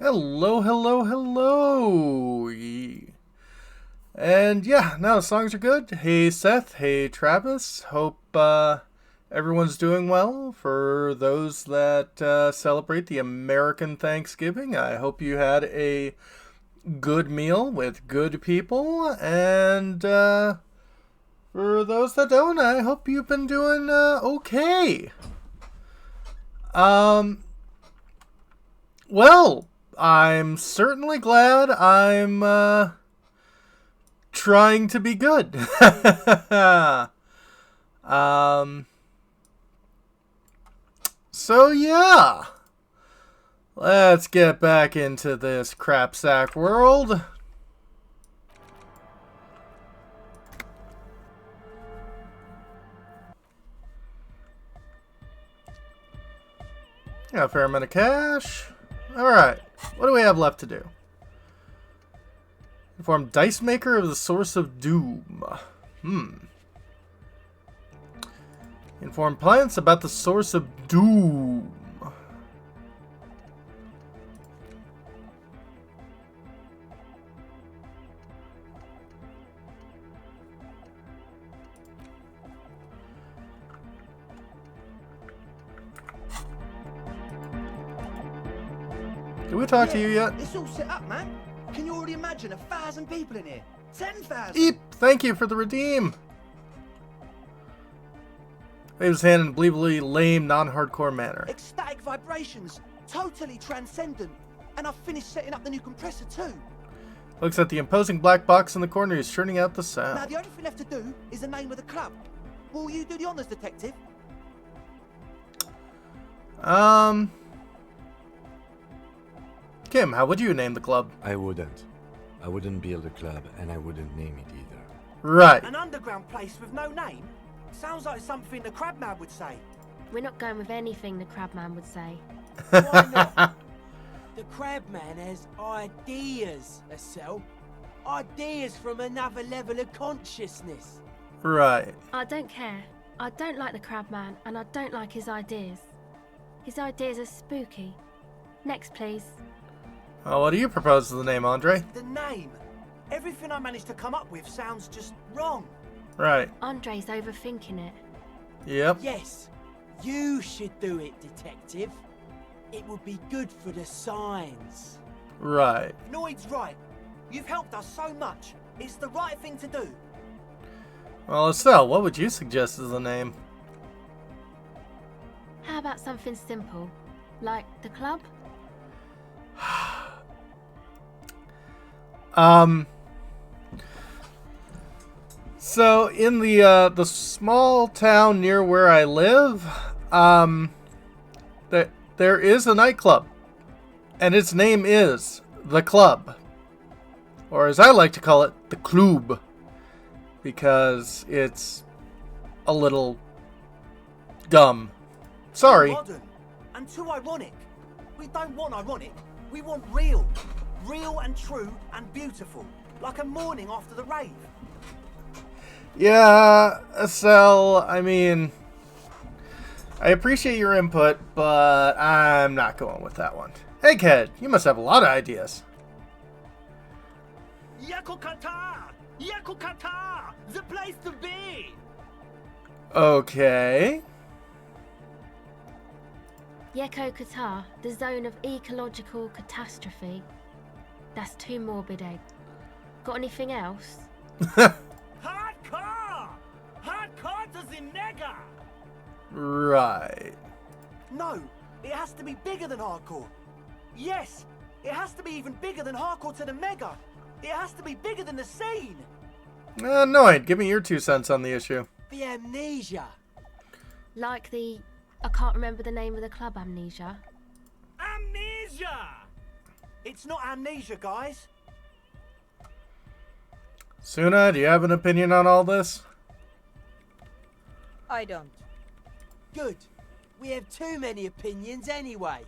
Hello, hello, hello. And yeah, now the songs are good. Hey Seth, hey Travis. Hope everyone's doing well. For those that celebrate the American Thanksgiving, I hope you had a good meal with good people. And for those that don't, I hope you've been doing okay. Well, I'm certainly glad I'm trying to be good. So yeah, let's get back into this crapsack world. Got a fair amount of cash. Alright, what do we have left to do? Inform Dice Maker of the Source of Doom. Inform Plants about the Source of Doom. Did we talk to you yet? It's all set up, man. Can you already imagine 1,000 people in here? 10,000. Eep! Thank you for the redeem. Waves his hand in a believably lame, non-hardcore manner. Ecstatic vibrations, totally transcendent. And I've finished setting up the new compressor too. Looks at the imposing black box in the corner. He's churning out the sound. Now the only thing left to do is the name of the club. Will you do the honors, detective? Kim, how would you name the club? I wouldn't. I wouldn't build a club, and I wouldn't name it either. Right. An underground place with no name? Sounds like something the Crabman would say. We're not going with anything the Crabman would say. Why not? The Crabman has ideas, Estelle. Ideas from another level of consciousness. Right. I don't care. I don't like the Crabman, and I don't like his ideas. His ideas are spooky. Next, please. Well, what do you propose to the name, Andre? The name. Everything I managed to come up with sounds just wrong. Right. Andre's overthinking it. Yep. Yes, you should do it, detective. It would be good for the signs. Right. Noid's right. You've helped us so much. It's the right thing to do. Well, Estelle, what would you suggest as the name? How about something simple? Like the club? So in the small town near where I live, there is a nightclub, and its name is the Club, or as I like to call it, the Club, because it's a little dumb. Sorry. Modern and too ironic. We don't want ironic. We want real. Real and true and beautiful. Like a morning after the rave. Yeah, Estelle, I mean, I appreciate your input, but I'm not going with that one. Egghead, you must have a lot of ideas. Yakokata! Yakokata! The place to be! Okay. Yeko Qatar, the zone of ecological catastrophe. That's too morbid, Egg. Got anything else? Hardcore! Hardcore to the nega! Right. No, it has to be bigger than hardcore. Yes, it has to be even bigger than hardcore to the mega. It has to be bigger than the scene. Annoyed. Give me your 2 cents on the issue. The amnesia. Like the... I can't remember the name of the club, Amnesia. Amnesia! It's not amnesia, guys. Suna, do you have an opinion on all this? I don't. Good. We have too many opinions anyway.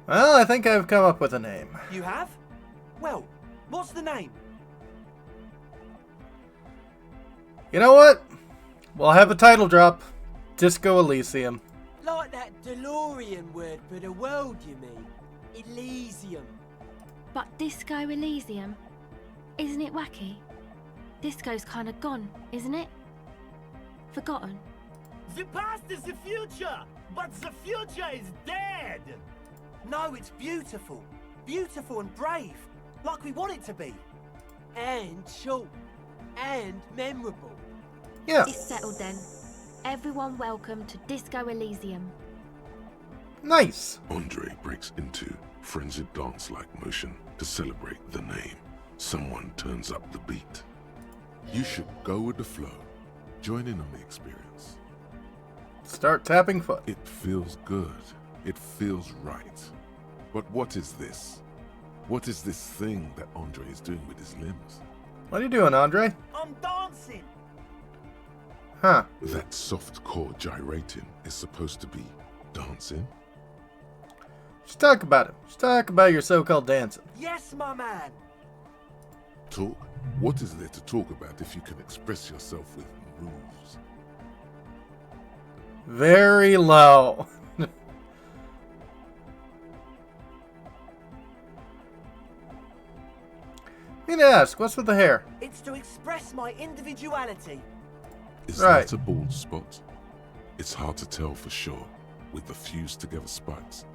Well, I think I've come up with a name. You have? Well, what's the name? You know what? We'll have a title drop. Disco Elysium. Like that DeLorean word for the world, you mean? Elysium. But Disco Elysium? Isn't it wacky? Disco's kind of gone, isn't it? Forgotten. The past is the future, but the future is dead. No, it's beautiful. Beautiful and brave. Like we want it to be. And short. And memorable. Yeah. It's settled then. Everyone welcome to Disco Elysium. Nice. Andre breaks into frenzied dance-like motion to celebrate the name. Someone turns up the beat. You should go with the flow. Join in on the experience. Start tapping foot. It feels good. It feels right. But what is this? What is this thing that Andre is doing with his limbs? What are you doing, Andre? I'm dancing. Huh. That soft core gyrating is supposed to be dancing? Just talk about it. Just talk about your so-called dancing. Yes, my man. Talk? What is there to talk about if you can express yourself with moves? Very low. I need to ask, what's with the hair? It's to express my individuality. Is Right. that a bald spot? It's hard to tell for sure with the fused together spikes,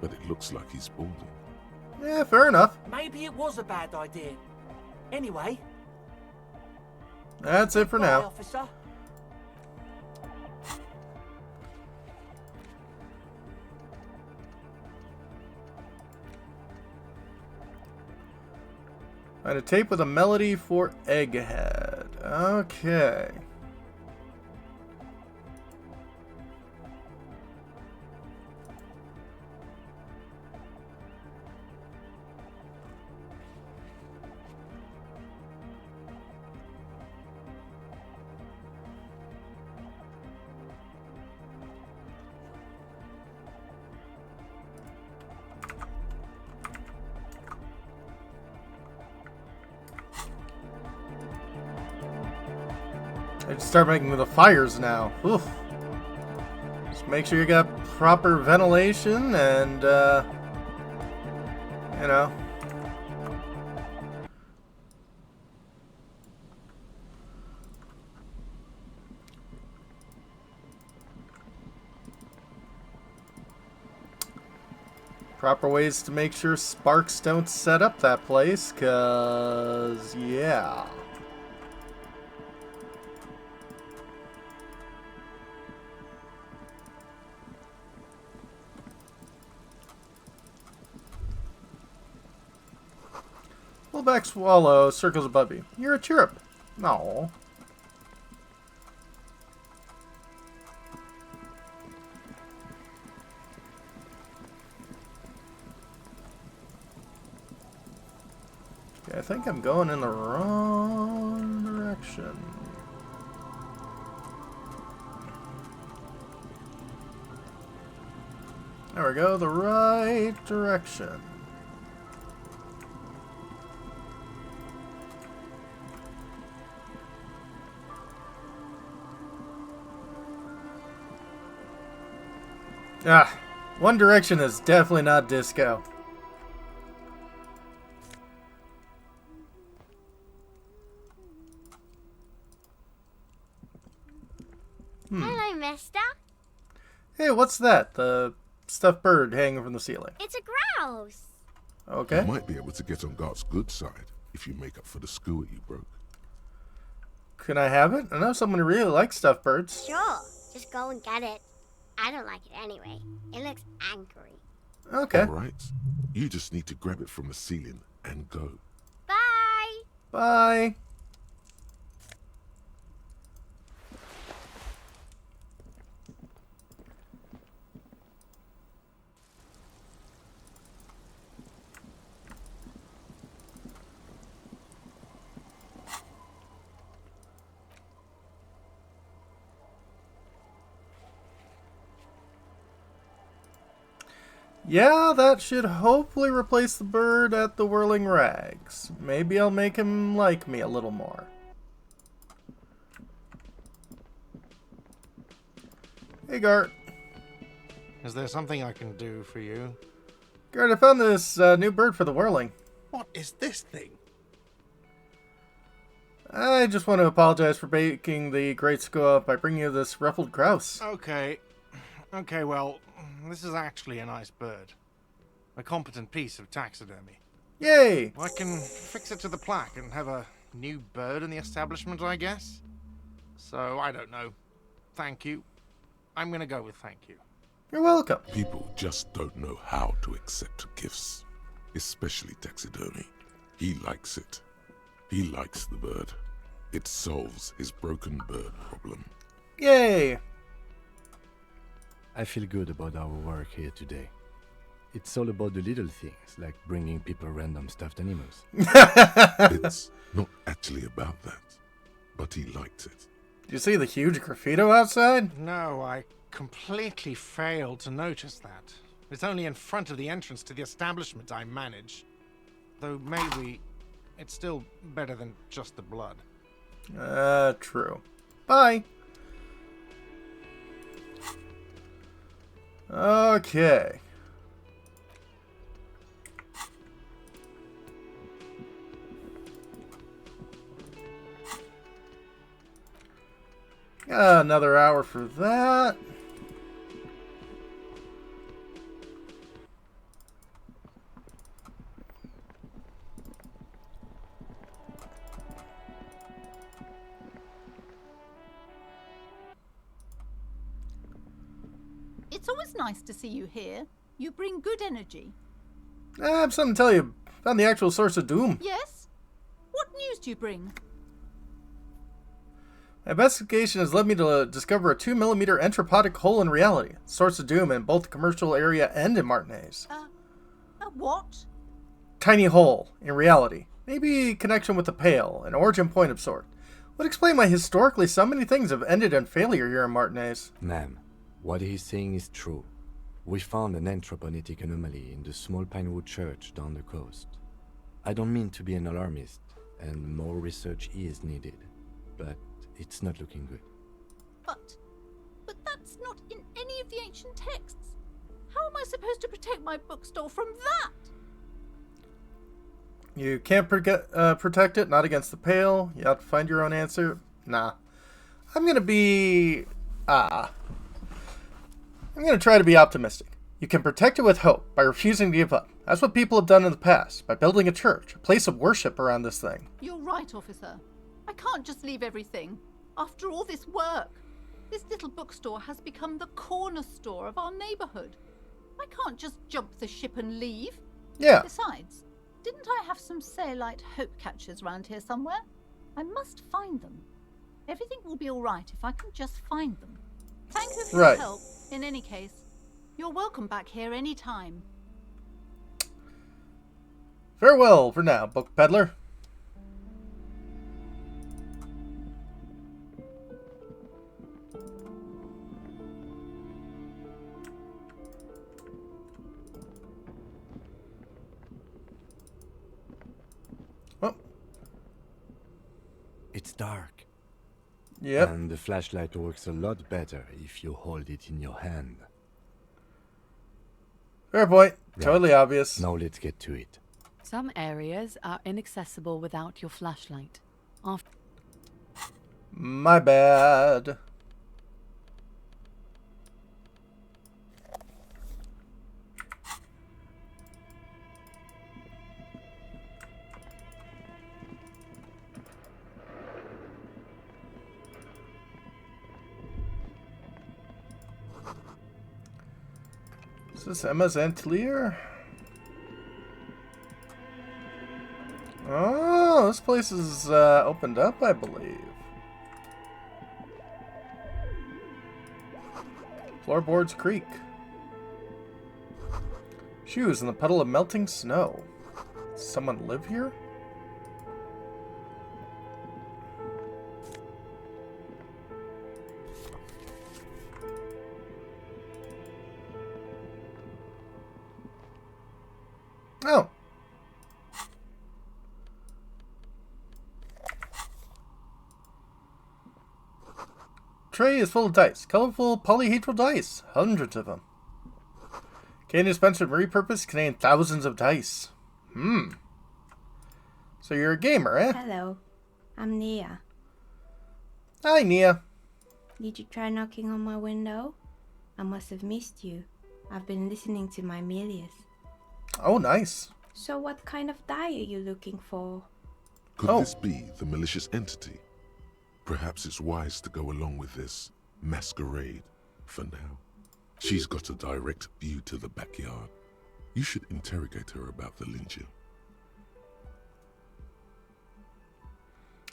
but it looks like he's balding. Yeah, fair enough. Maybe it was a bad idea. Anyway, That's it for bye, now. officer. Find a tape with a melody for Egghead. Okay. I just start making the fires now. Oof. Just make sure you got proper ventilation and, you know. Proper ways to make sure sparks don't set up that place, 'cause, yeah. Fullback swallow circles above you. You're a chirp. No. Okay, I think I'm going in the wrong direction. There we go, the right direction. Ah, One Direction is definitely not disco. Hello, mister. Hey, what's that? The stuffed bird hanging from the ceiling. It's a grouse. Okay. You might be able to get on Gart's good side if you make up for the skewer you broke. Can I have it? I know someone who really likes stuffed birds. Sure, just go and get it. I don't like it anyway. It looks angry. Okay. Alright. You just need to grab it from the ceiling and go. Bye! Bye. Yeah, that should hopefully replace the bird at the Whirling Rags. Maybe I'll make him like me a little more. Hey, Gart. Is there something I can do for you? Gart, I found this new bird for the Whirling. What is this thing? I just want to apologize for breaking the great school up by bringing you this ruffled grouse. Okay, well, this is actually a nice bird. A competent piece of taxidermy. Yay! I can fix it to the plaque and have a new bird in the establishment, I guess. So, I don't know. Thank you. I'm gonna go with thank you. You're welcome. People just don't know how to accept gifts, especially taxidermy. He likes it. He likes the bird. It solves his broken bird problem. Yay! I feel good about our work here today. It's all about the little things, like bringing people random stuffed animals. It's not actually about that, but he liked it. Did you see the huge graffito outside? No, I completely failed to notice that. It's only in front of the entrance to the establishment I manage. Though maybe it's still better than just the blood. True. Bye. Okay. Got another hour for that. It's always nice to see you here. You bring good energy. I have something to tell you. Found the actual source of doom. Yes? What news do you bring? My investigation has led me to discover a 2mm entropodic hole in reality. Source of doom in both the commercial area and in Martinez. A what? Tiny hole in reality. Maybe connection with the Pale, an origin point of sort. Would explain why historically so many things have ended in failure here in Martinez. Ma'am, what he's saying is true. We found an anthroponetic anomaly in the small Pinewood church down the coast. I don't mean to be an alarmist, and more research is needed, but it's not looking good. But that's not in any of the ancient texts. How am I supposed to protect my bookstore from that? You can't protect it, not against the Pale. You have to find your own answer. Nah. I'm gonna try to be optimistic. You can protect it with hope, by refusing to give up. That's what people have done in the past, by building a church, a place of worship around this thing. You're right, officer. I can't just leave everything. After all this work, this little bookstore has become the corner store of our neighborhood. I can't just jump the ship and leave. Yeah. Besides, didn't I have some Sailite hope catchers around here somewhere? I must find them. Everything will be all right if I can just find them. Thank you for your help. In any case, you're welcome back here any time. Farewell for now, book peddler. Oh. It's dark. Yep. And the flashlight works a lot better if you hold it in your hand. Fair point. Right. Totally obvious. Now let's get to it. Some areas are inaccessible without your flashlight. After My bad. Is this Emma's Antelier? Oh, this place is opened up, I believe. Floorboards creak. Shoes in the puddle of melting snow. Does someone live here? Oh. Tray is full of dice. Colorful polyhedral dice. Hundreds of them. Candy dispenser and repurposed contain thousands of dice. So you're a gamer, eh? Hello, I'm Nia. Hi, Nia. Did you try knocking on my window? I must have missed you. I've been listening to my Melius. Oh, nice. So what kind of die are you looking for? Could this be the malicious entity? Perhaps it's wise to go along with this masquerade for now. She's got a direct view to the backyard. You should interrogate her about the Elysium.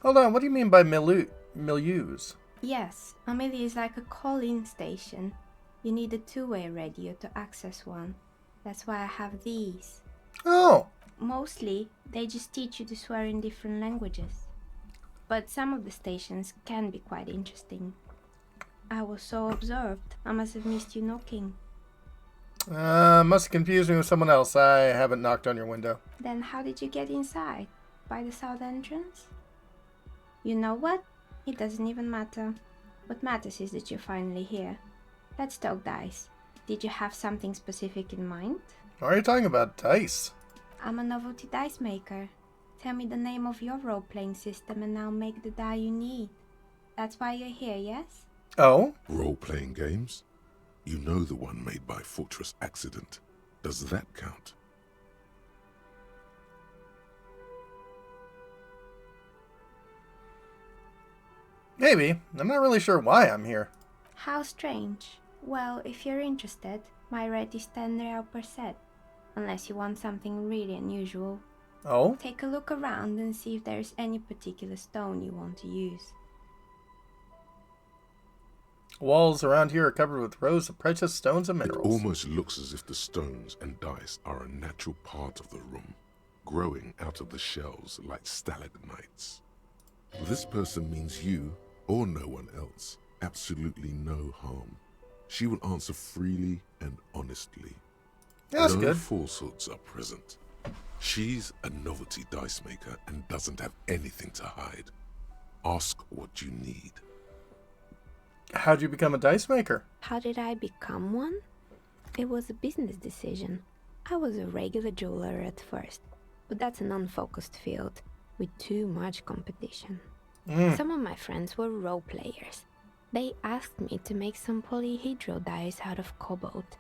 Hold on, what do you mean by milieus? Yes, Amelia is like a call-in station. You need a two-way radio to access one. That's why I have these. Oh. Mostly, they just teach you to swear in different languages. But some of the stations can be quite interesting. I was so absorbed, I must have missed you knocking. Must have confused me with someone else. I haven't knocked on your window. Then how did you get inside? By the south entrance? You know what? It doesn't even matter. What matters is that you're finally here. Let's talk dice. Did you have something specific in mind? Why are you talking about dice? I'm a novelty dice maker. Tell me the name of your role-playing system and I'll make the die you need. That's why you're here, yes? Oh? Role-playing games? You know the one made by Fortress Accident. Does that count? Maybe. I'm not really sure why I'm here. How strange. Well, if you're interested, my rate is 10 real per set. Unless you want something really unusual. Oh? Take a look around and see if there's any particular stone you want to use. Walls around here are covered with rows of precious stones and minerals. It almost looks as if the stones and dice are a natural part of the room, growing out of the shells like stalagmites. This person means you, or no one else, absolutely no harm. She will answer freely and honestly. That's no good. falsehoods are present. She's a novelty dice maker and doesn't have anything to hide. Ask what you need. How'd you become a dice maker? How did I become one? It was a business decision. I was a regular jeweler at first, but that's an unfocused field with too much competition. Some of my friends were role players. They asked me to make some polyhedral dice out of cobalt.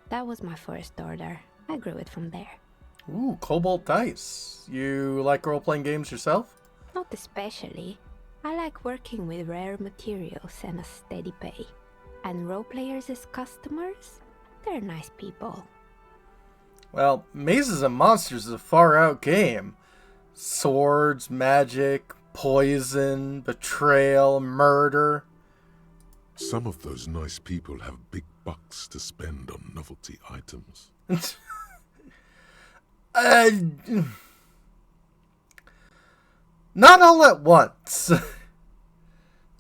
That was my first order. I grew it from there. Ooh, cobalt dice. You like role-playing games yourself? Not especially. I like working with rare materials and a steady pay. And role players as customers? They're nice people. Well, Mazes and Monsters is a far-out game. Swords, magic, poison, betrayal, murder. Some of those nice people have big bucks to spend on novelty items. Not all at once.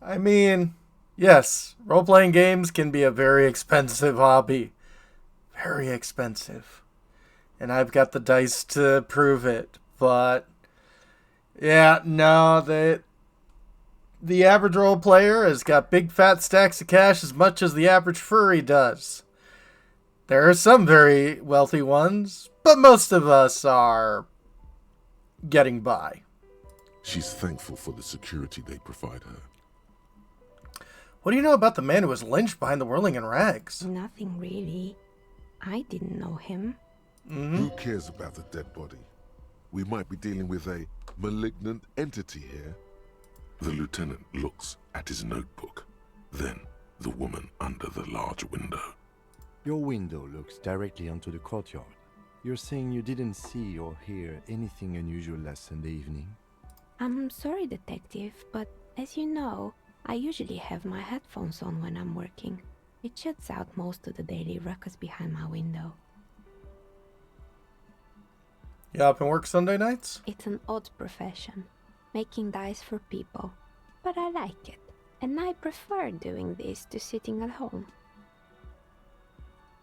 I mean, yes, role-playing games can be a very expensive hobby. Very expensive. And I've got the dice to prove it. But, yeah, no, the average role player has got big fat stacks of cash as much as the average furry does. There are some very wealthy ones, but most of us are getting by. She's thankful for the security they provide her. What do you know about the man who was lynched behind the whirling in rags? Nothing really. I didn't know him. Who cares about the dead body? We might be dealing with a malignant entity here. The lieutenant looks at his notebook, then the woman under the large window. Your window looks directly onto the courtyard. You're saying you didn't see or hear anything unusual last Sunday evening? I'm sorry, detective, but as you know, I usually have my headphones on when I'm working. It shuts out most of the daily ruckus behind my window. You up and work Sunday nights? It's an odd profession, making dice for people, but I like it, and I prefer doing this to sitting at home.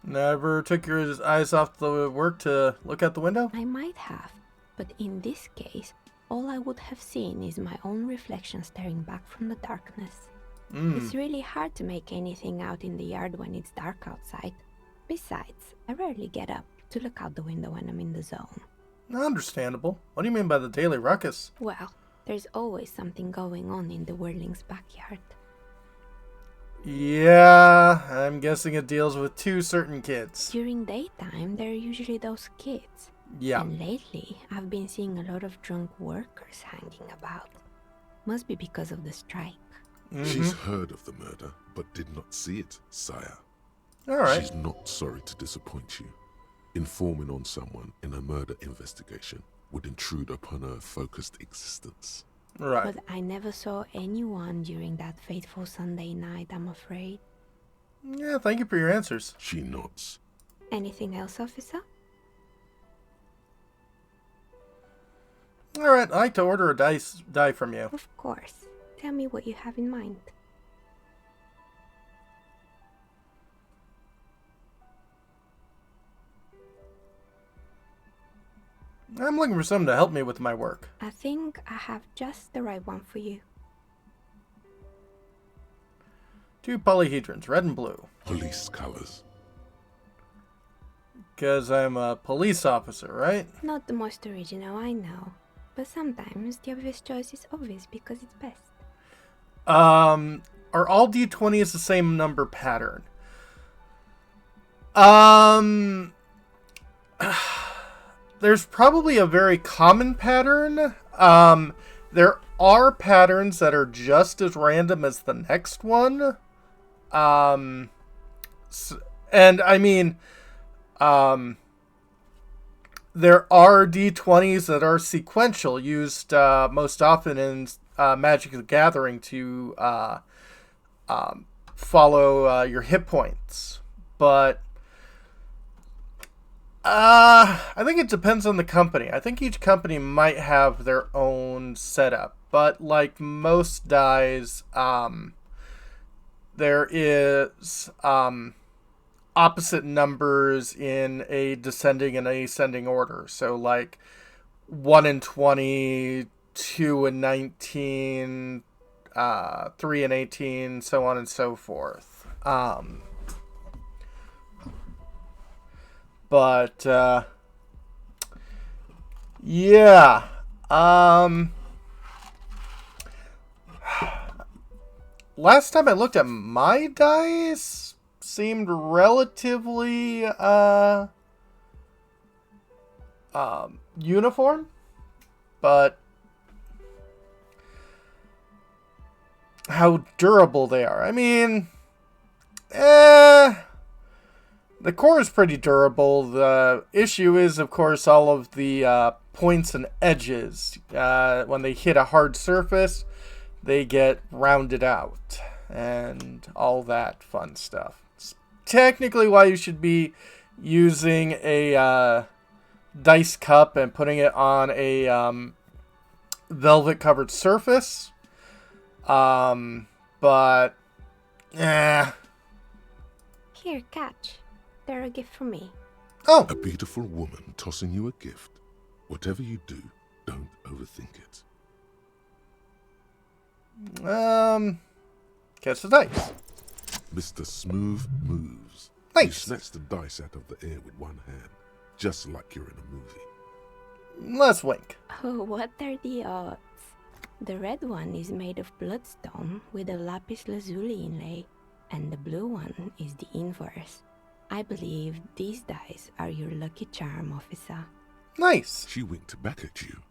Never took your eyes off the work to look out the window? I might have, but in this case, all I would have seen is my own reflection staring back from the darkness. It's really hard to make anything out in the yard when it's dark outside. Besides, I rarely get up to look out the window when I'm in the zone. Understandable. What do you mean by the daily ruckus? Well, there's always something going on in the Whirling's backyard. Yeah, I'm guessing it deals with two certain kids. During daytime, there are usually those kids. Yeah. And lately, I've been seeing a lot of drunk workers hanging about. Must be because of the strike. She's heard of the murder, but did not see it, sire. Alright. She's not sorry to disappoint you. Informing on someone in a murder investigation would intrude upon her focused existence. Right. But I never saw anyone during that fateful Sunday night, I'm afraid. Yeah, thank you for your answers. She nods. Anything else, officer? Alright, I'd like to order a die from you. Of course. Tell me what you have in mind. I'm looking for someone to help me with my work. I think I have just the right one for you. 2 polyhedrons, red and blue. Police colors. Because I'm a police officer, right? Not the most original, I know. But sometimes the obvious choice is obvious because it's best. Are all D20s the same number pattern? There's probably a very common pattern. There are patterns that are just as random as the next one. And I mean, there are D20s that are sequential, used most often in Magic the Gathering to follow your hit points. But I think it depends on the company. I think each company might have their own setup. But like most dies, there is opposite numbers in a descending and ascending order. So like 1 and 20, 2 and 19, 3 and 18, so on and so forth. But yeah. Last time I looked at my dice, seemed relatively uniform, but how durable they are. I mean, the core is pretty durable. The issue is, of course, all of the points and edges. When they hit a hard surface, they get rounded out and all that fun stuff. It's technically why you should be using a dice cup and putting it on a velvet covered surface. But Here, catch. They're a gift from me. Oh! A beautiful woman tossing you a gift. Whatever you do, don't overthink it. Catch the dice. Mr. Smooth Moves Nice. You snatch the dice out of the air with one hand, just like you're in a movie. Let's wink. Oh, what are the odds? The red one is made of bloodstone with a lapis lazuli inlay, and the blue one is the inverse. I believe these dice are your lucky charm, officer. Nice. She winked back at you.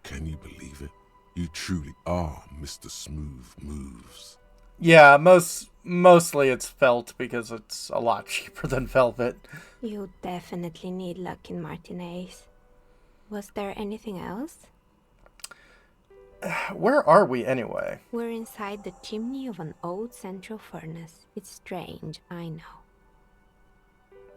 Can you believe it? You truly are Mr. Smooth Moves. Yeah, mostly it's felt because it's a lot cheaper than velvet. You definitely need luck in Martinez. Was there anything else? Where are we anyway? We're inside the chimney of an old central furnace. It's strange, I know.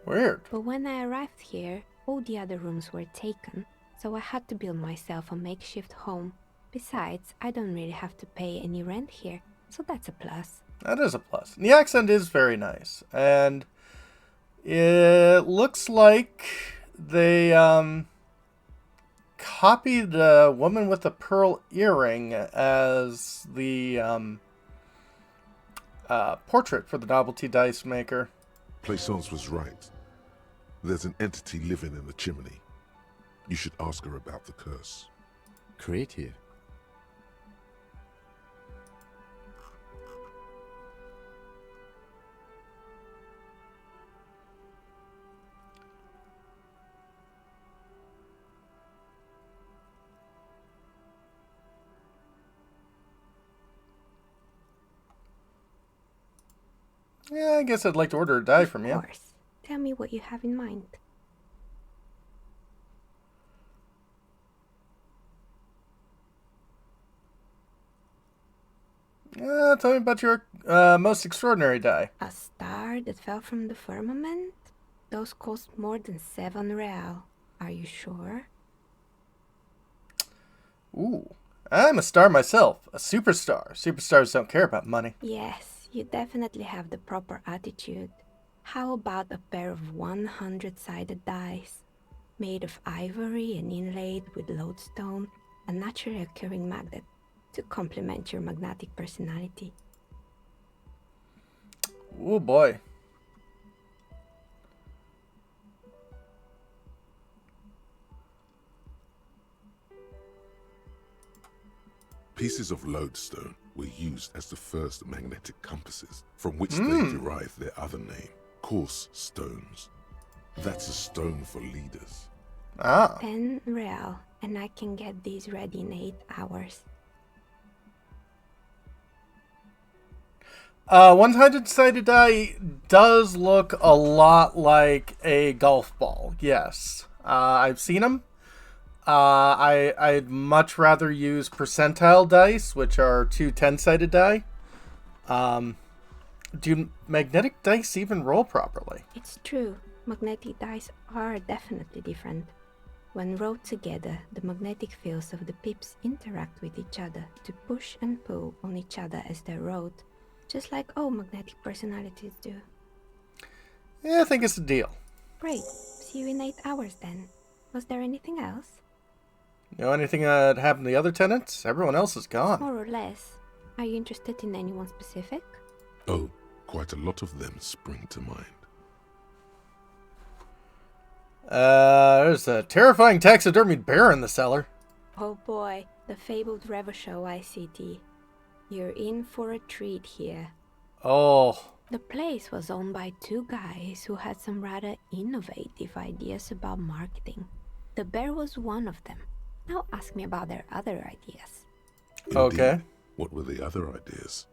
Weird. But when I arrived here, all the other rooms were taken, so I had to build myself a makeshift home. Besides, I don't really have to pay any rent here, so that's a plus. That is a plus. And the accent is very nice. And it looks like they copied the woman with the pearl earring as the portrait for the novelty dice maker. Plaisance was right. There's an entity living in the chimney. You should ask her about the curse. Creative. Yeah, I guess I'd like to order a die from you. Of course. Tell me what you have in mind. Tell me about your most extraordinary die. A star that fell from the firmament? Those cost more than 7 real. Are you sure? Ooh, I'm a star myself. A superstar. Superstars don't care about money. Yes, you definitely have the proper attitude. How about a pair of 100-sided dice? Made of ivory and inlaid with lodestone, a naturally occurring magnet, to complement your magnetic personality. Oh boy. Pieces of lodestone were used as the first magnetic compasses, from which they derived their other name, course stones. That's a stone for leaders. Ah. 10 real, and I can get these ready in 8 hours. 100-sided die does look a lot like a golf ball. Yes, I've seen them. I'd much rather use percentile dice, which are 2 10-sided die. Do magnetic dice even roll properly? It's true. Magnetic dice are definitely different. When rolled together, the magnetic fields of the pips interact with each other to push and pull on each other as they're rolled, just like all magnetic personalities do. Yeah, I think it's a deal. Great. See you in 8 hours then. Was there anything else? You know anything that happened to the other tenants? Everyone else is gone. More or less. Are you interested in anyone specific? Oh, quite a lot of them spring to mind. There's a terrifying taxidermied bear in the cellar. Oh boy, the fabled Revachol ICT. You're in for a treat here. Oh. The place was owned by 2 guys who had some rather innovative ideas about marketing. The bear was one of them. Now ask me about their other ideas. Indeed. Okay. What were the other ideas?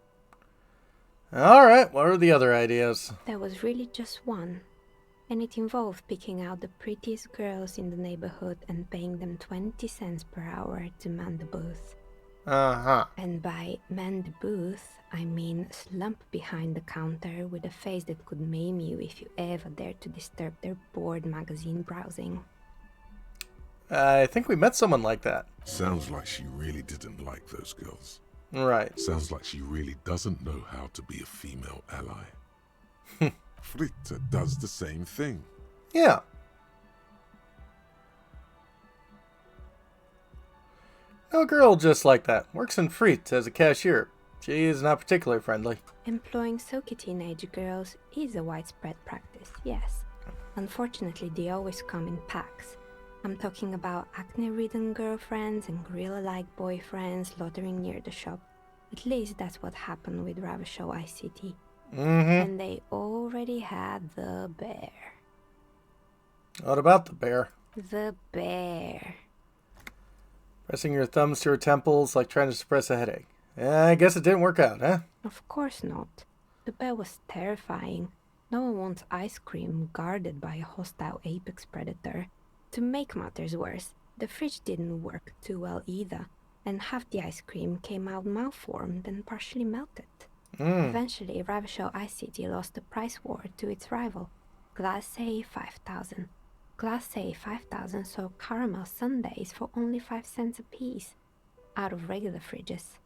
Alright, what are the other ideas? There was really just one. And it involved picking out the prettiest girls in the neighborhood and paying them 20 cents per hour to man the booth. Uh-huh. And by man the booth, I mean slump behind the counter with a face that could maim you if you ever dared to disturb their bored magazine browsing. I think we met someone like that. Sounds like she really didn't like those girls. Right. Sounds like she really doesn't know how to be a female ally. Fritta does the same thing. Yeah. No girl just like that. Works in Frit as a cashier. She is not particularly friendly. Employing silky teenage girls is a widespread practice, yes. Unfortunately, they always come in packs. I'm talking about acne-ridden girlfriends and gorilla-like boyfriends loitering near the shop. At least that's what happened with Ravenshaw ICT. And they already had the bear. What about the bear? The bear. Pressing your thumbs to her temples like trying to suppress a headache. I guess it didn't work out, huh? Of course not. The bear was terrifying. No one wants ice cream guarded by a hostile apex predator. To make matters worse, the fridge didn't work too well either, and half the ice cream came out malformed and partially melted. Eventually, Ravenshaw ICT lost the price war to its rival, Glace 5000. Glace 5000 sold caramel sundaes for only 5 cents a piece, out of regular fridges.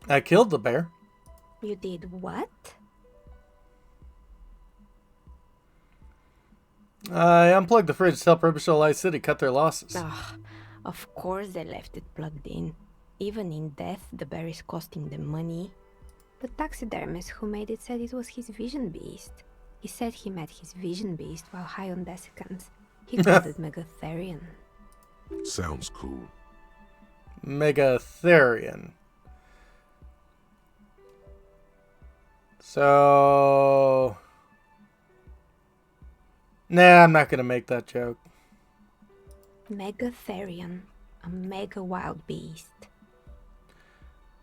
I killed the bear. You did what? I unplugged the fridge to help Ravenshaw ICT cut their losses. Of course they left it plugged in. Even in death, the bear is costing them money. The taxidermist who made it said it was his vision beast. He said he met his vision beast while high on desiccants. He called it Megatherian. Sounds cool. Megatherian. So... Nah, I'm not gonna make that joke. Megatherian. A mega wild beast.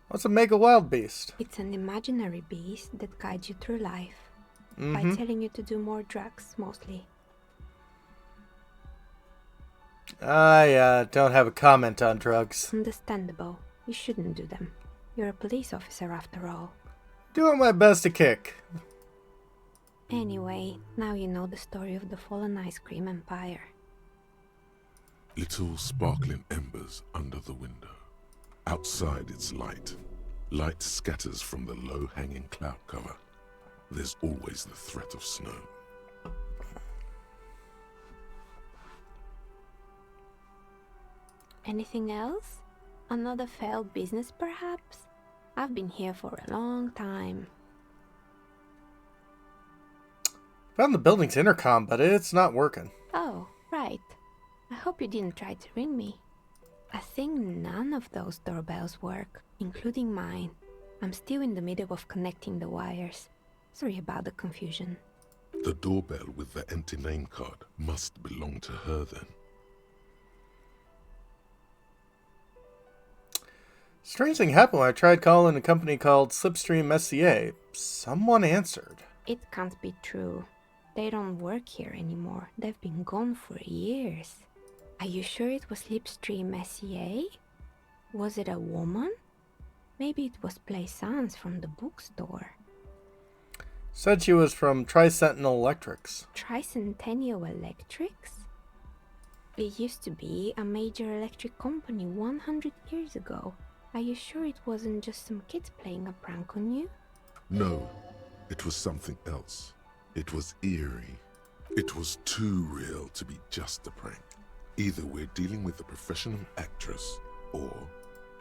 What's a mega wild beast? It's an imaginary beast that guides you through life. By telling you to do more drugs, mostly. I don't have a comment on drugs. Understandable. You shouldn't do them. You're a police officer after all. Doing my best to kick. Anyway, now you know the story of the fallen ice cream empire. Little sparkling embers under the window. Outside it's light. Light scatters from the low-hanging cloud cover. There's always the threat of snow. Anything else? Another failed business, perhaps? I've been here for a long time. Found the building's intercom, but it's not working. Oh, right. I hope you didn't try to ring me. I think none of those doorbells work, including mine. I'm still in the middle of connecting the wires. Sorry about the confusion. The doorbell with the empty name card must belong to her then. Strange thing happened when I tried calling a company called Slipstream SCA. Someone answered. It can't be true. They don't work here anymore. They've been gone for years. Are you sure it was Slipstream SCA? Was it a woman? Maybe it was Plaisance from the bookstore. Said she was from Tricentennial Electrics. Tricentennial Electrics? It used to be a major electric company 100 years ago. Are you sure it wasn't just some kids playing a prank on you? No, it was something else. It was eerie. It was too real to be just a prank. Either we're dealing with a professional actress, or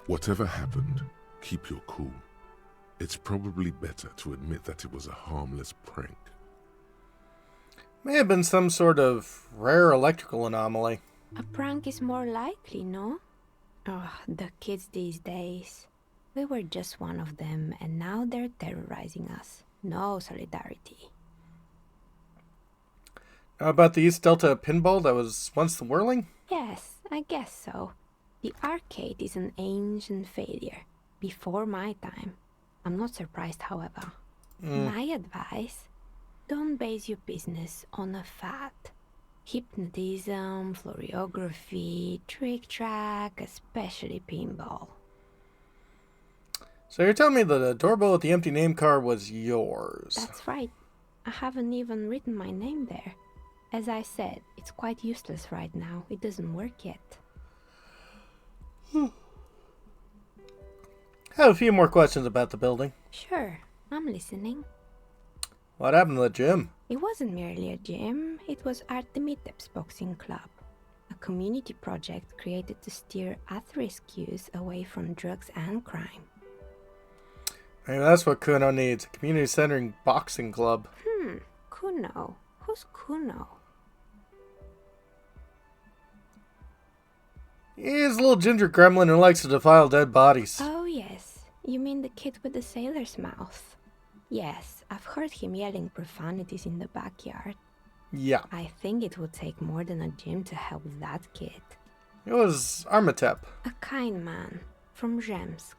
whatever happened, keep your cool. It's probably better to admit that it was a harmless prank. May have been some sort of rare electrical anomaly. A prank is more likely, no? Oh, the kids these days. We were just one of them, and now they're terrorizing us. No solidarity. How about the East Delta pinball that was once the Whirling? Yes, I guess so. The arcade is an ancient failure. Before my time. I'm not surprised, however. My advice, don't base your business on a fad. Hypnotism, fluorography, trick-track, especially pinball. So you're telling me that the doorbell with the empty name card was yours? That's right. I haven't even written my name there. As I said, it's quite useless right now. It doesn't work yet. I have a few more questions about the building. Sure, I'm listening. What happened to the gym? It wasn't merely a gym, it was Artemitep's boxing club. A community project created to steer at-risk youth away from drugs and crime. Maybe that's what Kuno needs, a community-centered boxing club. Kuno? Who's Kuno? He's a little ginger gremlin who likes to defile dead bodies. Oh yes, you mean the kid with the sailor's mouth. Yes, I've heard him yelling profanities in the backyard. Yeah. I think it would take more than a gym to help that kid. It was Armatep. A kind man, from Zemsk.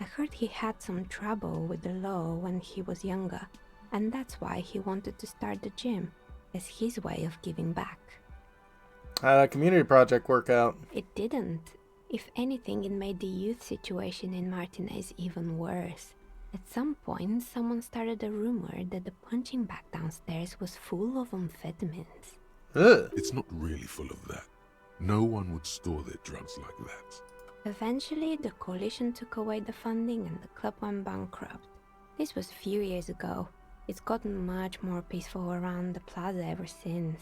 I heard he had some trouble with the law when he was younger, and that's why he wanted to start the gym, as his way of giving back. How did that community project work out? It didn't. If anything, it made the youth situation in Martinez even worse. At some point, someone started a rumor that the punching bag downstairs was full of amphetamines. Ugh. It's not really full of that. No one would store their drugs like that. Eventually, the coalition took away the funding and the club went bankrupt. This was a few years ago. It's gotten much more peaceful around the plaza ever since.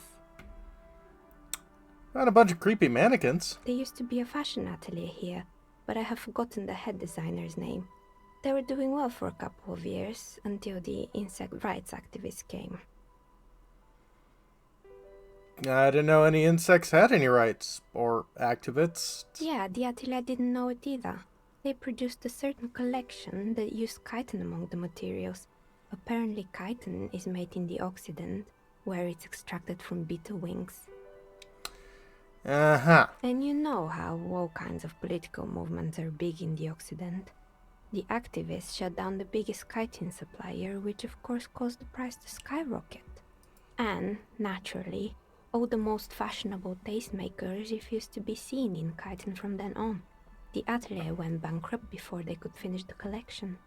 Not a bunch of creepy mannequins. There used to be a fashion atelier here, but I have forgotten the head designer's name. They were doing well for a couple of years, until the insect rights activists came. I didn't know any insects had any rights, or activists. Yeah, the atelier didn't know it either. They produced a certain collection that used chitin among the materials. Apparently chitin is made in the Occident, where it's extracted from beetle wings. Uh-huh. And you know how all kinds of political movements are big in the Occident. The activists shut down the biggest chitin supplier, which of course caused the price to skyrocket. And, naturally, all the most fashionable tastemakers refused to be seen in chitin from then on. The atelier went bankrupt before they could finish the collection.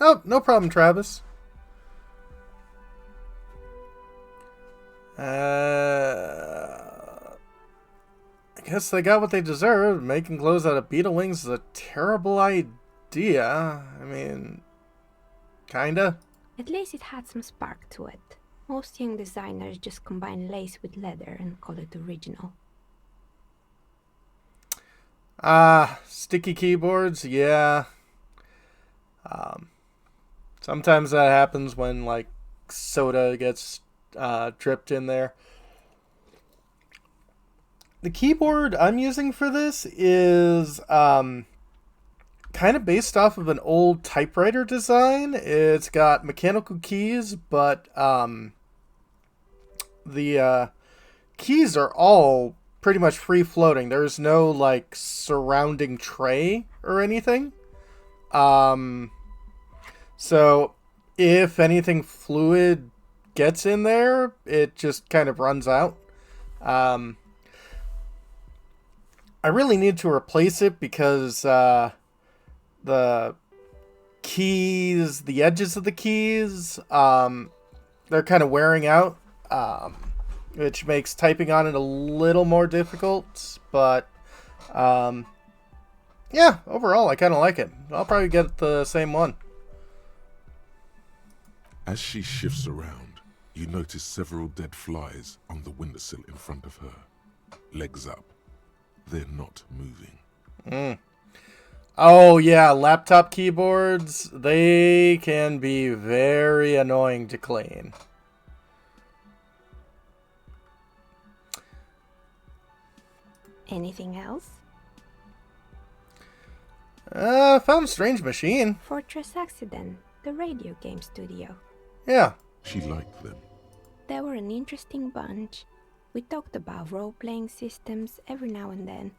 Oh, no problem, Travis. I guess they got what they deserved. Making clothes out of beetle wings is a terrible idea. I mean, kinda. At least it had some spark to it. Most young designers just combine lace with leather and call it original. Sticky keyboards, yeah. Sometimes that happens when, like, soda gets dripped in there. The keyboard I'm using for this is kind of based off of an old typewriter design. It's got mechanical keys, but the keys are all pretty much free floating. There's no like surrounding tray or anything. So if anything fluid gets in there, it just kind of runs out. I really need to replace it because the keys, the edges of the keys, they're kind of wearing out, which makes typing on it a little more difficult. But yeah, overall, I kind of like it. I'll probably get the same one. As she shifts around, you notice several dead flies on the windowsill in front of her. Legs up. They're not moving. Oh yeah, laptop keyboards, they can be very annoying to clean. Anything else? Found a strange machine. Fortress Accident, the radio game studio. Yeah. She liked them. They were an interesting bunch. We talked about role-playing systems every now and then.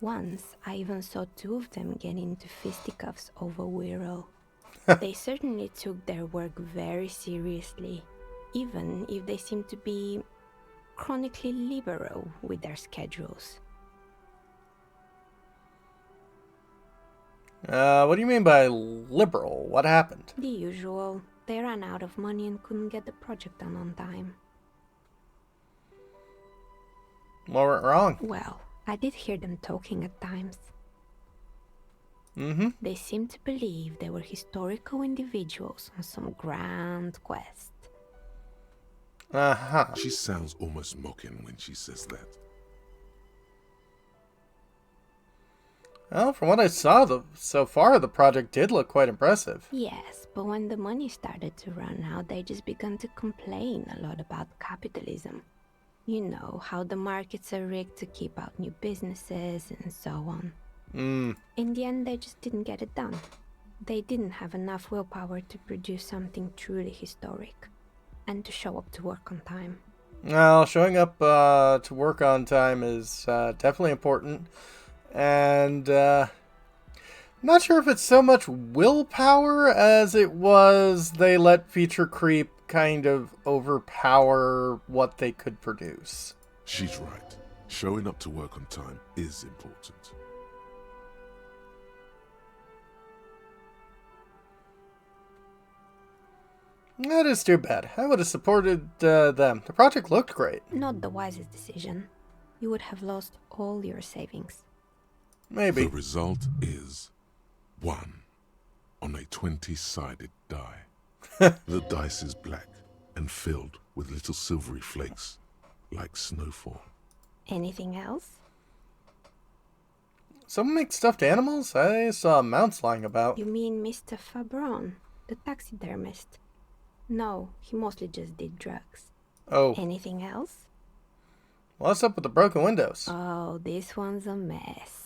Once, I even saw two of them get into fisticuffs over Wirral. They certainly took their work very seriously, even if they seemed to be chronically liberal with their schedules. What do you mean by liberal? What happened? The usual. They ran out of money and couldn't get the project done on time. What went wrong? Well, I did hear them talking at times. Mm-hmm. They seemed to believe they were historical individuals on some grand quest. Uh-huh. She sounds almost mocking when she says that. Well, from what I saw so far, the project did look quite impressive. Yes, but when the money started to run out, they just began to complain a lot about capitalism. You know, how the markets are rigged to keep out new businesses and so on. In the end, they just didn't get it done. They didn't have enough willpower to produce something truly historic. And to show up to work on time. Well, showing up to work on time is definitely important. And not sure if it's so much willpower as it was they let feature creep kind of overpower what they could produce. She's right. Showing up to work on time is important. That is too bad. I would have supported them. The project looked great. Not the wisest decision. You would have lost all your savings. Maybe. The result is 1 on a 20-sided die. The dice is black and filled with little silvery flakes, like snowfall. Anything else? Someone make stuffed animals? I saw mounts lying about. You mean Mr. Fabron, the taxidermist? No, he mostly just did drugs. Oh. Anything else? What's up with the broken windows? Oh, this one's a mess.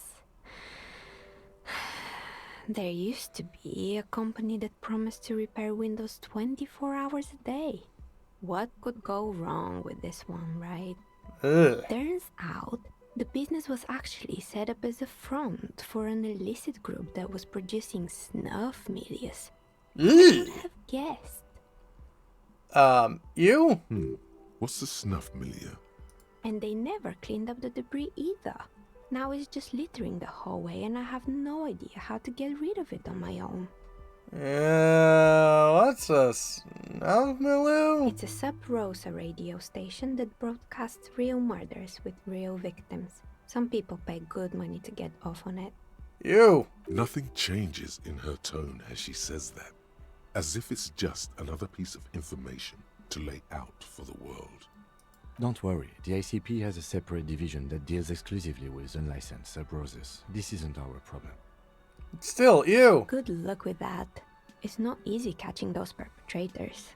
There used to be a company that promised to repair windows 24 hours a day. What could go wrong with this one, right? Ugh. Turns out, the business was actually set up as a front for an illicit group that was producing snuff medias. I would have guessed. You? What's the snuff milieu? And they never cleaned up the debris either. Now it's just littering the hallway and I have no idea how to get rid of it on my own. What's a snuff milieu? It's a Sub Rosa radio station that broadcasts real murders with real victims. Some people pay good money to get off on it. You. Nothing changes in her tone as she says that, as if it's just another piece of information to lay out for the world. Don't worry, the ICP has a separate division that deals exclusively with unlicensed sub-roses. This isn't our problem. Still, you. Good luck with that. It's not easy catching those perpetrators.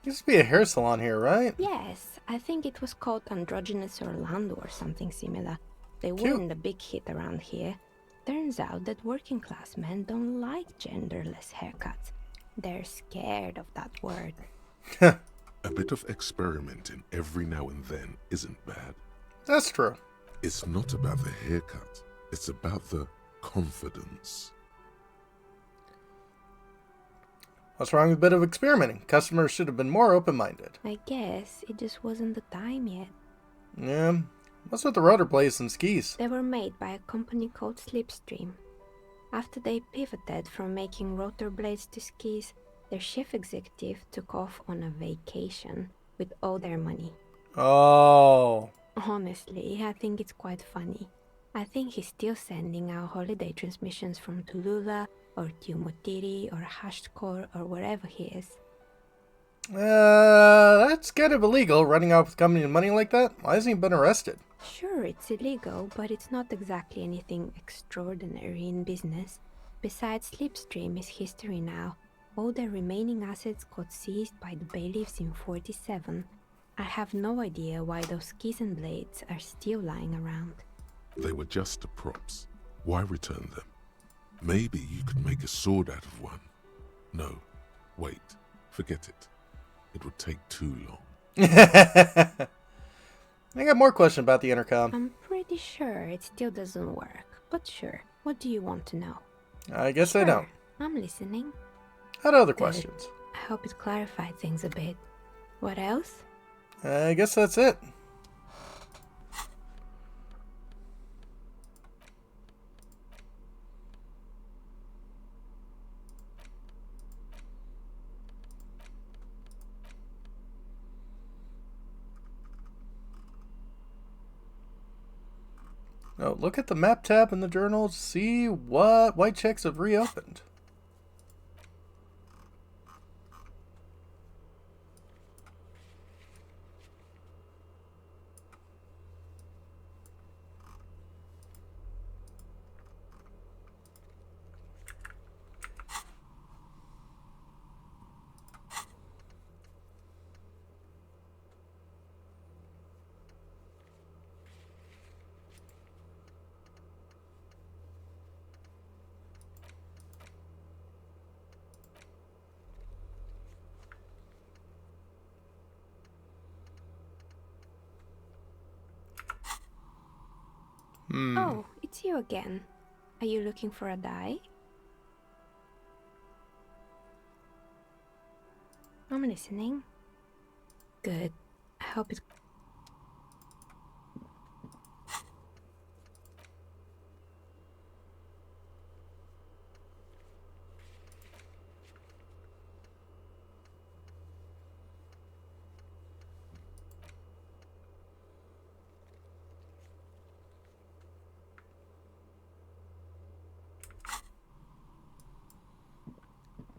Used to be a hair salon here, right? Yes, I think it was called Androgynous Orlando or something similar. They Cute. weren't a big hit around here. Turns out that working class men don't like genderless haircuts. They're scared of that word. A bit of experimenting every now and then isn't bad. That's true. It's not about the haircut. It's about the confidence. What's wrong with a bit of experimenting? Customers should have been more open-minded. I guess it just wasn't the time yet. Yeah. What's with the rotor blades and skis? They were made by a company called Slipstream. After they pivoted from making rotor blades to skis, their chief executive took off on a vacation with all their money. Oh. Honestly, I think it's quite funny. I think he's still sending out holiday transmissions from Tulula or Tiumotiri or Hashtkor or wherever he is. That's kind of illegal, running off with company money like that. Why hasn't he been arrested? Sure, it's illegal, but it's not exactly anything extraordinary in business. Besides, Slipstream is history now. All their remaining assets got seized by the bailiffs in 47. I have no idea why those skis and blades are still lying around. They were just props. Why return them? Maybe you could make a sword out of one. No, wait, forget it. It would take too long. I got more questions about the intercom. I'm pretty sure it still doesn't work, but sure. What do you want to know? I guess I don't. I'm listening. Had other questions. I hope it clarified things a bit. What else? I guess that's it. Oh, look at the map tab in the journal to see what white checks have reopened. Oh, it's you again. Are you looking for a die? I'm listening. Good. I hope it...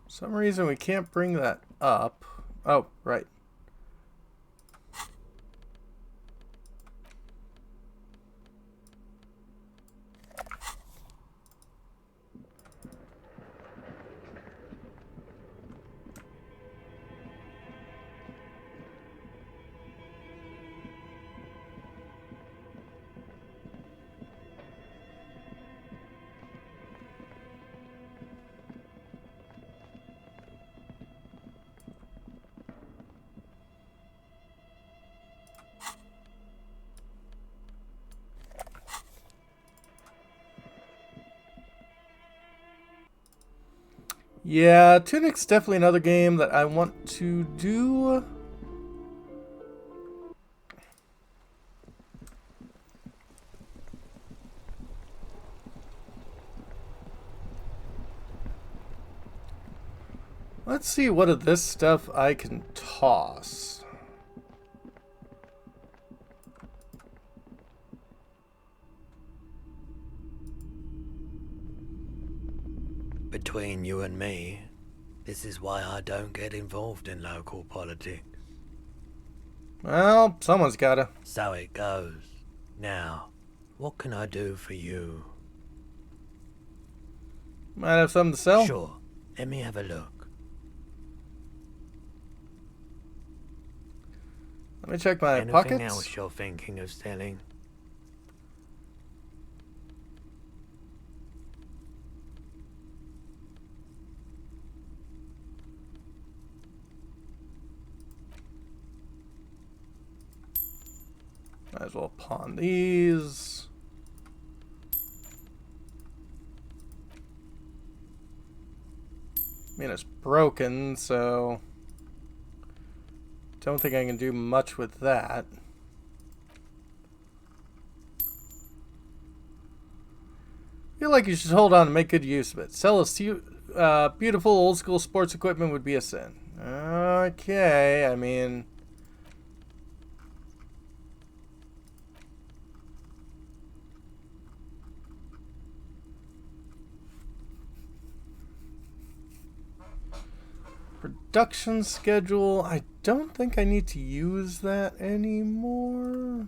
For some reason we can't bring that up. Oh, right. Yeah, Tunic's definitely another game that I want to do. Let's see what of this stuff I can toss. Between you and me, this is why I don't get involved in local politics. Well, someone's gotta. So it goes. Now, what can I do for you? Might have something to sell. Sure, let me have a look. Let me check my Anything pockets. Else you're thinking of selling? Might as well pawn these. I mean, it's broken, so don't think I can do much with that. I feel like you should hold on and make good use of it. Sell a beautiful old school sports equipment would be a sin. Okay, I mean... Production schedule. I don't think I need to use that anymore.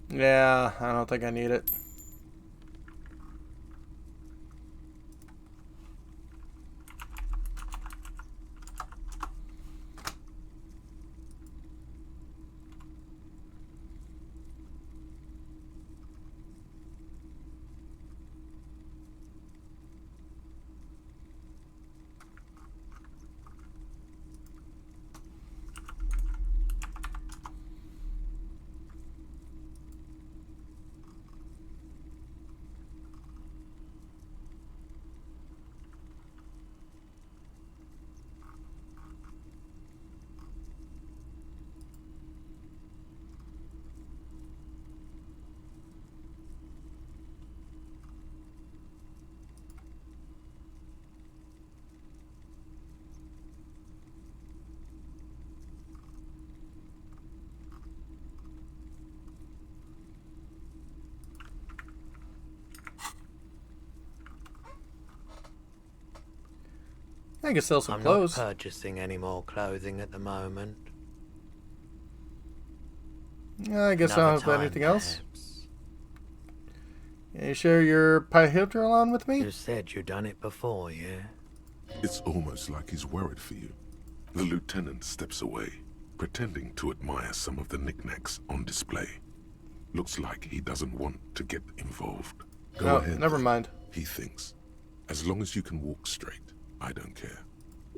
Yeah, I don't think I need it. I can sell some I'm clothes. not purchasing any more clothing at the moment. I guess I don't have anything else. Perhaps. Can you share your Pyhydrolon with me? You said you'd done it before, yeah? It's almost like he's worried for you. The lieutenant steps away, pretending to admire some of the knickknacks on display. Looks like he doesn't want to get involved. Go ahead. Never mind. He thinks. As long as you can walk straight, I don't care.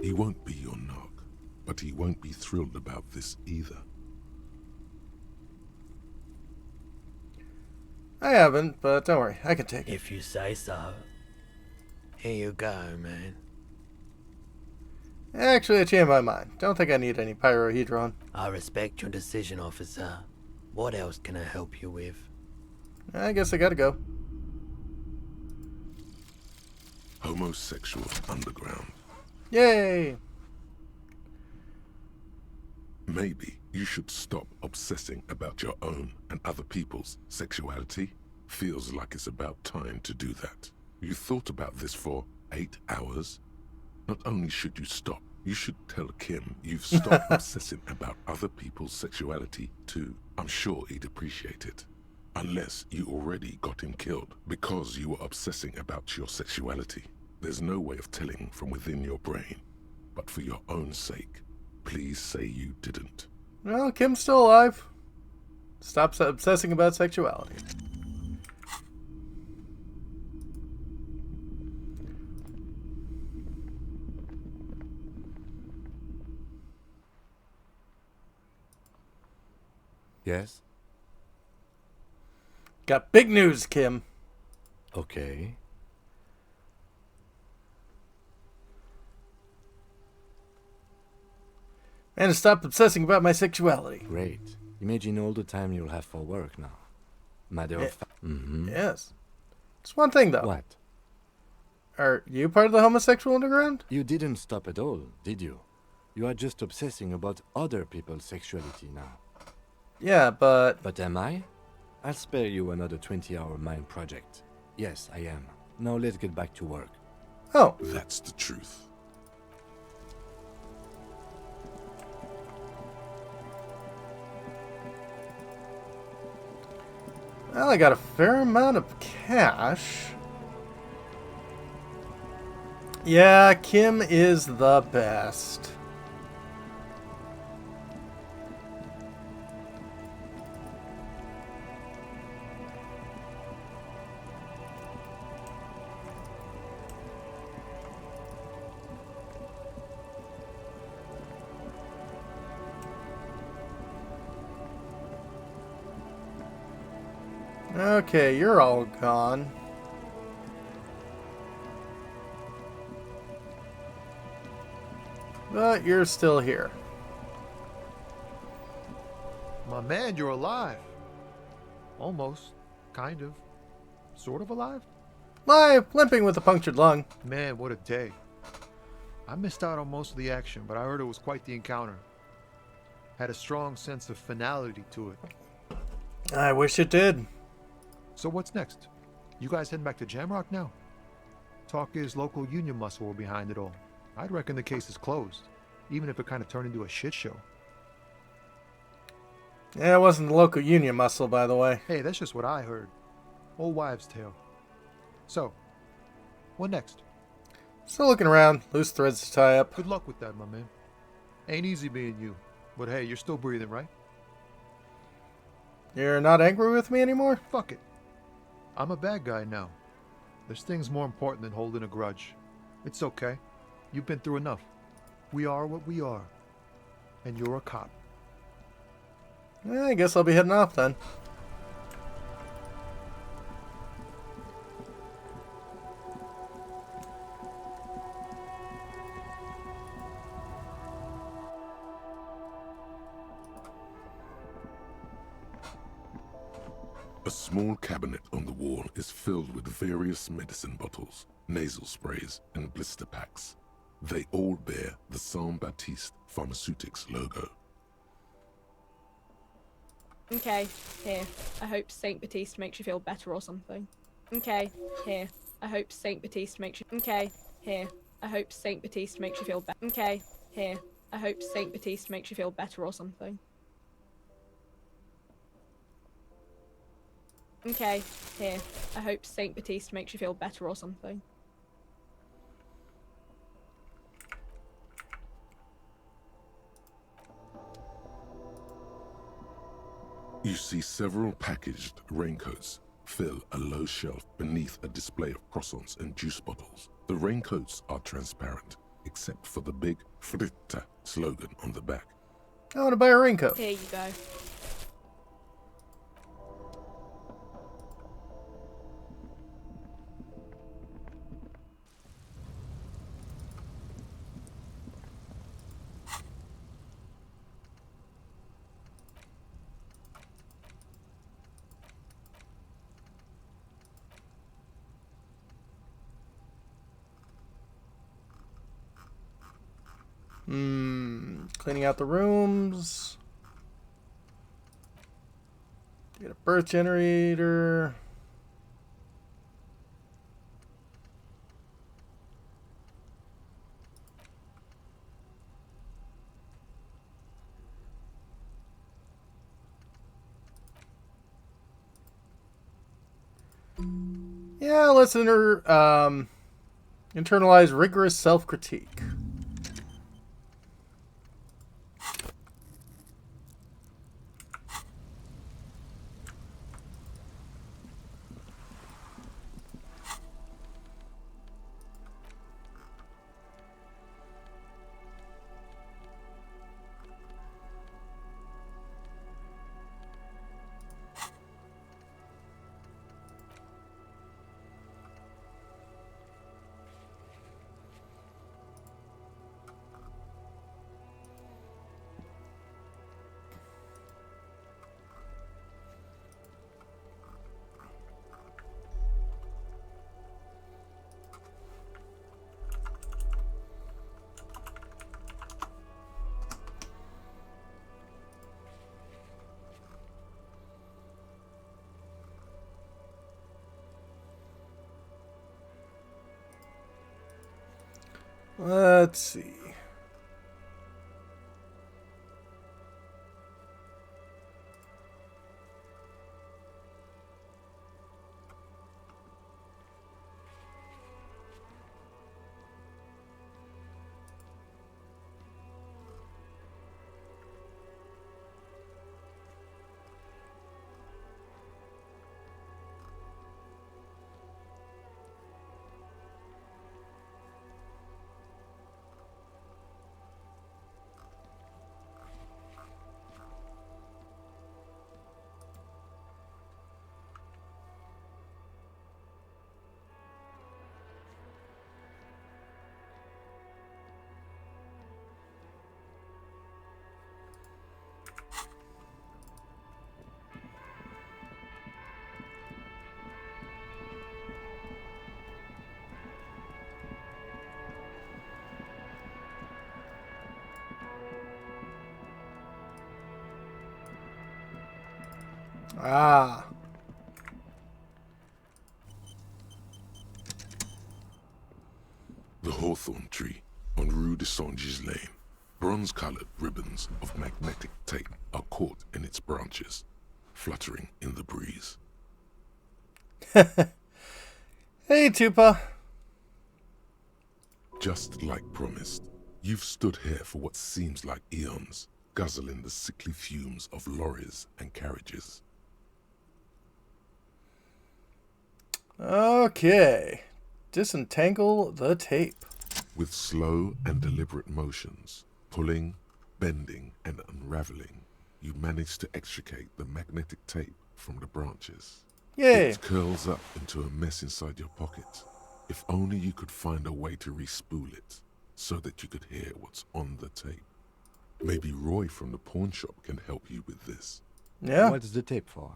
He won't be your nog, but he won't be thrilled about this either. I haven't, but don't worry, I can take it. If you say so. Here you go, man. Actually, I changed my mind. Don't think I need any pyrohedron. I respect your decision, officer. What else can I help you with? I guess I gotta go. Homosexual underground. Yay! Maybe you should stop obsessing about your own and other people's sexuality. Feels like it's about time to do that. You thought about this for 8 hours? Not only should you stop, you should tell Kim you've stopped obsessing about other people's sexuality too. I'm sure he'd appreciate it. Unless you already got him killed because you were obsessing about your sexuality. There's no way of telling from within your brain. But for your own sake, please say you didn't. Well, Kim's still alive. Stop obsessing about sexuality. Yes? Got big news, Kim. Okay. And stop obsessing about my sexuality. Great. Imagine all the time you'll have for work now. Matter of fact. Yes. Just one thing, though. What? Are you part of the homosexual underground? You didn't stop at all, did you? You are just obsessing about other people's sexuality now. Yeah, but... But am I? I'll spare you another 20-hour mind project. Yes, I am. Now let's get back to work. Oh. That's the truth. Well, I got a fair amount of cash. Yeah, Kim is the best. Okay, you're all gone. But you're still here. My man, you're alive. Almost. Kind of. Sort of alive? Live, limping with a punctured lung. Man, what a day. I missed out on most of the action, but I heard it was quite the encounter. Had a strong sense of finality to it. I wish it did. So what's next? You guys heading back to Jamrock now? Talk is local union muscle were behind it all. I'd reckon the case is closed, even if it kind of turned into a shit show. Yeah, it wasn't the local union muscle, by the way. Hey, that's just what I heard. Old wives' tale. So, what next? Still looking around, loose threads to tie up. Good luck with that, my man. Ain't easy being you, but hey, you're still breathing, right? You're not angry with me anymore? Fuck it. I'm a bad guy now. There's things more important than holding a grudge. It's okay. You've been through enough. We are what we are. And you're a cop. I guess I'll be heading off then. A small cabinet on the wall is filled with various medicine bottles, nasal sprays, and blister packs. They all bear the Saint Baptiste Pharmaceutics logo. Okay, here. I hope Saint Baptiste makes you feel better or something. Okay, here. I hope Saint Baptiste makes you... Okay, here. I hope Saint Baptiste makes you feel better. Okay, here. I hope Saint Baptiste makes you feel better or something. Okay, here. I hope Saint Baptiste makes you feel better or something. You see several packaged raincoats fill a low shelf beneath a display of croissants and juice bottles. The raincoats are transparent, except for the big Fritta slogan on the back. I want to buy a raincoat. Here you go. Cleaning out the rooms. Get a birth generator. Yeah, let's internalize rigorous self-critique. Let's see. Ah. The hawthorn tree on Rue de Saint-Gislain. Bronze-colored ribbons of magnetic tape are caught in its branches, fluttering in the breeze. Hey, Tupa. Just like promised, you've stood here for what seems like eons, guzzling the sickly fumes of lorries and carriages. Okay. Disentangle the tape. With slow and deliberate motions, pulling, bending, and unraveling, you manage to extricate the magnetic tape from the branches. Yay! It curls up into a mess inside your pocket. If only you could find a way to re-spool it, so that you could hear what's on the tape. Maybe Roy from the pawn shop can help you with this. Yeah. What's the tape for?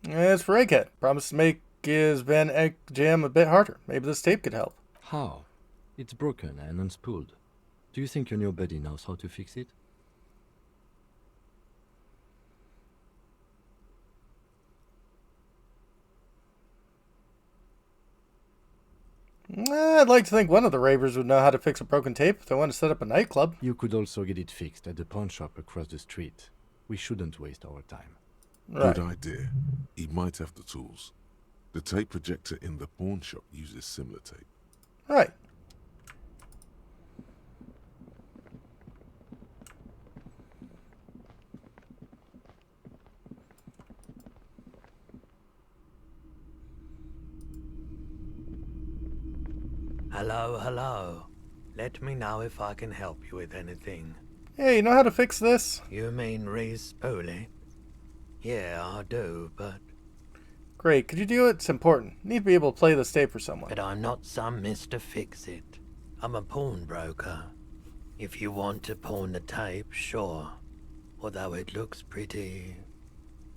It's for Egghead. Promise to make his Van Egg jam a bit harder. Maybe this tape could help. How? It's broken and unspooled. Do you think your new buddy knows how to fix it? I'd like to think one of the ravers would know how to fix a broken tape if they want to set up a nightclub. You could also get it fixed at the pawn shop across the street. We shouldn't waste our time. Right. Good idea. He might have the tools. The tape projector in the pawn shop uses similar tape. Right. Hello, hello. Let me know if I can help you with anything. Hey, you know how to fix this? You mean re-spool it? Yeah, I do, but... Great, could you do it? It's important. Need to be able to play this tape for someone. But I'm not some Mr. Fix-It. I'm a pawnbroker. If you want to pawn the tape, sure. Although it looks pretty...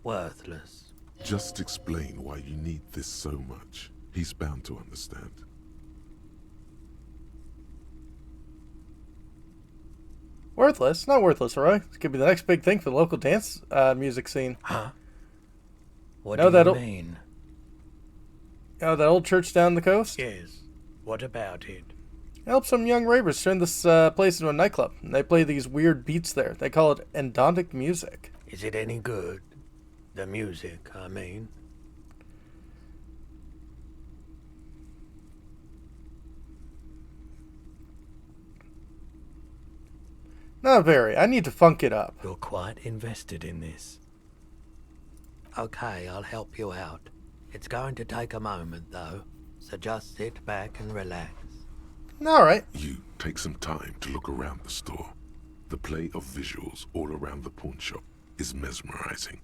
worthless. Just explain why you need this so much. He's bound to understand. Worthless? Not worthless, Roy. This could be the next big thing for the local dance music scene. Huh? What do you mean? Oh, that old church down the coast? Yes. What about it? Help some young ravers turn this place into a nightclub. And they play these weird beats there. They call it endontic music. Is it any good? The music, I mean. Not very. I need to funk it up. You're quite invested in this. Okay, I'll help you out. It's going to take a moment, though, so just sit back and relax. Alright. You take some time to look around the store. The play of visuals all around the pawn shop is mesmerizing.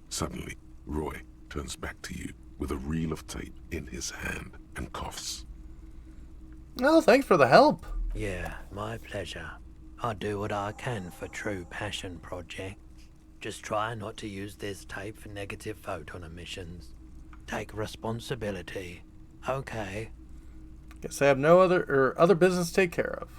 Suddenly, Roy turns back to you with a reel of tape in his hand and coughs. Oh, thanks for the help. Yeah, my pleasure. I do what I can for true passion projects. Just try not to use this tape for negative photon emissions. Take responsibility. Okay. Guess I have no other business to take care of.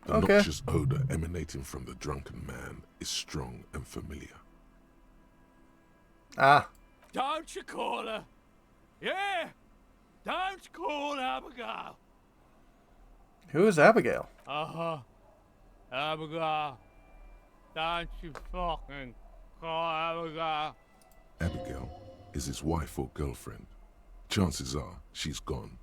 The noxious odor emanating from the drunken man is strong and familiar. Ah. Don't you call her? Yeah! Don't call Abigail! Who is Abigail? Uh-huh. Abigail. Don't you fucking call Abigail. Abigail is his wife or girlfriend. Chances are she's gone.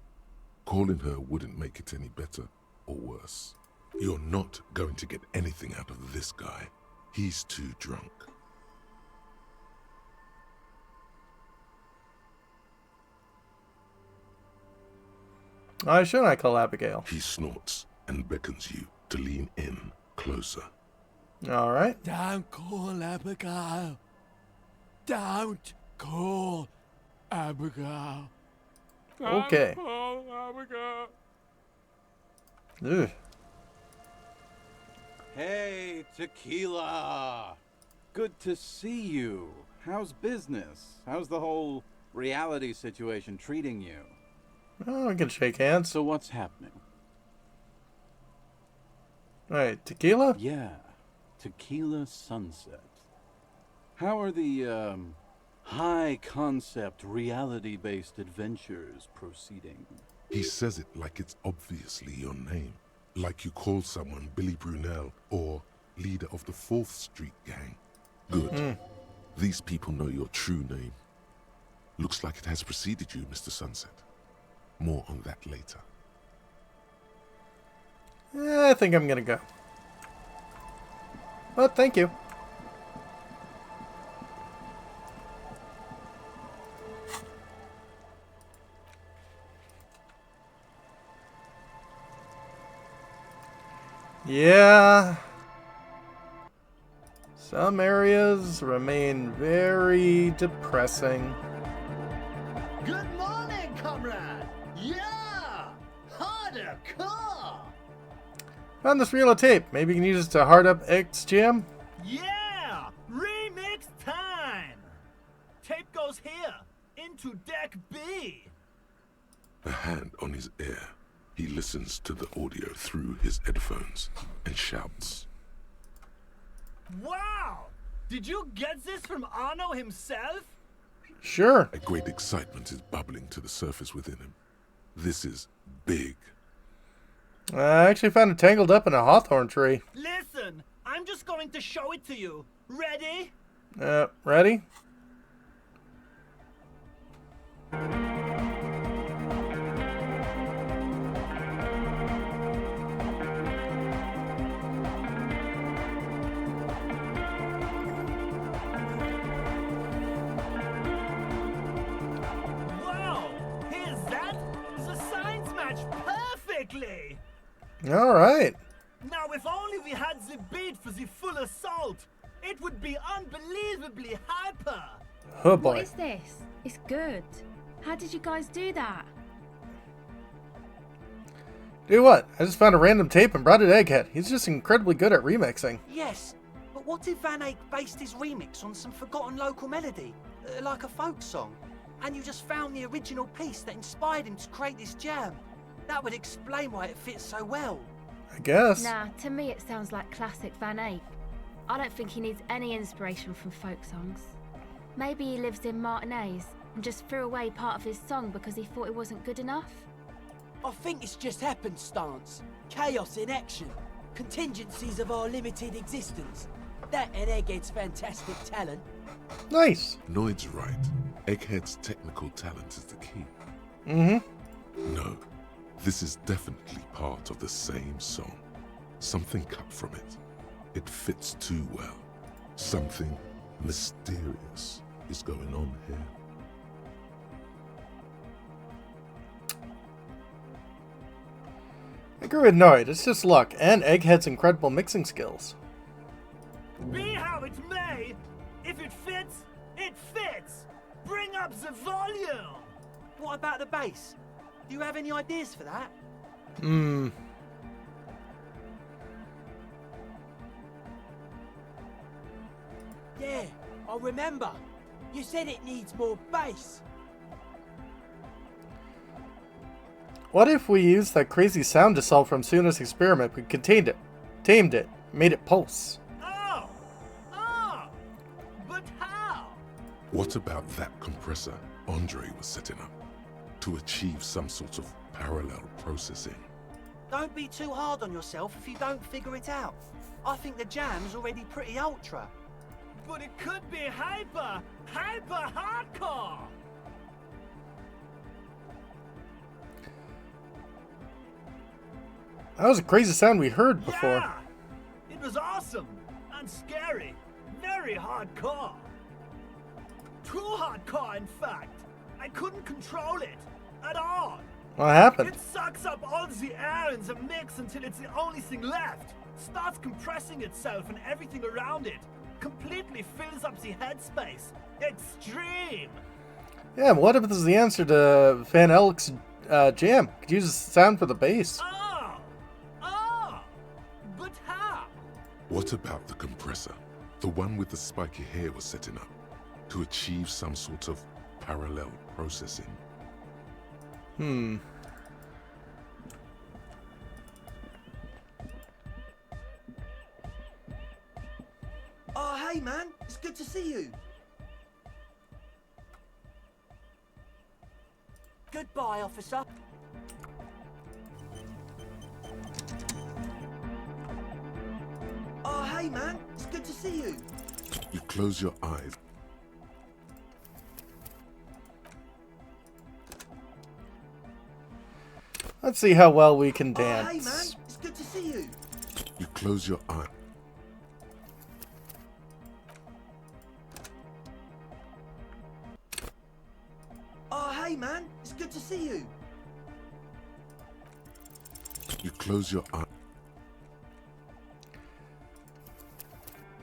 Calling her wouldn't make it any better or worse. You're not going to get anything out of this guy. He's too drunk. Why shouldn't I call Abigail? He snorts and beckons you to lean in closer. All right. Don't call Abigail. Don't call Abigail. Okay. Don't call Abigail. Ugh. Hey, Tequila! Good to see you. How's business? How's the whole reality situation treating you? Oh, we can shake hands. So what's happening? Alright, Tequila? Yeah, Tequila Sunset. How are the, high-concept, reality-based adventures proceeding? He says it like it's obviously your name. Like you call someone Billy Brunel or leader of the 4th Street Gang. Good. These people know your true name. Looks like it has preceded you, Mr. Sunset. More on that later. I think I'm gonna go. But thank you. Yeah. Some areas remain very depressing. Good morning, comrade! Yeah! Harder car! Found this reel of tape. Maybe you can use it to hard up X Jam? Yeah! Remix time! Tape goes here, into deck B. A hand on his ear. He listens to the audio through his headphones and shouts. Wow! Did you get this from Arno himself? Sure. A great excitement is bubbling to the surface within him. This is big. I actually found it tangled up in a hawthorn tree. Listen, I'm just going to show it to you. Ready? Ready? All right. Now, if only we had the beat for the full assault, it would be unbelievably hyper. Oh boy. What is this? It's good. How did you guys do that? Do what? I just found a random tape and brought it Egghead. He's just incredibly good at remixing. Yes, but what if Van Eyck based his remix on some forgotten local melody, like a folk song, and you just found the original piece that inspired him to create this jam? That would explain why it fits so well. I guess. Nah, to me it sounds like classic Van Eyck. I don't think he needs any inspiration from folk songs. Maybe he lives in Martinez and just threw away part of his song because he thought it wasn't good enough. I think it's just happenstance. Chaos in action. Contingencies of our limited existence. That and Egghead's fantastic talent. Nice. Noid's right. Egghead's technical talent is the key. Mm-hmm. No. This is definitely part of the same song. Something cut from it. It fits too well. Something mysterious is going on here. I agree with Noid. It's just luck and Egghead's incredible mixing skills. Be how it may, if it fits, it fits. Bring up the volume. What about the bass? Do you have any ideas for that? Yeah, I remember. You said it needs more bass. What if we used that crazy sound assault from Suna's experiment? We contained it, tamed it, made it pulse. But how? What about that compressor Andre was setting up to achieve some sort of parallel processing? Don't be too hard on yourself if you don't figure it out. I think the jam's already pretty ultra. But it could be hyper hardcore. That was a crazy sound we heard before. Yeah, it was awesome and scary. Very hardcore. Too hardcore, in fact. I couldn't control it at all. What happened? It sucks up all the air in the mix until it's the only thing left. Starts compressing itself and everything around it. Completely fills up the headspace. Extreme. Yeah, what if this is the answer to Van Eyck's jam? Could use the sound for the bass. But how? What about the compressor? The one with the spiky hair was setting up to achieve some sort of parallel processing. Oh, hey man, it's good to see you. Goodbye, officer. Oh, hey man, it's good to see you. You close your eyes Let's see how well we can Oh, hey dance. man, it's good to see you. You close your eye. Oh, hey man, it's good to see you. You close your eye.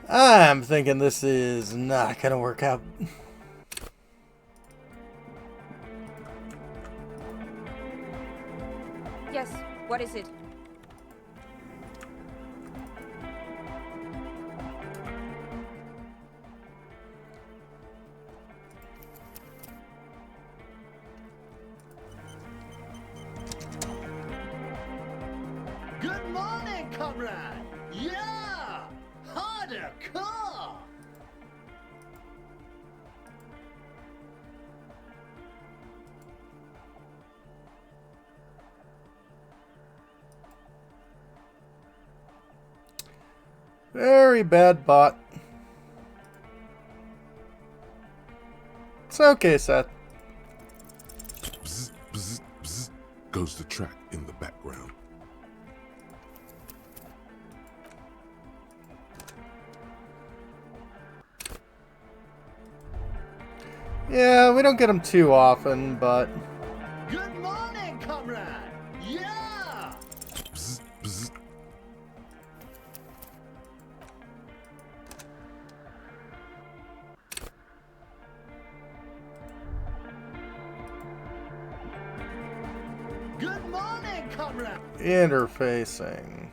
I'm thinking this is not gonna work out. Yes, what is it? Good morning, comrade! Yeah! Harder, car! Very bad bot. It's okay, Seth. Bzz, bzz, bzz, goes the track in the background. Yeah, we don't get them too often, but... Good morning, comrade! Yeah! Bzz, bzz. Good morning, comrade! Interfacing.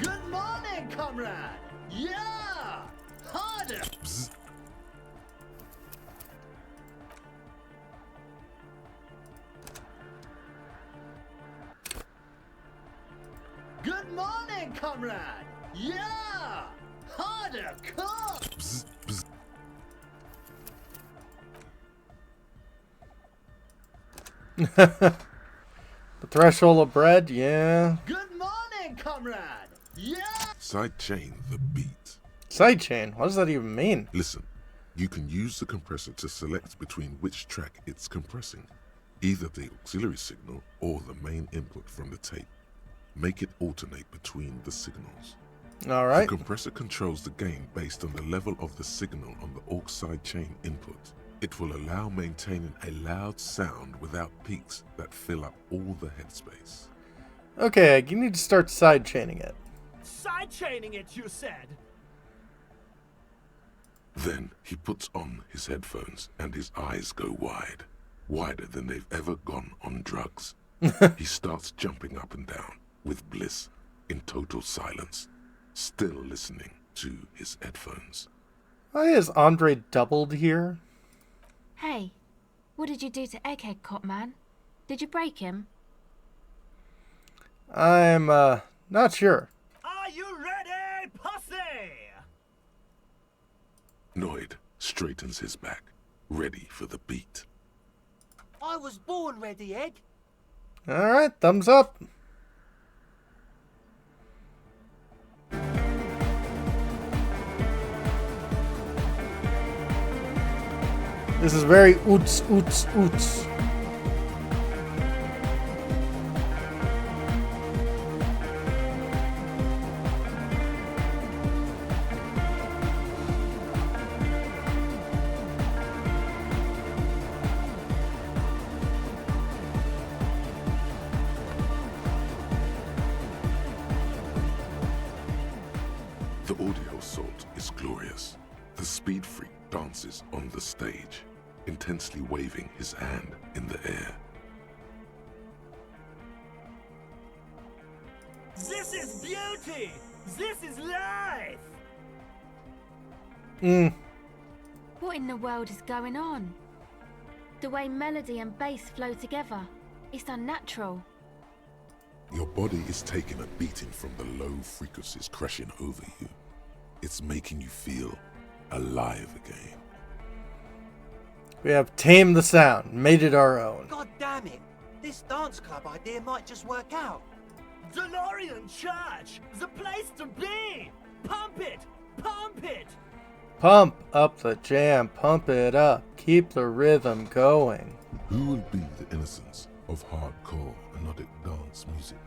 Good morning, comrade! Yeah! Harder! Bzz. Good morning, comrade! Yeah! Harder, car! Bzz, bzz. The threshold of bread, yeah. Good morning, comrade! Yeah! Sidechain the beat. Sidechain? What does that even mean? Listen, you can use the compressor to select between which track it's compressing, either the auxiliary signal or the main input from the tape. Make it alternate between the signals. Alright. The compressor controls the gain based on the level of the signal on the aux sidechain input. It will allow maintaining a loud sound without peaks that fill up all the headspace. Okay, you need to start sidechaining it. Sidechaining it, you said? Then he puts on his headphones and his eyes go wide. Wider than they've ever gone on drugs. He starts jumping up and down with bliss in total silence, still listening to his headphones. Why is Andre doubled here? Hey, what did you do to Egghead Cop Man? Did you break him? I'm, not sure. Are you ready, pussy? Noid straightens his back, ready for the beat. I was born ready, Egg. Alright, thumbs up. This is very oots, oots, oots. The audio assault is glorious. The speed freak dances on the stage, intensely waving his hand in the air. This is beauty! This is life! What in the world is going on? The way melody and bass flow together, it's unnatural. Your body is taking a beating from the low frequencies crashing over you. It's making you feel alive again. We have tamed the sound, made it our own. God damn it! This dance club idea might just work out. DeLorean Church! The place to be! Pump it! Pump it! Pump up the jam, pump it up, keep the rhythm going. Who will be the innocence of hardcore melodic dance music?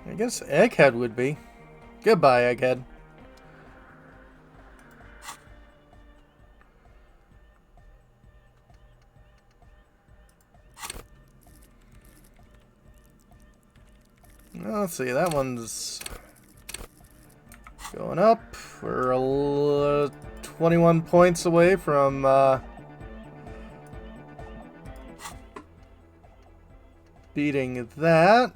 I guess Egghead would be. Goodbye, Egghead. Let's see, that one's going up. We're 21 points away from beating that.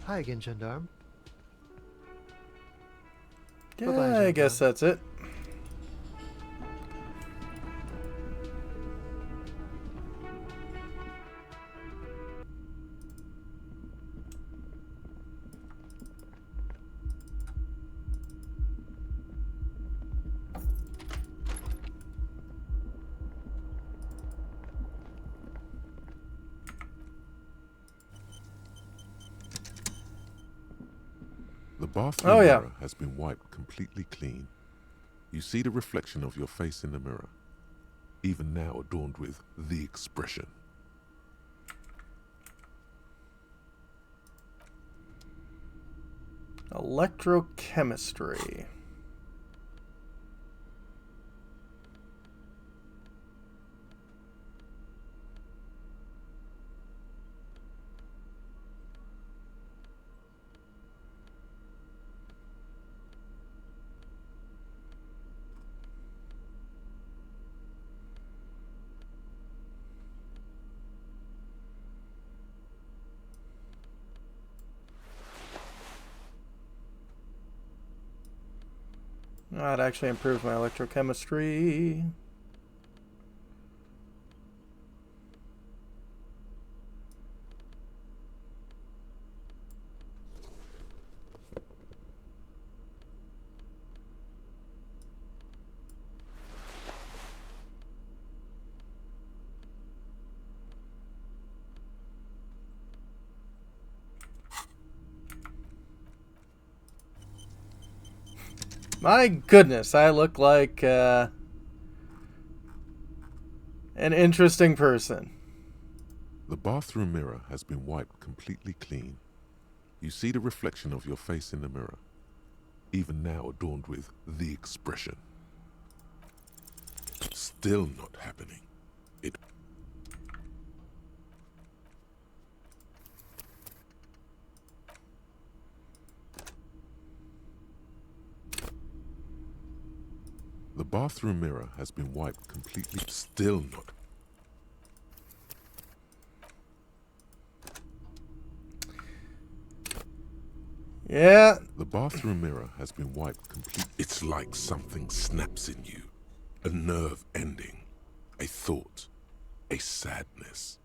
Hi again, Gendarme. Yeah, Bye-bye, I guess that's it. The bathroom Oh, yeah. mirror has been wiped completely clean. You see the reflection of your face in the mirror, even now adorned with the expression. Electrochemistry. That actually improves my electrochemistry. My goodness, I look like an interesting person. The bathroom mirror has been wiped completely clean. You see the reflection of your face in the mirror, even now adorned with the expression. Still not happening. It... The bathroom mirror has been wiped completely. Still not. Yeah. The bathroom mirror has been wiped completely. It's like something snaps in you. A nerve ending. A thought. A sadness.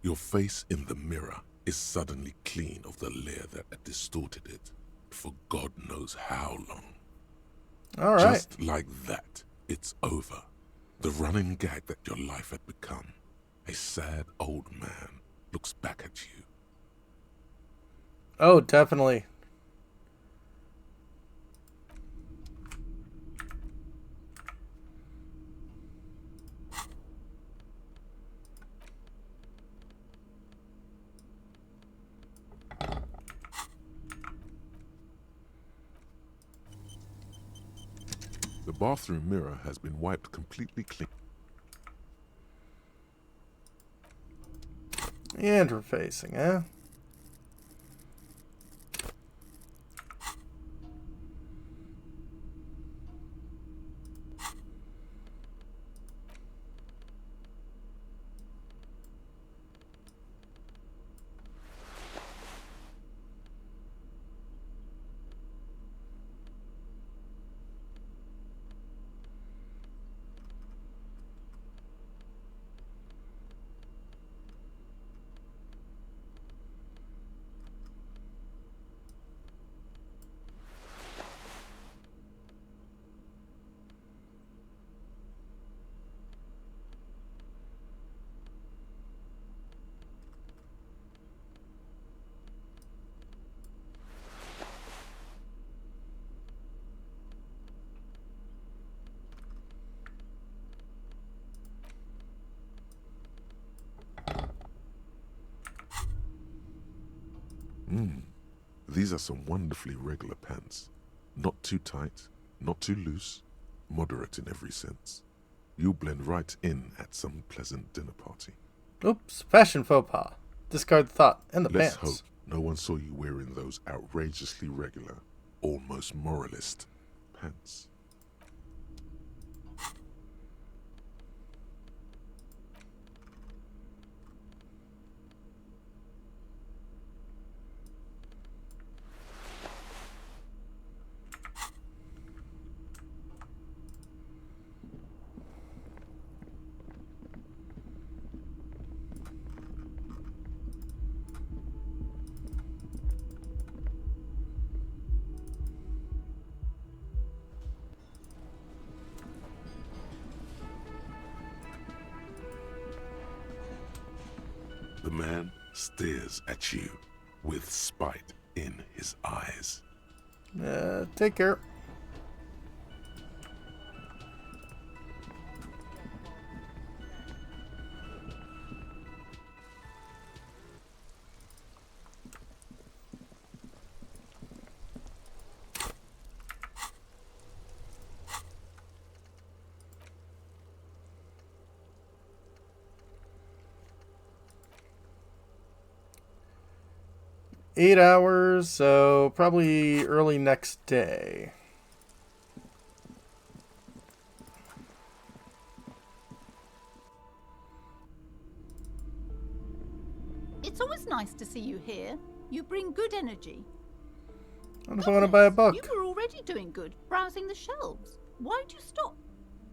Your face in the mirror is suddenly clean of the layer that had distorted it for God knows how long. All right. Just like that, it's over. The running gag that your life had become. A sad old man looks back at you. Oh, definitely. The bathroom mirror has been wiped completely clean. Interfacing, eh? These are some wonderfully regular pants. Not too tight, not too loose, moderate in every sense. You'll blend right in at some pleasant dinner party. Oops, fashion faux pas. Discard thought and the Let's pants. hope no one saw you wearing those outrageously regular, almost moralist pants. The man stares at you with spite in his eyes. Take care. Eight hours, so probably early next day. It's always nice to see you here. You bring good energy. I don't want to buy a book. You were already doing good, browsing the shelves. Why'd you stop?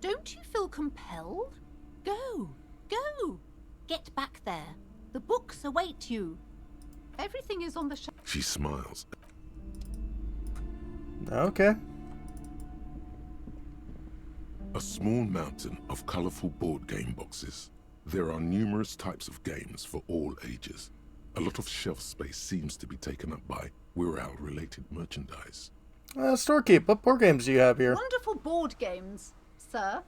Don't you feel compelled? Go, go. Get back there. The books await you. Everything is on the shelf. She smiles. Okay. A small mountain of colorful board game boxes. There are numerous types of games for all ages. A lot of shelf space seems to be taken up by Wirral-related merchandise. Storekeep, what board games do you have here? Wonderful board games, sir.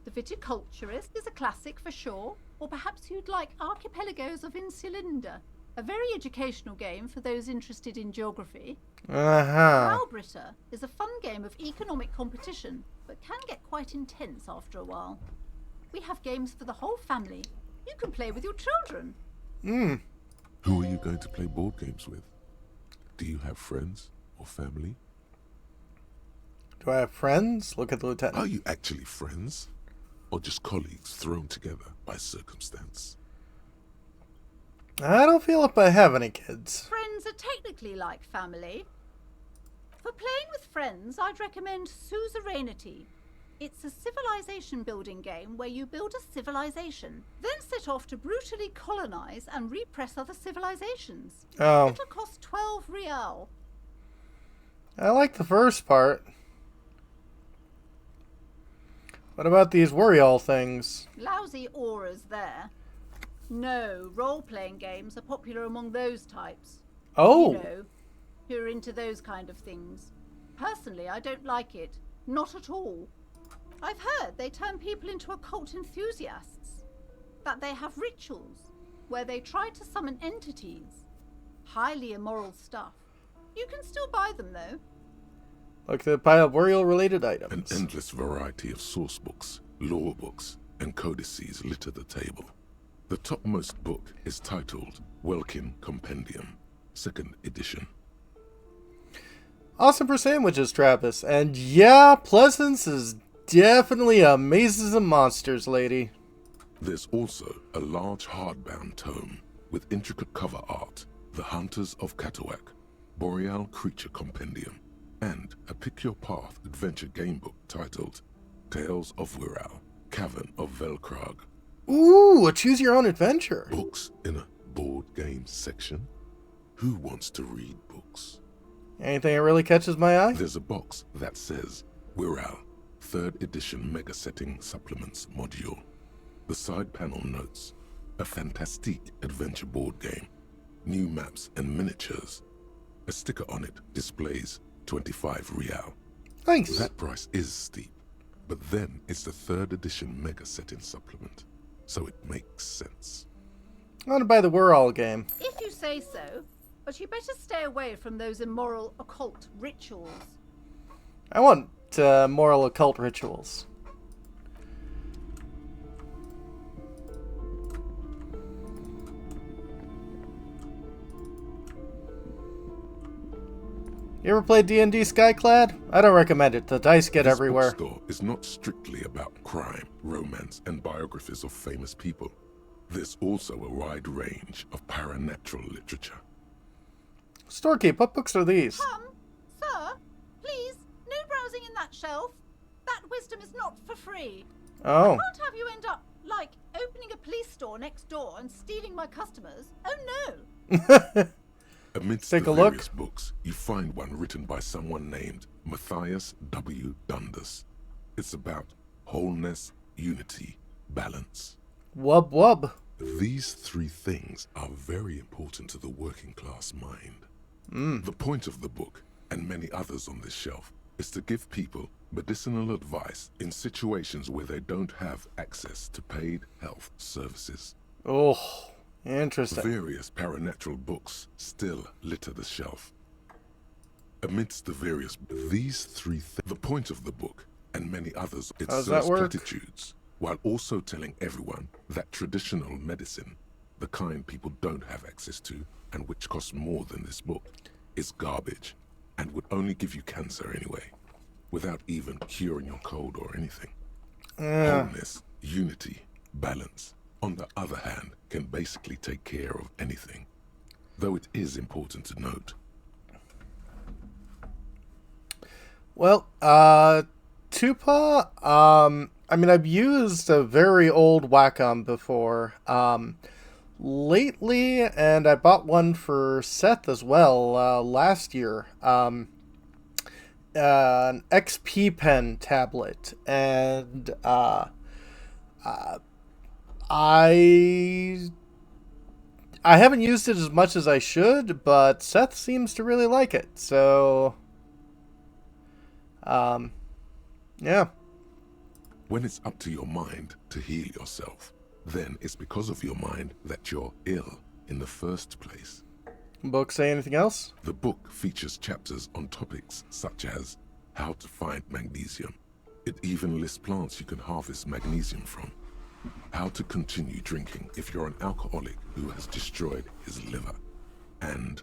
The Viticulturist is a classic for sure, or perhaps you'd like Archipelagos of Insulinda, a very educational game for those interested in geography. Browbritter is a fun game of economic competition, but can get quite intense after a while. We have games for the whole family. You can play with your children. Who are you going to play board games with? Do you have friends or family? Do I have friends? Look at the lieutenant. Are you actually friends? Or just colleagues thrown together by circumstance? I don't feel if I have any kids. Friends are technically like family. For playing with friends, I'd recommend Suzerainty. It's a civilization building game where you build a civilization, then set off to brutally colonize and repress other civilizations. Oh. It'll cost 12 real. I like the first part. What about these worry-all things? Lousy auras there. No, role-playing games are popular among those types. Oh. You know, who are into those kind of things. Personally, I don't like it. Not at all. I've heard they turn people into occult enthusiasts. That they have rituals where they try to summon entities. Highly immoral stuff. You can still buy them, though. Like the pile of Worry-all-related items. An endless variety of source books, lore books, and codices litter the table. The topmost book is titled Welkin Compendium, 2nd edition. Awesome for sandwiches, Travis. And yeah, Pleasance is definitely a Mazes and Monsters lady. There's also a large hardbound tome with intricate cover art, The Hunters of Katawak, Boreal Creature Compendium, and a Pick Your Path adventure game book titled Tales of Wirral, Cavern of Velkrag. Ooh, a choose your own adventure. Books in a board game section? Who wants to read books? Anything that really catches my eye? There's a box that says Wirral, 3rd edition Mega Setting Supplements Module. The side panel notes, a fantastique adventure board game, new maps and miniatures. A sticker on it displays 25 real. Thanks. That price is steep, but then it's the 3rd edition Mega Setting Supplement, so it makes sense. I want to buy the We're All game. If you say so, but you better stay away from those immoral occult rituals. I want moral occult rituals. You ever played D&D Skyclad? I don't recommend it. The dice get everywhere. This bookstore is not strictly about crime, romance, and biographies of famous people. There's also a wide range of paranatural literature. Storekeep, what books are these? Sir, please, no browsing in that shelf. That wisdom is not for free. Oh. I can't have you end up, like, opening a police store next door and stealing my customers. Oh no! Amidst Take the a look. various books, you find one written by someone named Matthias W. Dundas. It's about wholeness, unity, balance. Wub wub. These 3 things are very important to the working class mind. The point of the book, and many others on this shelf, is to give people medicinal advice in situations where they don't have access to paid health services. Oh, interesting. Various paranatural books still litter the shelf. Amidst the various, these 3 the point of the book, and many others, it How does that serves work? platitudes, while also telling everyone that traditional medicine, the kind people don't have access to, and which costs more than this book, is garbage, and would only give you cancer anyway, without even curing your cold or anything. Wholeness, unity, balance, on the other hand, can basically take care of anything. Though it is important to note. Well, Tupa, I mean, I've used a very old Wacom before, lately, and I bought one for Seth as well, last year, an XP Pen tablet, and, I haven't used it as much as I should, but Seth seems to really like it, so Yeah. When it's up to your mind to heal yourself, then it's because of your mind that you're ill in the first place. Book say anything else? The book features chapters on topics such as how to find magnesium. It even lists plants you can harvest magnesium from. How to continue drinking if you're an alcoholic who has destroyed his liver. And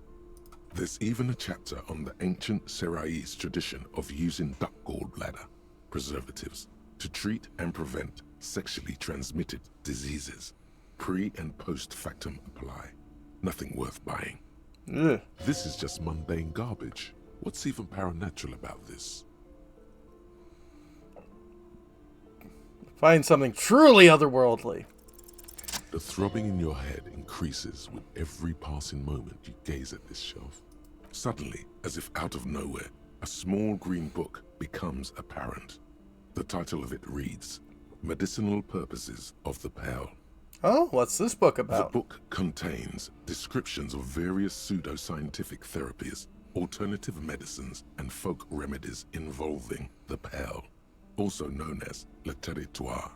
there's even a chapter on the ancient Seraïs tradition of using duck gallbladder preservatives to treat and prevent sexually transmitted diseases. Pre and post factum apply. Nothing worth buying. Ugh. This is just mundane garbage. What's even paranatural about this? Find something truly otherworldly. The throbbing in your head increases with every passing moment you gaze at this shelf. Suddenly, as if out of nowhere, a small green book becomes apparent. The title of it reads, Medicinal Purposes of the Pale. Oh, what's this book about? The book contains descriptions of various pseudoscientific therapies, alternative medicines, and folk remedies involving the pale, also known as le territoire.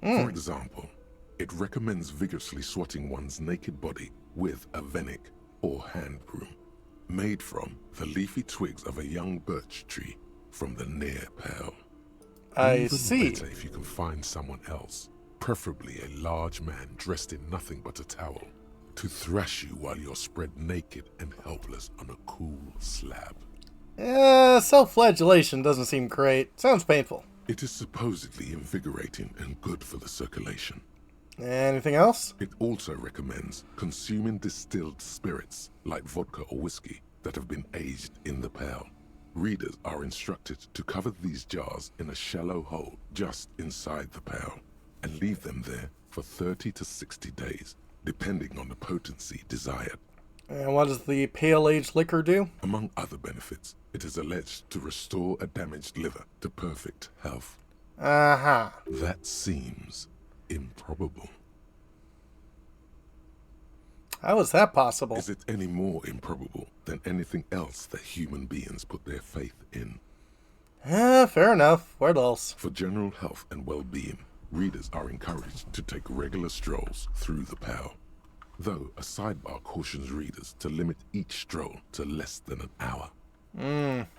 For example, it recommends vigorously swatting one's naked body with a venik or hand broom, made from the leafy twigs of a young birch tree from the near pale. I see. Better if you can find someone else, preferably a large man dressed in nothing but a towel, to thrash you while you're spread naked and helpless on a cool slab. Self-flagellation doesn't seem great. Sounds painful. It is supposedly invigorating and good for the circulation. Anything else? It also recommends consuming distilled spirits like vodka or whiskey that have been aged in the pale. Readers are instructed to cover these jars in a shallow hole just inside the pale and leave them there for 30 to 60 days, depending on the potency desired. And what does the pale-aged liquor do? Among other benefits, it is alleged to restore a damaged liver to perfect health. Uh-huh. That seems improbable. How is that possible? Is it any more improbable than anything else that human beings put their faith in? Fair enough. What else? For general health and well-being, readers are encouraged to take regular strolls through the pale, though a sidebar cautions readers to limit each stroll to less than an hour.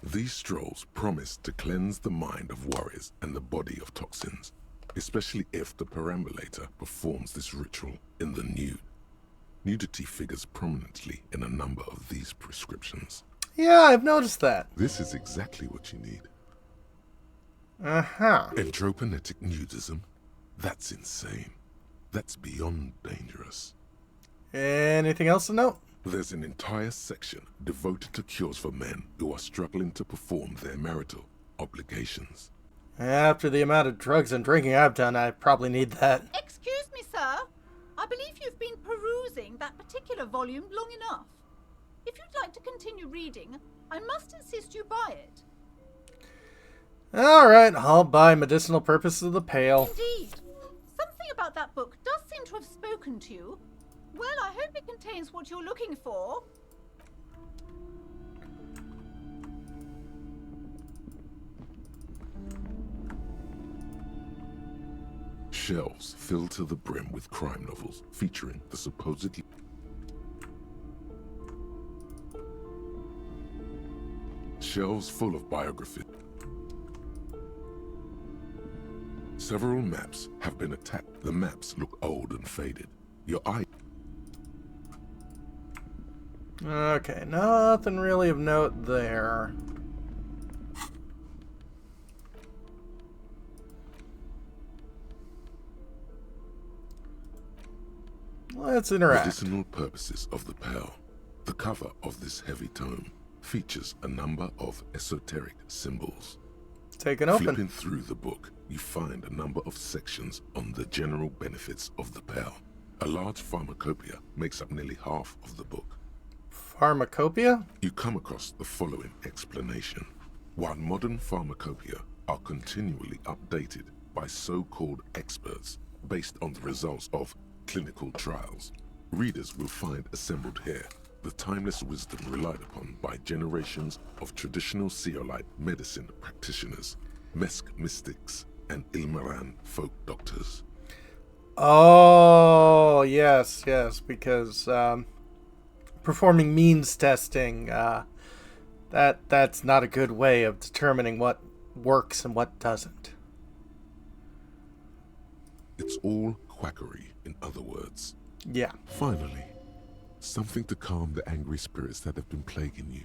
These strolls promise to cleanse the mind of worries and the body of toxins, especially if the perambulator performs this ritual in the nude. Nudity figures prominently in a number of these prescriptions. Yeah, I've noticed that. This is exactly what you need. Uh-huh. Andropanetic nudism? That's insane. That's beyond dangerous. Anything else to note? There's an entire section devoted to cures for men who are struggling to perform their marital obligations. After the amount of drugs and drinking I've done, I probably need that. Excuse me, sir. I believe you've been perusing that particular volume long enough. If you'd like to continue reading, I must insist you buy it. Alright, I'll buy Medicinal Purposes of the Pale. Indeed. Something about that book does seem to have spoken to you. Well, I hope it contains what you're looking for. Shelves filled to the brim with crime novels featuring the supposedly shelves full of biography. Several maps have been attacked. The maps look old and faded. Your eye. Okay, nothing really of note there. Let's interact. Medicinal Purposes of the Pale. The cover of this heavy tome features a number of esoteric symbols. Take it open. Flipping through the book, you find a number of sections on the general benefits of the pale. A large pharmacopoeia makes up nearly half of the book. Pharmacopoeia? You come across the following explanation. While modern pharmacopoeia are continually updated by so-called experts based on the results of clinical trials, readers will find assembled here the timeless wisdom relied upon by generations of traditional Seolite medicine practitioners, Mesk mystics, and Ilmaran folk doctors. Oh, yes, because performing means testing, that's not a good way of determining what works and what doesn't. It's all quackery, in other words. Yeah. Finally, something to calm the angry spirits that have been plaguing you.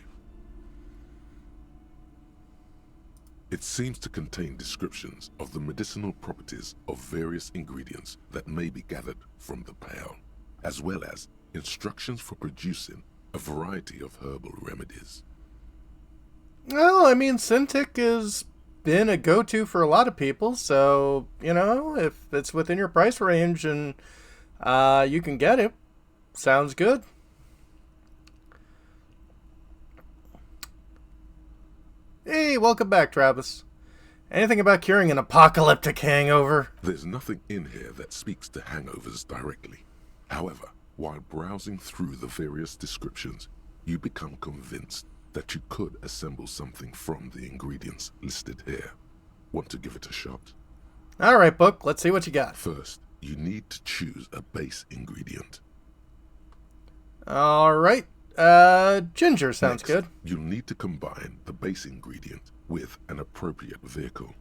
It seems to contain descriptions of the medicinal properties of various ingredients that may be gathered from the Pale, as well as instructions for producing a variety of herbal remedies. Well, I mean, Cintiq has been a go-to for a lot of people, so, you know, if it's within your price range and you can get it, sounds good. Hey, welcome back, Travis. Anything about curing an apocalyptic hangover? There's nothing in here that speaks to hangovers directly. However, while browsing through the various descriptions, you become convinced that you could assemble something from the ingredients listed here. Want to give it a shot? Alright, book, let's see what you got. First, you need to choose a base ingredient. Alright, ginger sounds Next, good. You'll need to combine the base ingredient with an appropriate vehicle.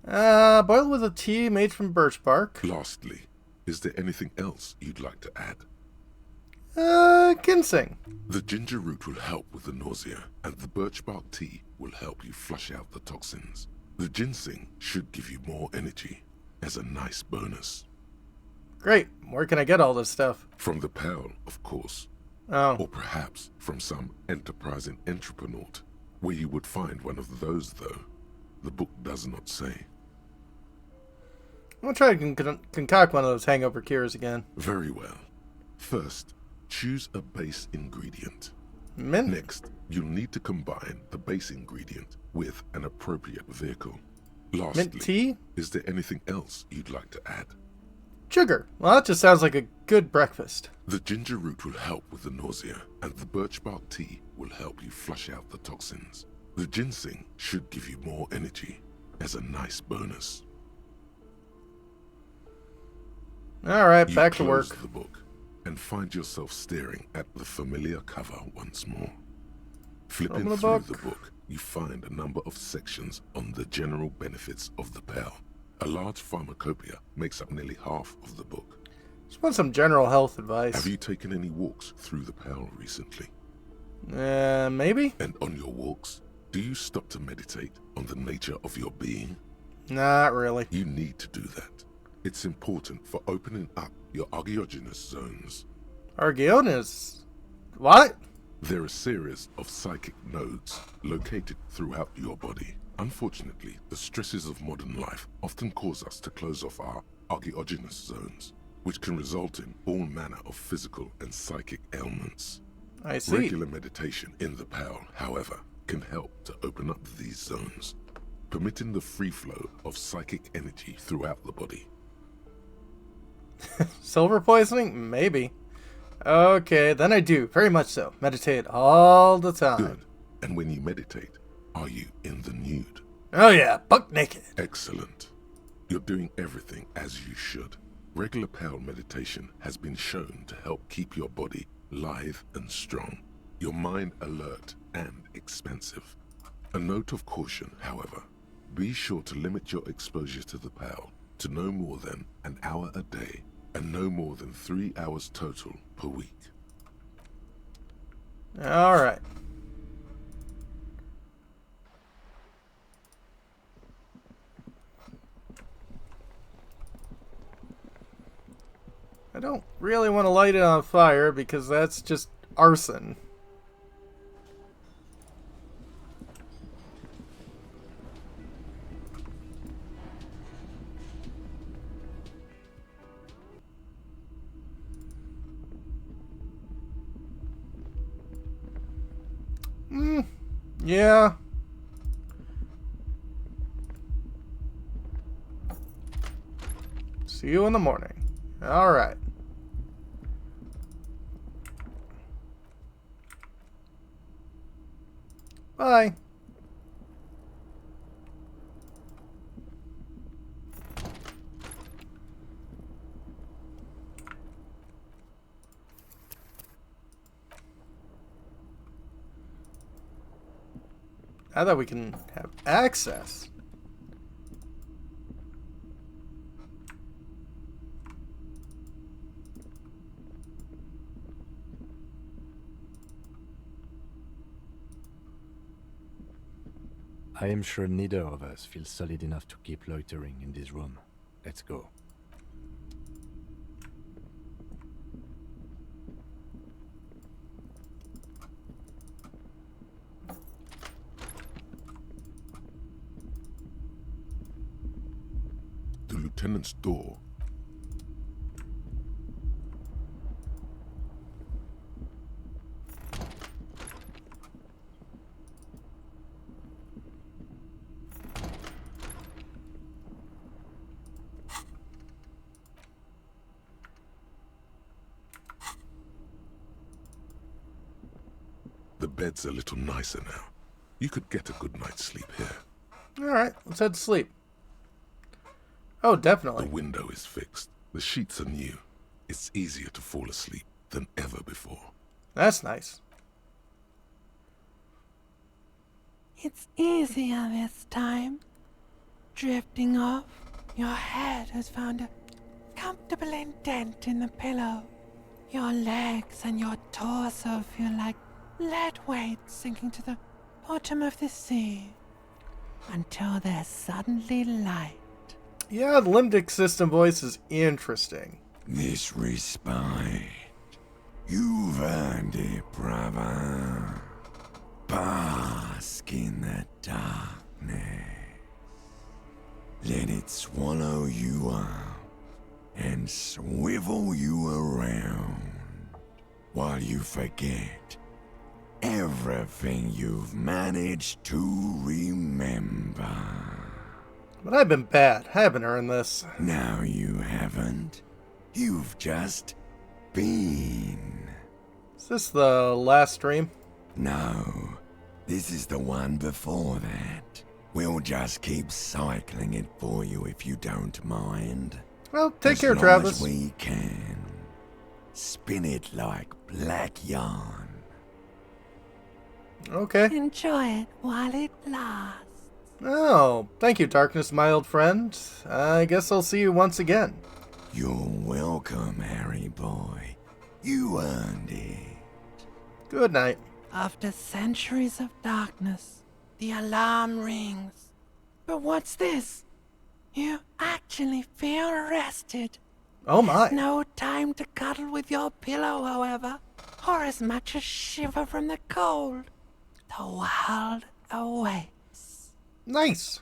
Boil with a tea made from birch bark. Lastly, is there anything else you'd like to add? Ginseng. The ginger root will help with the nausea, and the birch bark tea will help you flush out the toxins. The ginseng should give you more energy as a nice bonus. Great. Where can I get all this stuff? From the Pale, of course. Oh. Or perhaps from some enterprising entrepreneur. Where you would find one of those, though, the book does not say. I'm gonna try to concoct one of those hangover cures again. Very well. First, choose a base ingredient. Mint. Next, you'll need to combine the base ingredient with an appropriate vehicle. Lastly, Mint tea? Is there anything else you'd like to add? Sugar. Well, that just sounds like a good breakfast. The ginger root will help with the nausea, and the birch bark tea will help you flush out the toxins. The ginseng should give you more energy as a nice bonus. Alright, back to close work. The book and find yourself staring at the familiar cover once more. Flipping Open the through book. the book, you find a number of sections on the general benefits of the Pale. A large pharmacopoeia makes up nearly half of the book. Just want some general health advice. Have you taken any walks through the Pale recently? Maybe? And on your walks, do you stop to meditate on the nature of your being? Not really. You need to do that. It's important for opening up your archaeogenous zones. Archaeogenous? What? They're a series of psychic nodes located throughout your body. Unfortunately, the stresses of modern life often cause us to close off our archaeogenous zones, which can result in all manner of physical and psychic ailments. I see. Regular meditation in the Pale, however, can help to open up these zones, permitting the free flow of psychic energy throughout the body. Silver poisoning? Maybe. Okay, then I do, very much so. Meditate all the time. Good. And when you meditate, are you in the nude? Oh yeah, buck naked. Excellent. You're doing everything as you should. Regular Pale meditation has been shown to help keep your body lithe and strong, your mind alert and expansive. A note of caution, however. Be sure to limit your exposure to the Pale to no more than an hour a day and no more than 3 hours total per week. Alright. I don't really want to light it on fire because that's just arson. Yeah. See you in the morning. Alright. Bye. Now that we can have access. I am sure neither of us feels solid enough to keep loitering in this room. Let's go. The lieutenant's door. The bed's a little nicer now. You could get a good night's sleep here. Alright, let's head to sleep. Oh, definitely. The window is fixed. The sheets are new. It's easier to fall asleep than ever before. That's nice. It's easier this time. Drifting off, your head has found a comfortable indent in the pillow. Your legs and your torso feel like lead weights sinking to the bottom of the sea until they're suddenly light. Yeah, the limbic system voice is interesting. This respite, you've earned it, brother. Bask in the darkness. Let it swallow you up and swivel you around while you forget everything you've managed to remember. But I've been bad. I haven't earned this. No, you haven't. You've just been. Is this the last stream? No, this is the one before that. We'll just keep cycling it for you if you don't mind. Well, take care, as long Travis. As we can. Spin it like black yarn. Okay. Enjoy it while it lasts. Oh, thank you, Darkness, my old friend. I guess I'll see you once again. You're welcome, Harry boy. You earned it. Good night. After centuries of darkness, the alarm rings. But what's this? You actually feel rested. Oh my. There's no time to cuddle with your pillow, however, or as much as shiver from the cold. The world awaits. Nice.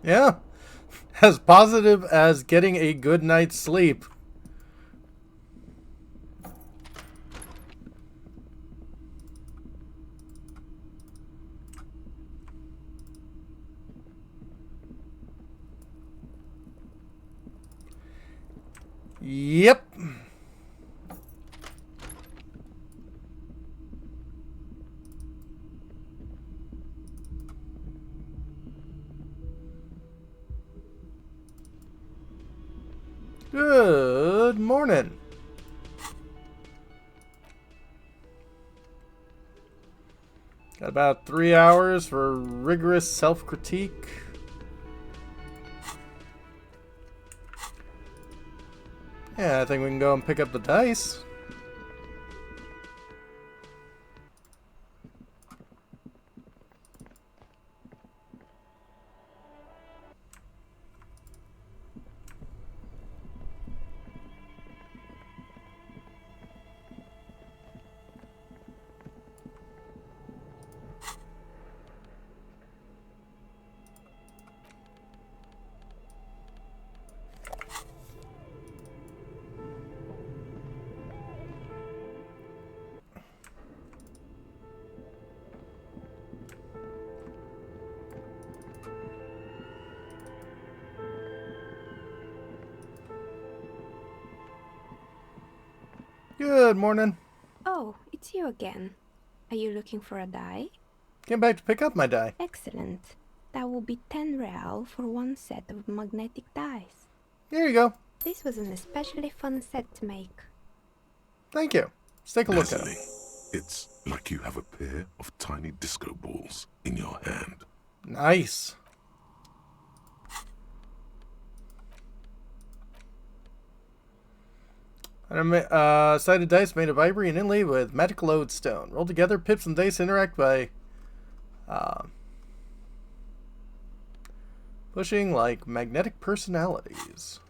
Yeah. As positive as getting a good night's sleep. Yep. Good morning. Got about 3 hours for rigorous self-critique. Yeah, I think we can go and pick up the dice. Good morning. Oh, it's you again. Are you looking for a die? Came back to pick up my die. Excellent. That will be 10 real for one set of magnetic dies. Here you go. This was an especially fun set to make. Thank you. Let's take a look at it. It's like you have a pair of tiny disco balls in your hand. Nice. Sided dice made of ivory and inlaid with magical lodestone. Rolled together, pips and dice interact by pushing like magnetic personalities.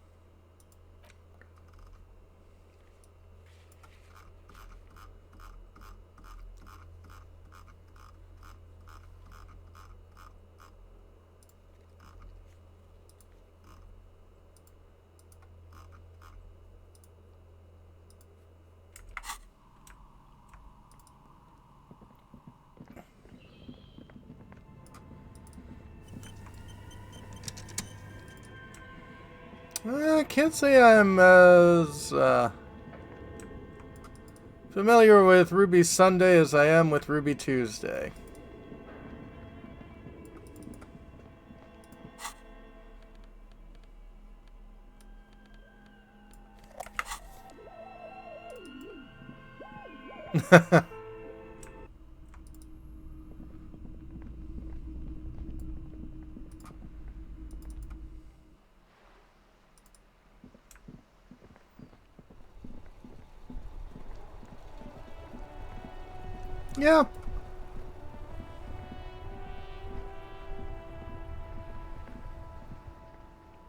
I can't say I'm as familiar with Ruby Sunday as I am with Ruby Tuesday. Yeah.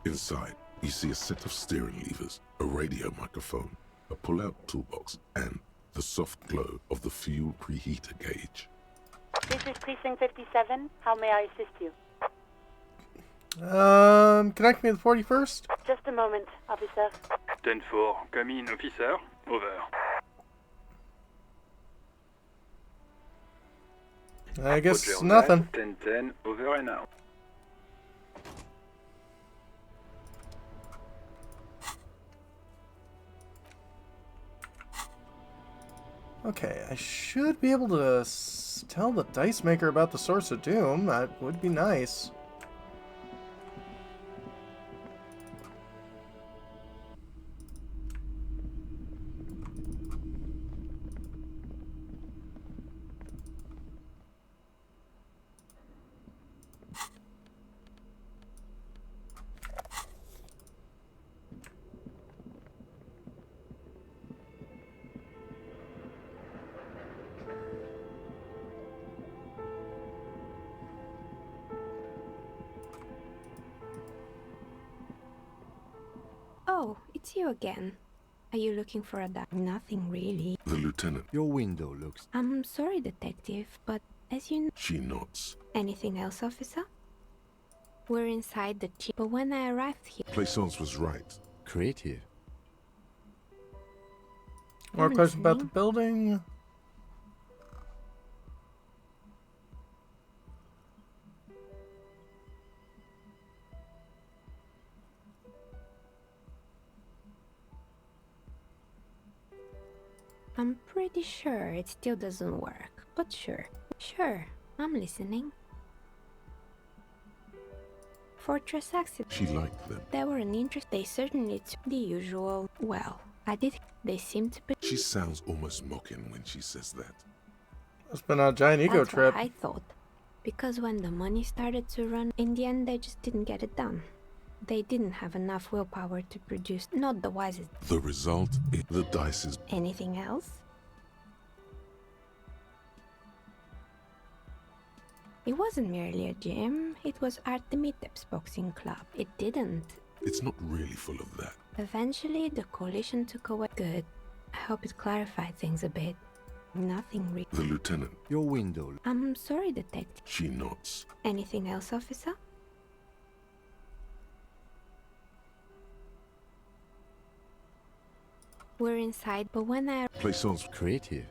Inside, you see a set of steering levers, a radio microphone, a pull-out toolbox, and the soft glow of the fuel preheater gauge. This is Precinct 57. How may I assist you? Connect me to the 41st? Just a moment, officer. 10-4, come in, officer. Over. I guess Roger, nothing. 10-10, over and out. Okay, I should be able to tell the dice maker about the source of doom. That would be nice. Oh, it's you again. Are you looking for a die? Nothing really. The lieutenant. Your window looks... I'm sorry, detective, but as you know... She nods. Anything else, officer? We're inside the jeep, but when I arrived here... Plaisance was right. Creative. More questions about the building? I'm pretty sure it still doesn't work, but sure. Sure, I'm listening. Fortress accident. She liked them. They were an interest. They certainly took the usual. Well, I did. They seem to be. She sounds almost mocking when she says that. It's been a giant ego That's trip. what I thought. Because when the money started to run, in the end they just didn't get it done. They didn't have enough willpower to produce. Not the wisest. The result is the dice is... Anything else? It wasn't merely a gym, it was Artemitep's boxing club. It didn't. It's not really full of that. Eventually, the coalition took away. Good. I hope it clarified things a bit. Nothing really. The lieutenant. Your window. I'm sorry, detective. She nods. Anything else, officer? We're inside, but when I... Plaisance creative.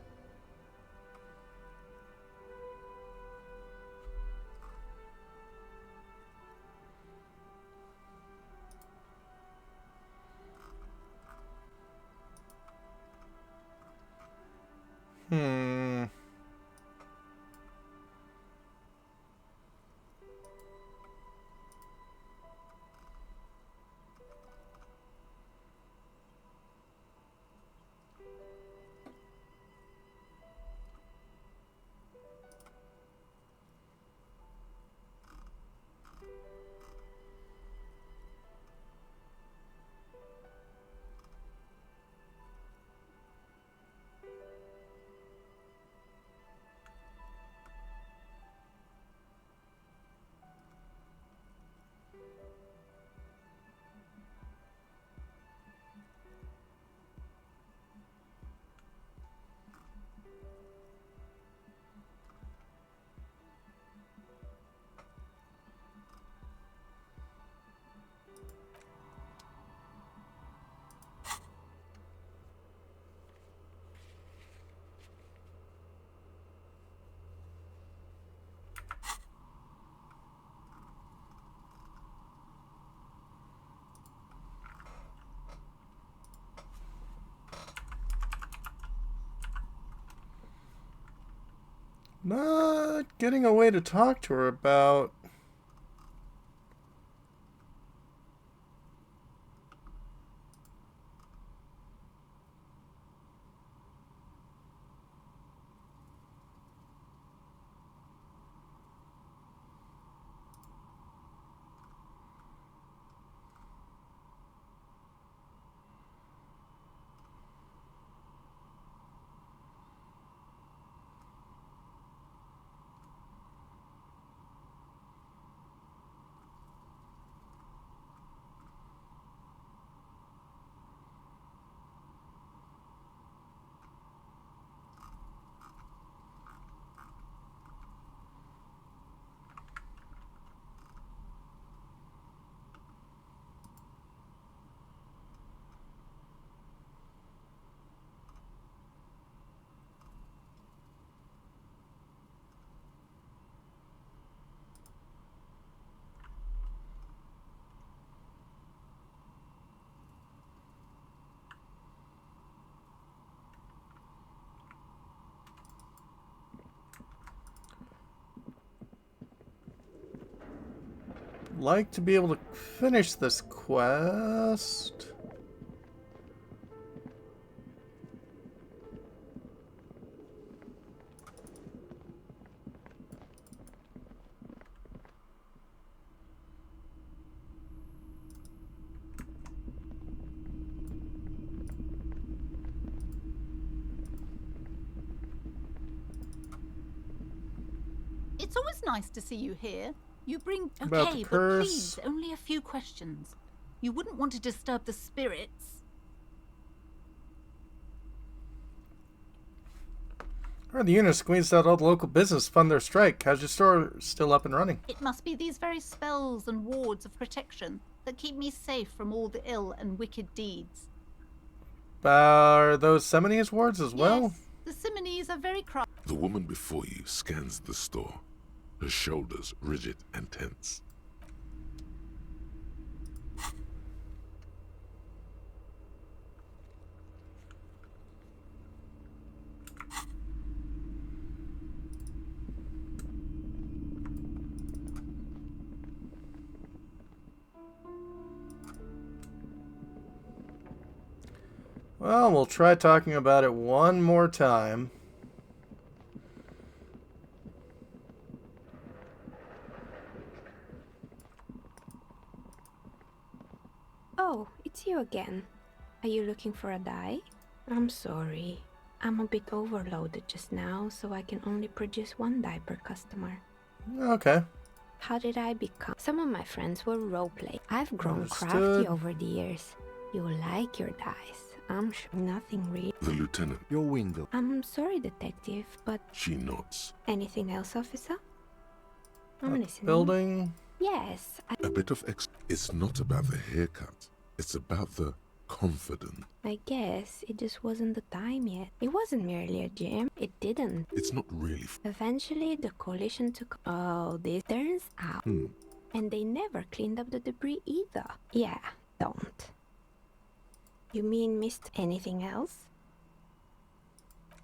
Not getting a way to talk to her about... like to be able to finish this quest. It's always nice to see you here. You bring... About Okay, the but purse. please, only a few questions. You wouldn't want to disturb the spirits. The unit squeezed out all the local business to fund their strike. How's your store still up and running? It must be these very spells and wards of protection that keep me safe from all the ill and wicked deeds. Are those Seminoles wards as well? Yes, the Seminoles are very crafty. The woman before you scans the store, her shoulders rigid and tense. Well, we'll try talking about it one more time. Oh, it's you again. Are you looking for a dye? I'm sorry. I'm a bit overloaded just now, so I can only produce one dye per customer. Okay. How did I become? Some of my friends were roleplay. I've grown Understood. crafty over the years. You'll like your dyes. I'm sure nothing real. The lieutenant. Your window. I'm sorry, detective, but... She nods. Anything else, officer? I'm listening. Building. Yes. A bit of It's not about the haircut. It's about the confidence. I guess it just wasn't the time yet. It wasn't merely a gym. It didn't. It's not really. Eventually, the coalition took... Oh, this turns out. And they never cleaned up the debris either. Yeah, don't. You mean missed anything else?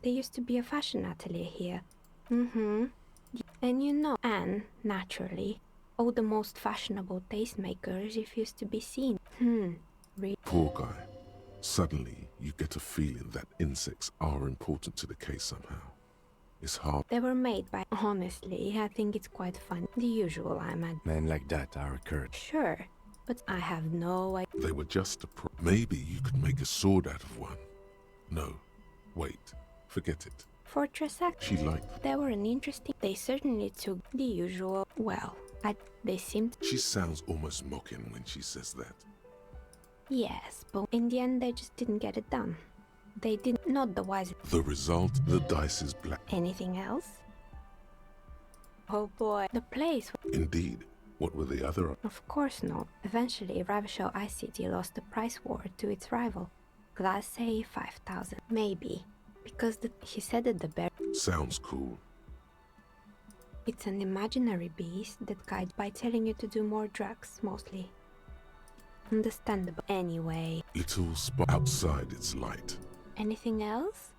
There used to be a fashion atelier here. Mm-hmm. And you know, and, naturally, all the most fashionable tastemakers refused to be seen. Poor guy. Suddenly, you get a feeling that insects are important to the case somehow. It's hard. They were made by... Honestly, I think it's quite fun. The usual, I imagine. Men like that are occurred. Sure, but I have no idea. They were just a Maybe you could make a sword out of one. No. Wait. Forget it. Fortress Act. She liked... They were an interesting... They certainly took the usual... Well, they seemed... She sounds almost mocking when she says that. Yes, but in the end they just didn't get it done. They did not the wise... The result, the dice is black. Anything else? Oh boy, the place... Indeed. What were the other... Of course not. Eventually, Ravishell Ice City lost the price war to its rival. Class A 5,000. Maybe. Because he said that the bear... Sounds cool. It's an imaginary beast that guides by telling you to do more drugs, mostly. Understandable. Anyway. Little spot outside its light. Anything else?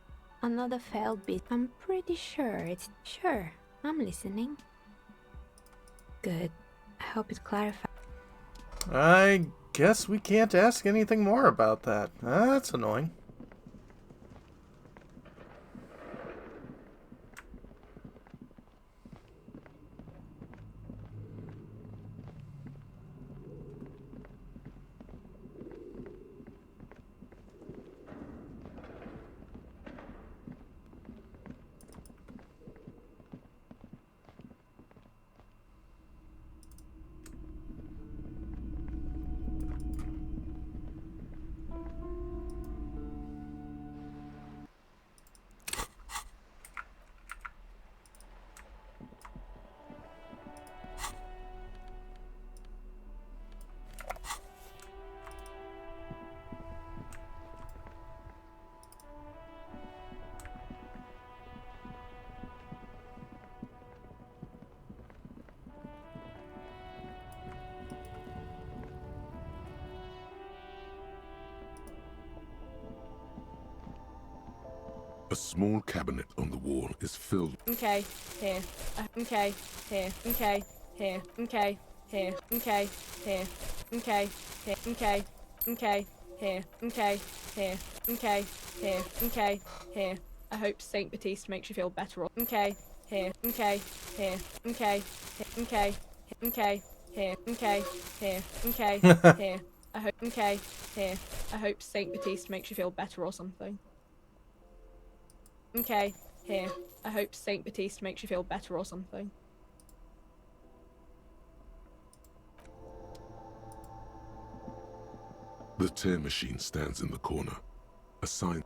Another failed bit. I'm pretty sure it's... Sure, I'm listening. Good. I hope it clarifies. I guess we can't ask anything more about that. That's annoying. A small cabinet on the wall is filled. Okay, here. Okay, here. Okay, here. Okay, here. Okay, here. Okay, here. Okay, okay, here. Okay, here. Okay, here. Okay, here. I hope Saint Baptiste makes you feel better. Okay, here. Okay, here. Okay, okay, okay, here. Okay, here. Okay, here. I hope. Okay, here. I hope Saint Baptiste makes you feel better or something. Okay, here. I hope Saint Baptiste makes you feel better or something. The tear machine stands in the corner. A sign.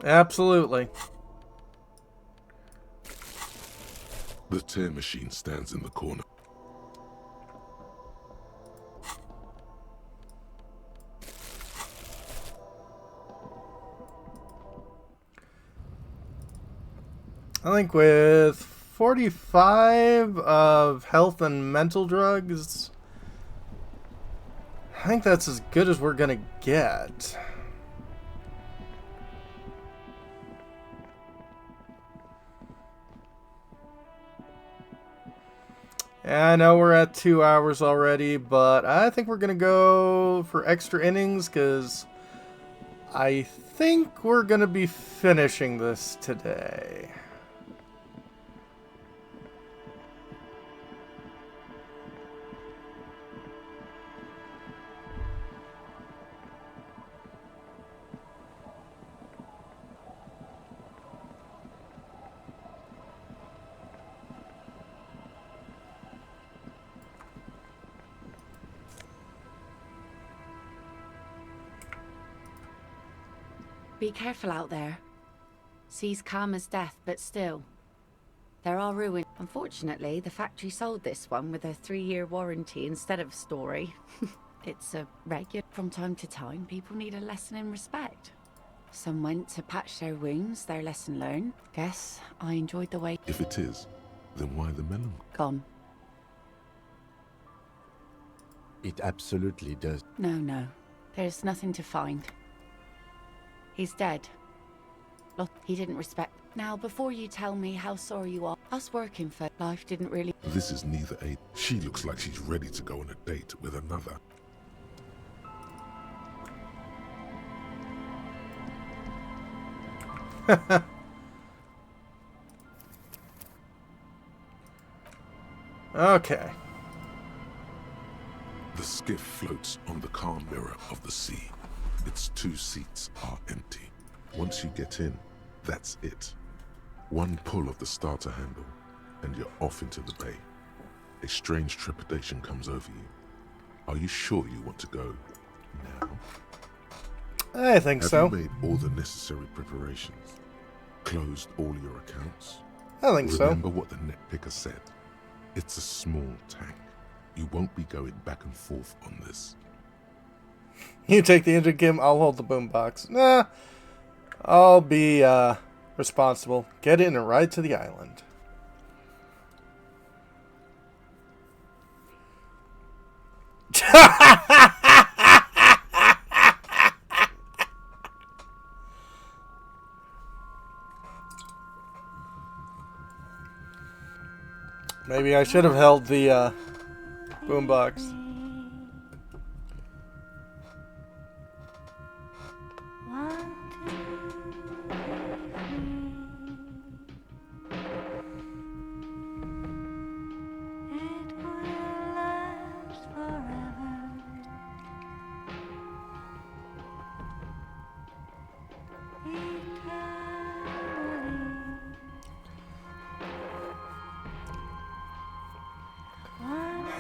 Absolutely. The tear machine stands in the corner. I think with 45 of health and mental drugs, I think that's as good as we're gonna get. I know we're at 2 hours already, but I think we're gonna go for extra innings because I think we're gonna be finishing this today. Be careful out there. Sea's calm as death, but still. There are ruins. Unfortunately, the factory sold this one with a 3-year warranty instead of a story. It's a regular. From time to time, people need a lesson in respect. Some went to patch their wounds, their lesson learned. Guess I enjoyed the way. If it is, then why the melon? Gone. It absolutely does. No. There's nothing to find. He's dead. Look, he didn't respect. Now, before you tell me how sorry you are, us working for life didn't really. This is neither a. She looks like she's ready to go on a date with another. Okay. The skiff floats on the calm mirror of the sea. Its 2 seats are empty. Once you get in, that's it. One pull of the starter handle, and you're off into the bay. A strange trepidation comes over you. Are you sure you want to go now? I think so. Have you made all the necessary preparations? Closed all your accounts? I think so. Remember what the net picker said. It's a small tank. You won't be going back and forth on this. You take the intercom, I'll hold the boombox. Nah, I'll be responsible. Get in and ride to the island. Maybe I should have held the boombox.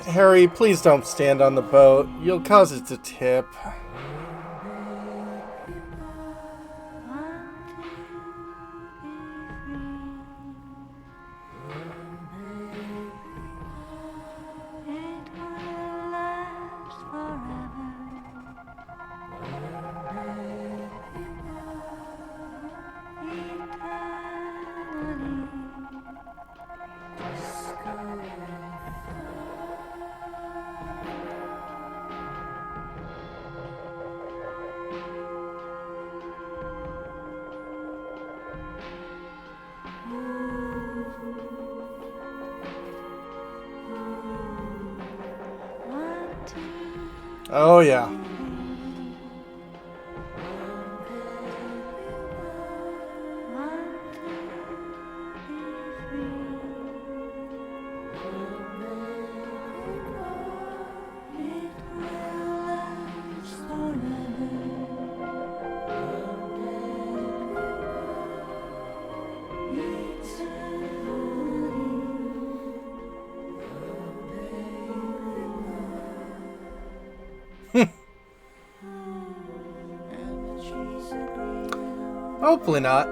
Harry, please don't stand on the boat. You'll cause it to tip. Oh, yeah. Hopefully not.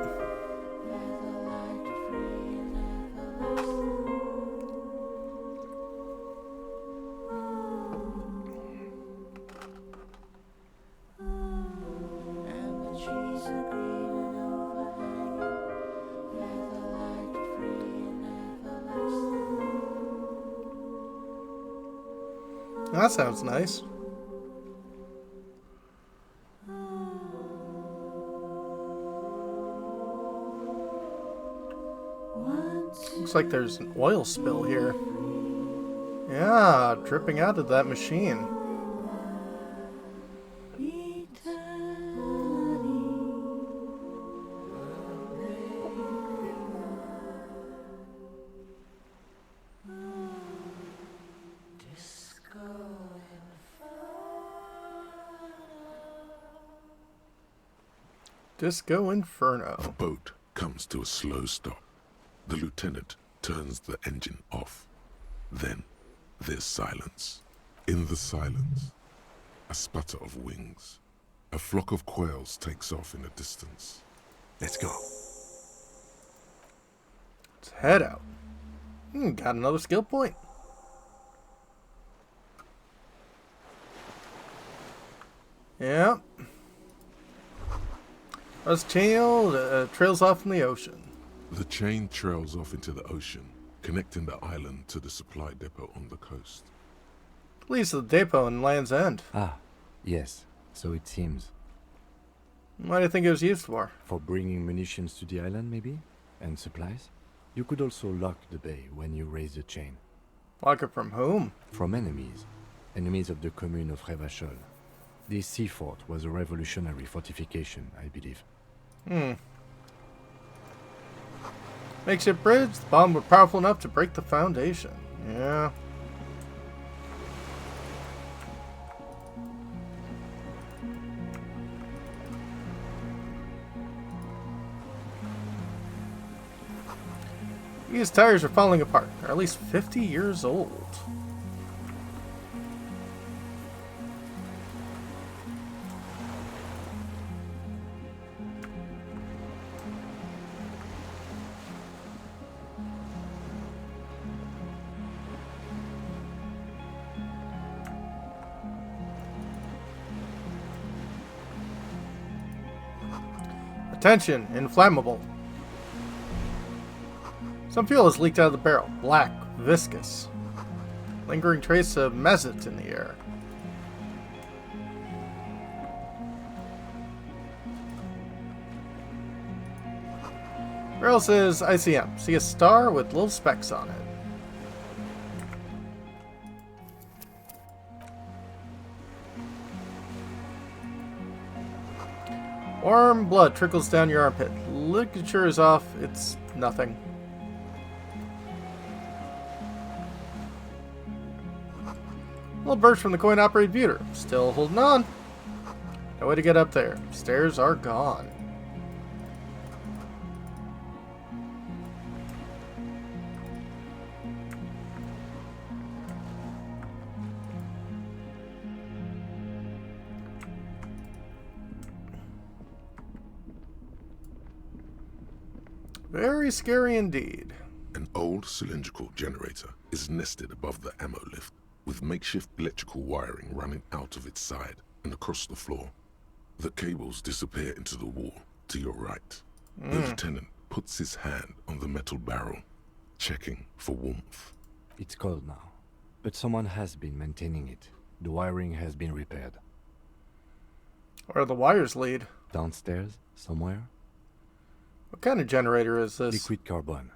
That sounds nice. Looks like there's an oil spill here. Yeah, dripping out of that machine. Disco Inferno. The boat comes to a slow stop. The lieutenant turns the engine off. Then there's silence. In the silence, a sputter of wings. A flock of quails takes off in the distance. Let's go. Let's head out. Got another skill point. Yeah. Us trails off in the ocean. The chain trails off into the ocean, connecting the island to the supply depot on the coast. Leads to the depot in Land's End. Ah, yes, so it seems. What do you think it was used for? For bringing munitions to the island, maybe? And supplies? You could also lock the bay when you raise the chain. Lock it from whom? From enemies. Enemies of the commune of Revachol. This sea fort was a revolutionary fortification, I believe. Makeshift bridge. The bomb was powerful enough to break the foundation. Yeah. These tires are falling apart. They're at least 50 years old. Attention, inflammable. Some fuel has leaked out of the barrel. Black, viscous. Lingering trace of mesut in the air. Barrel says ICM. See a star with little specks on it. Warm blood trickles down your armpit. Ligature is off. It's nothing. Little burst from the coin-operated buter. Still holding on. No way to get up there. Stairs are gone. Very scary indeed. An old cylindrical generator is nested above the ammo lift, with makeshift electrical wiring running out of its side and across the floor. The cables disappear into the wall to your right. The lieutenant puts his hand on the metal barrel, checking for warmth. It's cold now, but someone has been maintaining it. The wiring has been repaired. Where the wires lead? Downstairs, somewhere? What kind of generator is this? Liquid carbon.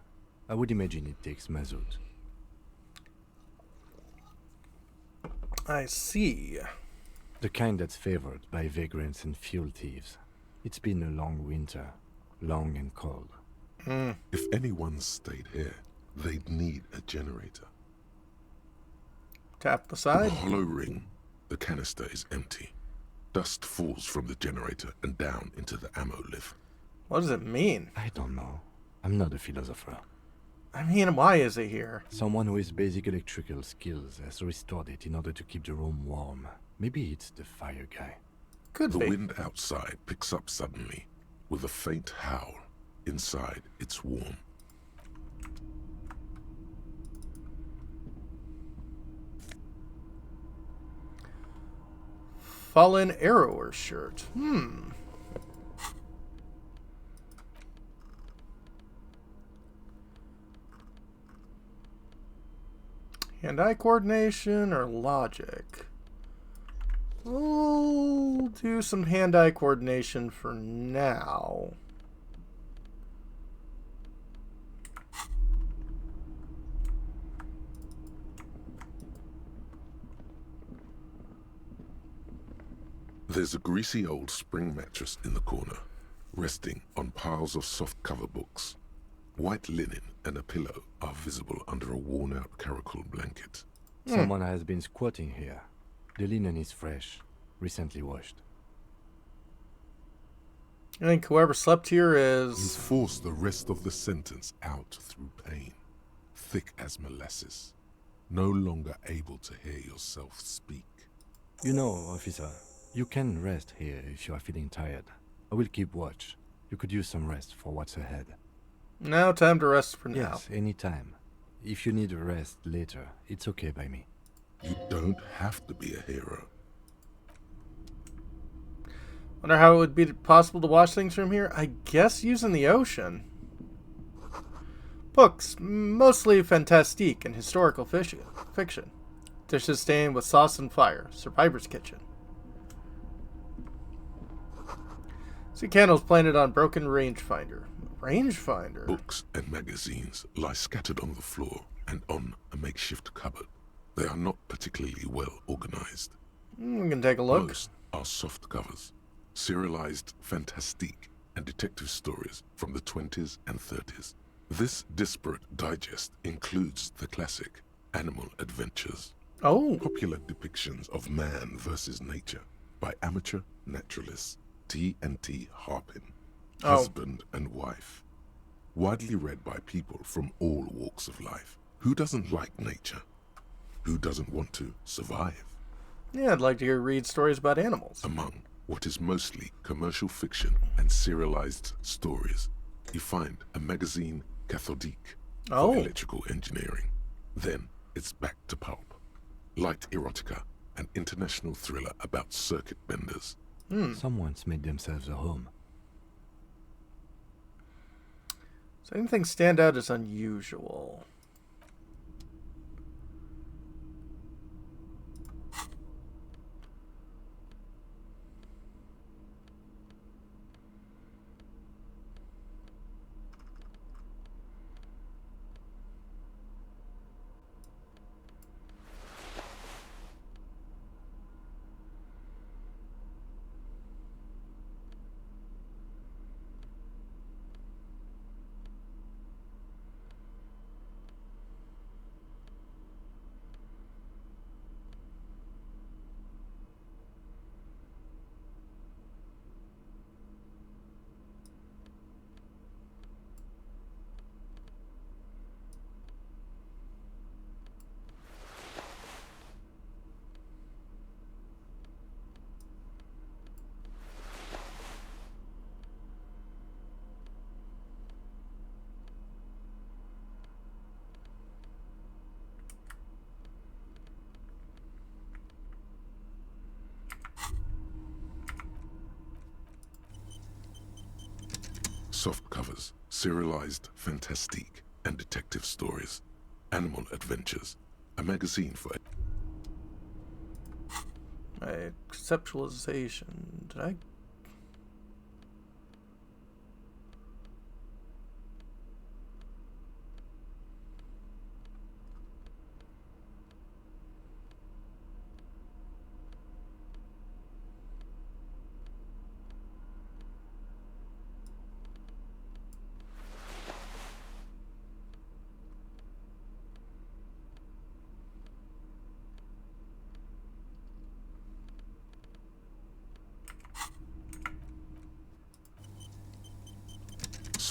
I would imagine it takes mazout. I see. The kind that's favored by vagrants and fuel thieves. It's been a long winter, long and cold. If anyone stayed here, they'd need a generator. Tap the side. The hollow ring, the canister is empty. Dust falls from the generator and down into the ammo lift. What does it mean? I don't know. I'm not a philosopher. I mean, why is it here? Someone who has basic electrical skills has restored it in order to keep the room warm. Maybe it's the fire guy. Could be. be. The wind outside picks up suddenly, with a faint howl. Inside, it's warm. Fallen Arrower shirt. Hand-eye coordination or logic? We'll do some hand-eye coordination for now. There's a greasy old spring mattress in the corner, resting on piles of soft-cover books. White linen and a pillow are visible under a worn-out caracal blanket. Someone has been squatting here. The linen is fresh, recently washed. I think whoever slept here You is... force the rest of the sentence out through pain, thick as molasses, no longer able to hear yourself speak. You know, officer, you can rest here if you are feeling tired. I will keep watch. You could use some rest for what's ahead. Now time to rest for now. Yes, anytime. If you need a rest later, it's okay by me. You don't have to be a hero. Wonder how it would be possible to watch things from here? I guess using the ocean. Books, mostly fantastique and historical fiction. Dishes stained with sauce and fire. Survivor's kitchen. See candles planted on broken rangefinder. Rangefinder? Books and magazines lie scattered on the floor and on a makeshift cupboard. They are not particularly well organized. We can take a look. Most are soft covers, serialized fantastique and detective stories from the 20s and 30s. This disparate digest includes the classic Animal Adventures. Popular depictions of man versus nature by amateur naturalists T&T Harpin. Husband and wife. Widely read by people from all walks of life. Who doesn't like nature? Who doesn't want to survive? Yeah, I'd like to read stories about animals. Among what is mostly commercial fiction and serialized stories, you find a magazine cathodique for electrical engineering. Then it's back to pulp. Light erotica, an international thriller about circuit benders. Someone's made themselves a home. Does anything stand out as unusual? Soft covers, serialized fantastique and detective stories, animal adventures, a magazine for My conceptualization. Did I?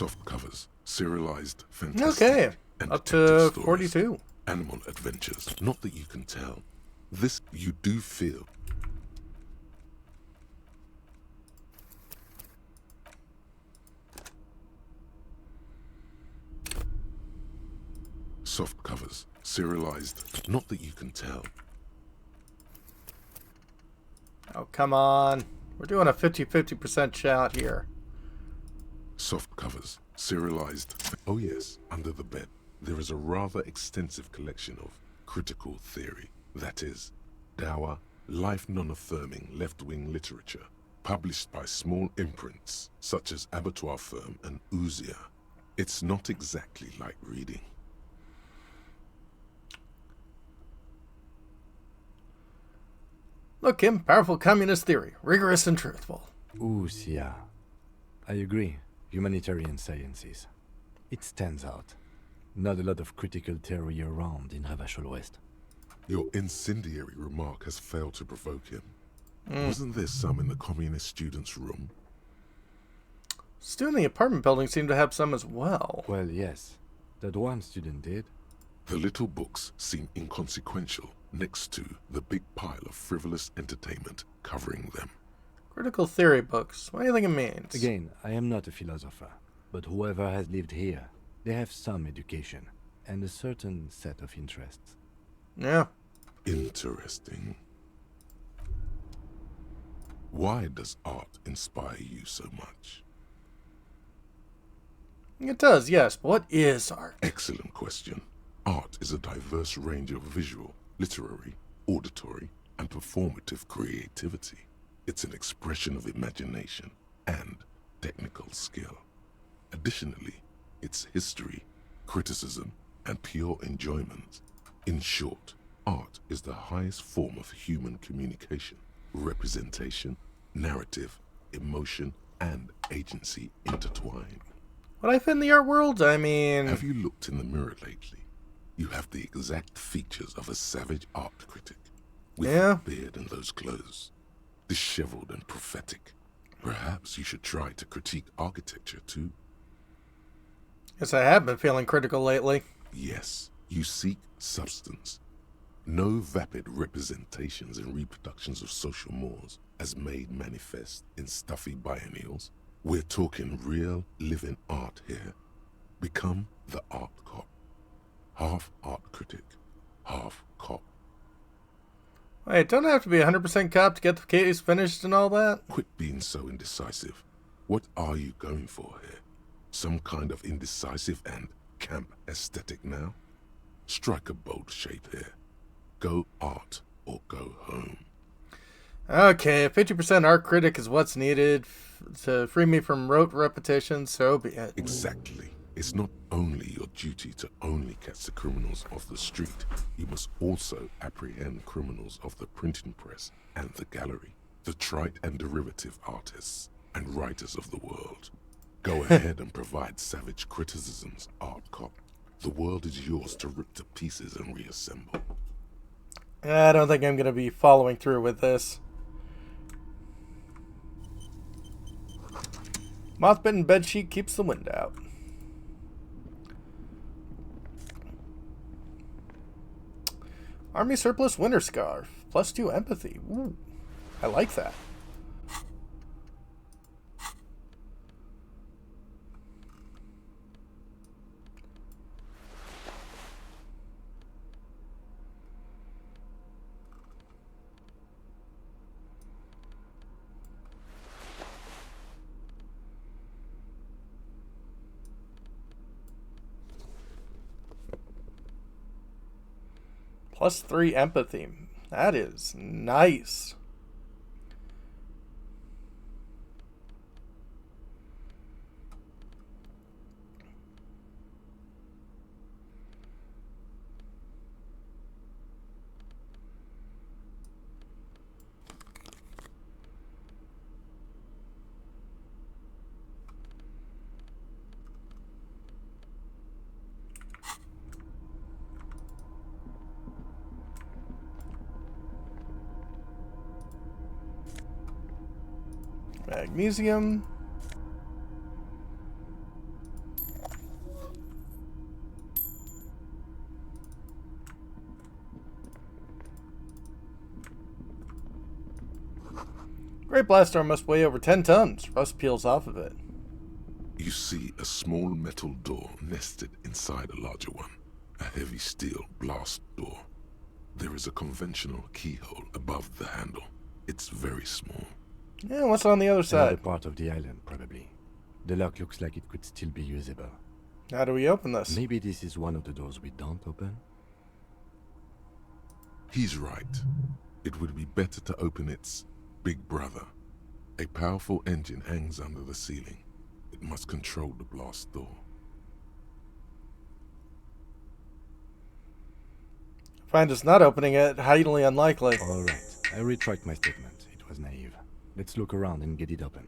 soft covers, serialized fantastic Okay, and up detective to stories, 42. animal adventures. Not that you can tell. This you do feel. Soft covers, serialized. Not that you can tell. Oh, come on. We're doing a 50-50% shot here. Soft covers, serialized. Oh yes, under the bed, there is a rather extensive collection of critical theory. That is, dour, life non-affirming left-wing literature, published by small imprints such as Abattoir Firm and Elysium. It's not exactly like reading. Look, Kim, powerful communist theory, rigorous and truthful. Elysium. I agree. Humanitarian sciences. It stands out. Not a lot of critical theory around in Ravachol West. Your incendiary remark has failed to provoke him. Wasn't there some in the communist student's room? Still in the apartment building seem to have some as well. Well, yes. That one student did. The little books seem inconsequential next to the big pile of frivolous entertainment covering them. Critical theory books. What do you think it means? Again, I am not a philosopher, but whoever has lived here, they have some education and a certain set of interests. Yeah. Interesting. Why does art inspire you so much? It does, yes, but what is art? Excellent question. Art is a diverse range of visual, literary, auditory, and performative creativity. It's an expression of imagination and technical skill. Additionally, it's history, criticism, and pure enjoyment. In short, art is the highest form of human communication, representation, narrative, emotion, and agency intertwined. Would I fit in the art world? I mean... Have you looked in the mirror lately? You have the exact features of a savage art critic. With the beard and those clothes. Disheveled and prophetic. Perhaps you should try to critique architecture too. Yes, I have been feeling critical lately. Yes, you seek substance. No vapid representations and reproductions of social mores as made manifest in stuffy biennials. We're talking real, living art here. Become the art cop. Half art critic, half cop. Wait, don't I have to be 100% cop to get the case finished and all that? Quit being so indecisive. What are you going for here? Some kind of indecisive and camp aesthetic now? Strike a bold shape here. Go art or go home. Okay, 50% art critic is what's needed to free me from rote repetition, so be it. Exactly. It's not only your duty to only catch the criminals off the street, you must also apprehend criminals of the printing press and the gallery, the trite and derivative artists and writers of the world. Go ahead and provide savage criticisms, art cop. The world is yours to rip to pieces and reassemble. I don't think I'm going to be following through with this. Moth-bitten bedsheet keeps the wind out. Army surplus winter scarf. +2 empathy. Ooh, I like that. +3 empathy. That is nice. Magnesium. Great blast arm must weigh over 10 tons. Rust peels off of it. You see a small metal door nested inside a larger one. A heavy steel blast door. There is a conventional keyhole above the handle. It's very small. Yeah, what's on the other side? Another part of the island, probably. The lock looks like it could still be usable. How do we open this? Maybe this is one of the doors we don't open? He's right. It would be better to open its big brother. A powerful engine hangs under the ceiling. It must control the blast door. Find us not opening it highly unlikely. Alright, I retract my statement. It was naive. Let's look around and get it open.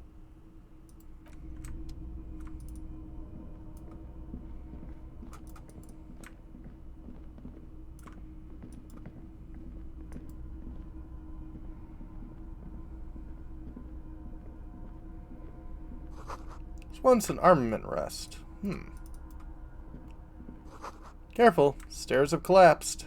This one's an armament rest. Careful, stairs have collapsed.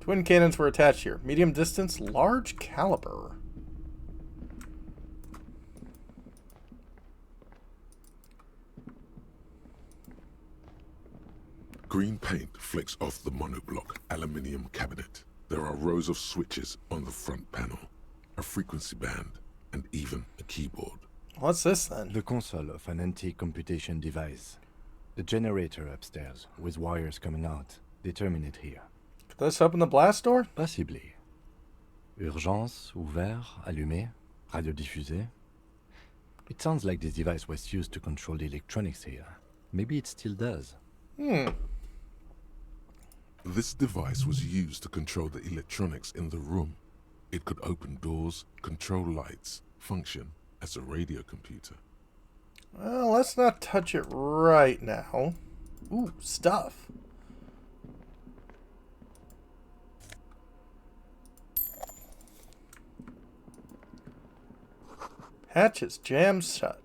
Twin cannons were attached here. Medium distance, large caliber. Green paint flecks off the monoblock aluminium cabinet. There are rows of switches on the front panel, a frequency band, and even a keyboard. What's this then? The console of an anti-computation device. The generator upstairs, with wires coming out. They terminate here. Could this open the blast door? Possibly. Urgence, ouvert, allumé, radio diffusé. It sounds like this device was used to control the electronics here. Maybe it still does. This device was used to control the electronics in the room. It could open doors, control lights, function as a radio computer. Well, let's not touch it right now. Ooh, stuff. Hatch is jammed shut.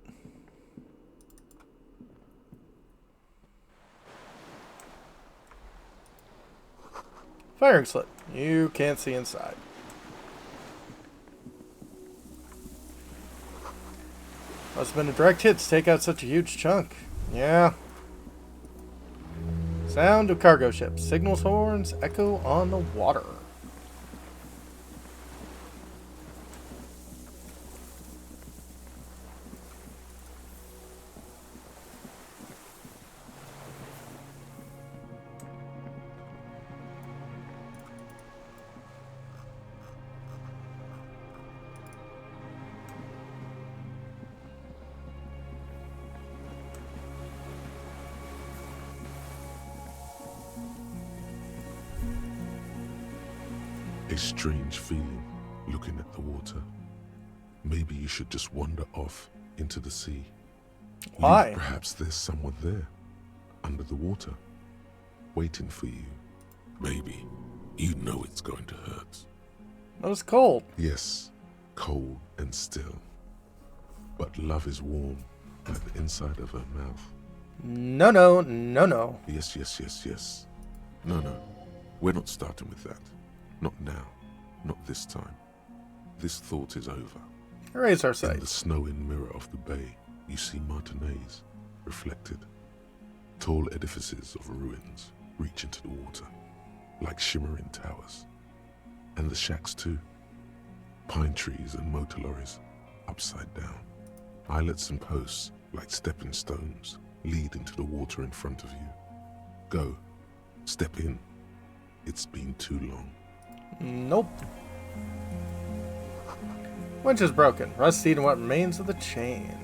Firing slit. You can't see inside. Must have been a direct hit to take out such a huge chunk. Yeah. Sound of cargo ships. Signals horns echo on the water. A strange feeling, looking at the water. Maybe you should just wander off into the sea. Why? Perhaps there's someone there, under the water, waiting for you. Maybe. You know it's going to hurt. That was cold. Yes, cold and still. But love is warm, like the inside of her mouth. No, no, no, no. Yes, yes, yes, yes. No, no. We're not starting with that. Not now. Not this time. This thought is over. Raise our In sight. the snowy mirror of the bay, you see Martinez, reflected. Tall edifices of ruins, reach into the water, like shimmering towers. And the shacks too. Pine trees and motor lorries, upside down. Islets and posts, like stepping stones, lead into the water in front of you. Go. Step in. It's been too long. Nope. Winch is broken, rusty in what remains of the chain.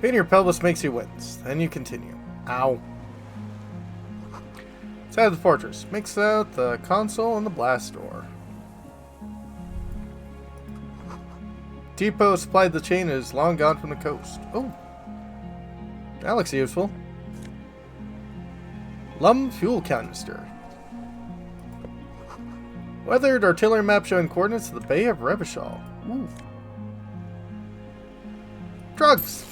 Pain in your pelvis makes you wince. Then you continue. Ow. Inside of the fortress. Makes out the console and the blast door. Depot supplied the chain is long gone from the coast. Oh. That looks useful. Lum fuel canister. Weathered artillery map showing coordinates of the Bay of Revachol. Ooh. Drugs.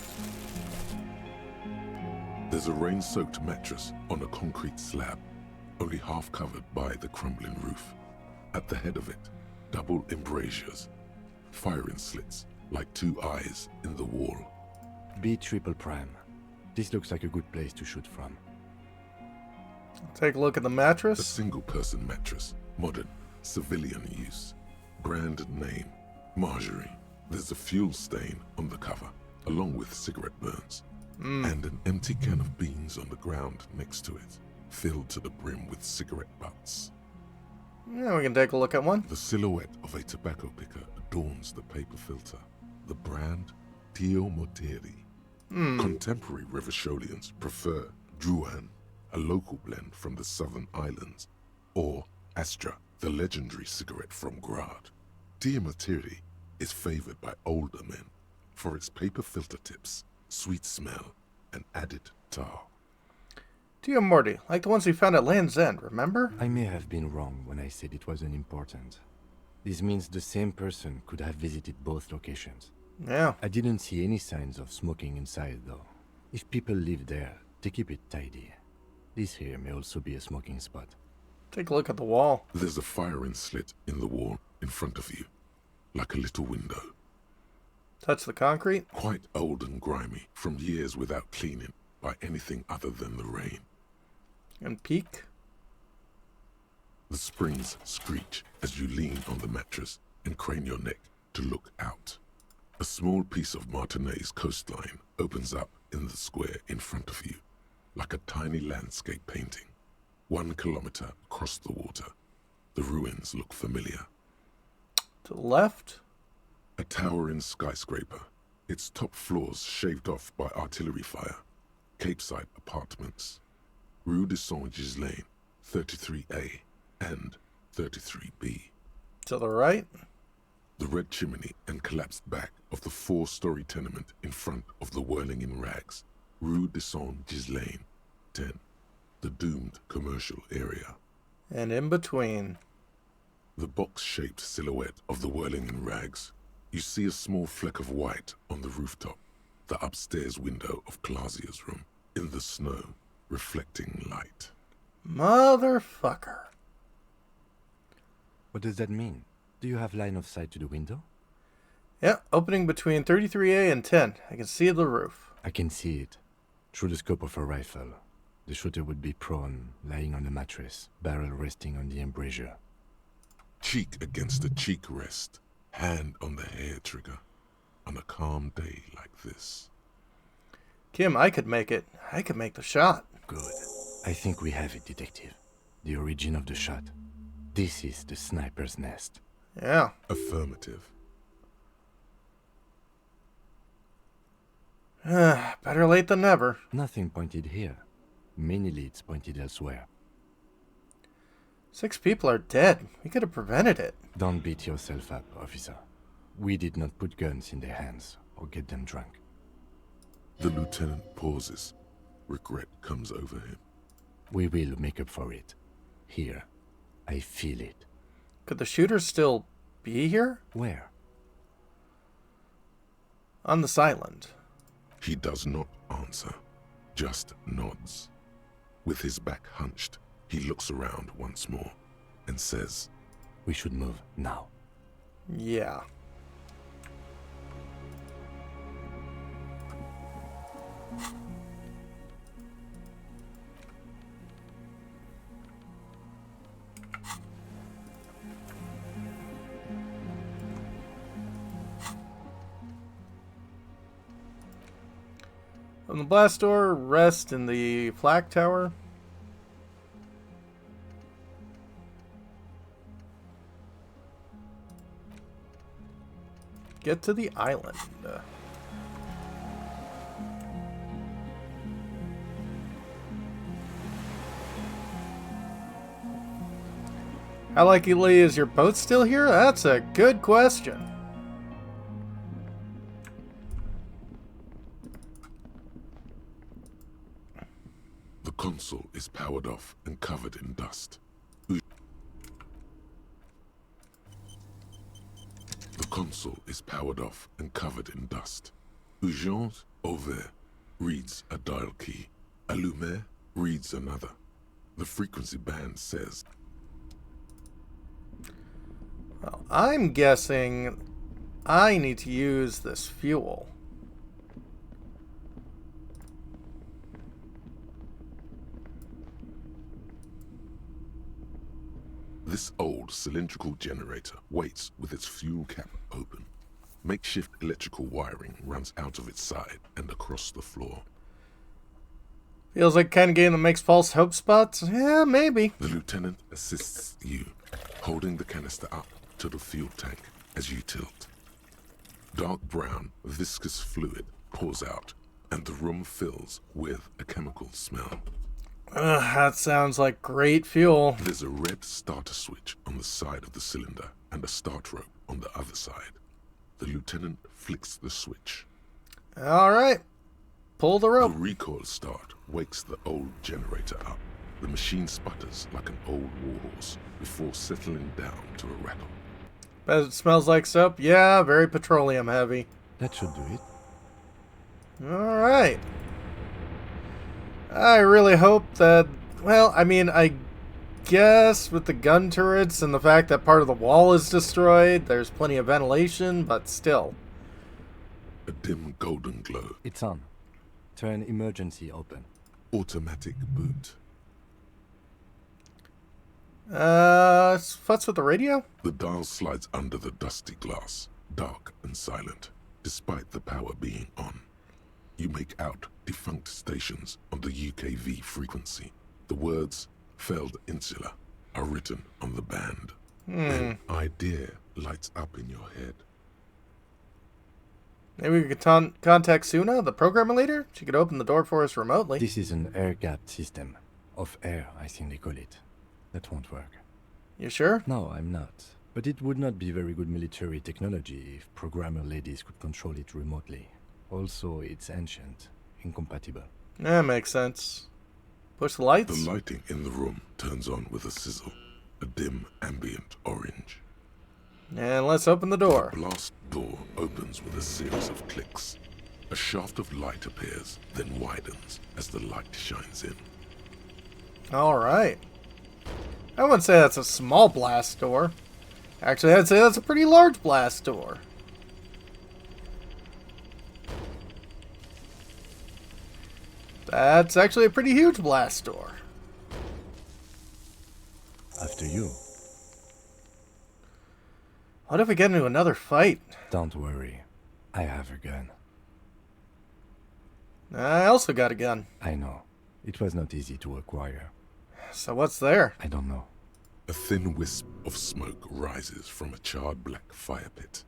There's a rain-soaked mattress on a concrete slab, only half covered by the crumbling roof. At the head of it, double embrasures, firing slits like two eyes in the wall. B triple prime. This looks like a good place to shoot from. Take a look at the mattress. A single-person mattress, modern, civilian use. Brand name, Marjorie. There's a fuel stain on the cover, along with cigarette burns. And an empty can of beans on the ground next to it, filled to the brim with cigarette butts. Yeah, we can take a look at one. The silhouette of a tobacco picker adorns the paper filter. The brand, Tio Moteri. Contemporary Revacholians prefer Druan, a local blend from the southern islands, or Astra, the legendary cigarette from Grad. Tio Moteri is favored by older men for its paper filter tips, sweet smell, and added tar. Tio Morty, like the ones we found at Land's End, remember? I may have been wrong when I said it wasn't important. This means the same person could have visited both locations. Yeah. I didn't see any signs of smoking inside, though. If people live there, they keep it tidy. This here may also be a smoking spot. Take a look at the wall. There's a firing slit in the wall in front of you, like a little window. Touch the concrete? Quite old and grimy, from years without cleaning by anything other than the rain. And peek? The springs screech as you lean on the mattress and crane your neck to look out. A small piece of Martinez coastline opens up in the square in front of you, like a tiny landscape painting. 1 kilometer across the water. The ruins look familiar. To the left? A towering skyscraper, its top floors shaved off by artillery fire. Capeside apartments. Rue de Saint-Ghislain, 33A and 33B. To the right? The red chimney and collapsed back of the 4-story tenement in front of the Whirling in Rags. Rue de Saint-Ghislain, 10. The doomed commercial area. And in between. The box-shaped silhouette of the Whirling in Rags. You see a small fleck of white on the rooftop, the upstairs window of Clausia's room, in the snow, reflecting light. Motherfucker. What does that mean? Do you have line of sight to the window? Yeah, opening between 33A and 10. I can see the roof. I can see it. Through the scope of a rifle. The shooter would be prone, lying on the mattress, barrel resting on the embrasure. Cheek against the cheek rest. Hand on the hair trigger, on a calm day like this. Kim, I could make it. I could make the shot. Good. I think we have it, Detective. The origin of the shot. This is the sniper's nest. Yeah. Affirmative. Better late than never. Nothing pointed here. Many leads pointed elsewhere. 6 people are dead. We could have prevented it. Don't beat yourself up, officer. We did not put guns in their hands or get them drunk. The lieutenant pauses. Regret comes over him. We will make up for it. Here. I feel it. Could the shooter still be here? Where? On this island. He does not answer, just nods. With his back hunched, He looks around once more and says, "We should move now." Yeah. On the blast door, rest in the flak tower. Get to the island. How likely is your boat still here? That's a good question. The console is powered off and covered in dust. The console is powered off and covered in dust. Urgence Ouvert reads a dial key. Allumer reads another. The frequency band says... Well, I'm guessing I need to use this fuel. This old cylindrical generator waits with its fuel cap open. Makeshift electrical wiring runs out of its side and across the floor. Feels like the kind of game that makes false hope spots? Yeah, maybe. The lieutenant assists you, holding the canister up to the fuel tank as you tilt. Dark brown, viscous fluid pours out, and the room fills with a chemical smell. That sounds like great fuel. There's a red starter switch on the side of the cylinder and a start rope on the other side. The lieutenant flicks the switch. Alright. Pull the rope. The recoil start wakes the old generator up. The machine sputters like an old warhorse before settling down to a rattle. Bet it smells like soap? Yeah, very petroleum heavy. That should do it. Alright. I really hope that... Well, I mean, I guess with the gun turrets and the fact that part of the wall is destroyed, there's plenty of ventilation, but still. A dim golden glow. It's on. Turn emergency open. Automatic boot. What's with the radio? The dial slides under the dusty glass, dark and silent, despite the power being on. You make out defunct stations on the UKV frequency. The words, failed insula, are written on the band. An idea lights up in your head. Maybe we could contact Suna, the programmer leader? She could open the door for us remotely. This is an air-gapped system. Off air, I think they call it. That won't work. You sure? No, I'm not. But it would not be very good military technology if programmer ladies could control it remotely. Also, it's ancient. Incompatible. That makes sense. Push the lights? The lighting in the room turns on with a sizzle. A dim, ambient orange. And let's open the door. The blast door opens with a series of clicks. A shaft of light appears, then widens as the light shines in. Alright. I wouldn't say that's a small blast door. Actually, I'd say that's a pretty large blast door. That's actually a pretty huge blast door. After you. What if we get into another fight? Don't worry. I have a gun. I also got a gun. I know. It was not easy to acquire. So what's there? I don't know. A thin wisp of smoke rises from a charred black fire pit.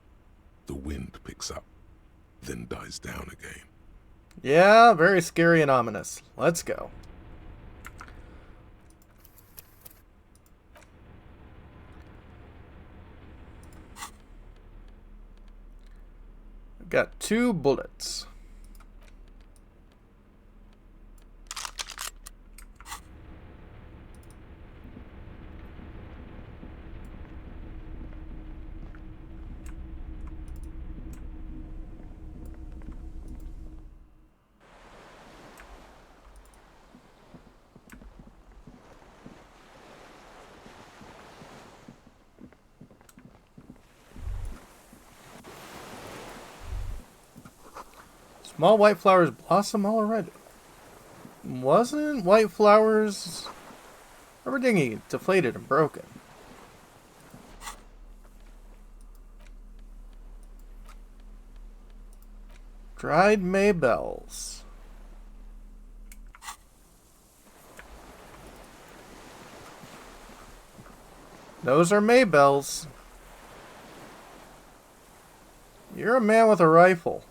The wind picks up, then dies down again. Yeah, very scary and ominous. Let's go. I've got 2 bullets. Small white flowers blossom all already. Wasn't white flowers rubber dinghy deflated and broken? Dried maybells. Those are maybells. You're a man with a rifle.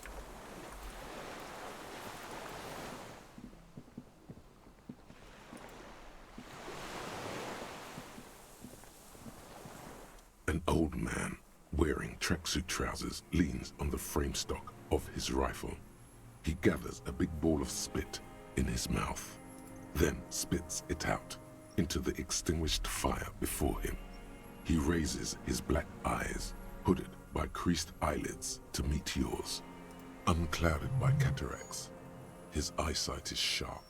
An old man wearing tracksuit trousers leans on the frame stock of his rifle. He gathers a big ball of spit in his mouth, then spits it out into the extinguished fire before him. He raises his black eyes, hooded by creased eyelids, to meet yours, unclouded by cataracts. His eyesight is sharp.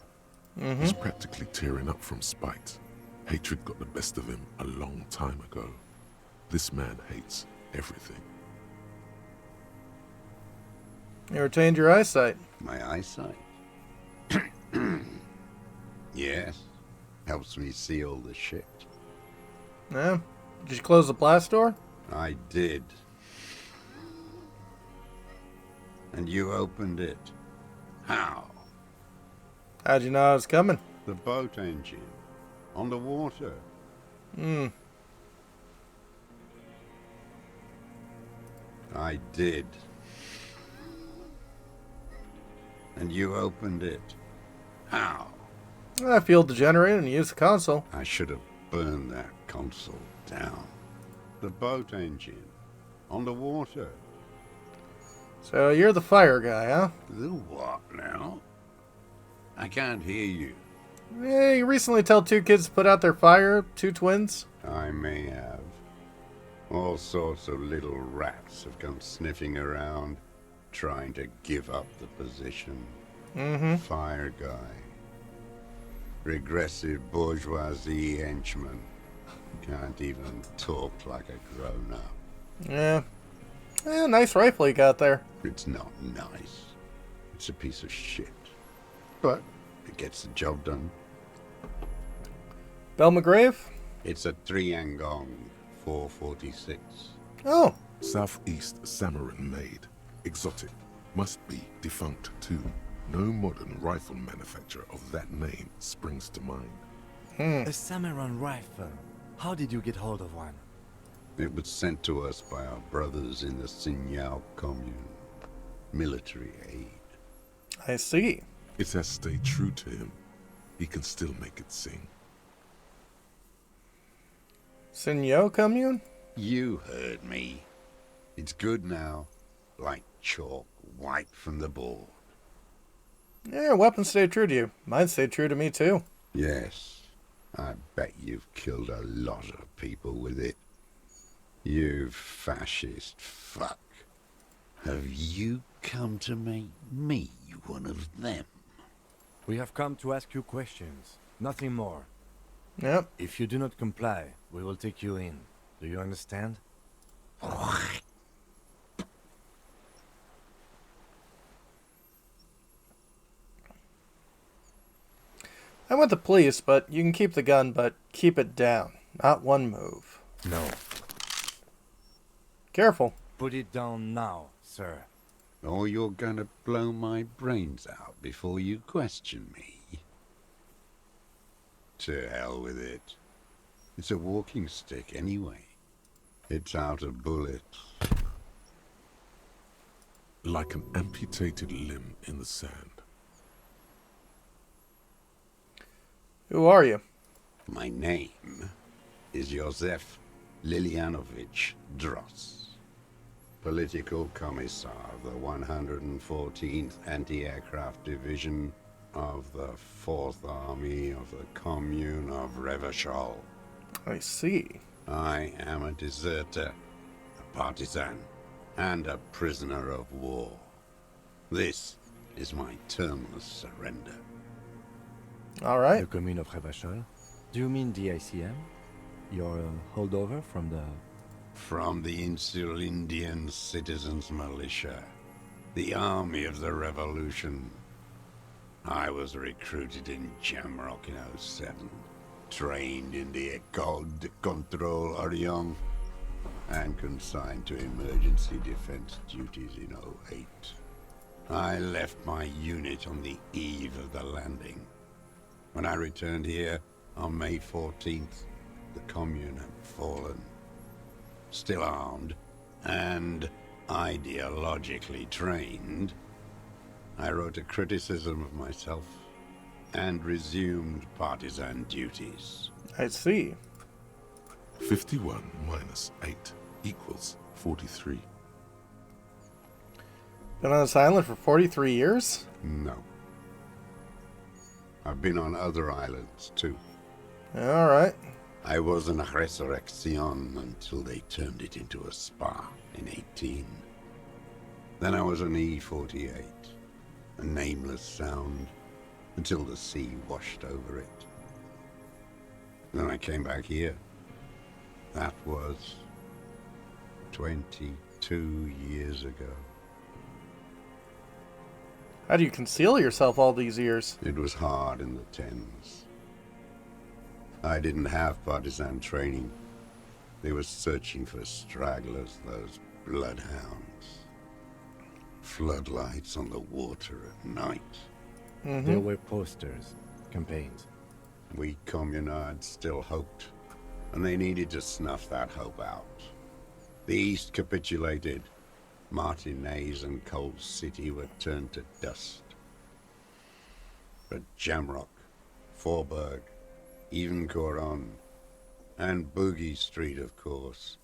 He's practically tearing up from spite. Hatred got the best of him a long time ago. This man hates everything. You retained your eyesight. My eyesight? Yes. Helps me see all the shit. Yeah? Did you close the blast door? I did. And you opened it. How? How'd you know I was coming? The boat engine. On the water. I did. And you opened it. How? I fueled the generator and used the console. I should have burned that console down. The boat engine. On the water. So you're the fire guy, huh? The what now? I can't hear you. Yeah, you recently told 2 kids to put out their fire, 2 twins. I may have. All sorts of little rats have come sniffing around, trying to give up the position. Fire guy. Regressive bourgeoisie henchman. Can't even talk like a grown-up. Yeah. Yeah, nice rifle you got there. It's not nice. It's a piece of shit. But it gets the job done. Bell McGrave? It's a 3-Angong 446. Oh. Southeast Samarin made. Exotic. Must be defunct too. No modern rifle manufacturer of that name springs to mind. A Samaran rifle. How did you get hold of one? It was sent to us by our brothers in the Signal commune. Military aid. I see. It has stayed true to him. He can still make it sing. Signal commune? You heard me. It's good now. Like chalk, white from the board. Yeah, weapons stay true to you. Mine stayed true to me too. Yes. I bet you've killed a lot of people with it. You fascist fuck. Have you come to make me one of them? We have come to ask you questions. Nothing more. Yep. If you do not comply, we will take you in. Do you understand? I'm with the police, but you can keep the gun, but keep it down. Not one move. No. Careful. Put it down now, sir. Or you're gonna blow my brains out before you question me. To hell with it. It's a walking stick anyway. It's out of bullets. Like an amputated limb in the sand. Who are you? My name is Josef Lilianovich Dross, Political Commissar of the 114th Anti-Aircraft Division of the 4th Army of the Commune of Revachol. I see. I am a deserter, a partisan, and a prisoner of war. This is my termless surrender. All right. The Commune of Revachol? Do you mean the ICM? Your holdover from the... From the Insular Indian Citizens Militia. The army of the revolution. I was recruited in Jamrock in '07, trained in the École de Contrôle Orient, and consigned to emergency defense duties in '08. I left my unit on the eve of the landing. When I returned here on May 14th, the Commune had fallen. Still armed and ideologically trained, I wrote a criticism of myself and resumed partisan duties. I see. 51 minus 8 equals 43. Been on this island for 43 years? No. I've been on other islands, too. Alright. I was in Resurrection until they turned it into a spa in 18. Then I was on E48, a nameless sound, until the sea washed over it. Then I came back here. That was 22 years ago. How do you conceal yourself all these years? It was hard in the Thames. I didn't have partisan training. They were searching for stragglers, those bloodhounds. Floodlights on the water at night. There were posters, campaigns. We communards still hoped, and they needed to snuff that hope out. The East capitulated. Martinez and Cold City were turned to dust. But Jamrock, Forburg, even Coron, and Boogie Street, of course.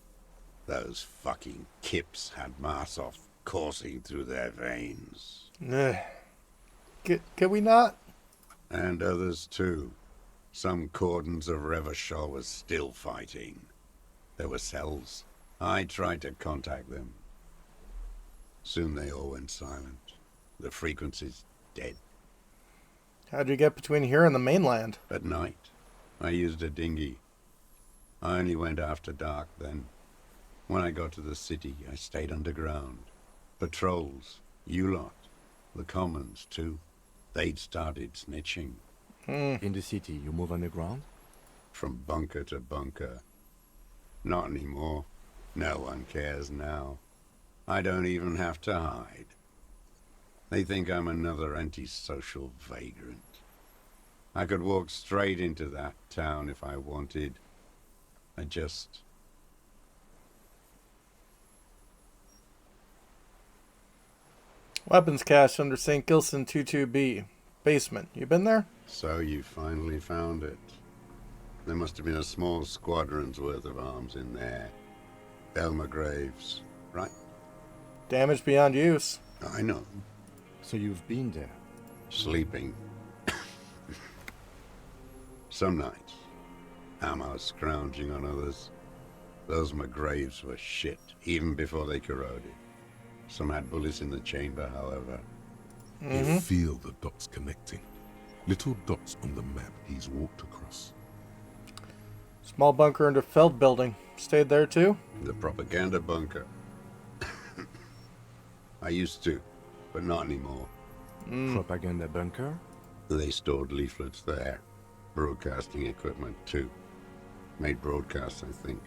Those fucking kips had Marsov coursing through their veins. Can we not? And others too. Some cordons of Revachol was still fighting. There were cells. I tried to contact them. Soon they all went silent. The frequency's dead. How'd you get between here and the mainland? At night, I used a dinghy. I only went after dark then. When I got to the city, I stayed underground. Patrols, you lot, the commons too. They'd started snitching. In the city, you move underground? From bunker to bunker. Not anymore. No one cares now. I don't even have to hide. They think I'm another antisocial vagrant. I could walk straight into that town if I wanted. I just... Weapons cache under St. Gilson 22B. Basement. You been there? So you finally found it. There must have been a small squadron's worth of arms in there. Belma Graves, right? Damaged beyond use. I know. So you've been there? Sleeping. Some nights. Ammo scrounging on others. Those McGraves were shit, even before they corroded. Some had bullets in the chamber, however. You feel the dots connecting. Little dots on the map he's walked across. Small bunker under Feld building. Stayed there too? The propaganda bunker. I used to, but not anymore. Propaganda bunker? They stored leaflets there. Broadcasting equipment too. Made broadcasts, I think.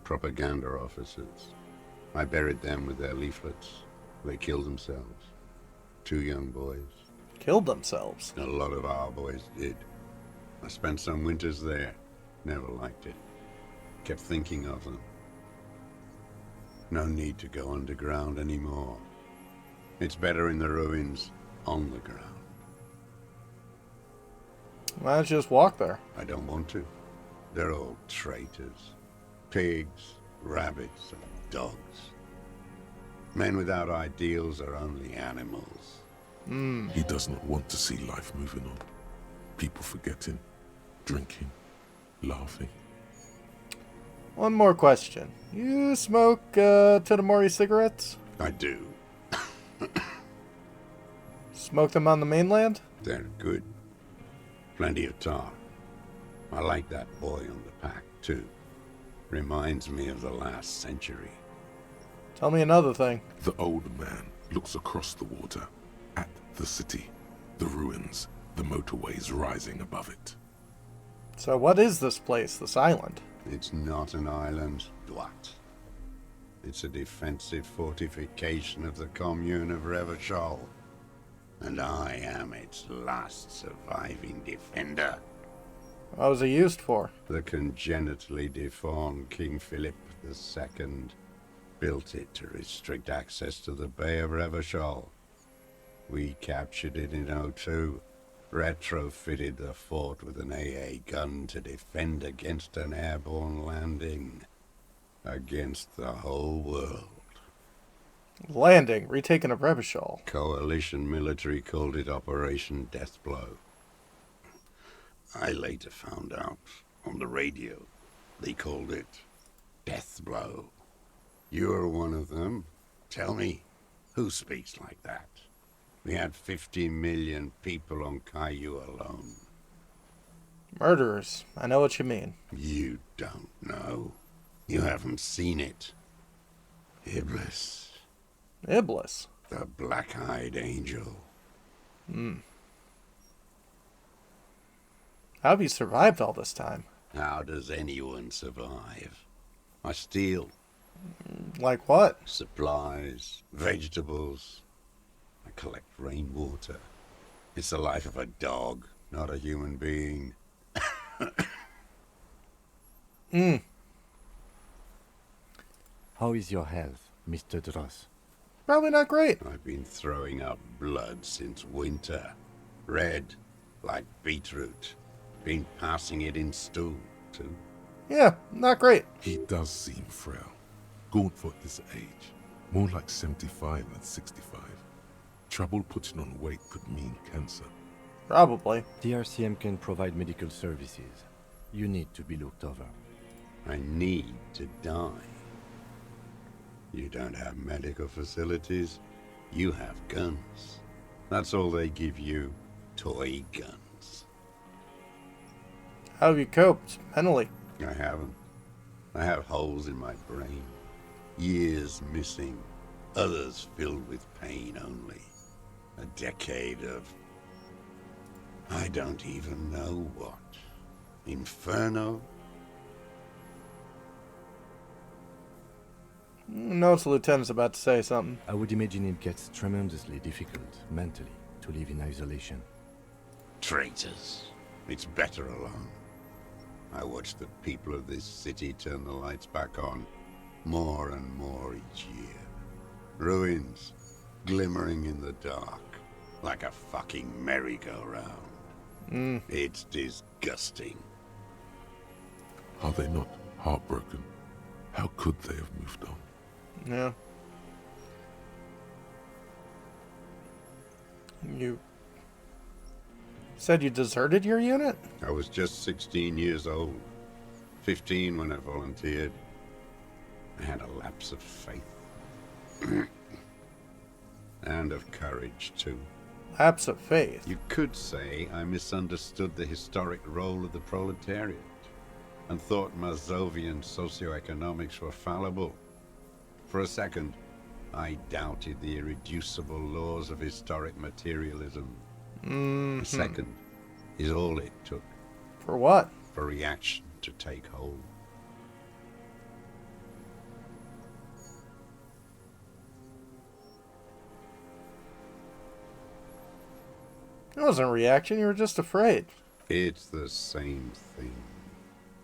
Propaganda officers. I buried them with their leaflets. They killed themselves. 2 young boys. Killed themselves? A lot of our boys did. I spent some winters there. Never liked it. Kept thinking of them. No need to go underground anymore. It's better in the ruins, on the ground. Why don't you just walk there? I don't want to. They're all traitors. Pigs, rabbits, and dogs. Men without ideals are only animals. He does not want to see life moving on. People forgetting, drinking, laughing. One more question. You smoke Totomori cigarettes? I do. Smoke them on the mainland? They're good. Plenty of tar. I like that boy on the pack, too. Reminds me of the last century. Tell me another thing. The old man looks across the water, at the city, the ruins, the motorways rising above it. So what is this place, this island? It's not an island, Dwat. It's a defensive fortification of the commune of Revachol. And I am its last surviving defender. What was it used for? The congenitally deformed King Philip II built it to restrict access to the Bay of Revachol. We captured it in '02, retrofitted the fort with an AA gun to defend against an airborne landing. Against the whole world. Landing, retaken of Revachol. Coalition military called it Operation Deathblow. I later found out on the radio they called it Deathblow. You're one of them. Tell me, who speaks like that? We had 50 million people on Caillou alone. Murderers. I know what you mean. You don't know. You haven't seen it. Iblis. Iblis? The black-eyed angel. How have you survived all this time? How does anyone survive? I steal. Like what? Supplies, vegetables. I collect rainwater. It's the life of a dog, not a human being. How is your health, Mr. Dross? Probably not great. I've been throwing up blood since winter. Red, like beetroot. Been passing it in stew, too. Yeah, not great. He does seem frail. Gaunt for his age. More like 75 than 65. Trouble putting on weight could mean cancer. Probably. The RCM can provide medical services. You need to be looked over. I need to die. You don't have medical facilities. You have guns. That's all they give you. Toy guns. How have you coped mentally? I haven't. I have holes in my brain. Years missing. Others filled with pain only. A decade of... I don't even know what. Inferno? No, the lieutenant's about to say something. I would imagine it gets tremendously difficult, mentally, to live in isolation. Traitors. It's better alone. I watch the people of this city turn the lights back on, more and more each year. Ruins, glimmering in the dark, like a fucking merry-go-round. It's disgusting. Are they not heartbroken? How could they have moved on? Yeah. You said you deserted your unit? I was just 16 years old. 15 when I volunteered. I had a lapse of faith. And of courage, too. Lapse of faith? You could say I misunderstood the historic role of the proletariat and thought Mazovian socioeconomics were fallible. For a second, I doubted the irreducible laws of historic materialism. A second is all it took. For what? For reaction to take hold. It wasn't a reaction, you were just afraid. It's the same thing.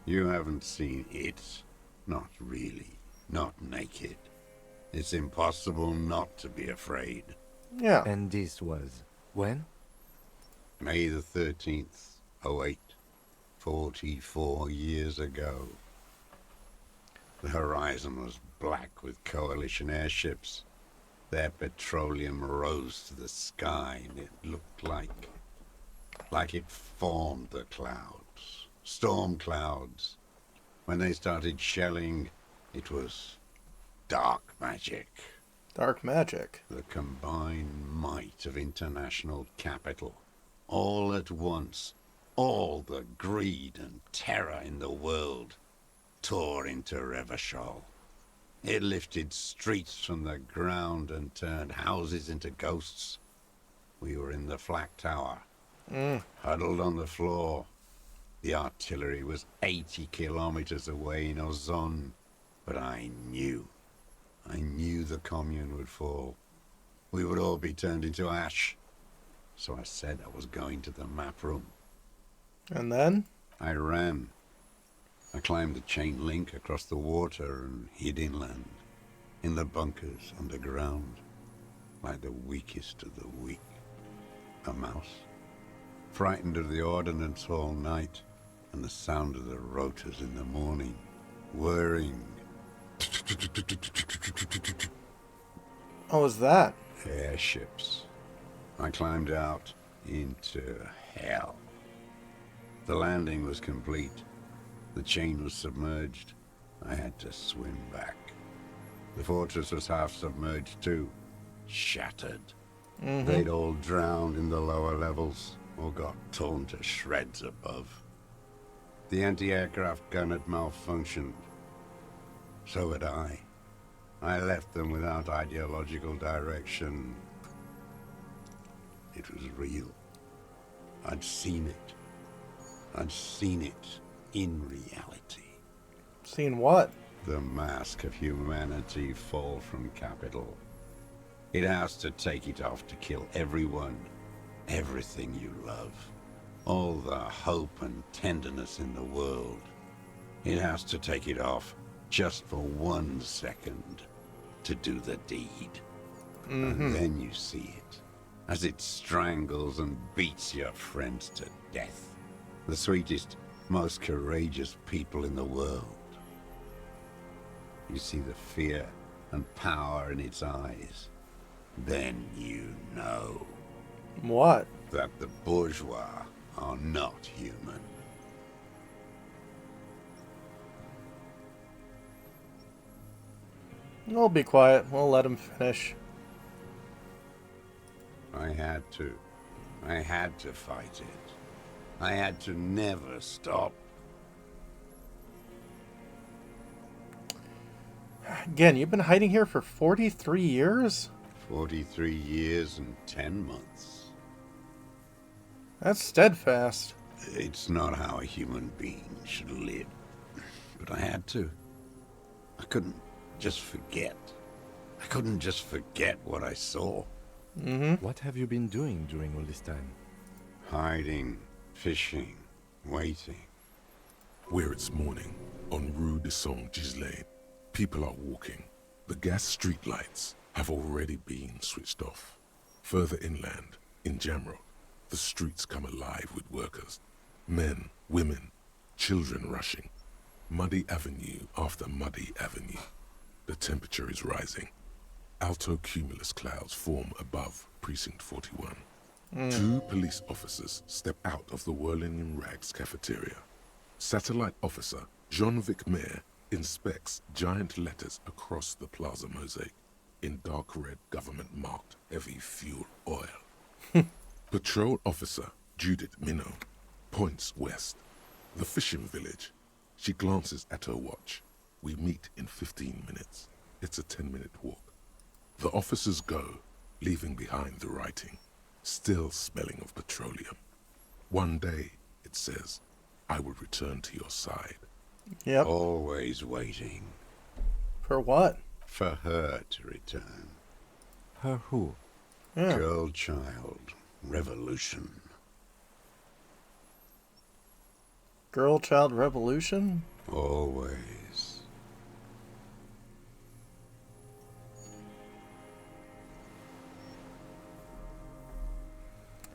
You haven't seen it. Not really. Not naked. It's impossible not to be afraid. Yeah. And this was when? May the 13th, 08. 44 years ago. The horizon was black with coalition airships. Their petroleum rose to the sky, and it looked like it formed the clouds. Storm clouds. When they started shelling, it was dark magic. Dark magic? The combined might of international capital. All at once, all the greed and terror in the world tore into Revachol. It lifted streets from the ground and turned houses into ghosts. We were in the flak tower, huddled on the floor. The artillery was 80 kilometers away in Ozon, but I knew the commune would fall. We would all be turned into ash. So I said I was going to the map room. And then? I ran. I climbed the chain link across the water and hid inland, in the bunkers underground, like the weakest of the weak. A mouse, frightened of the ordnance all night, and the sound of the rotors in the morning, whirring. What was that? Airships. I climbed out into hell. The landing was complete. The chain was submerged. I had to swim back. The fortress was half submerged too. Shattered. They'd all drowned in the lower levels, or got torn to shreds above. The anti-aircraft gun had malfunctioned. So had I. I left them without ideological direction. It was real. I'd seen it. I'd seen it in reality. Seen what? The mask of humanity fall from capital. It has to take it off to kill everyone, everything you love. All the hope and tenderness in the world. It has to take it off just for 1 second to do the deed. And then you see it, as it strangles and beats your friends to death. The sweetest, most courageous people in the world. You see the fear and power in its eyes. Then you know. What? That the bourgeois are not human. We'll be quiet. We'll let him finish. I had to. I had to fight it. I had to never stop. Again, you've been hiding here for 43 years? 43 years and 10 months. That's steadfast. It's not how a human being should live. But I had to. I couldn't just forget. I couldn't just forget what I saw. What have you been doing during all this time? Hiding, fishing, waiting. Where it's morning, on Rue de Saint-Gislain, people are walking. The gas streetlights have already been switched off. Further inland, in Jamrock, the streets come alive with workers. Men, women, children rushing. Muddy avenue after muddy avenue. The temperature is rising. Alto cumulus clouds form above Precinct 41. 2 police officers step out of the Whirling in Rags cafeteria. Satellite officer Jean-Vic Mayer inspects giant letters across the plaza mosaic in dark red government-marked heavy fuel oil. Patrol officer Judith Minot points west. The fishing village. She glances at her watch. We meet in 15 minutes. It's a 10-minute walk. The officers go, leaving behind the writing, still smelling of petroleum. One day, it says, I will return to your side. Yep. Always waiting. For what? For her to return. Her who? Yeah. Girl, child, revolution. Girl child revolution? Always.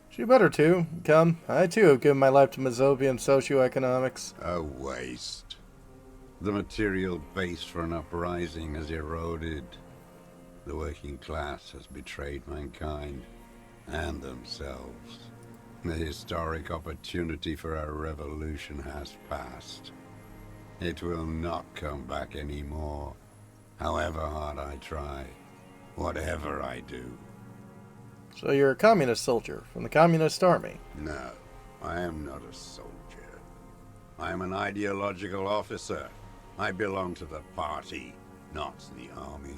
She better too. Come, I too have given my life to Mazovian socioeconomics. A waste. The material base for an uprising has eroded. The working class has betrayed mankind and themselves. The historic opportunity for a revolution has passed. It will not come back anymore, however hard I try, whatever I do. So you're a communist soldier from the communist army? No, I am not a soldier. I am an ideological officer. I belong to the party, not the army.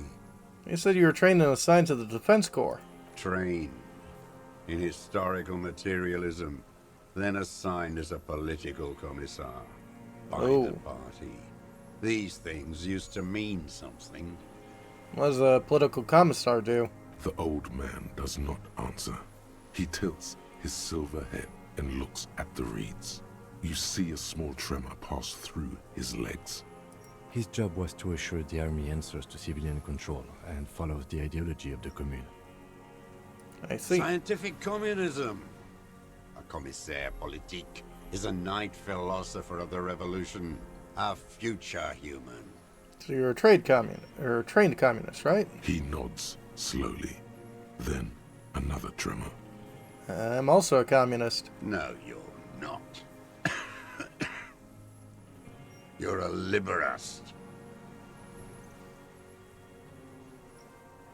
You said you were trained and assigned to the Defense Corps. Trained in historical materialism, then assigned as a political commissar by the party. These things used to mean something. What does a political commissar do? The old man does not answer. He tilts his silver head and looks at the reeds. You see a small tremor pass through his legs. His job was to assure the army answers to civilian control and follows the ideology of the commune. I see. Scientific communism. A commissaire politique is a night philosopher of the revolution, a future human. So you're a trained communist, right? He nods slowly. Then another tremor. I'm also a communist. No, you're not. You're a liberast.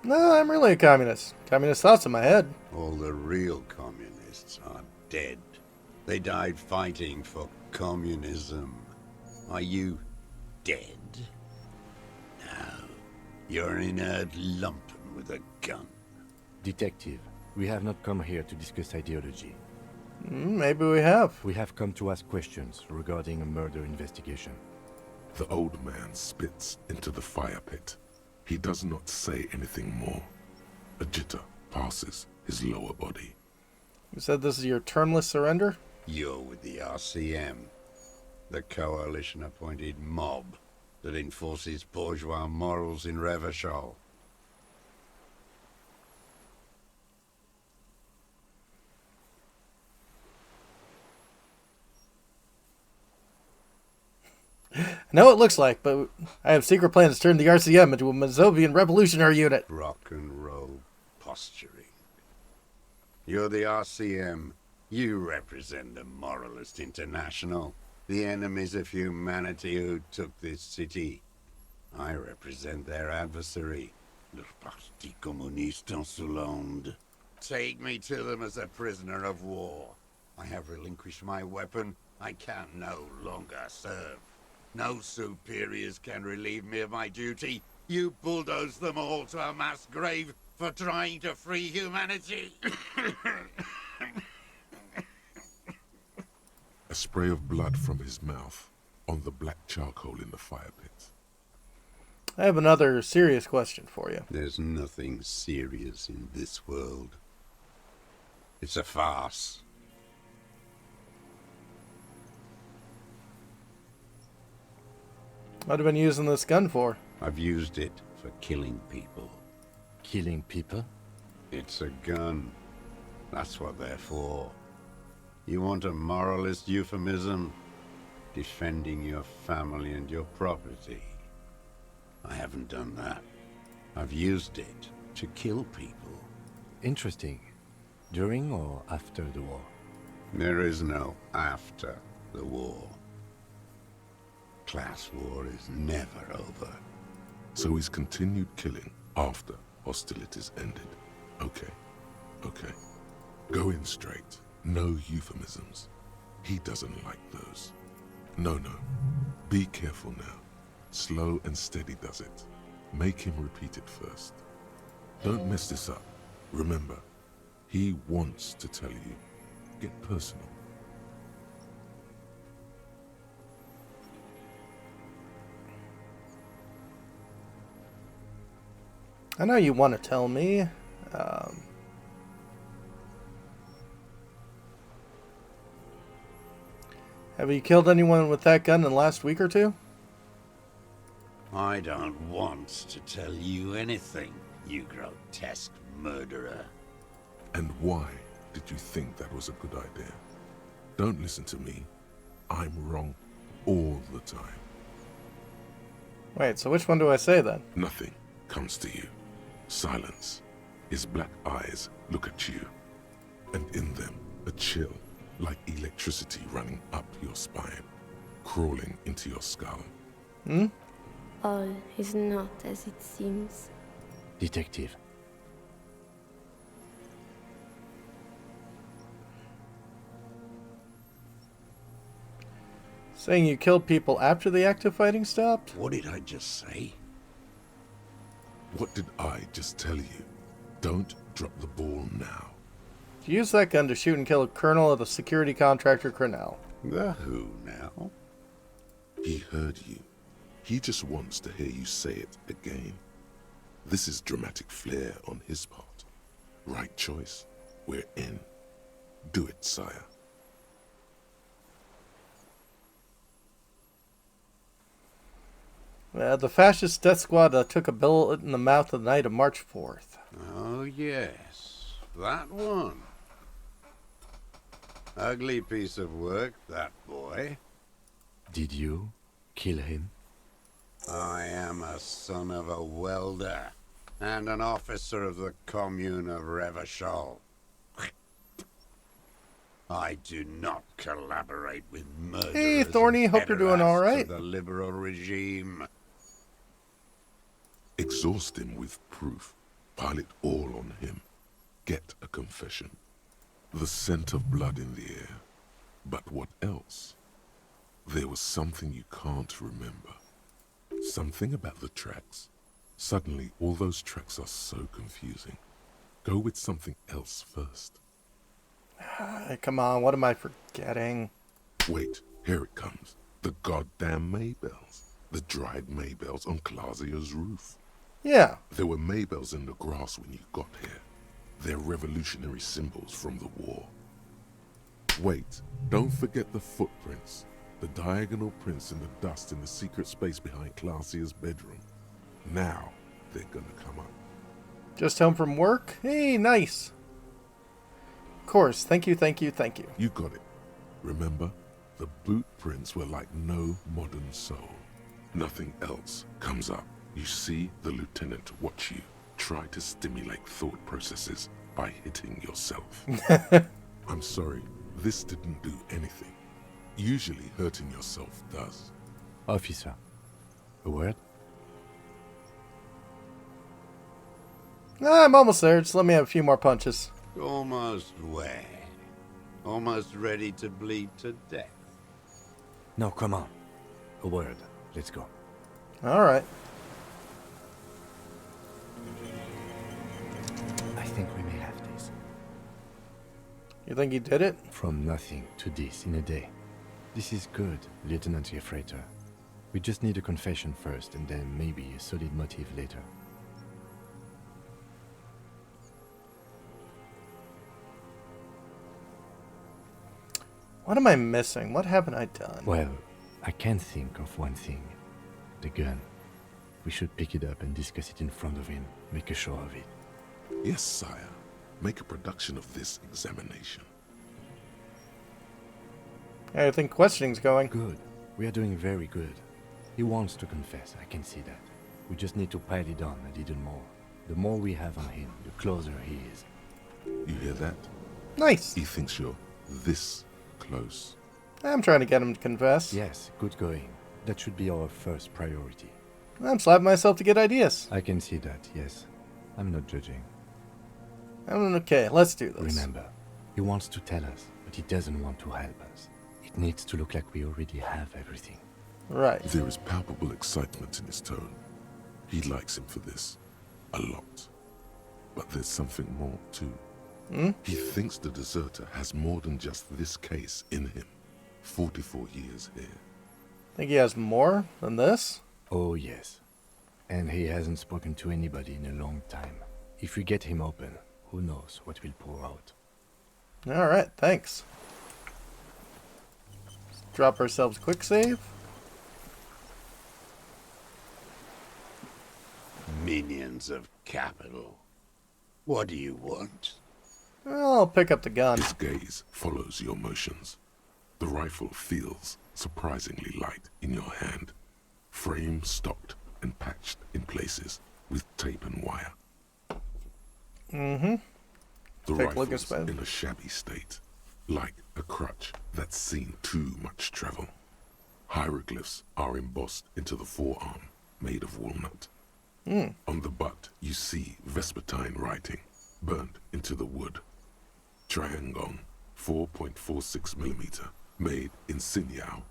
No, I'm really a communist. Communist thoughts in my head. All the real communists are dead. They died fighting for communism. Are you dead? No. You're an inert lumpen with a gun. Detective, we have not come here to discuss ideology. Maybe we have. We have come to ask questions regarding a murder investigation. The old man spits into the fire pit. He does not say anything more. A jitter passes his lower body. You said this is your termless surrender? You're with the RCM, the coalition-appointed mob that enforces bourgeois morals in Revachol. I know what it looks like, but I have secret plans to turn the RCM into a Mazovian revolutionary unit. Rock and roll posturing. You're the RCM. You represent the Moralist International, the enemies of humanity who took this city. I represent their adversary, le Parti Communiste Insolente. Take me to them as a prisoner of war. I have relinquished my weapon. I can no longer serve. No superiors can relieve me of my duty. You bulldoze them all to a mass grave for trying to free humanity. A spray of blood from his mouth on the black charcoal in the fire pit. I have another serious question for you. There's nothing serious in this world. It's a farce. What have you been using this gun for? I've used it for killing people. Killing people? It's a gun. That's what they're for. You want a moralist euphemism? Defending your family and your property. I haven't done that. I've used it to kill people. Interesting. During or after the war? There is no after the war. Class war is never over. So he's continued killing after hostilities ended. Okay. Okay. Go in straight. No euphemisms. He doesn't like those. No. Be careful now. Slow and steady does it. Make him repeat it first. Don't mess this up. Remember, he wants to tell you. Get personal. I know you want to tell me. Have you killed anyone with that gun in the last week or two? I don't want to tell you anything, you grotesque murderer. And why did you think that was a good idea? Don't listen to me. I'm wrong all the time. Wait, so which one do I say then? Nothing comes to you. Silence. His black eyes look at you, and in them a chill, like electricity running up your spine, crawling into your skull. All is not as it seems. Detective. Saying you killed people after the active fighting stopped? What did I just say? What did I just tell you? Don't drop the ball now. Use that gun to shoot and kill a colonel of the security contractor Cornell. The who now? He heard you. He just wants to hear you say it again. This is dramatic flair on his part. Right choice. We're in. Do it, sire. The fascist death squad took a bullet in the mouth the night of March 4th. Oh, yes. That one. Ugly piece of work, that boy. Did you kill him? I am a son of a welder and an officer of the commune of Revachol. I do not collaborate with murderers. Hey, Thorny, hope you're doing all right. The liberal regime. Exhaust him with proof. Pile it all on him. Get a confession. The scent of blood in the air. But what else? There was something you can't remember. Something about the tracks. Suddenly, all those tracks are so confusing. Go with something else first. Come on, what am I forgetting? Wait, here it comes. The goddamn Maybells. The dried Maybells on Clausia's roof. Yeah. There were Maybells in the grass when you got here. They're revolutionary symbols from the war. Wait, don't forget the footprints. The diagonal prints in the dust in the secret space behind Clausia's bedroom. Now, they're gonna come up. Just home from work? Hey, nice. Of course, thank you. You got it. Remember, the boot prints were like no modern soul. Nothing else comes up. You see the lieutenant watch you. Try to stimulate thought processes by hitting yourself. I'm sorry, this didn't do anything. Usually hurting yourself does. Officer, a word? I'm almost there. Just let me have a few more punches. Almost where? Almost ready to bleed to death. No, come on. A word. Let's go. All right. I think we may have this. You think he did it? From nothing to this in a day. This is good, Lieutenant Gefreiter. We just need a confession first, and then maybe a solid motive later. What am I missing? What haven't I done? Well, I can think of one thing. The gun. We should pick it up and discuss it in front of him. Make a show of it. Yes, sire. Make a production of this examination. I think questioning's going. Good. We are doing very good. He wants to confess, I can see that. We just need to pile it on a little more. The more we have on him, the closer he is. You hear that? Nice. He thinks you're this close. I'm trying to get him to confess. Yes, good going. That should be our first priority. I'm slapping myself to get ideas. I can see that, yes. I'm not judging. Okay, let's do this. Remember, he wants to tell us, but he doesn't want to help us. It needs to look like we already have everything. Right. There is palpable excitement in his tone. He likes him for this. A lot. But there's something more, too. He thinks the deserter has more than just this case in him. 44 years here. Think he has more than this? Oh, yes. And he hasn't spoken to anybody in a long time. If we get him open, who knows what will pour out. Alright, thanks. Let's drop ourselves a quick save. Minions of capital. What do you want? I'll pick up the gun. His gaze follows your motions. The rifle feels surprisingly light in your hand. Frame stocked and patched in places with tape and wire. Mm-hmm. The rifle's in a shabby state, like a crutch that's seen too much travel. Hieroglyphs are embossed into the forearm, made of walnut. On the butt, you see Vespertine writing, burnt into the wood. Triangon, 4.46 millimeter, made in Sinyao.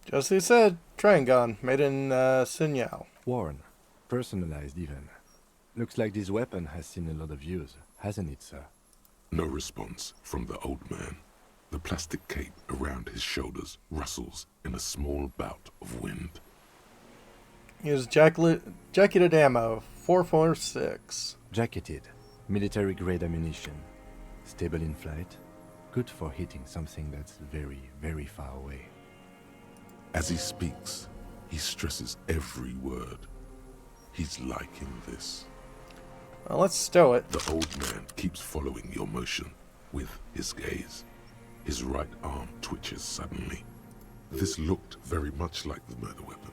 Just as he said, Triangon, made in Sinyao. Warren, Personalized even. Looks like this weapon has seen a lot of use, hasn't it, sir? No response from the old man. The plastic cape around his shoulders rustles in a small bout of wind. Use jacketed ammo, 446. Jacketed, military-grade ammunition. Stable in flight. Good for hitting something that's very, very far away. As he speaks, he stresses every word. He's liking this. Well, let's stow it. The old man keeps following your motion with his gaze. His right arm twitches suddenly. This looked very much like the murder weapon.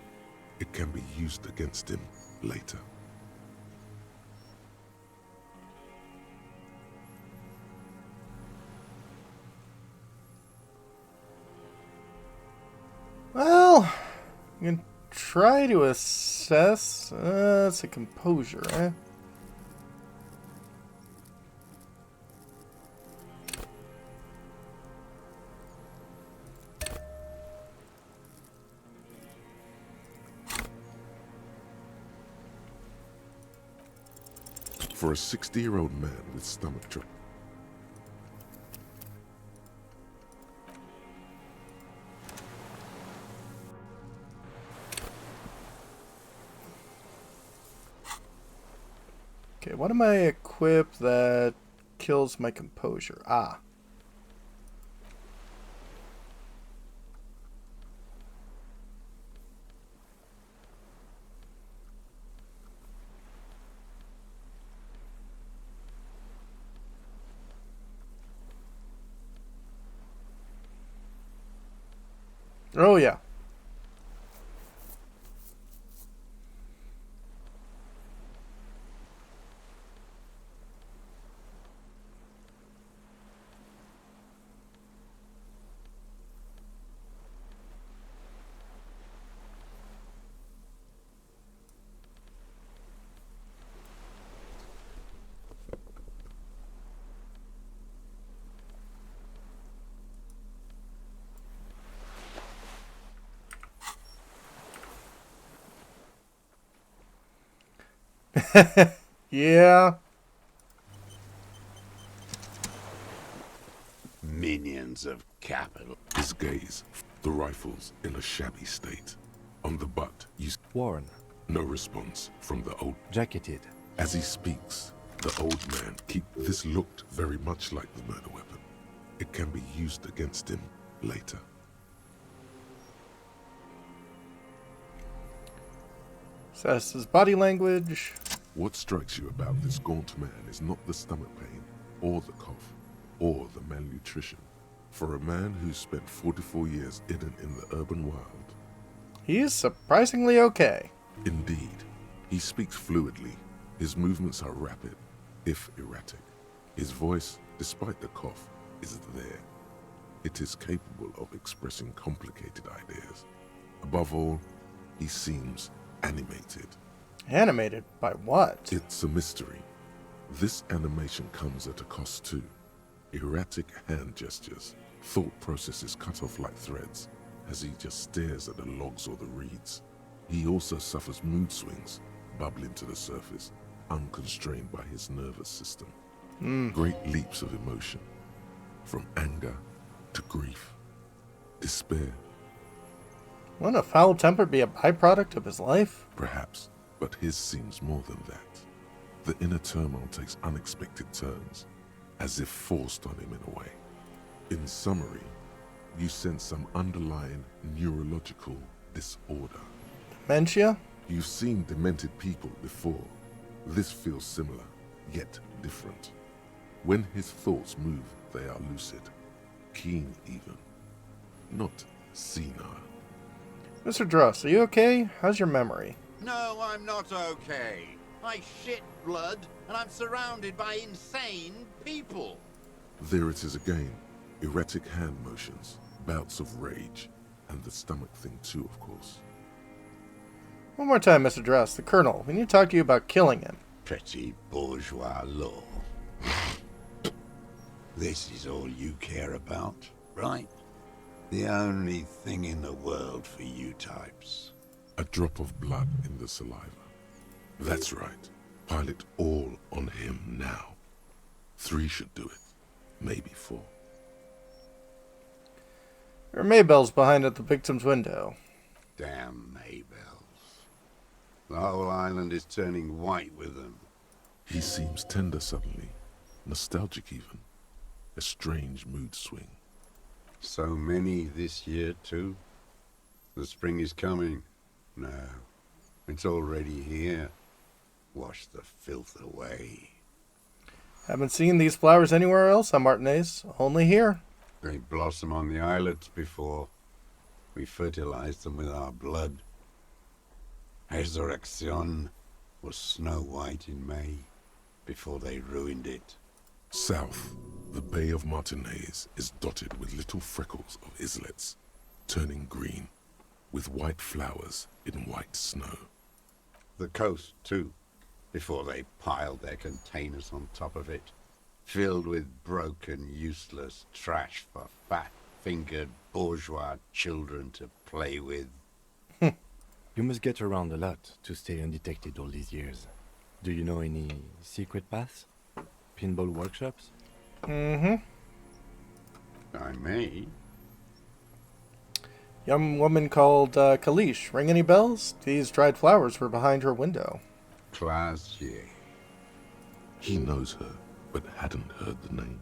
It can be used against him later. Well, you can try to assess. It's a composure, eh? For a 60-year-old man with stomach trouble. Okay, what am I equipped that kills my composure? Ah. Oh, yeah. Yeah. Minions of capital. His gaze, the rifles in a shabby state. On the butt, Warren. No response from the old. Jacketed. As he speaks, the old man This looked very much like the murder weapon. It can be used against him later. Assess his body language. What strikes you about this gaunt man is not the stomach pain, or the cough, or the malnutrition. For a man who's spent 44 years hidden in the urban wild. He is surprisingly okay. Indeed. He speaks fluidly. His movements are rapid, if erratic. His voice, despite the cough, is there. It is capable of expressing complicated ideas. Above all, he seems animated. Animated? By what? It's a mystery. This animation comes at a cost too. Erratic hand gestures, thought processes cut off like threads, as he just stares at the logs or the reeds. He also suffers mood swings, bubbling to the surface, unconstrained by his nervous system. Great leaps of emotion, from anger to grief, despair. Wouldn't a foul temper be a byproduct of his life? Perhaps, but his seems more than that. The inner turmoil takes unexpected turns, as if forced on him in a way. In summary, you sense some underlying neurological disorder. Dementia? You've seen demented people before. This feels similar, yet different. When his thoughts move, they are lucid, keen even, not senile. Mr. Dross, are you okay? How's your memory? No, I'm not okay. I shit blood, and I'm surrounded by insane people. There it is again. Erratic hand motions, bouts of rage, and the stomach thing too, of course. One more time, Mr. Dross. The Colonel. We need to talk to you about killing him. Petty bourgeois law. This is all you care about, right? The only thing in the world for you types. A drop of blood in the saliva. That's right. Pile it all on him now. 3 should do it. Maybe 4. There are Maybells behind at the victim's window. Damn Maybells. The whole island is turning white with them. He seems tender suddenly. Nostalgic even. A strange mood swing. So many this year too. The spring is coming. No, it's already here. Wash the filth away. Haven't seen these flowers anywhere else on Martinez. Only here. They blossom on the islets before. We fertilized them with our blood. Resurrection was snow white in May, before they ruined it. South, the Bay of Martinez is dotted with little freckles of islets, turning green, with white flowers in white snow. The coast, too, before they piled their containers on top of it, filled with broken, useless trash for fat-fingered bourgeois children to play with. You must get around a lot to stay undetected all these years. Do you know any secret paths? Pinball workshops? Mm-hmm. I may. Young woman called Kalish. Ring any bells? These dried flowers were behind her window. Classier. He knows her, but hadn't heard the name.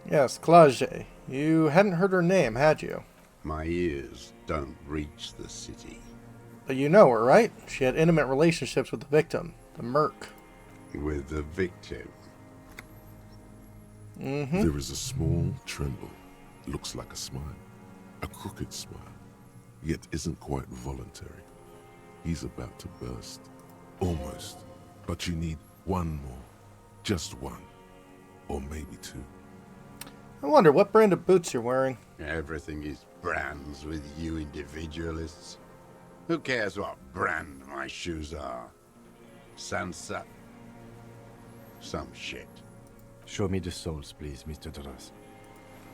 Yes, Clage. You hadn't heard her name, had you? My ears don't reach the city. But you know her, right? She had intimate relationships with the victim, the Merc. With the victim? Mm-hmm. There is a small tremble. Looks like a smile. A crooked smile. Yet isn't quite voluntary. He's about to burst. Almost. But you need one more. Just one. Or maybe 2. I wonder what brand of boots you're wearing. Everything is brands with you individualists. Who cares what brand my shoes are? Sansa? Some shit. Show me the soles, please, Mr. Dros.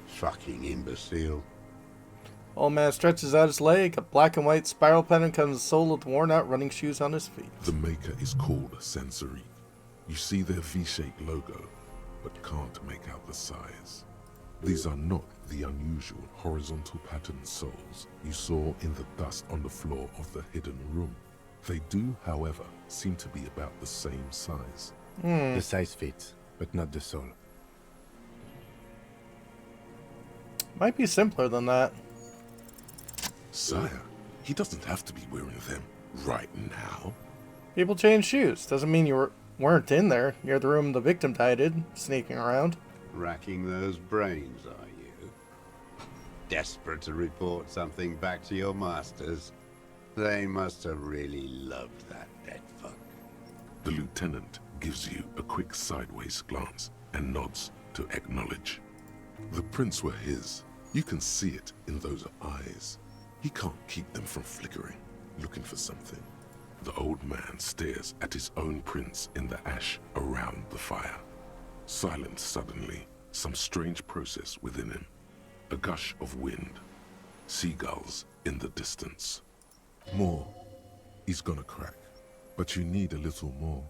Fucking imbecile. Old man stretches out his leg. A black and white spiral pattern comes the sole of the worn-out running shoes on his feet. The maker is called Sansarique. You see their V-shaped logo, but can't make out the size. These are not the unusual horizontal patterned soles you saw in the dust on the floor of the hidden room. They do, however, seem to be about the same size. The size fits, but not the sole. Might be simpler than that. Sire, he doesn't have to be wearing them right now. People change shoes. Doesn't mean you weren't in there, near the room the victim died in, sneaking around. Racking those brains, are you? Desperate to report something back to your masters? They must have really loved that dead fuck. The lieutenant gives you a quick sideways glance and nods to acknowledge. The prints were his. You can see it in those eyes. He can't keep them from flickering, looking for something. The old man stares at his own prints in the ash around the fire. Silent suddenly, some strange process within him. A gush of wind. Seagulls in the distance. More. He's gonna crack. But you need a little more.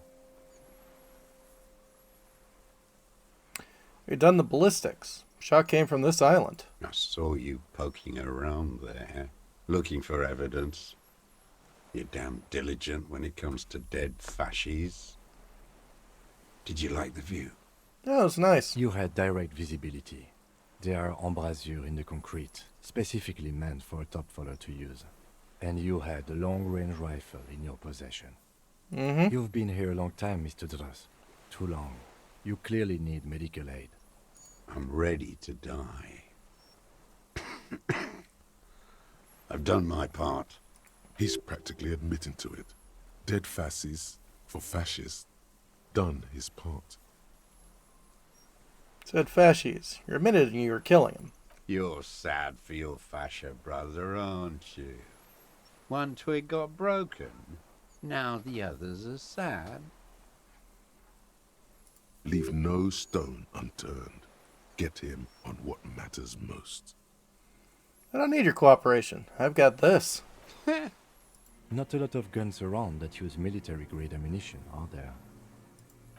You've done the ballistics. Shot came from this island. I saw you poking around there, looking for evidence. You're damn diligent when it comes to dead fascies. Did you like the view? Yeah, it was nice. You had direct visibility. There are embrasures in the concrete, specifically meant for a top follower to use. And you had a long-range rifle in your possession. Mm-hmm. You've been here a long time, Mr. Dros. Too long. You clearly need medical aid. I'm ready to die. I've done my part. He's practically admitting to it. Dead fascies for fascists. Done his part. Said fascies. You're admitting you were killing him. You're sad for your fascia brother, aren't you? One twig got broken. Now the others are sad. Leave no stone unturned. Get him on what matters most. I don't need your cooperation. I've got this. Not a lot of guns around that use military-grade ammunition, are there?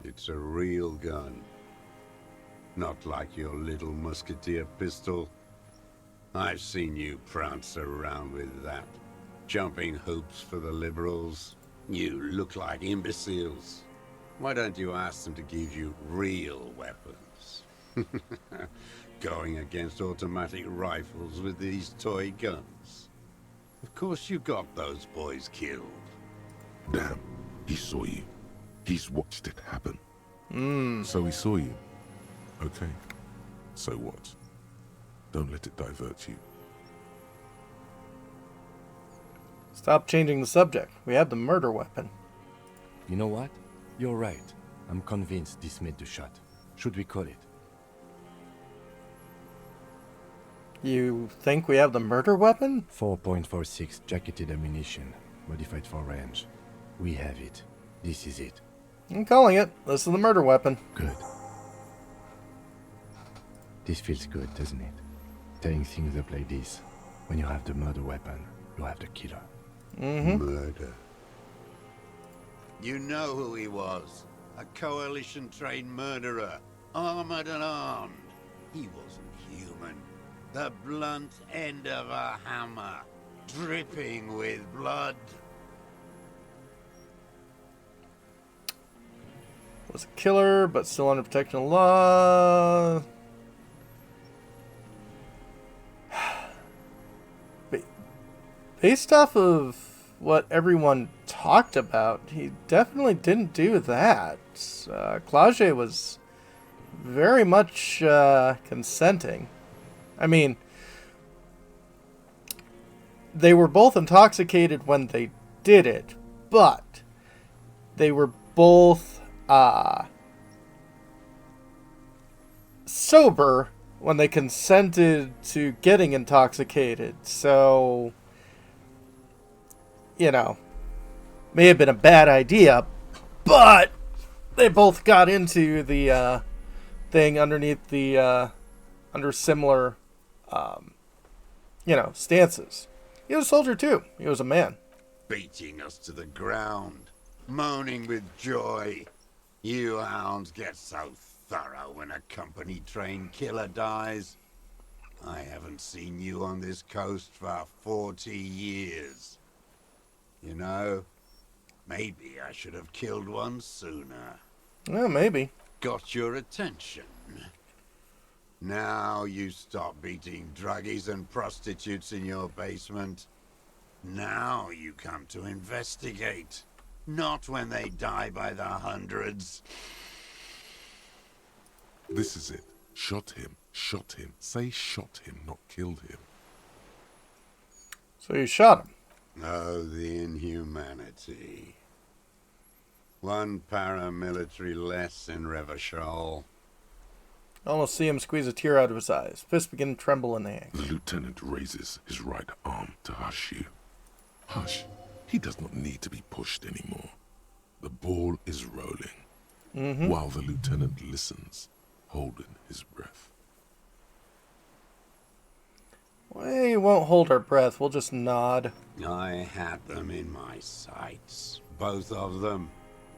It's a real gun. Not like your little musketeer pistol. I've seen you prance around with that. Jumping hoops for the liberals. You look like imbeciles. Why don't you ask them to give you real weapons? Going against automatic rifles with these toy guns. Of course you got those boys killed. Damn, he saw you. He's watched it happen. Hmm. So he saw you. Okay. So what? Don't let it divert you. Stop changing the subject. We have the murder weapon. You know what? You're right. I'm convinced this made the shot. Should we call it? You think we have the murder weapon? 4.46 jacketed ammunition, modified for range. We have it. This is it. I'm calling it. This is the murder weapon. Good. This feels good, doesn't it? Tearing things up like this. When you have the murder weapon, you have the killer. Murder. You know who he was. A coalition-trained murderer. Armored and armed. He wasn't human. The blunt end of a hammer. Dripping with blood. Was a killer, but still under protection of law. Based off of what everyone talked about, he definitely didn't do that. Claude was very much consenting. I mean, they were both intoxicated when they did it, but they were both sober when they consented to getting intoxicated. So, you know, may have been a bad idea, but they both got into the thing underneath the under similar you know, stances. He was a soldier too. He was a man. Beating us to the ground. Moaning with joy. You hounds get so thorough when a company-trained killer dies. I haven't seen you on this coast for 40 years. You know, maybe I should have killed one sooner. Well, maybe. Got your attention. Now you stop beating druggies and prostitutes in your basement. Now you come to investigate. Not when they die by the hundreds. This is it. Shot him. Shot him. Say shot him, not killed him. So you shot him. Oh, the inhumanity. One paramilitary less in Revachol. Almost see him squeeze a tear out of his eyes. Fists begin to tremble in the air. The lieutenant raises his right arm to hush you. Hush. He does not need to be pushed anymore. The ball is rolling, while the lieutenant listens, holding his breath. We won't hold our breath. We'll just nod. I had them in my sights. Both of them.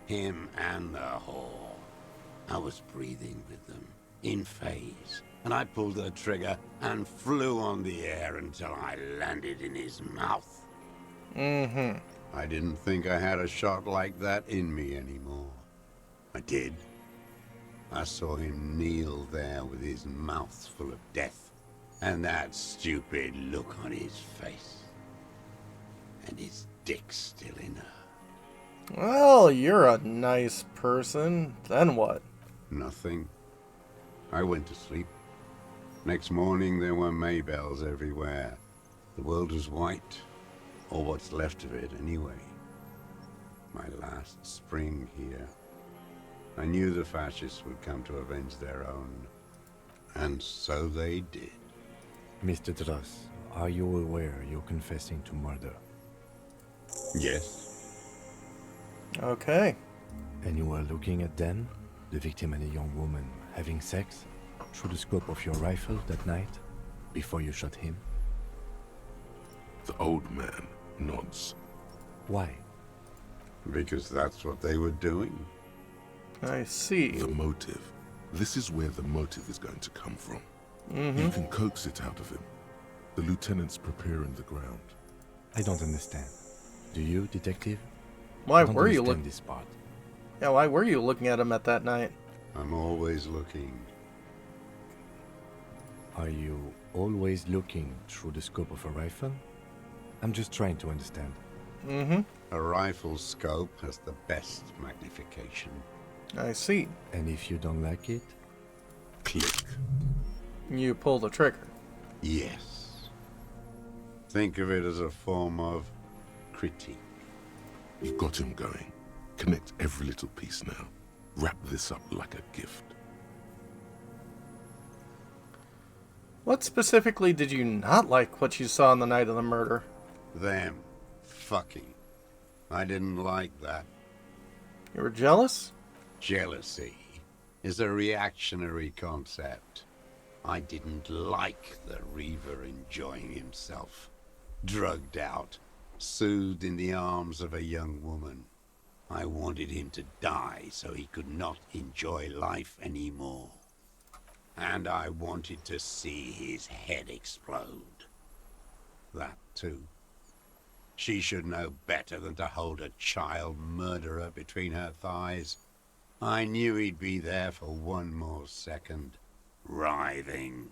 Him and the whore. I was breathing with them, in phase. And I pulled the trigger and flew on the air until I landed in his mouth. I didn't think I had a shot like that in me anymore. I did. I saw him kneel there with his mouth full of death, and that stupid look on his face. And his dick still in her. Well, you're a nice person. Then what? Nothing. I went to sleep. Next morning there were Maybells everywhere. The world was white. Or what's left of it, anyway. My last spring here. I knew the fascists would come to avenge their own. And so they did. Mr. Dross, are you aware you're confessing to murder? Yes. Okay. And you were looking at them, the victim and a young woman, having sex, through the scope of your rifle that night, before you shot him? The old man nods. Why? Because that's what they were doing. I see. The motive. This is where the motive is going to come from. You can coax it out of him. The lieutenant's preparing the ground. I don't understand. Do you, detective? Why were you looking this part? Yeah, why were you looking at him at that night? I'm always looking. Are you always looking through the scope of a rifle? I'm just trying to understand. A rifle's scope has the best magnification. I see. And if you don't like it? Click. You pull the trigger. Yes. Think of it as a form of critique. You've got him going. Connect every little piece now. Wrap this up like a gift. What specifically did you not like what you saw on the night of the murder? Them fucking. I didn't like that. You were jealous? Jealousy is a reactionary concept. I didn't like the Reaver enjoying himself, drugged out, soothed in the arms of a young woman. I wanted him to die so he could not enjoy life anymore. And I wanted to see his head explode. That too. She should know better than to hold a child murderer between her thighs. I knew he'd be there for one more second. Writhing.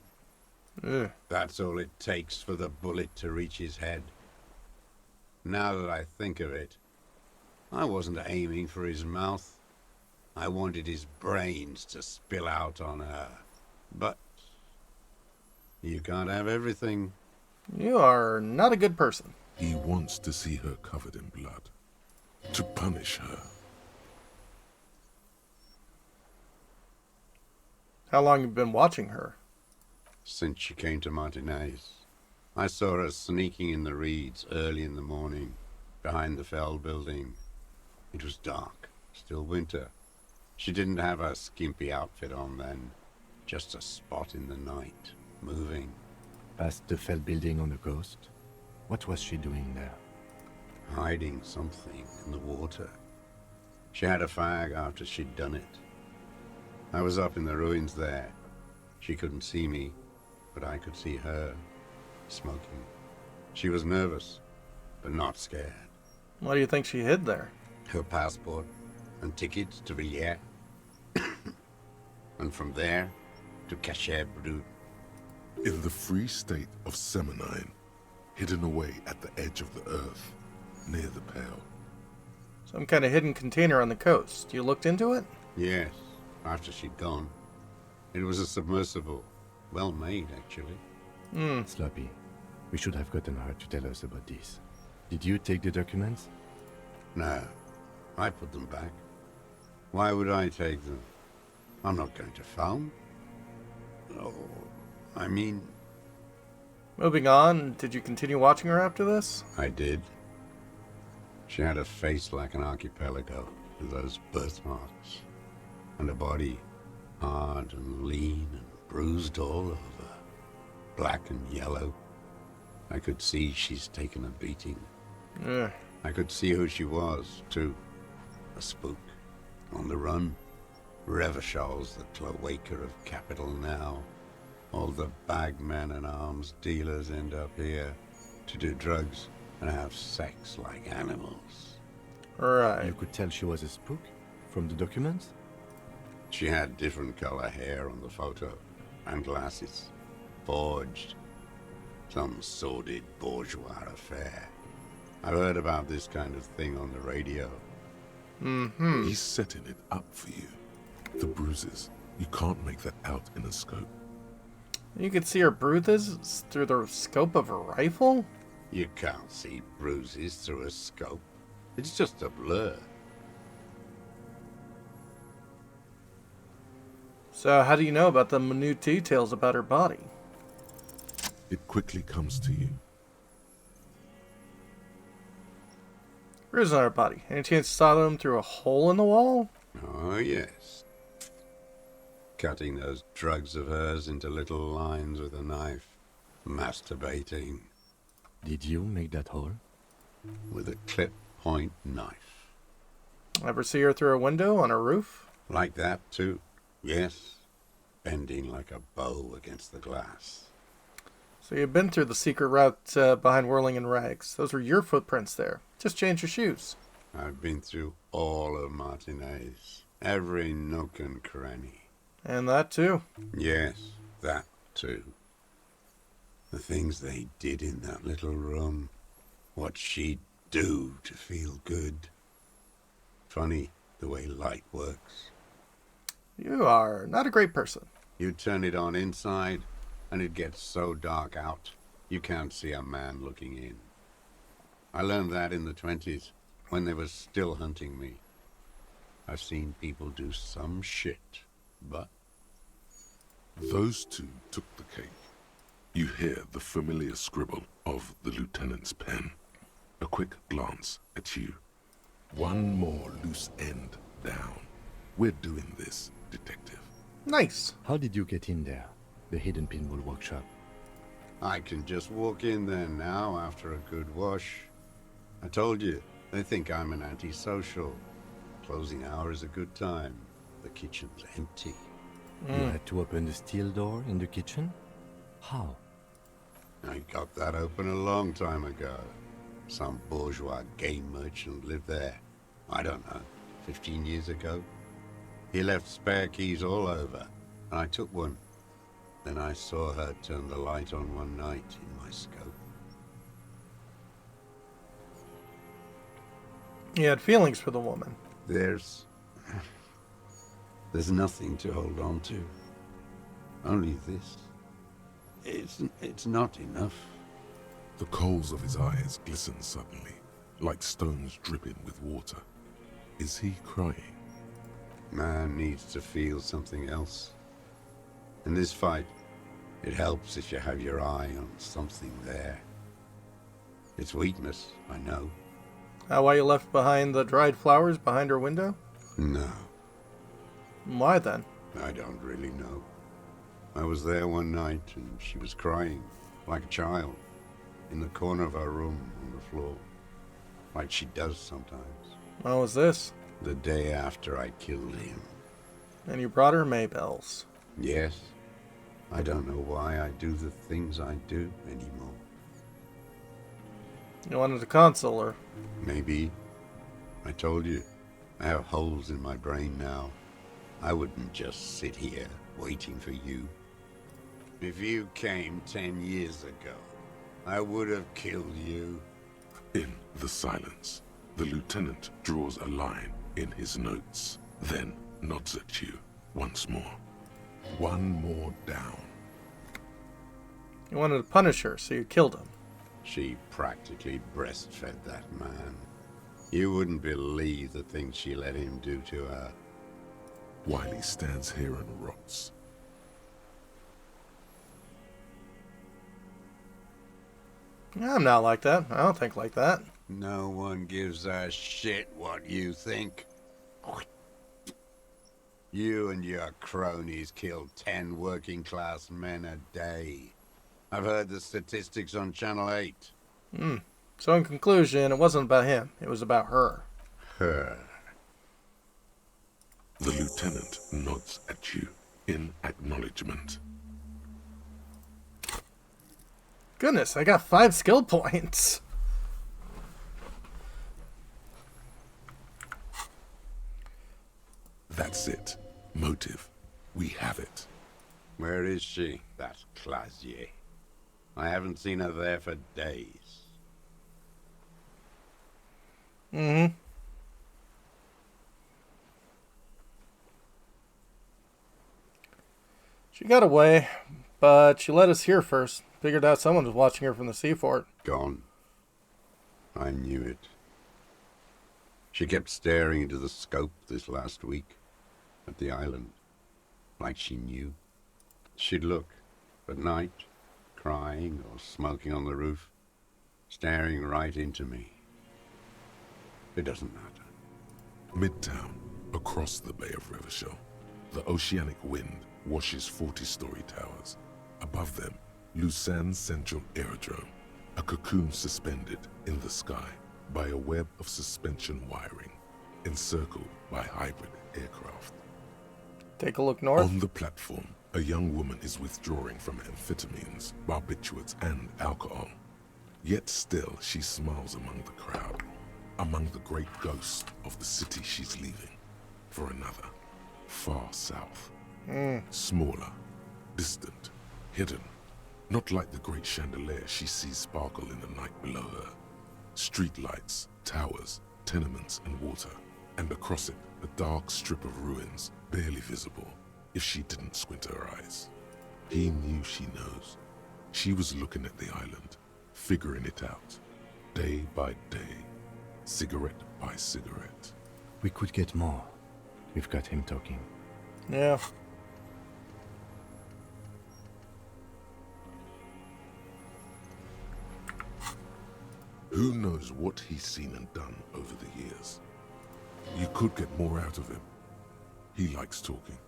That's all it takes for the bullet to reach his head. Now that I think of it, I wasn't aiming for his mouth. I wanted his brains to spill out on her. But you can't have everything. You are not a good person. He wants to see her covered in blood. To punish her. How long have you been watching her? Since she came to Martinez. I saw her sneaking in the reeds early in the morning, behind the Fell building. It was dark, still winter. She didn't have her skimpy outfit on then, just a spot in the night, moving. Past the Fell building on the coast? What was she doing there? Hiding something in the water. She had a fag after she'd done it. I was up in the ruins there. She couldn't see me, but I could see her, smoking. She was nervous, but not scared. Why do you think she hid there? Her passport and tickets to Villiers. And from there to Cachet Brut. In the free state of Seminine, hidden away at the edge of the earth, near the Pale. Some kind of hidden container on the coast. You looked into it? Yes, after she'd gone. It was a submersible. Well made, actually. Sloppy. We should have gotten her to tell us about this. Did you take the documents? No. I put them back. Why would I take them? I'm not going to phone. Oh, I mean... Moving on, did you continue watching her after this? I did. She had a face like an archipelago, with those birthmarks. And a body, hard and lean and bruised all over. Black and yellow. I could see she's taken a beating. I could see who she was, too. A spook. On the run. Revachol's the cloaca of capital now. All the bagmen and arms dealers end up here to do drugs and have sex like animals. Right. You could tell she was a spook from the documents? She had different color hair on the photo and glasses. Forged. Some sordid bourgeois affair. I've heard about this kind of thing on the radio. He's setting it up for you. The bruises. You can't make that out in a scope. You could see her bruises through the scope of a rifle? You can't see bruises through a scope. It's just a blur. So how do you know about the minute details about her body? It quickly comes to you. Bruises on her body. Any chance you saw them through a hole in the wall? Oh, yes. Cutting those drugs of hers into little lines with a knife. Masturbating. Did you make that hole? With a clip point knife. Ever see her through a window on a roof? Like that, too. Yes. Bending like a bow against the glass. So you've been through the secret route behind Whirling in Rags. Those were your footprints there. Just change your shoes. I've been through all of Martinez. Every nook and cranny. And that too. Yes, that too. The things they did in that little room. What she'd do to feel good. Funny the way light works. You are not a great person. You turn it on inside, and it gets so dark out, you can't see a man looking in. I learned that in the 20s, when they were still hunting me. I've seen people do some shit, but... Those two took the cake. You hear the familiar scribble of the lieutenant's pen. A quick glance at you. One more loose end down. We're doing this, detective. Nice. How did you get in there? The hidden pinball workshop. I can just walk in there now after a good wash. I told you, they think I'm an antisocial. Closing hour is a good time. The kitchen's empty. You had to open the steel door in the kitchen? How? I got that open a long time ago. Some bourgeois game merchant lived there. I don't know, 15 years ago. He left spare keys all over, and I took one. Then I saw her turn the light on one night in my scope. You had feelings for the woman. There's nothing to hold on to. Only this. It's not enough. The coals of his eyes glisten suddenly, like stones dripping with water. Is he crying? Man needs to feel something else. In this fight, it helps if you have your eye on something there. It's weakness, I know. Why you left behind the dried flowers behind her window? No. Why then? I don't really know. I was there one night and she was crying, like a child, in the corner of her room on the floor, like she does sometimes. When was this? The day after I killed him. And you brought her Maybells. Yes. I don't know why I do the things I do anymore. You wanted to console her. Maybe. I told you, I have holes in my brain now. I wouldn't just sit here waiting for you. If you came 10 years ago, I would have killed you. In the silence, the lieutenant draws a line in his notes, then nods at you once more. One more down. You wanted to punish her, so you killed him. She practically breastfed that man. You wouldn't believe the things she let him do to her. Wiley stands here and rots. I'm not like that. I don't think like that. No one gives a shit what you think. You and your cronies kill 10 working-class men a day. I've heard the statistics on Channel 8. So in conclusion, it wasn't about him. It was about her. Her. The lieutenant nods at you in acknowledgement. Goodness, I got 5 skill points. That's it. Motive. We have it. Where is she, that Clasier? I haven't seen her there for days. She got away, but she let us hear first. Figured out someone was watching her from the seafort. Gone. I knew it. She kept staring into the scope this last week at the island, like she knew. She'd look at night, crying or smoking on the roof, staring right into me. It doesn't matter. Midtown, across the Bay of Revachol, the oceanic wind washes 40-story towers. Above them, Lucerne Central Aerodrome, a cocoon suspended in the sky. by a web of suspension wiring, encircled by hybrid aircraft. Take a look north. On the platform, a young woman is withdrawing from amphetamines, barbiturates, and alcohol. Yet still, she smiles among the crowd, among the great ghosts of the city she's leaving, for another, far south. Smaller, distant, hidden, not like the great chandelier she sees sparkle in the night below her. Streetlights, towers, tenements, and water, and across it, a dark strip of ruins, barely visible, if she didn't squint her eyes. He knew she knows. She was looking at the island, figuring it out, day by day, cigarette by cigarette. We could get more. We've got him talking. Yeah. Who knows what he's seen and done over the years? You could get more out of him. He likes talking.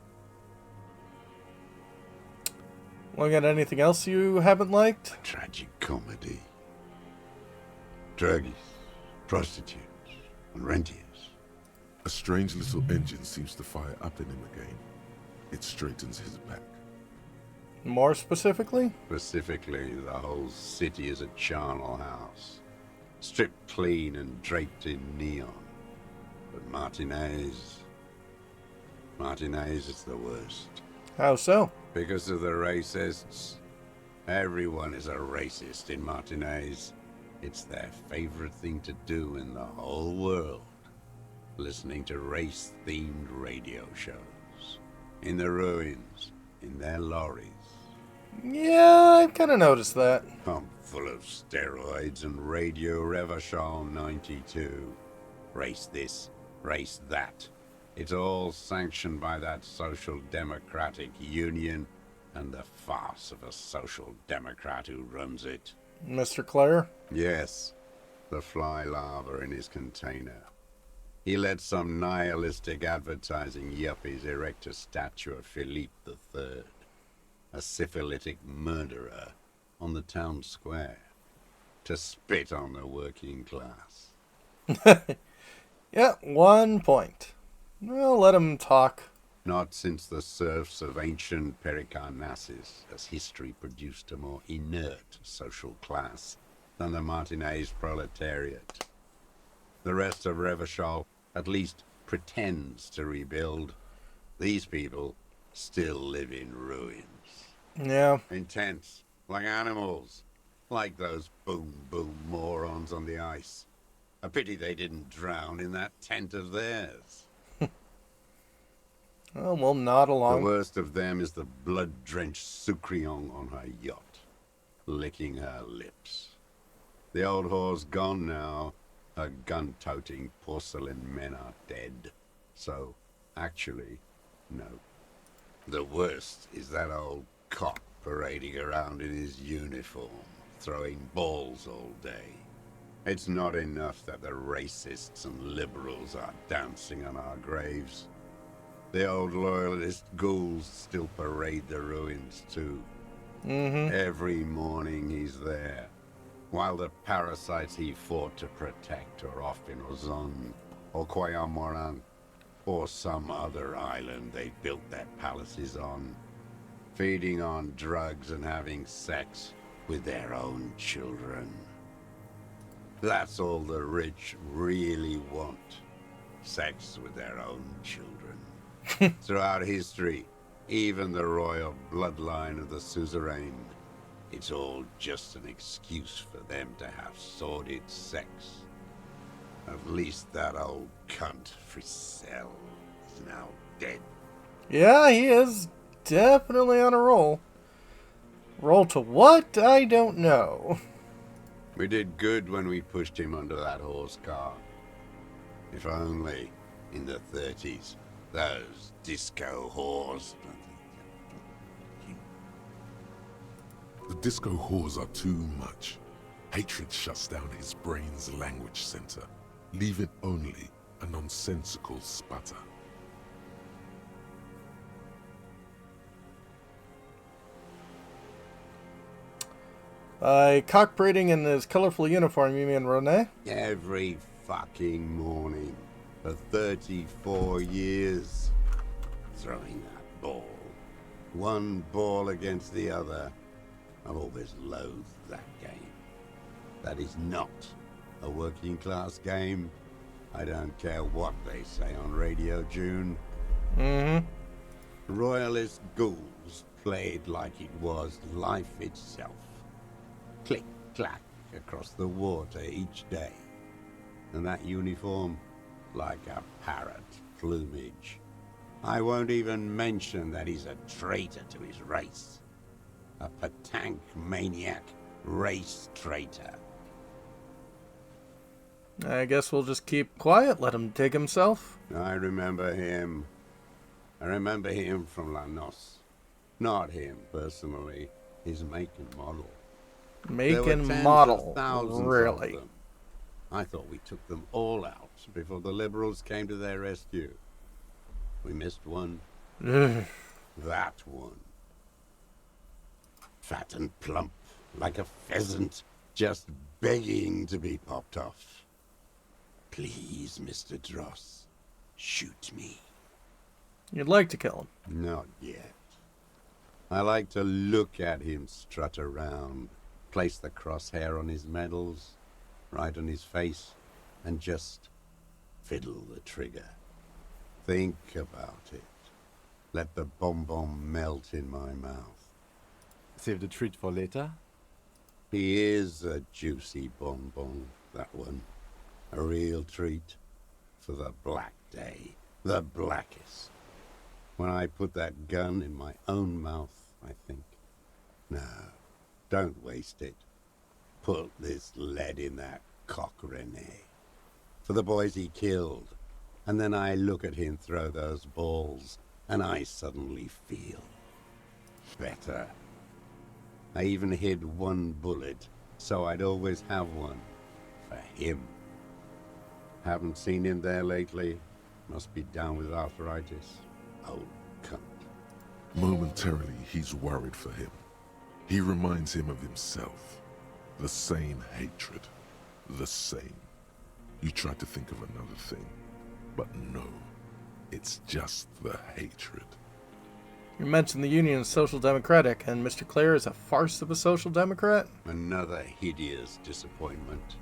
Well, got anything else you haven't liked? Tragic comedy. Druggies, prostitutes, and rentiers. A strange little engine seems to fire up in him again. It straightens his back. More specifically? Specifically, the whole city is a charnel house. Stripped clean and draped in neon. But Martinez is the worst. How so? Because of the racists. Everyone is a racist in Martinez. It's their favorite thing to do in the whole world. Listening to race-themed radio shows. In the ruins, in their lorries. Yeah, I've kind of noticed that. Pumped full of steroids and Radio Revachol 92. Race this, race that. It's all sanctioned by that Social Democratic Union and the farce of a Social Democrat who runs it. Mr. Clare? Yes, the fly larva in his container. He let some nihilistic advertising yuppies erect a statue of Philippe III, a syphilitic murderer, on the town square, to spit on the working class. Yeah, 1 point. Well, let him talk. Not since the serfs of ancient Pericarnassus has history produced a more inert social class than the Martinez proletariat. The rest of Revachol at least pretends to rebuild. These people still live in ruins. Yeah. In tents, like animals. Like those boom morons on the ice. A pity they didn't drown in that tent of theirs. Well, we'll nod along. The worst of them is the blood-drenched Sucrion on her yacht, licking her lips. The old whore's gone now. Her gun-toting porcelain men are dead. So, actually, no. The worst is that old cop parading around in his uniform, throwing balls all day. It's not enough that the racists and liberals are dancing on our graves. The old loyalist ghouls still parade the ruins too. Every morning he's there, while the parasites he fought to protect are off in Ozon, or Quayamoran, or some other island they built their palaces on, feeding on drugs and having sex with their own children. That's all the rich really want. Sex with their own children. Throughout history, even the royal bloodline of the suzerain, it's all just an excuse for them to have sordid sex. At least that old cunt Frisell is now dead. Yeah, he is definitely on a roll. Roll to what? I don't know. We did good when we pushed him under that horse car. If only, in the 30s, those disco whores. The disco whores are too much. Hatred shuts down his brain's language center, leaving only a nonsensical sputter. By cock braiding in his colorful uniform, you mean Rene? Every fucking morning for 34 years. Throwing that ball. One ball against the other. I've always loathed that game. That is not a working class game. I don't care what they say on Radio June. Mm-hmm. Royalist ghouls played like it was life itself. Click, clack across the water each day. And that uniform, like a parrot plumage. I won't even mention that he's a traitor to his race. A Patank maniac race traitor. I guess we'll just keep quiet, let him dig himself. I remember him. I remember him from La Noce. Not him, personally. His make and model. Make and model, really? Of them. I thought we took them all out before the Liberals came to their rescue. We missed one. That one. Fat and plump, like a pheasant, just begging to be popped off. Please, Mr. Dross, shoot me. You'd like to kill him? Not yet. I like to look at him strut around, place the crosshair on his medals, right on his face, and just fiddle the trigger. Think about it. Let the bomb melt in my mouth. Save the treat for later? He is a juicy bonbon, that one. A real treat for the black day. The blackest. When I put that gun in my own mouth, I think, no, don't waste it. Put this lead in that cock, Rene. For the boys he killed. And then I look at him throw those balls, and I suddenly feel better. I even hid one bullet, so I'd always have one for him. Haven't seen him there lately. Must be down with arthritis. Old cunt. Momentarily, he's worried for him. He reminds him of himself. The same hatred. The same. You try to think of another thing, but no. It's just the hatred. You mentioned the Union is social democratic, and Mr. Clare is a farce of a social democrat? Another hideous disappointment.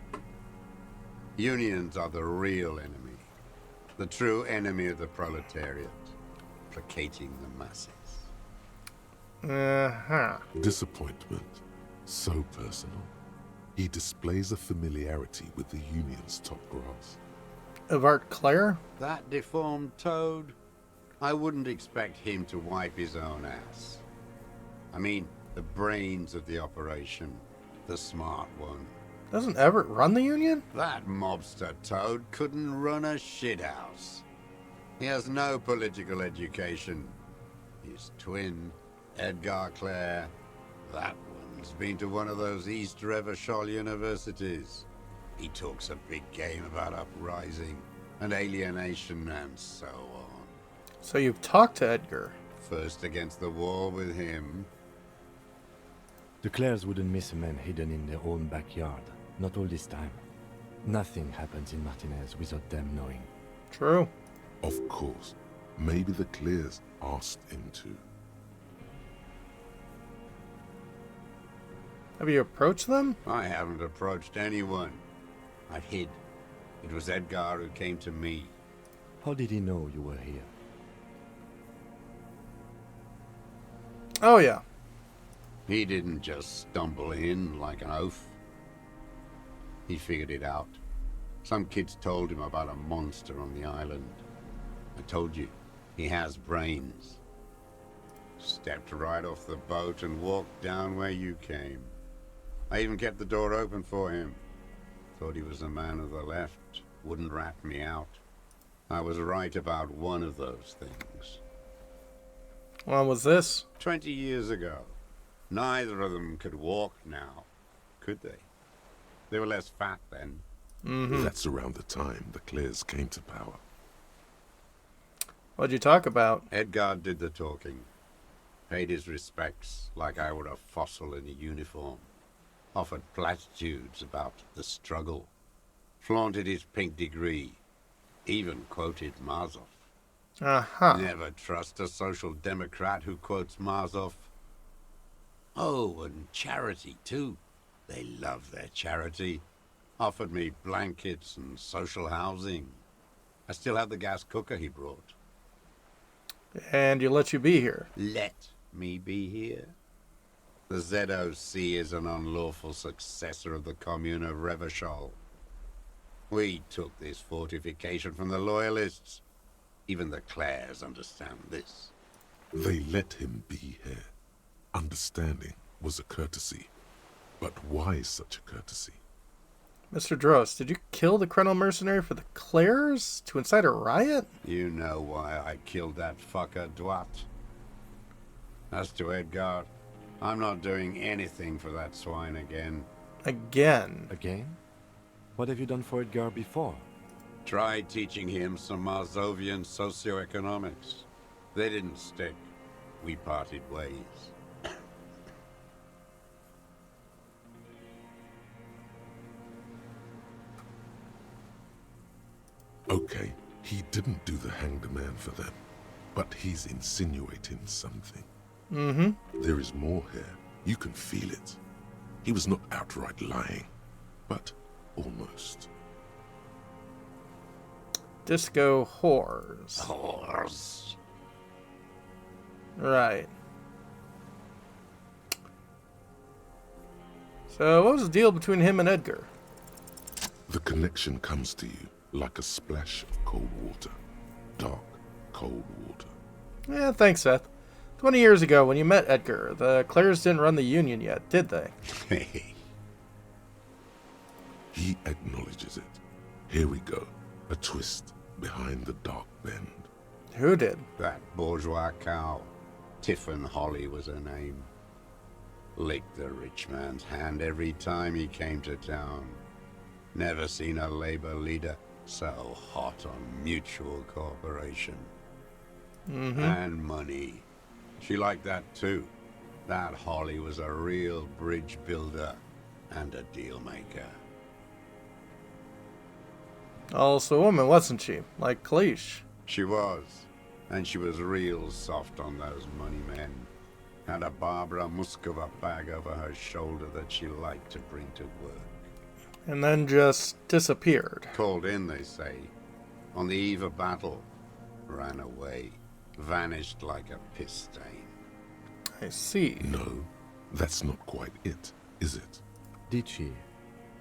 Unions are the real enemy. The true enemy of the proletariat. Placating the masses. Disappointment. So personal. He displays a familiarity with the Union's top brass. Of Art Clare? That deformed toad? I wouldn't expect him to wipe his own ass. I mean, the brains of the operation. The smart one. Doesn't Everett run the Union? That mobster toad couldn't run a shithouse. He has no political education. His twin, Edgar Clare, that one's been to one of those East Revachol universities. He talks a big game about uprising and alienation and so on. So you've talked to Edgar? First against the wall with him. The Clares wouldn't miss a man hidden in their own backyard. Not all this time. Nothing happens in Martinez without them knowing. True. Of course. Maybe the Clares asked him to. Have you approached them? I haven't approached anyone. I've hid. It was Edgar who came to me. How did he know you were here? Oh, yeah. He didn't just stumble in like an oaf. He figured it out. Some kids told him about a monster on the island. I told you, he has brains. Stepped right off the boat and walked down where you came. I even kept the door open for him. Thought he was a man of the left, wouldn't rat me out. I was right about one of those things. When was this? 20 years ago. Neither of them could walk now, could they? They were less fat then. Mm-hmm. That's around the time the Clares came to power. What'd you talk about? Edgar did the talking. Paid his respects like I were a fossil in a uniform. offered platitudes about the struggle, flaunted his pink degree, even quoted Marzoff. Never trust a social democrat who quotes Marzoff. Oh, and charity, too. They love their charity. Offered me blankets and social housing. I still have the gas cooker he brought. And he let you be here. Let me be here? The ZOC is an unlawful successor of the Commune of Revachol. We took this fortification from the Loyalists. Even the Clares understand this. They let him be here. Understanding was a courtesy. But why such a courtesy? Mr. Dross, did you kill the Krenel mercenary for the Clares to incite a riot? You know why I killed that fucker, Dwat. As to Edgar, I'm not doing anything for that swine again. Again? Again? What have you done for Edgar before? Tried teaching him some Marzovian socioeconomics. They didn't stick. We parted ways. Okay, he didn't do the hanged man for them, but he's insinuating something. There is more here. You can feel it. He was not outright lying, but almost. Disco whores. Whores. Right. So what was the deal between him and Edgar? The connection comes to you like a splash of cold water. Dark, cold water. Yeah, thanks, Seth. 20 years ago, when you met Edgar, the Clares didn't run the Union yet, did they? He acknowledges it. Here we go. A twist behind the dark bend. Who did? That bourgeois cow. Tiffin Holly was her name. Licked the rich man's hand every time he came to town. Never seen a labor leader so hot on mutual cooperation. And money. She liked that too. That Holly was a real bridge builder and a deal maker. Also a woman, wasn't she? Like Kalish. She was. And she was real soft on those money men. Had a Barbara Muskova bag over her shoulder that she liked to bring to work. And then just disappeared. Called in, they say. On the eve of battle. Ran away. Vanished like a piss stain. I see. No, that's not quite it, is it? Did she?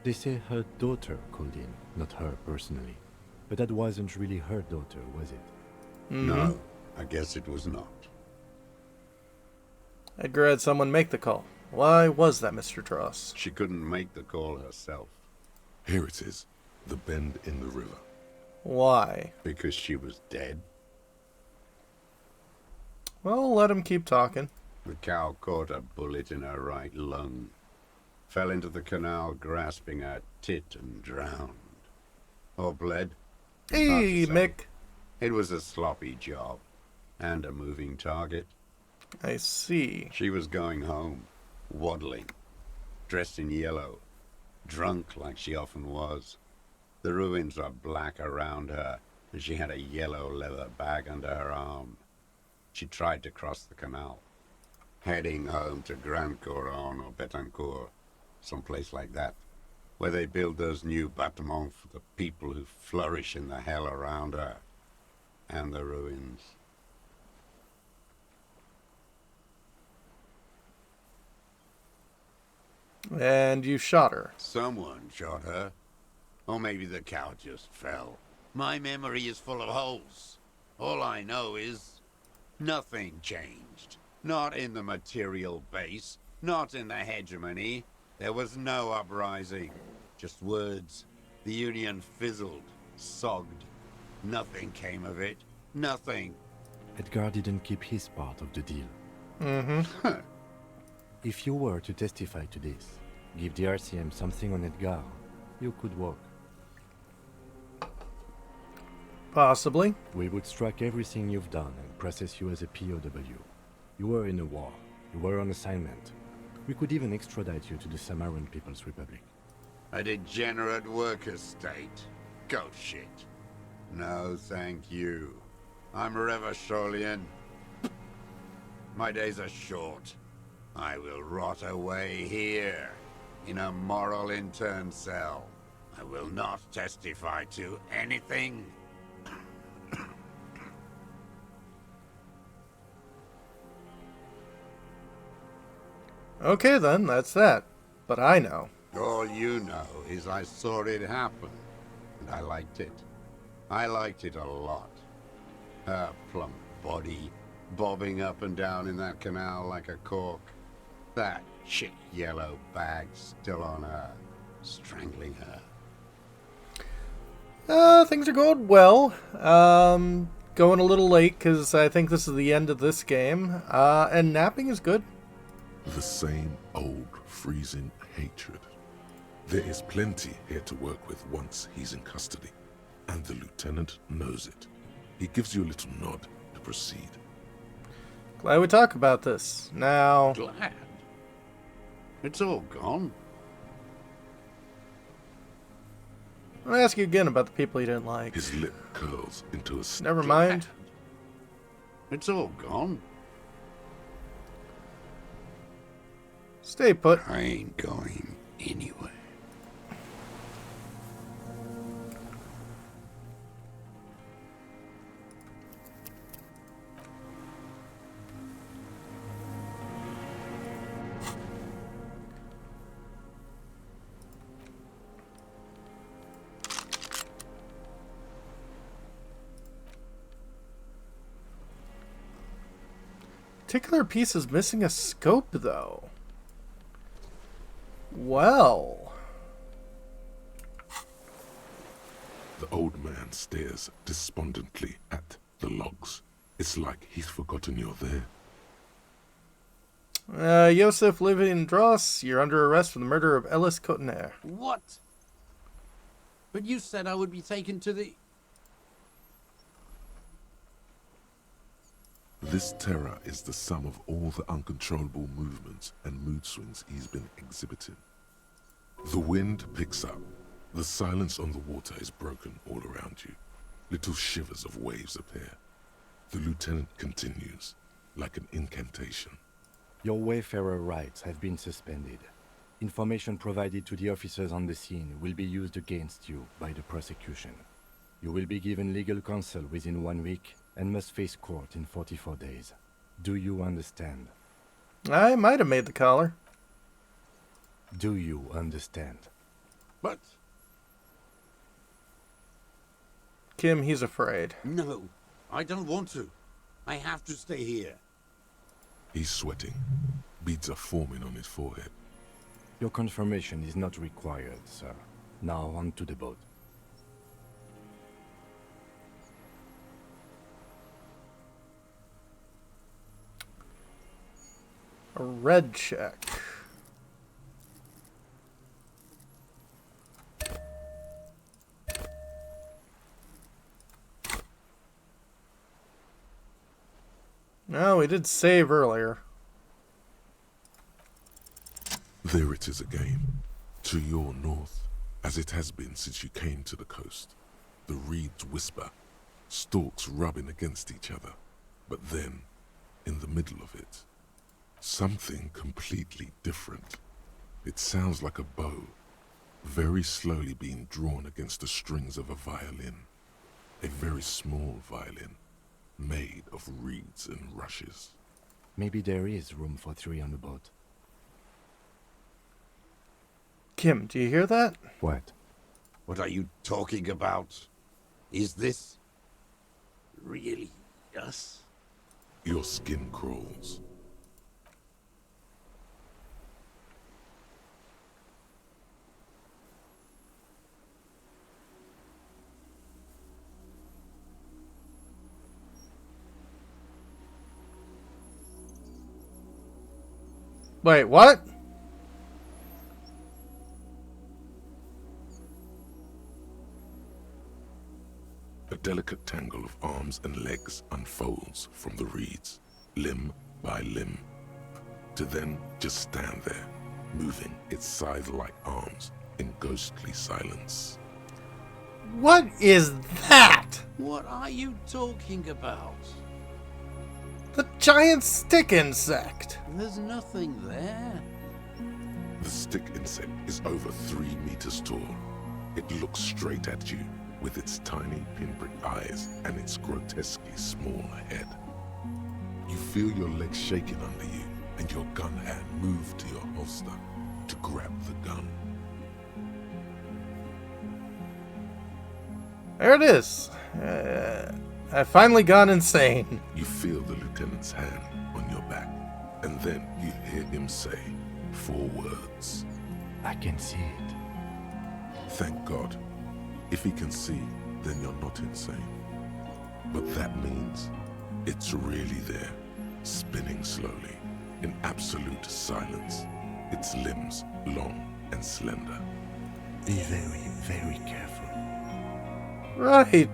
They say her daughter called in, not her personally. But that wasn't really her daughter, was it? No, I guess it was not. Edgar had someone make the call. Why was that, Mr. Dross? She couldn't make the call herself. Here it is. The bend in the river. Why? Because she was dead. Well, let him keep talking. The cow caught a bullet in her right lung. Fell into the canal grasping her tit and drowned. Or bled. Hey, Mick. It was a sloppy job. And a moving target. I see. She was going home. Waddling. Dressed in yellow. Drunk like she often was. The ruins were black around her. And she had a yellow leather bag under her arm. She tried to cross the canal. Heading home to Grand Couronne or Betancourt. Someplace like that. Where they build those new bâtiments for the people who flourish in the hell around her. And the ruins. And you shot her. Someone shot her. Or maybe the cow just fell. My memory is full of holes. All I know is nothing changed. Not in the material base. Not in the hegemony. There was no uprising. Just words. The Union fizzled. Sogged. Nothing came of it. Nothing. Edgar didn't keep his part of the deal. If you were to testify to this, give the RCM something on Edgar, you could walk. Possibly. We would strike everything you've done and process you as a POW. You were in a war. You were on assignment. We could even extradite you to the Samaran People's Republic. A degenerate worker state. Go shit. No, thank you. I'm Revacholian. My days are short. I will rot away here, in a moral intern cell. I will not testify to anything. Okay then, that's that. But I know. All you know is I saw it happen, and I liked it. I liked it a lot. Her plump body bobbing up and down in that canal like a cork. That chick yellow bag still on her, strangling her. Things are going well. Going a little late because I think this is the end of this game. And napping is good. The same old freezing hatred. There is plenty here to work with once he's in custody, and the lieutenant knows it. He gives you a little nod to proceed. Glad we talk about this. Now... Glad? It's all gone. I'll ask you again about the people you didn't like. His lip curls into a... Never mind. It's all gone. Stay put. I ain't going anywhere. Particular piece is missing a scope, though. Well... The old man stares despondently at the logs. It's like he's forgotten you're there. Joseph Living-Dross, you're under arrest for the murder of Ellis Cotenaire. What? But you said I would be taken to the... This terror is the sum of all the uncontrollable movements and mood swings he's been exhibiting. The wind picks up. The silence on the water is broken all around you. Little shivers of waves appear. The lieutenant continues, like an incantation. Your Wayfarer rights have been suspended. Information provided to the officers on the scene will be used against you by the prosecution. You will be given legal counsel within 1 week and must face court in 44 days. Do you understand? I might have made the collar. Do you understand? But... Kim, he's afraid. No, I don't want to. I have to stay here. He's sweating. Beads are forming on his forehead. Your confirmation is not required, sir. Now on to the boat. A red check. No, we did save earlier. There it is again, to your north, as it has been since you came to the coast. The reeds whisper, stalks rubbing against each other, but then, in the middle of it, something completely different. It sounds like a bow, very slowly being drawn against the strings of a violin. A very small violin, made of reeds and rushes. Maybe there is room for 3 on the boat. Kim, do you hear that? What? What are you talking about? Is this... really us? Your skin crawls. Wait, what? A delicate tangle of arms and legs unfolds from the reeds, limb by limb. to then just stand there, moving its scythe-like arms in ghostly silence. What is that? What are you talking about? The giant stick insect. There's nothing there. The stick insect is over 3 meters tall. It looks straight at you with its tiny pinprick eyes and its grotesquely small head. You feel your legs shaking under you and your gun hand move to your holster to grab the gun. There it is. I've finally gone insane. You feel the lieutenant's hand on your back, and then you hear him say 4 words. I can see it. Thank God. If he can see, then you're not insane. But that means it's really there, spinning slowly, in absolute silence, its limbs long and slender. Be very, very careful. Right.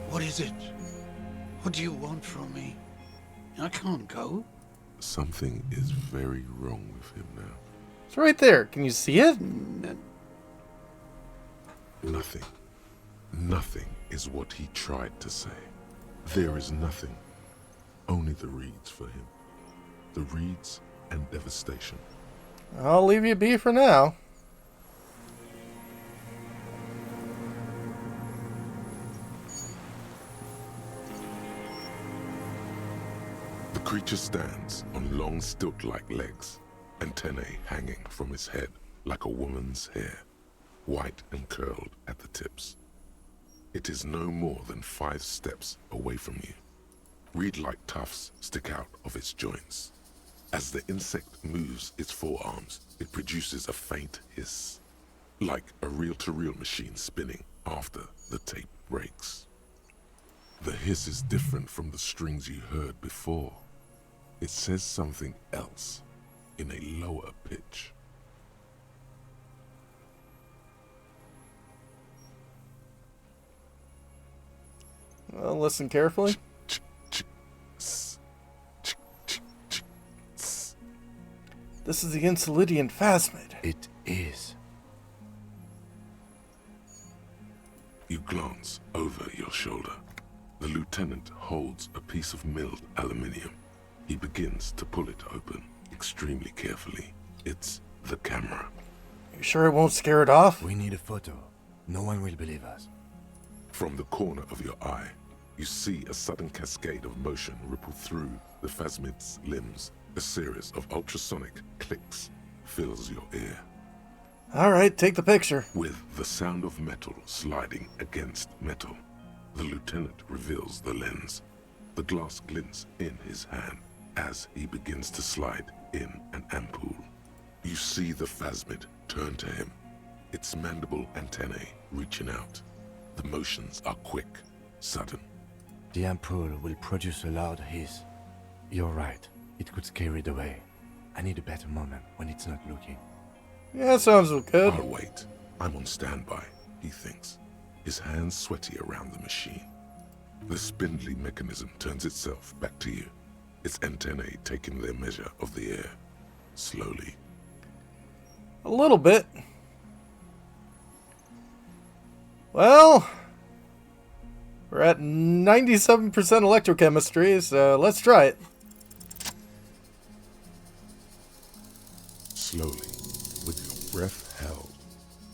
What is it? What do you want from me? I can't go. Something is very wrong with him now. It's right there. Can you see it? Nothing. Nothing is what he tried to say. There is nothing. Only the reeds for him. The reeds and devastation. I'll leave you be for now. The creature stands on long stilt-like legs, antennae hanging from his head like a woman's hair, white and curled at the tips. It is no more than 5 steps away from you. Reed-like tufts stick out of its joints. As the insect moves its forearms, it produces a faint hiss, like a reel-to-reel machine spinning after the tape breaks. The hiss is different from the strings you heard before. It says something else in a lower pitch. Well, listen carefully. This is the Elysium phasmid. It is. You glance over your shoulder. The lieutenant holds a piece of milled aluminium. He begins to pull it open, extremely carefully. It's the camera. You sure it won't scare it off? We need a photo. No one will believe us. From the corner of your eye, you see a sudden cascade of motion ripple through the phasmid's limbs. A series of ultrasonic clicks fills your ear. All right, take the picture. With the sound of metal sliding against metal, the lieutenant reveals the lens. The glass glints in his hand as he begins to slide in an ampoule. You see the phasmid turn to him, its mandible antennae reaching out. The motions are quick, sudden. The ampoule will produce a loud hiss. You're right. It could scare it away. I need a better moment when it's not looking. Yeah, sounds good. I'll wait. I'm on standby, he thinks, his hands sweaty around the machine. The spindly mechanism turns itself back to you, its antennae taking their measure of the air, slowly. A little bit. Well, we're at 97% electrochemistry, so let's try it. Slowly, with your breath held,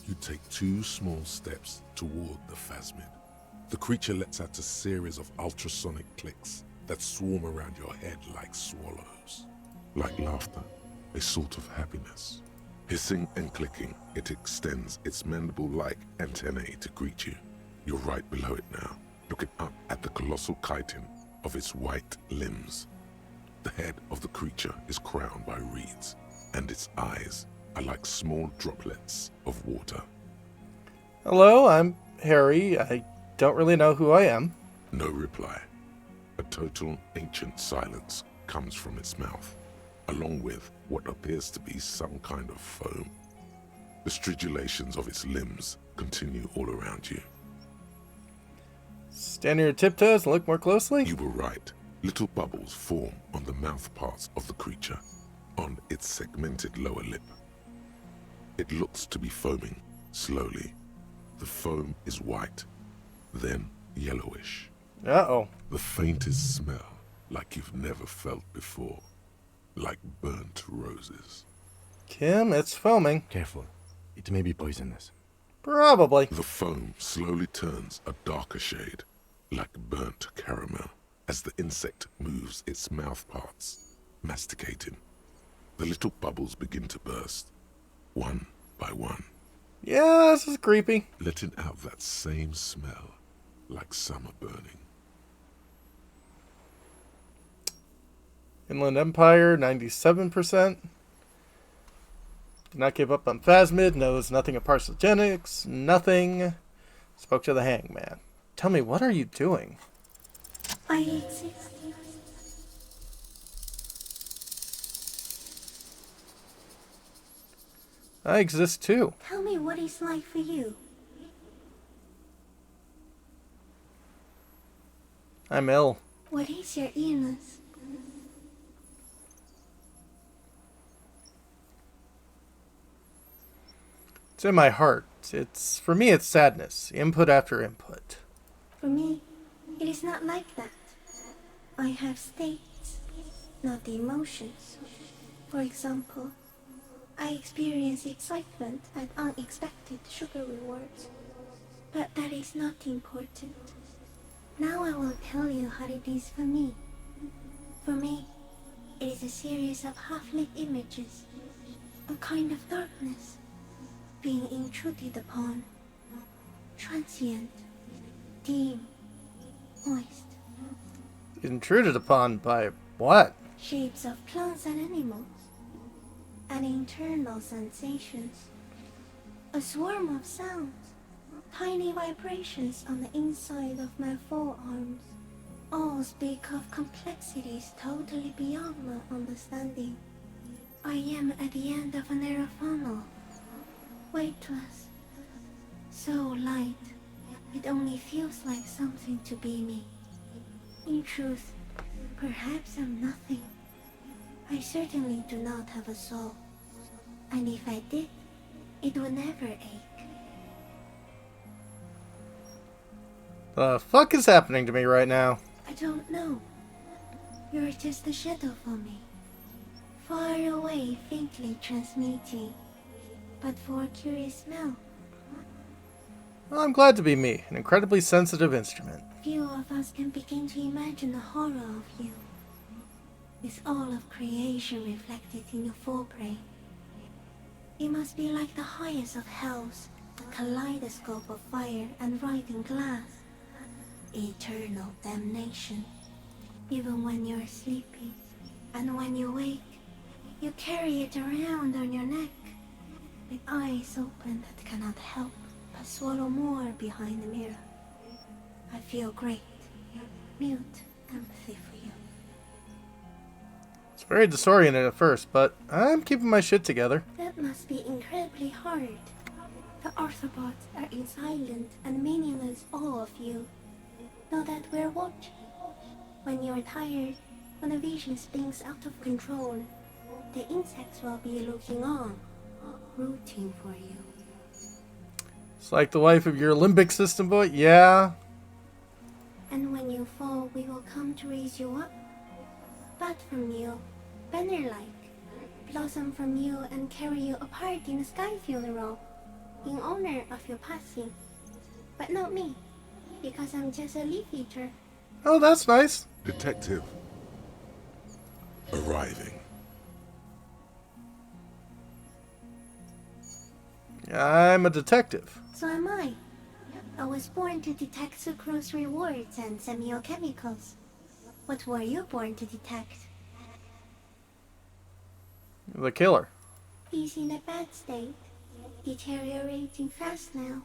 you take 2 small steps toward the phasmid. The creature lets out a series of ultrasonic clicks that swarm around your head like swallows. Like laughter, a sort of happiness. Hissing and clicking, it extends its mandible-like antennae to greet you. You're right below it now, looking up at the colossal chitin of its white limbs. The head of the creature is crowned by reeds, and its eyes are like small droplets of water. Hello, I'm Harry. I don't really know who I am. No reply. A total ancient silence comes from its mouth, along with what appears to be some kind of foam. The stridulations of its limbs continue all around you. Stand on your tiptoes and look more closely? You were right. Little bubbles form on the mouth parts of the creature, on its segmented lower lip. It looks to be foaming, slowly. The foam is white, then yellowish. Uh-oh. The faintest smell, like you've never felt before. Like burnt roses. Kim, it's foaming. Careful. It may be poisonous. Probably. The foam slowly turns a darker shade, like burnt caramel, as the insect moves its mouth parts, masticating. The little bubbles begin to burst, one by one. Yeah, this is creepy. Letting out that same smell, like summer burning. Inland Empire, 97%. Did not give up on Phasmid, knows nothing of parthogenics, nothing. Spoke to the hangman. Tell me, what are you doing? I exist. I exist too. Tell me what it's like for you. I'm ill. What is your illness? It's in my heart. For me, it's sadness. Input after input. For me, it is not like that. I have states, not the emotions. For example, I experience excitement at unexpected sugar rewards. But that is not important. Now I will tell you how it is for me. For me, it is a series of half-lit images, a kind of darkness, being intruded upon, transient, dim, moist. Intruded upon by what? Shapes of plants and animals, and internal sensations. A swarm of sounds, tiny vibrations on the inside of my forearms. All speak of complexities totally beyond my understanding. I am at the end of a narrow funnel, weightless, so light, it only feels like something to be me. In truth, perhaps I'm nothing. I certainly do not have a soul, and if I did, it would never ache. The fuck is happening to me right now? I don't know. You're just a shadow for me. Far away, faintly transmitting, but for a curious smell. Well, I'm glad to be me, an incredibly sensitive instrument. Few of us can begin to imagine the horror of you. With all of creation reflected in your forebrain. It must be like the highest of hells, a kaleidoscope of fire and rotting glass. Eternal damnation. Even when you're sleeping, and when you wake, you carry it around on your neck, with eyes open that cannot help but swallow more behind the mirror. I feel great, mute empathy for you. It's very disoriented at first, but I'm keeping my shit together. That must be incredibly hard. The Arthropods are in silent and meaningless awe of you. Know that we're watching. When you're tired, when the vision spins out of control, the insects will be looking on, rooting for you. It's like the wife of your limbic system boy? Yeah. And when you fall, we will come to raise you up. Bud from you, banner-like, blossom from you and carry you apart in a sky funeral, in honor of your passing. But not me, because I'm just a leaf eater. Oh, that's nice. Detective. Arriving. I'm a detective. So am I. I was born to detect sucrose rewards and semiochemicals. What were you born to detect? The killer. He's in a bad state, deteriorating fast now.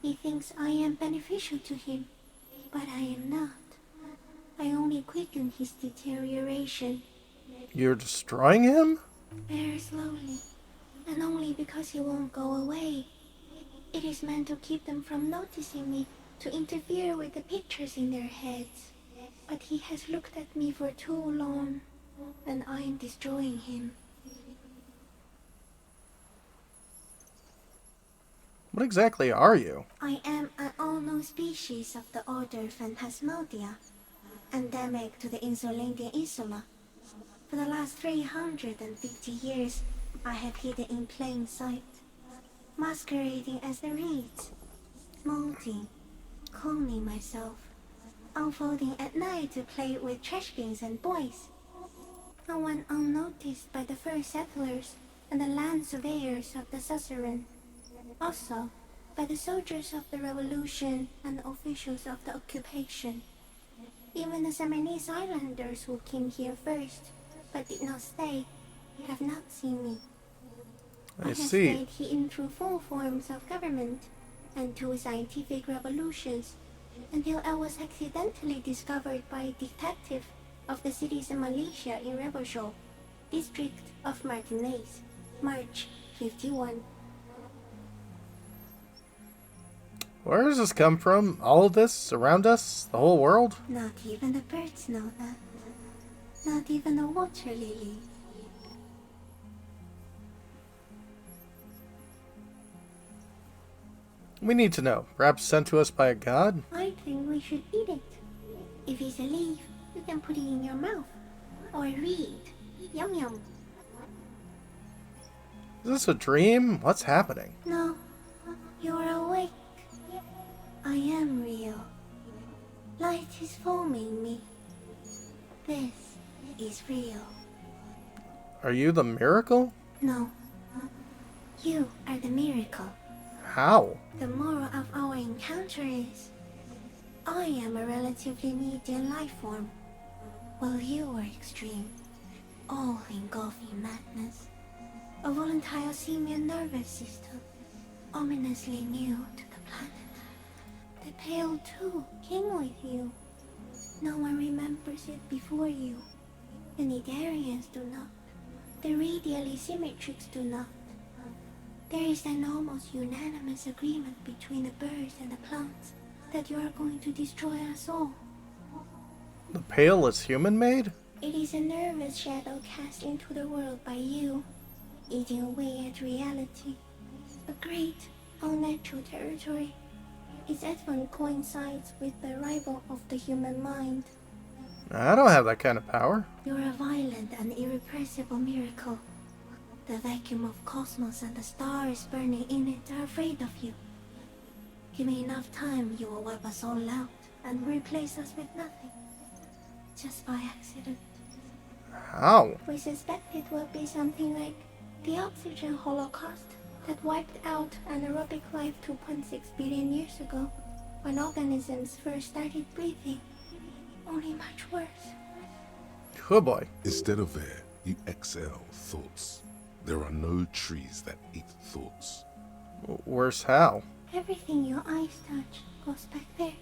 He thinks I am beneficial to him, but I am not. I only quicken his deterioration. You're destroying him? Very slowly. and only because he won't go away. It is meant to keep them from noticing me, to interfere with the pictures in their heads. But he has looked at me for too long, and I am destroying him. What exactly are you? I am an unknown species of the order Phantasmadia, endemic to the Insulandian Insula. For the last 350 years, I have hidden in plain sight, masquerading as the reeds, molting, cloning myself, unfolding at night to play with trash bins and boys. I went unnoticed by the first settlers and the land surveyors of the suzerain. Also, by the soldiers of the revolution and the officials of the occupation. Even the Seminese islanders who came here first, but did not stay, have not seen me. I have stayed hidden through 4 forms of government and 2 scientific revolutions, until I was accidentally discovered by a detective of the citizen militia in Rebelshore, district of Martinez, March 51. Where does this come from? All of this? Around us? The whole world? Not even the birds know that. Not even the water lily. We need to know. Perhaps sent to us by a god? I think we should eat it. If it's a leaf, you can put it in your mouth. Or read. Yum yum. Is this a dream? What's happening? No. You're awake. I am real. Light is forming me. This is real. Are you the miracle? No. You are the miracle. How? The moral of our encounter is, I am a relatively medium life form, while you are extreme, all-engulfing madness. A volatile simian nervous system, ominously new to the planet. The Pale too came with you. No one remembers it before you. The Nidarians do not. The radially symmetrics do not. There is an almost unanimous agreement between the birds and the plants that you are going to destroy us all. The Pale is human-made? It is a nervous shadow cast into the world by you, eating away at reality. A great, unnatural territory. Its advent coincides with the arrival of the human mind. I don't have that kind of power. You're a violent and irrepressible miracle. The vacuum of cosmos and the stars burning in it are afraid of you. Give me enough time, you will wipe us all out and replace us with nothing. Just by accident. How? We suspect it will be something like the oxygen holocaust that wiped out anaerobic life 2.6 billion years ago, when organisms first started breathing. Only much worse. Oh boy. Instead of air, you exhale thoughts. There are no trees that eat thoughts. Worse how? Everything your eyes touch goes back there,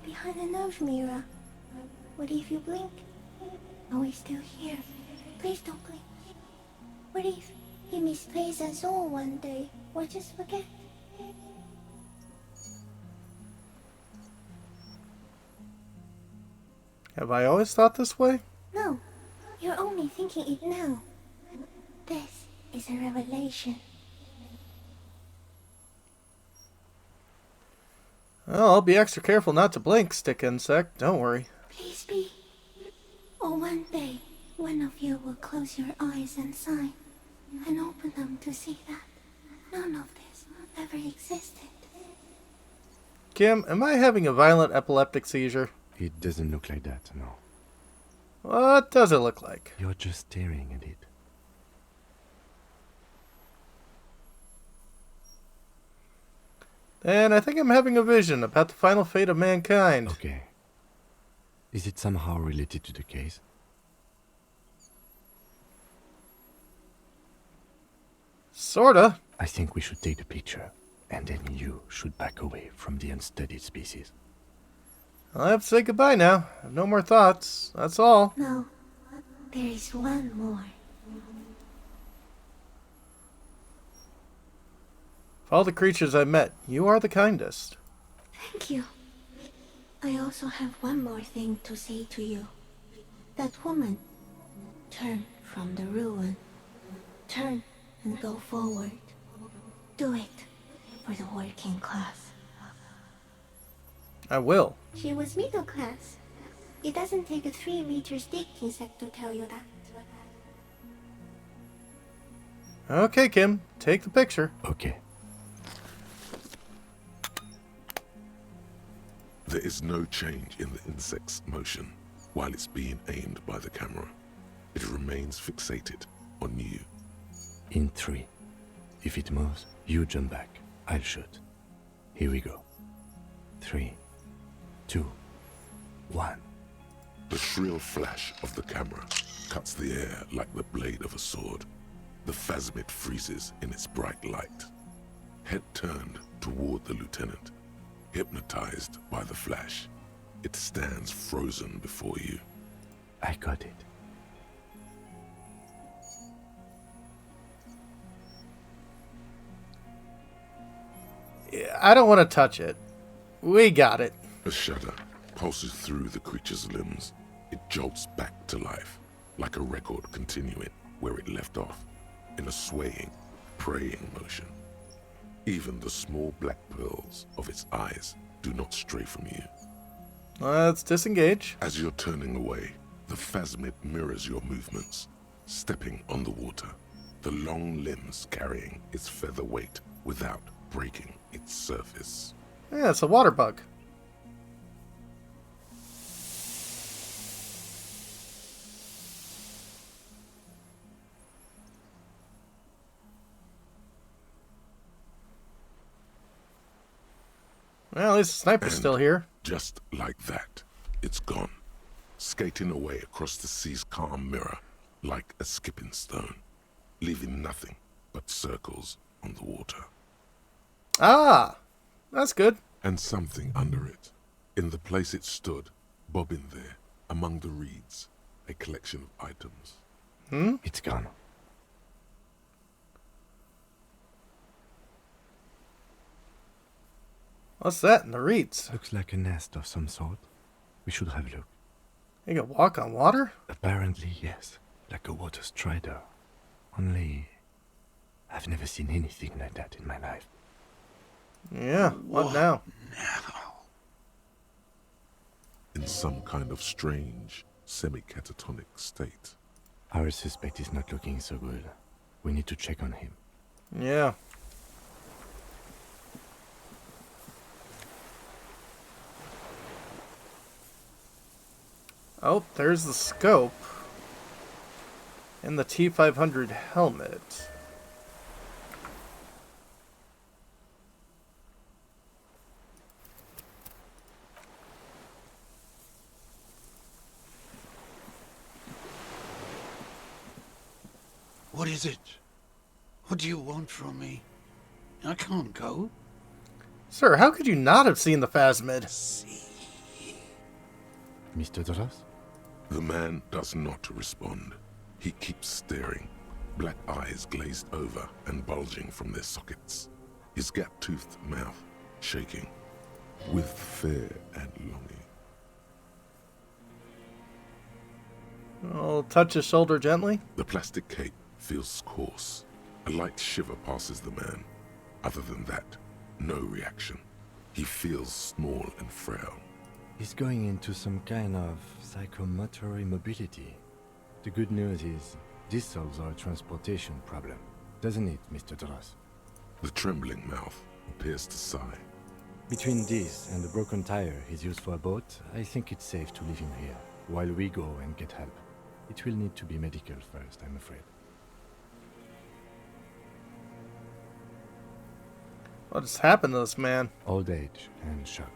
behind the nose mirror. What if you blink? Are we still here? Please don't blink. What if he misplaces us all one day, or just forget? Have I always thought this way? No, you're only thinking it now. This is a revelation. Well, I'll be extra careful not to blink, stick insect. Don't worry. Please be. Or one day, one of you will close your eyes and sigh, and open them to see that none of this ever existed. Kim, am I having a violent epileptic seizure? It doesn't look like that, no. What does it look like? You're just staring at it. And I think I'm having a vision about the final fate of mankind. Okay. Is it somehow related to the case? Sorta. I think we should take the picture, and then you should back away from the unstudied species. I have to say goodbye now. I have no more thoughts. That's all. No, there is one more. Of all the creatures I've met, you are the kindest. Thank you. I also have one more thing to say to you. That woman, turn from the ruin. Turn and go forward. Do it for the working class. I will. She was middle class. It doesn't take a 3-meter stick insect to tell you that. Okay, Kim. Take the picture. Okay. There is no change in the insect's motion while it's being aimed by the camera. It remains fixated on you. In 3. If it moves, you jump back. I'll shoot. Here we go. 3, 2, 1. The shrill flash of the camera cuts the air like the blade of a sword. The phasmid freezes in its bright light. Head turned toward the lieutenant, hypnotized by the flash. It stands frozen before you. I got it. I don't want to touch it. We got it. A shudder pulses through the creature's limbs. It jolts back to life, like a record continuing where it left off, in a swaying, praying motion. Even the small black pearls of its eyes do not stray from you. Let's disengage. As you're turning away, the phasmid mirrors your movements, stepping on the water, the long limbs carrying its feather weight without breaking its surface. Yeah, it's a water bug. Well, at least the sniper's still here. Just like that, it's gone, skating away across the sea's calm mirror like a skipping stone, leaving nothing but circles on the water. Ah, that's good. And something under it, in the place it stood, bobbing there, among the reeds, a collection of items. It's gone. What's that in the reeds? Looks like a nest of some sort. We should have a look. You can walk on water? Apparently, yes. Like a water strider. Only, I've never seen anything like that in my life. Yeah, what now? In some kind of strange, semi-catatonic state. Our suspect is not looking so good. We need to check on him. Yeah. Oh, there's the scope. And the T-500 helmet. What is it? What do you want from me? I can't go. Sir, how could you not have seen the phasmid? Mr. Doras? The man does not respond. He keeps staring, black eyes glazed over and bulging from their sockets, his gap-toothed mouth shaking with fear and longing. I'll touch his shoulder gently. The plastic cape feels coarse. A light shiver passes the man. Other than that, no reaction. He feels small and frail. He's going into some kind of psychomotor immobility. The good news is, this solves our transportation problem. Doesn't it, Mr. Doras? The trembling mouth appears to sigh. Between this and the broken tire he's used for a boat, I think it's safe to leave him here, while we go and get help. It will need to be medical first, I'm afraid. What has happened to this man? Old age and shock.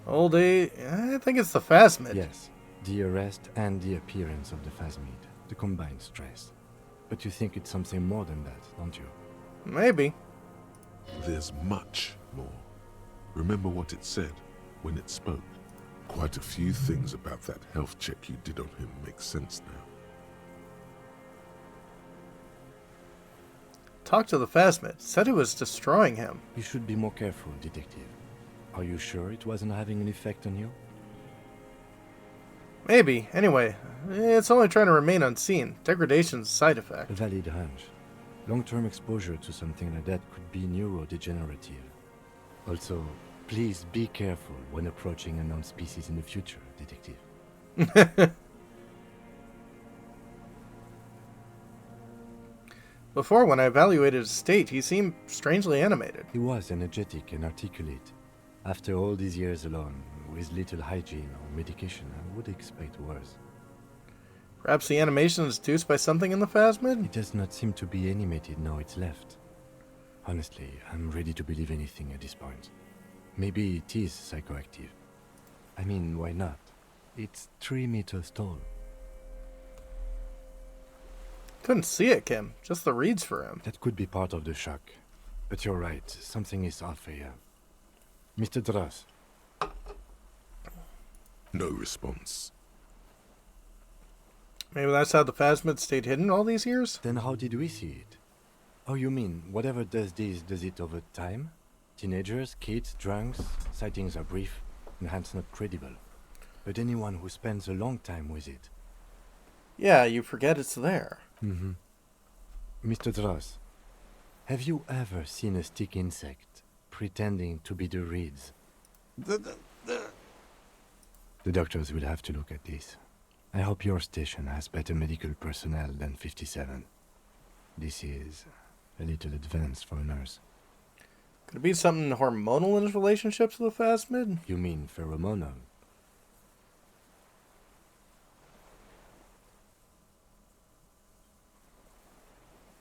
Old age? I think it's the phasmid. Yes, the arrest and the appearance of the phasmid, the combined stress. But you think it's something more than that, don't you? Maybe. There's much more. Remember what it said when it spoke? Quite a few things about that health check you did on him make sense now. talked to the Phasmid. Said it was destroying him. You should be more careful, Detective. Are you sure it wasn't having an effect on you? Maybe. Anyway, it's only trying to remain unseen. Degradation's a side effect. A valid hunch. Long-term exposure to something like that could be neurodegenerative. Also, please be careful when approaching unknown species in the future, Detective. Before, when I evaluated his state, he seemed strangely animated. He was energetic and articulate. After all these years alone, with little hygiene or medication, I would expect worse. Perhaps the animation is induced by something in the Phasmid? It does not seem to be animated now it's left. Honestly, I'm ready to believe anything at this point. Maybe it is psychoactive. I mean, why not? It's 3 meters tall. Couldn't see it, Kim. Just the reeds for him. That could be part of the shock. But you're right, something is off here. Mr. Dross. No response. Maybe that's how the Phasmid stayed hidden all these years? Then how did we see it? Oh, you mean, whatever does this, does it over time? Teenagers, kids, drunks, sightings are brief, and hence not credible. But anyone who spends a long time with it. Yeah, you forget it's there. Mm-hmm. Mr. Dross, have you ever seen a stick insect pretending to be the reeds? The doctors will have to look at this. I hope your station has better medical personnel than 57. This is a little advanced for a nurse. Could it be something hormonal in his relationships with the Phasmid? You mean pheromonal?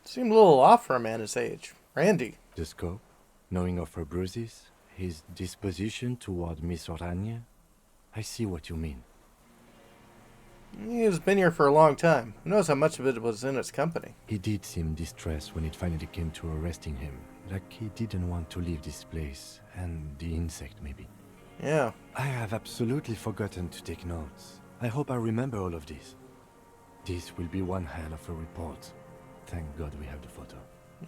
Seemed a little off for a man his age. Randy. The scope, knowing of her bruises, his disposition toward Miss Oranje. I see what you mean. He's been here for a long time. Who knows how much of it was in his company? He did seem distressed when it finally came to arresting him. Like he didn't want to leave this place. And the insect, maybe. Yeah. I have absolutely forgotten to take notes. I hope I remember all of this. This will be one hell of a report. Thank God we have the photo.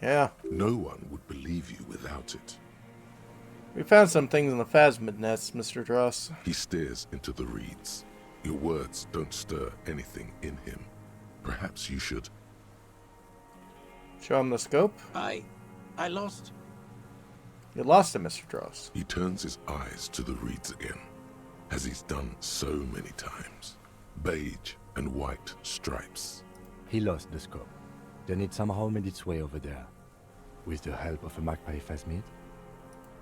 Yeah. No one would believe you without it. We found some things in the Phasmid nest, Mr. Dross. He stares into the reeds. Your words don't stir anything in him. Perhaps you should... Show him the scope? I lost... You lost him, Mr. Dross. He turns his eyes to the reeds again, as he's done so many times. Beige and white stripes. He lost the scope. Then it somehow made its way over there. With the help of a magpie Phasmid.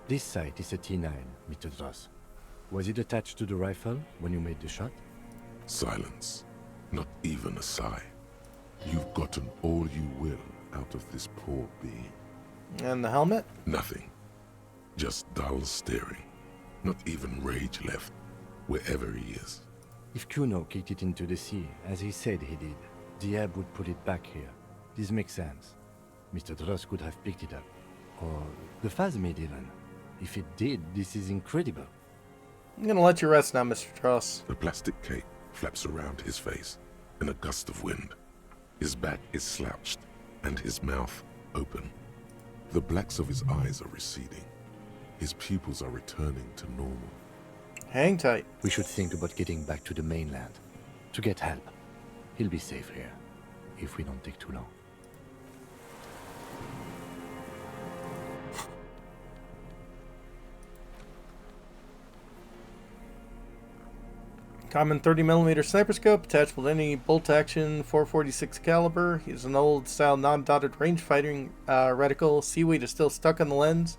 This sight is a T9, Mr. Dross. Was it attached to the rifle when you made the shot? Silence. Not even a sigh. You've gotten all you will out of this poor being. And the helmet? Nothing. Just dull staring. Not even rage left, wherever he is. If Kuno kicked it into the sea, as he said he did, the ebb would put it back here. This makes sense. Mr. Dross could have picked it up. Or the Phasmid even. If it did, this is incredible. I'm gonna let you rest now, Mr. Dross. The plastic cape flaps around his face in a gust of wind. His back is slouched and his mouth open. The blacks of his eyes are receding. His pupils are returning to normal. Hang tight. We should think about getting back to the mainland. To get help. He'll be safe here. If we don't take too long. Common 30mm sniper scope attached with any bolt-action 446 caliber. He's an old-style non-dotted range-fighting reticle. Seaweed is still stuck on the lens,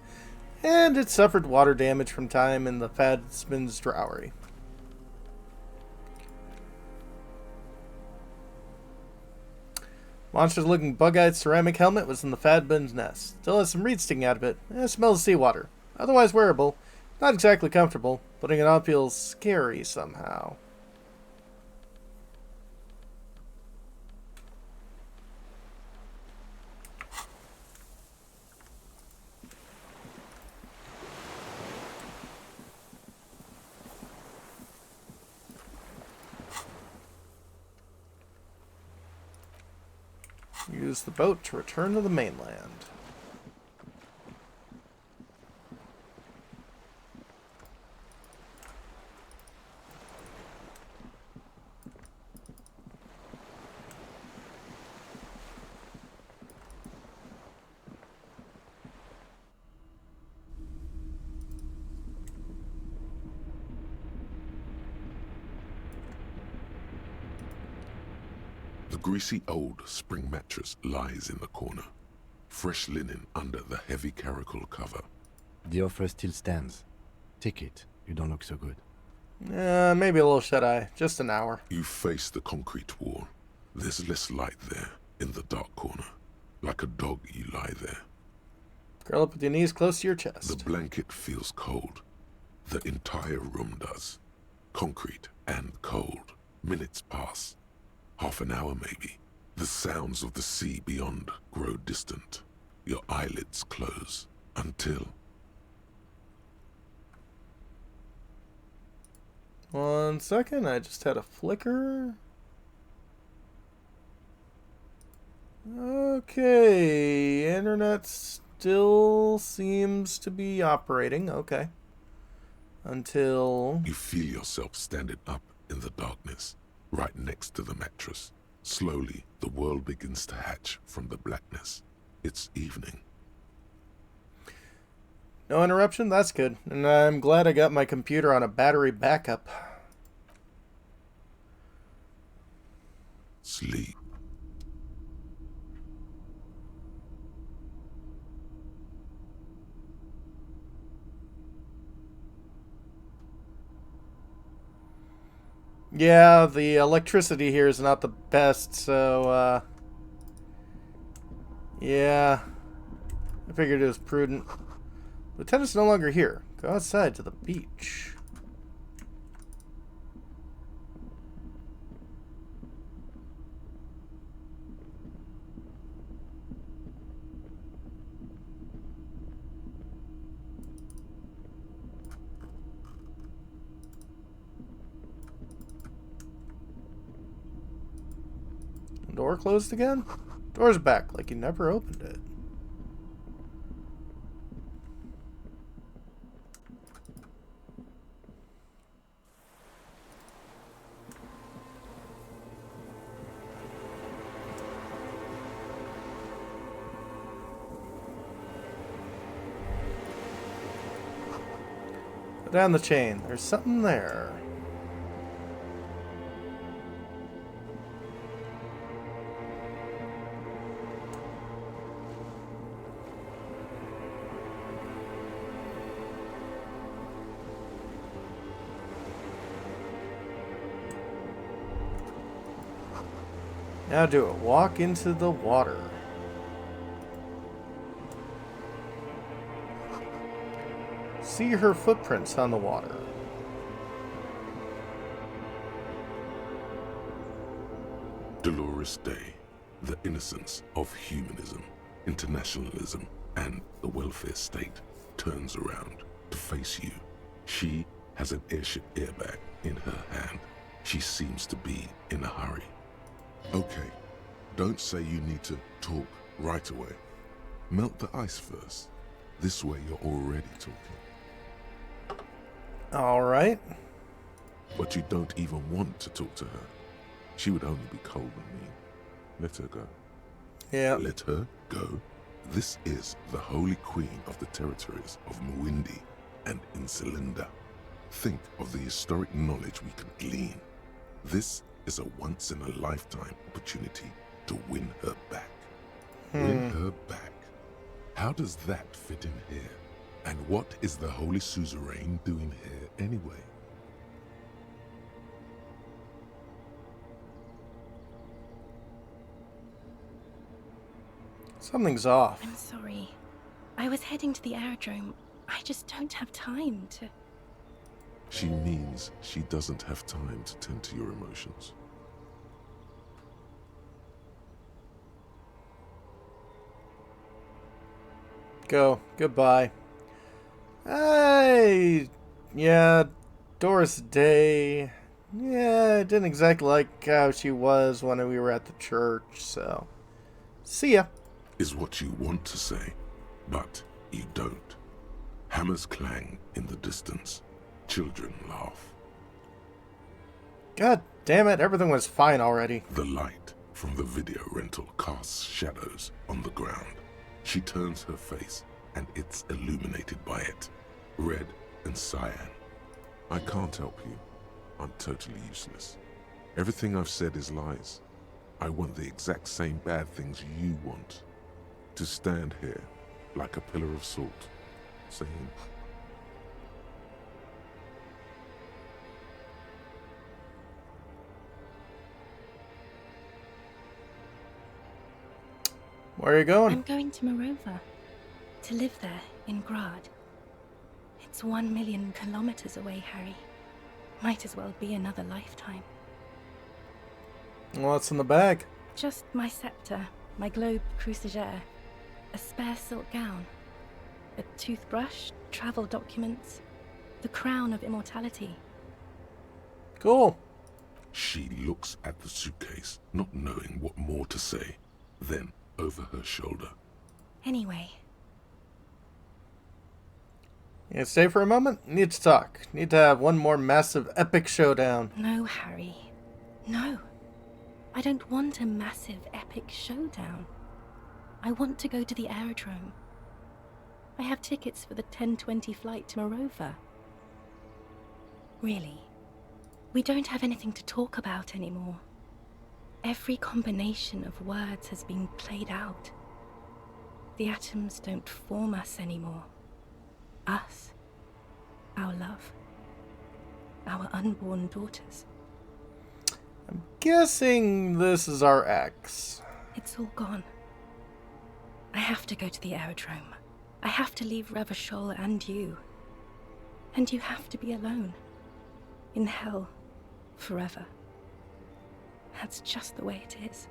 and it suffered water damage from time in the Phasmid's drowery. Monstrous-looking bug-eyed ceramic helmet was in the Phasmid's nest. Still has some reeds sticking out of it, and it smells seawater. Otherwise wearable. Not exactly comfortable. Putting it on feels scary somehow. Use the boat to return to the mainland. The greasy old spring mattress lies in the corner. Fresh linen under the heavy caracal cover. The offer still stands. Take it. You don't look so good. Maybe a little shut-eye. Just an hour. You face the concrete wall. There's less light there, in the dark corner. Like a dog, you lie there. Curl up with your knees close to your chest. The blanket feels cold. The entire room does. Concrete and cold. Minutes pass. Half an hour, maybe. The sounds of the sea beyond grow distant. Your eyelids close. Until... 1 second, I just had a flicker. Okay, internet still seems to be operating. Okay. Until... You feel yourself standing up in the darkness, right next to the mattress. Slowly, the world begins to hatch from the blackness. It's evening. No interruption? That's good. And I'm glad I got my computer on a battery backup. Sleep. Yeah, the electricity here is not the best, so, yeah. I figured it was prudent. Lieutenant's no longer here. Go outside to the beach. Door closed again? Door's back, like you never opened it. Go down the chain. There's something there. Now do it. Walk into the water. See her footprints on the water. Dolorous Day, the innocence of humanism, internationalism, and the welfare state turns around to face you. She has an airship airbag in her hand. She seems to be in a hurry. Okay, don't say you need to talk right away. Melt the ice first. This way you're already talking. Alright. But you don't even want to talk to her. She would only be cold and mean. Let her go. Yeah. Let her go. This is the holy queen of the territories of Mwindi and Insulinda. Think of the historic knowledge we could glean. This is a once-in-a-lifetime opportunity to win her back. Win her back. How does that fit in here? And what is the Holy Suzerain doing here anyway? Something's off. I'm sorry. I was heading to the aerodrome. I just don't have time to... She means she doesn't have time to tend to your emotions. Go. Goodbye. Yeah, Doris Day. Yeah, I didn't exactly like how she was when we were at the church, so... See ya. Is what you want to say, but you don't. Hammers clang in the distance. Children laugh. God damn it, everything was fine already. The light from the video rental casts shadows on the ground. She turns her face, and it's illuminated by it. Red and cyan. I can't help you. I'm totally useless. Everything I've said is lies. I want the exact same bad things you want. To stand here like a pillar of salt, saying, where are you going? I'm going to Morova. To live there, in Grad. It's 1 million kilometers away, Harry. Might as well be another lifetime. What's in the bag? Just my scepter, my globe cruciger, a spare silk gown, a toothbrush, travel documents, the crown of immortality. Cool. She looks at the suitcase, not knowing what more to say. Then, over her shoulder. Anyway. You gonna stay for a moment? Need to talk. Need to have one more massive epic showdown. No, Harry. No. I don't want a massive epic showdown. I want to go to the aerodrome. I have tickets for the 10:20 flight to Morova. Really. We don't have anything to talk about anymore. Every combination of words has been played out. The atoms don't form us anymore. Us. Our love. Our unborn daughters. I'm guessing this is our ex. It's all gone. I have to go to the aerodrome. I have to leave Revachol and you. And you have to be alone. In hell. Forever. That's just the way it is.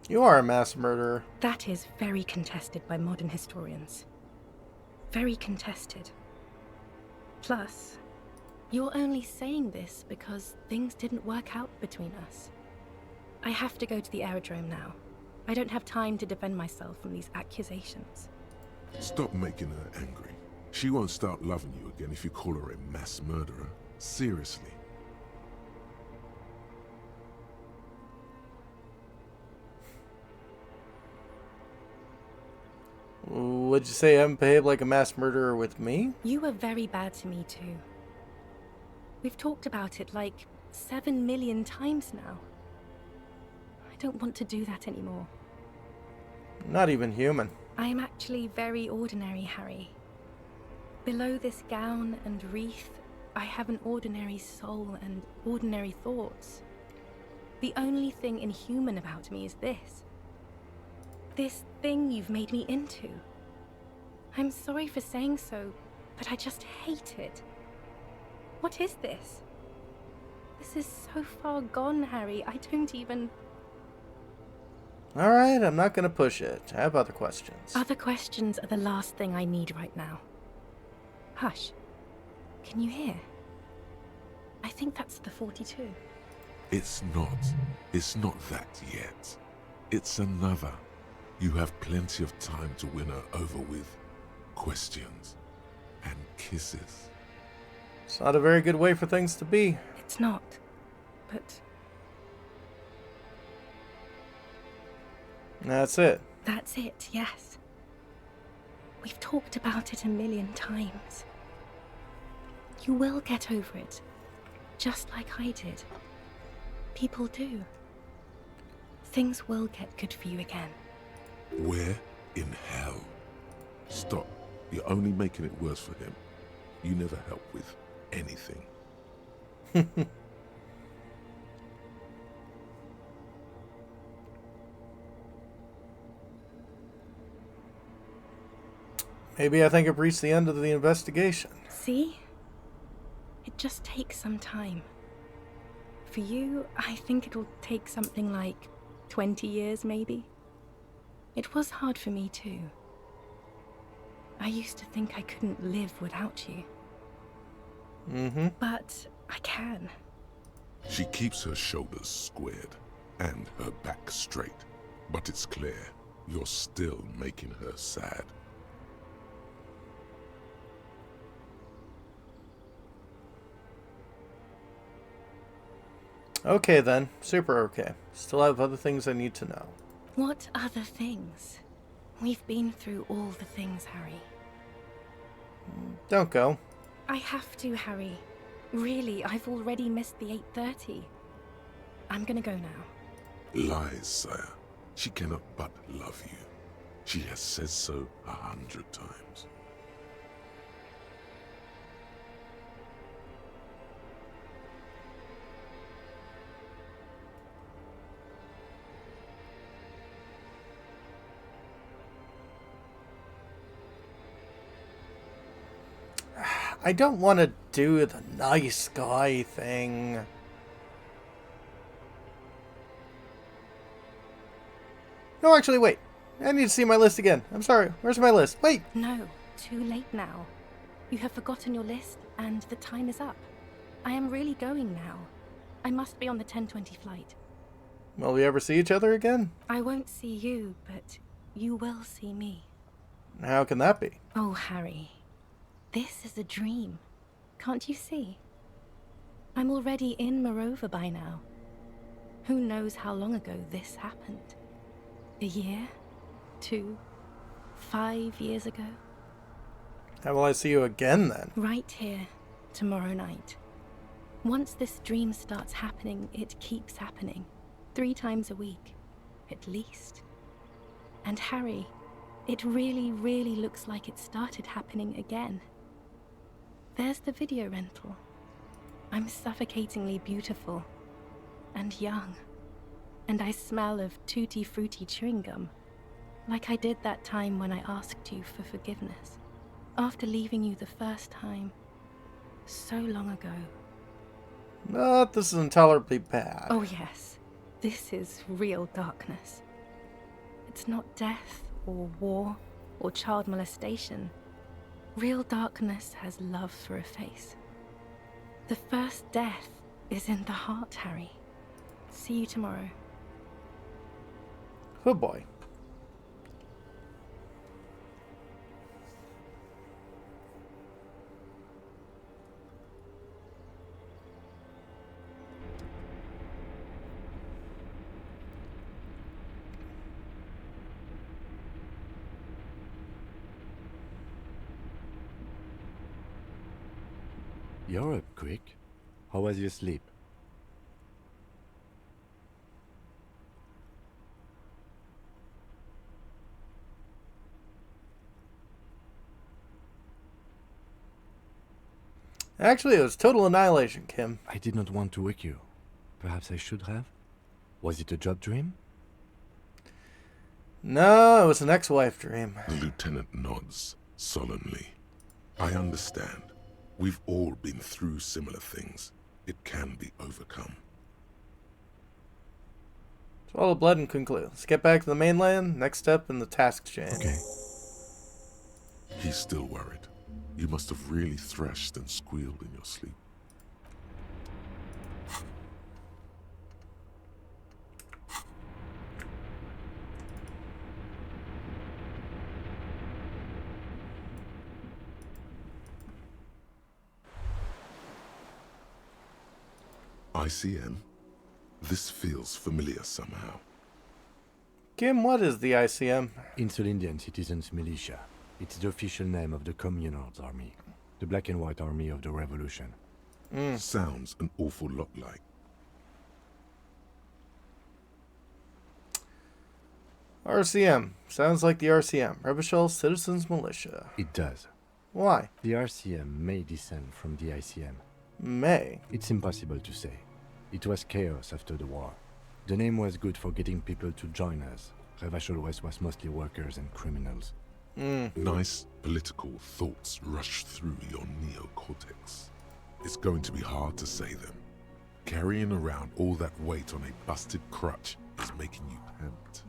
You are a mass murderer. That is very contested by modern historians. Very contested. Plus, you're only saying this because things didn't work out between us. I have to go to the aerodrome now. I don't have time to defend myself from these accusations. Stop making her angry. She won't start loving you again if you call her a mass murderer. Seriously. Would you say I haven't behaved like a mass murderer with me? You were very bad to me too. We've talked about it like 7 million times now. I don't want to do that anymore. Not even human. I am actually very ordinary, Harry. Below this gown and wreath, I have an ordinary soul and ordinary thoughts. The only thing inhuman about me is this. This thing you've made me into. I'm sorry for saying so, but I just hate it. What is this? This is so far gone, Harry. I don't even... Alright, I'm not gonna push it. I have other questions. Other questions are the last thing I need right now. Hush. Can you hear? I think that's the 42. It's not. It's not that yet. It's another. You have plenty of time to win her over with questions and kisses. It's not a very good way for things to be. It's not. But... That's it. That's it, yes. We've talked about it a million times. You will get over it. Just like I did. People do. Things will get good for you again. Where in hell? Stop. You're only making it worse for him. You never help with anything. Maybe I think I've reached the end of the investigation. See? It just takes some time. For you, I think it'll take something like 20 years, maybe. It was hard for me, too. I used to think I couldn't live without you. Mm-hmm. But I can. She keeps her shoulders squared and her back straight, but it's clear you're still making her sad. Okay then, super okay. Still have other things I need to know. What other things? We've been through all the things, Harry. Don't go. I have to, Harry. Really, I've already missed the 8:30. I'm gonna go now. Lies, sire. She cannot but love you. She has said so 100 times. I don't want to do the nice guy thing. No, actually, wait. I need to see my list again. I'm sorry. Where's my list? Wait. No, too late now. You have forgotten your list, and the time is up. I am really going now. I must be on the 10:20 flight. Will we ever see each other again? I won't see you, but you will see me. How can that be? Oh, Harry. This is a dream. Can't you see? I'm already in Morova by now. Who knows how long ago this happened? A year? 2? 5 years ago? How will I see you again then? Right here, tomorrow night. Once this dream starts happening, it keeps happening. 3 times a week, at least. And Harry, it really, really looks like it started happening again. There's the video rental. I'm suffocatingly beautiful. And young. And I smell of tutti frutti chewing gum. Like I did that time when I asked you for forgiveness. After leaving you the first time. So long ago. But this is intolerably bad. Oh yes. This is real darkness. It's not death, or war, or child molestation. Real darkness has love for a face. The first death is in the heart, Harry. See you tomorrow. Oh boy. You're up quick. How was your sleep? Actually, it was total annihilation, Kim. I did not want to wake you. Perhaps I should have? Was it a job dream? No, it was an ex-wife dream. The lieutenant nods solemnly. I understand. We've all been through similar things. It can be overcome. Swallow blood and conclude. Let's get back to the mainland. Next step in the task chain. Okay. He's still worried. You must have really thrashed and squealed in your sleep. ICM? This feels familiar somehow. Kim, what is the ICM? Insul Indian Citizens Militia. It's the official name of the Communards Army. The Black and White Army of the Revolution. Sounds an awful lot like. RCM. Sounds like the RCM. Rebel Citizens Militia. It does. Why? The RCM may descend from the ICM. May? It's impossible to say. It was chaos after the war. The name was good for getting people to join us. Revachol West was mostly workers and criminals. Nice political thoughts rush through your neocortex. It's going to be hard to say them. Carrying around all that weight on a busted crutch is making you pant.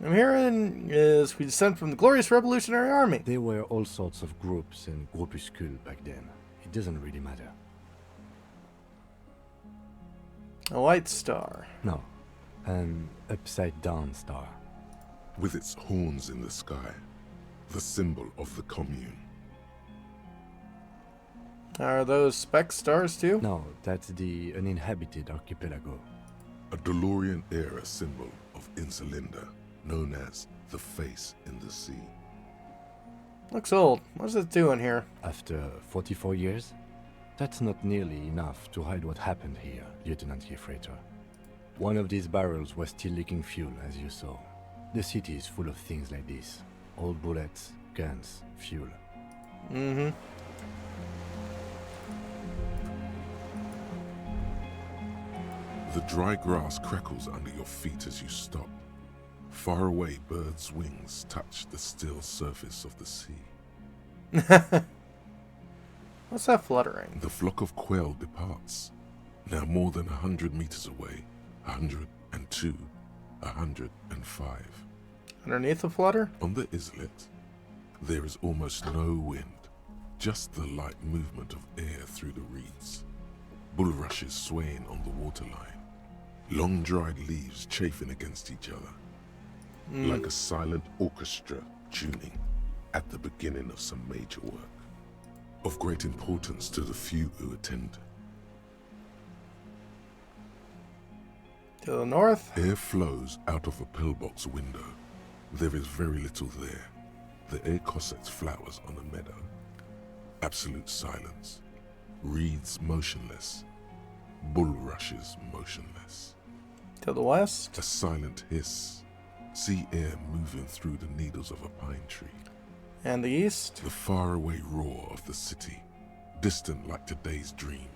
I'm hearing is we descend from the glorious Revolutionary Army. There were all sorts of groups and groupuscules back then. It doesn't really matter. A white star. No, an upside-down star. With its horns in the sky, the symbol of the commune. Are those speck stars too? No, that's the uninhabited archipelago. A DeLorean-era symbol of Insulinda, known as the face in the sea. Looks old. What's it doing here? After 44 years? That's not nearly enough to hide what happened here, Lieutenant Freighter. One of these barrels was still leaking fuel, as you saw. The city is full of things like this. Old bullets, guns, fuel. Mm-hmm. The dry grass crackles under your feet as you stop. Far away, birds' wings touch the still surface of the sea. What's that fluttering? The flock of quail departs. Now more than 100 meters away. 102, 105. Underneath the flutter? On the islet, there is almost no wind, just the light movement of air through the reeds. Bulrushes swaying on the waterline. Long dried leaves chafing against each other. Like a silent orchestra tuning at the beginning of some major work. Of great importance to the few who attend. To the north? Air flows out of a pillbox window. There is very little there. The air cossets flowers on a meadow. Absolute silence. Reeds motionless. Bulrushes motionless. To the west? A silent hiss. Sea air moving through the needles of a pine tree. And the east? The faraway roar of the city, distant like today's dream.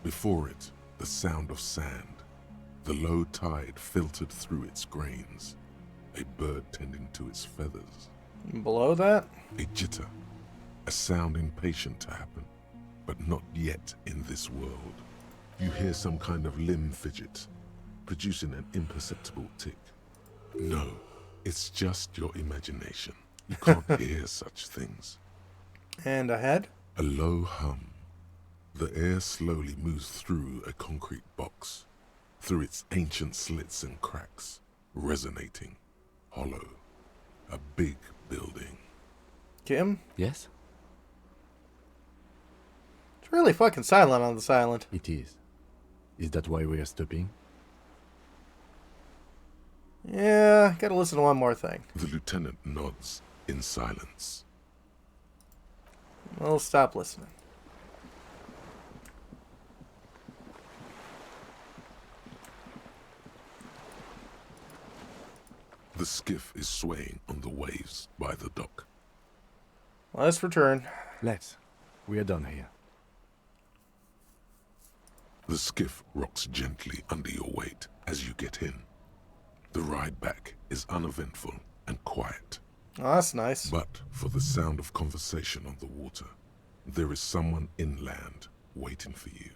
Before it, the sound of sand. The low tide filtered through its grains. A bird tending to its feathers. Below that? A jitter. A sound impatient to happen, but not yet in this world. You hear some kind of limb fidget, producing an imperceptible tick. No, it's just your imagination. You can't hear such things. And ahead? A low hum. The air slowly moves through a concrete box, through its ancient slits and cracks, resonating, hollow. A big building. Kim? Yes? It's really fucking silent on this island. It is. Is that why we are stopping? Yeah, gotta listen to one more thing. The lieutenant nods in silence. We'll stop listening. The skiff is swaying on the waves by the dock. Let's return. Let's. We are done here. The skiff rocks gently under your weight as you get in. The ride back is uneventful and quiet. Oh, that's nice. But for the sound of conversation on the water, there is someone inland waiting for you.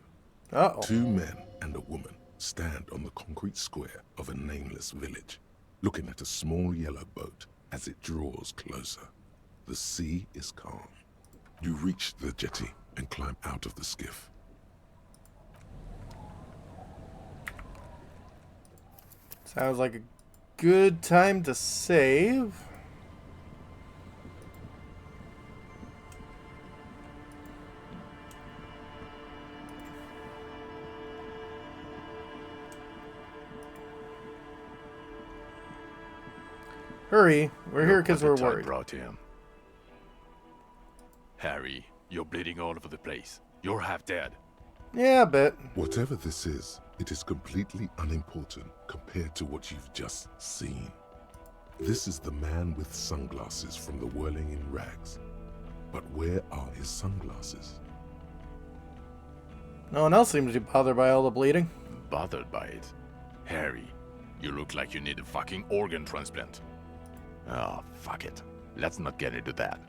Uh-oh. 2 men and a woman stand on the concrete square of a nameless village, looking at a small yellow boat as it draws closer. The sea is calm. You reach the jetty and climb out of the skiff. Sounds like a good time to save. Hurry, we're here because we're worried. Brought him. Harry, you're bleeding all over the place. You're half dead. Yeah, a bit. Whatever this is, it is completely unimportant compared to what you've just seen. This is the man with sunglasses from the Whirling in Rags. But where are his sunglasses? No one else seems to be bothered by all the bleeding. Bothered by it? Harry, you look like you need a fucking organ transplant. Oh, fuck it. Let's not get into that.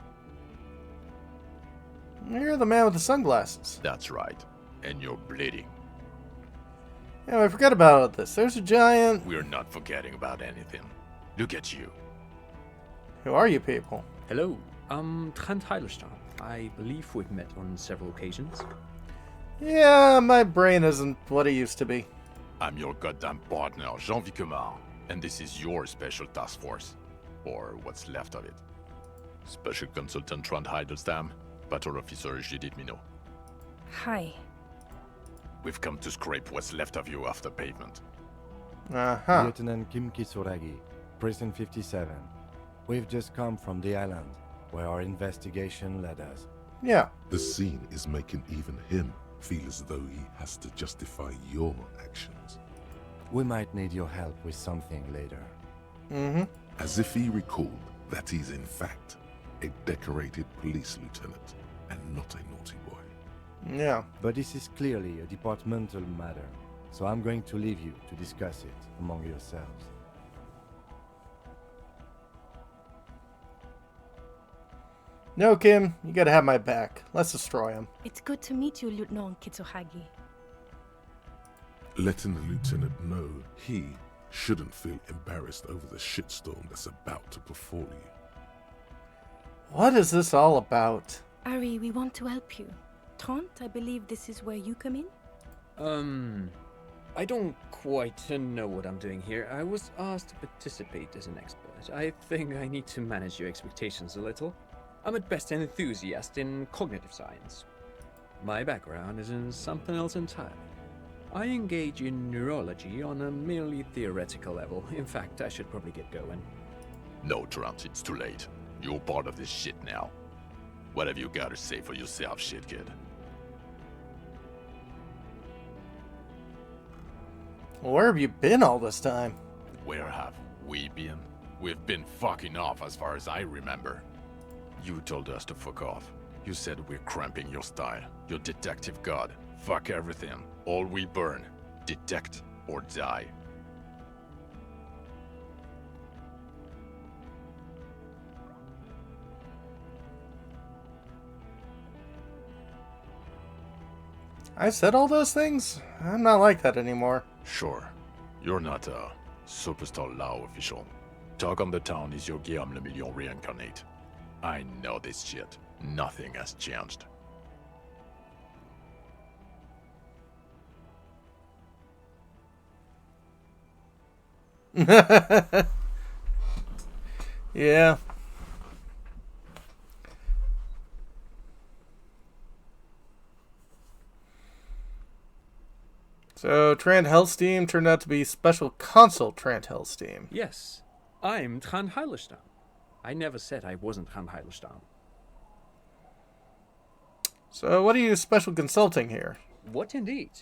You're the man with the sunglasses. That's right. And you're bleeding. Yeah, I forgot about this. There's a giant... We're not forgetting about anything. Look at you. Who are you people? Hello, I'm Trent Heilerstein. I believe we've met on several occasions. Yeah, my brain isn't what it used to be. I'm your goddamn partner, Jean Vicomar, and this is your special task force. Or what's left of it. Special Consultant Trent Heilerstam, Patrol Officer Judith Minot. Hi. We've come to scrape what's left of you off the pavement. Uh-huh. Lieutenant Kim Kisuragi, Prison 57. We've just come from the island, where our investigation led us. Yeah. The scene is making even him feel as though he has to justify your actions. We might need your help with something later. Mm-hmm. As if he recalled that he's in fact a decorated police lieutenant and not a naughty boy. Yeah. But this is clearly a departmental matter, so I'm going to leave you to discuss it among yourselves. No, Kim, you gotta have my back. Let's destroy him. It's good to meet you, Lieutenant Kitsuhagi. Letting the lieutenant know he shouldn't feel embarrassed over the shitstorm that's about to befall you. What is this all about? Ari, we want to help you. Trent, I believe this is where you come in? I don't quite know what I'm doing here. I was asked to participate as an expert. I think I need to manage your expectations a little. I'm at best an enthusiast in cognitive science. My background is in something else entirely. I engage in neurology on a merely theoretical level. In fact, I should probably get going. No, Trent, it's too late. You're part of this shit now. What have you got to say for yourself, shit kid? Where have you been all this time? Where have we been? We've been fucking off as far as I remember. You told us to fuck off. You said we're cramping your style, your detective god. Fuck everything. All we burn. Detect or die. I said all those things? I'm not like that anymore. Sure. You're not a superstar Lao official. Talk on the town is your Guillaume Le Million reincarnate. I know this shit. Nothing has changed. Yeah. So, Trant Hellstein turned out to be Special Consul Trant Hellstein. Yes, I'm Trant Heilerstein. I never said I wasn't Trant Heilerstein. So, what are you special consulting here? What indeed?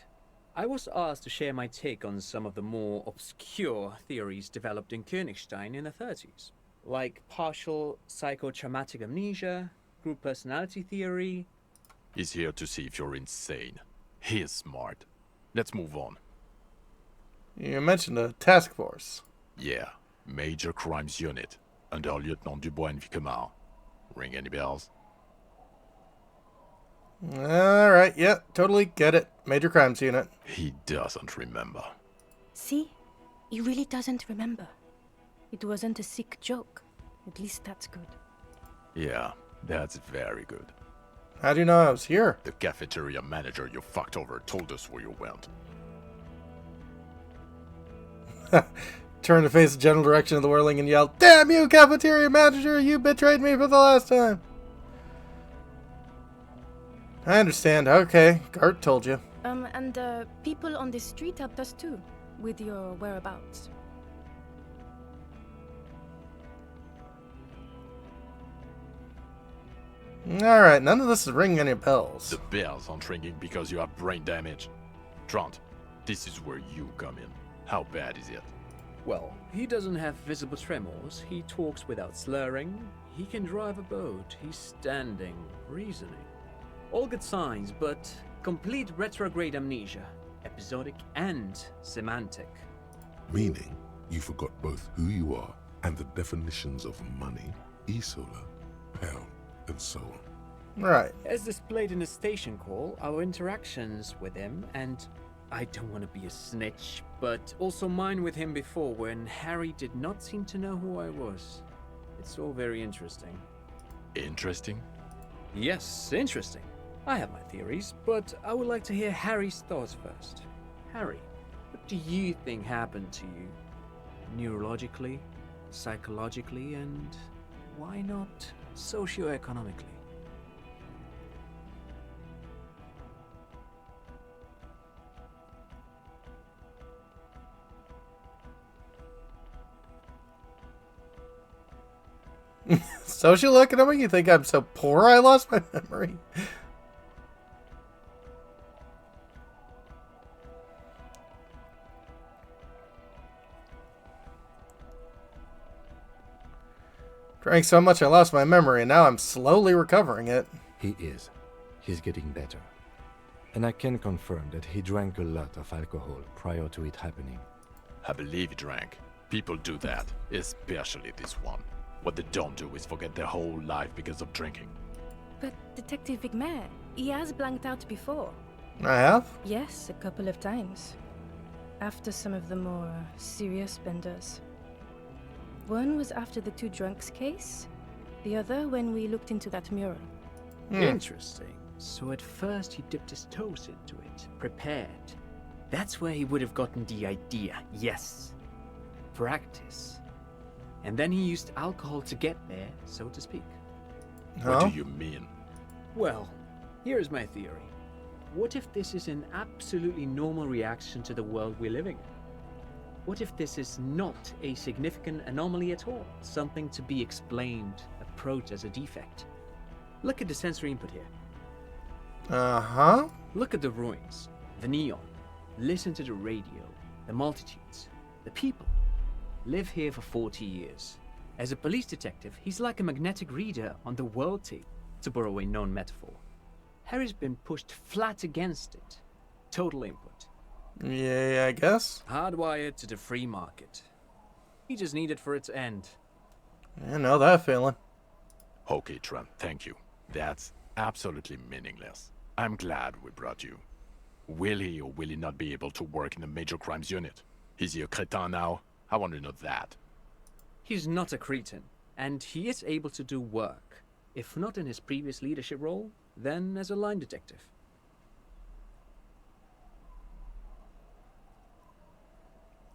I was asked to share my take on some of the more obscure theories developed in Königstein in the 30s, like partial psychotraumatic amnesia, group personality theory. He's here to see if you're insane. He is smart. Let's move on. You mentioned a task force. Yeah, Major Crimes Unit, under Lieutenant Dubois and Vicomar. Ring any bells? Alright, yeah, totally get it. Major Crimes Unit. He doesn't remember. See? He really doesn't remember. It wasn't a sick joke. At least that's good. Yeah, that's very good. How do you know I was here? The cafeteria manager you fucked over told us where you went. Turned to face the general direction of the whirling and yelled, "Damn you, cafeteria manager! You betrayed me for the last time!" I understand. Okay, Gart told you. And people on the street helped us too, with your whereabouts. Alright, none of this is ringing any bells. The bells aren't ringing because you have brain damage. Trant, this is where you come in. How bad is it? Well, he doesn't have visible tremors, he talks without slurring, he can drive a boat, he's standing, reasoning. All good signs, but complete retrograde amnesia, episodic and semantic. Meaning, you forgot both who you are and the definitions of money, Isola, pound, and so on. Right. As displayed in the station call, our interactions with him, and I don't want to be a snitch, but also mine with him before when Harry did not seem to know who I was. It's all very interesting. Interesting? Yes, interesting. I have my theories, but I would like to hear Harry's thoughts first. Harry, what do you think happened to you? Neurologically, psychologically, and why not socioeconomically? Social economic? You think I'm so poor I lost my memory? Drank so much I lost my memory, and now I'm slowly recovering it. He is. He's getting better. And I can confirm that he drank a lot of alcohol prior to it happening. I believe he drank. People do that, especially this one. What they don't do is forget their whole life because of drinking. But Detective Vigmer, he has blanked out before. I have? Yes, a couple of times. After some of the more serious benders. One was after the two drunks case, the other when we looked into that mural. Interesting. So at first he dipped his toes into it, prepared. That's where he would have gotten the idea, yes. Practice. And then he used alcohol to get there, so to speak. What do you mean? Well, here's my theory. What if this is an absolutely normal reaction to the world we're living in? What if this is not a significant anomaly at all? Something to be explained, approached as a defect? Look at the sensory input here. Uh-huh. Look at the ruins, the neon. Listen to the radio, the multitudes, the people. Live here for 40 years. As a police detective, he's like a magnetic reader on the world tape, to borrow a known metaphor. Harry's been pushed flat against it. Total input. Yeah, I guess. Hardwired to the free market. He just needed for it to end. I know that feeling. Okay, Trent, thank you. That's absolutely meaningless. I'm glad we brought you. Will he or will he not be able to work in the major crimes unit? Is he a cretin now? I want to know that. He's not a cretin, and he is able to do work. If not in his previous leadership role, then as a line detective.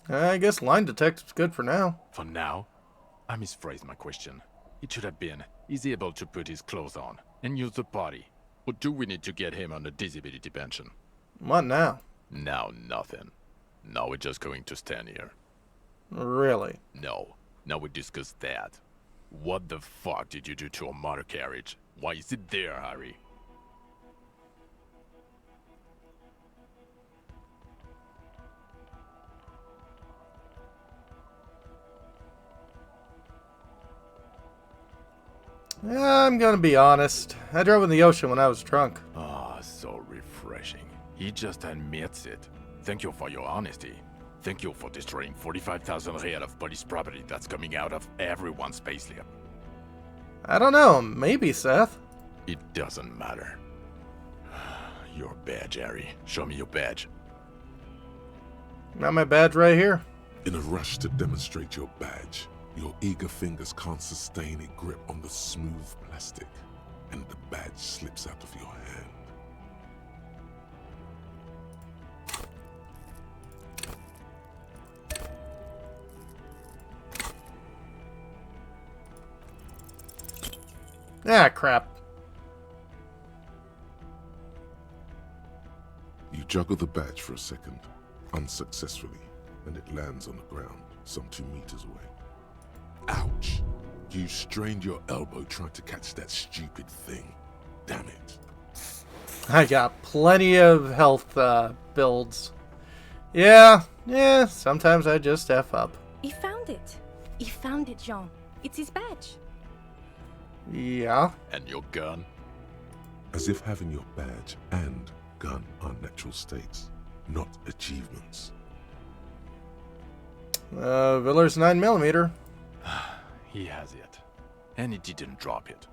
I guess line detective's good for now. For now? I misphrased my question. It should have been, is he able to put his clothes on and use the body? Or do we need to get him on a disability pension? What now? Now nothing. Now we're just going to stand here. Really? No. Now we discuss that. What the fuck did you do to a motor carriage? Why is it there, Harry? I'm gonna be honest. I drove in the ocean when I was drunk. Ah, so refreshing. He just admits it. Thank you for your honesty. Thank you for destroying 45,000 real of police property that's coming out of everyone's payslip. I don't know. Maybe, Seth. It doesn't matter. Your badge, Harry. Show me your badge. Got my badge right here. In a rush to demonstrate your badge, your eager fingers can't sustain a grip on the smooth plastic, and the badge slips out of your hand. Ah, crap. You juggle the badge for a second, unsuccessfully, and it lands on the ground, some 2 meters away. Ouch! You strained your elbow trying to catch that stupid thing. Damn it. I got plenty of health builds. Yeah, sometimes I just F up. He found it. He found it, Jean. It's his badge. Yeah. And your gun? As if having your badge and gun are natural states, not achievements. Villar's 9mm. He has it. And he didn't drop it.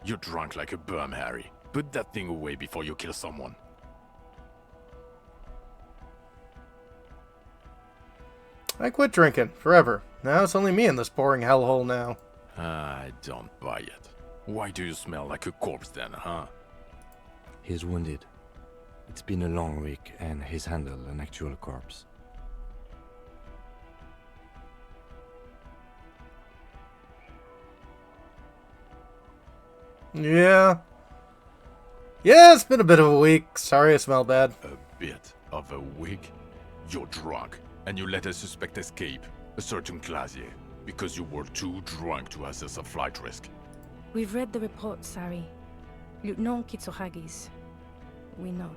You're drunk like a bum, Harry. Put that thing away before you kill someone. I quit drinking forever. Now it's only me in this boring hellhole now. I don't buy it. Why do you smell like a corpse then, huh? He's wounded. It's been a long week, and he's handled an actual corpse. Yeah. Yeah, it's been a bit of a week. Sorry I smell bad. A bit of a week? You're drunk, and you let a suspect escape, a certain Clasier, because you were too drunk to assess a flight risk. We've read the report, Sari. Lieutenant Kitsuhagi's. We know.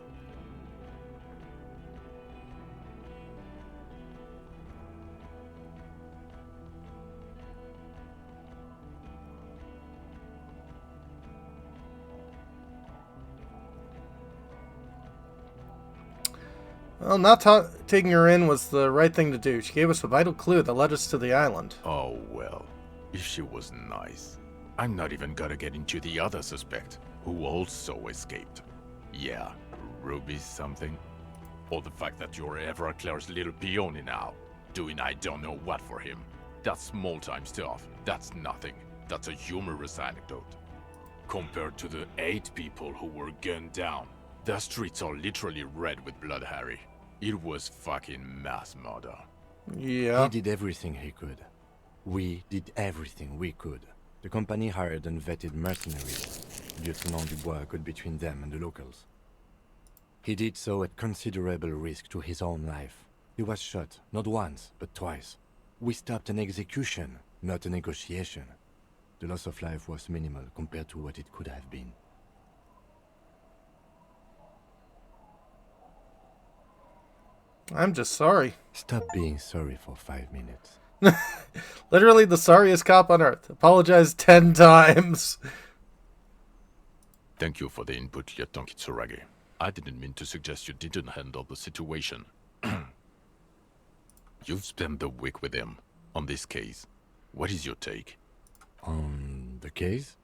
Well, not taking her in was the right thing to do. She gave us a vital clue that led us to the island. Oh, well. If she was nice. I'm not even gonna get into the other suspect, who also escaped. Yeah, Ruby something. Or the fact that you're Everclear's little peony now, doing I don't know what for him. That's small-time stuff. That's nothing. That's a humorous anecdote. Compared to the 8 people who were gunned down, the streets are literally red with blood, Harry. It was fucking mass murder. Yeah. He did everything he could. We did everything we could. The company hired unvetted mercenaries. Lieutenant Dubois got between them and the locals. He did so at considerable risk to his own life. He was shot, not once, but twice. We stopped an execution, not a negotiation. The loss of life was minimal compared to what it could have been. I'm just sorry. Stop being sorry for 5 minutes. Literally the sorriest cop on earth. Apologize 10 times. Thank you for the input, Lieutenant Kitsuragi. I didn't mean to suggest you didn't handle the situation. You've spent the week with him on this case. What is your take? On the case?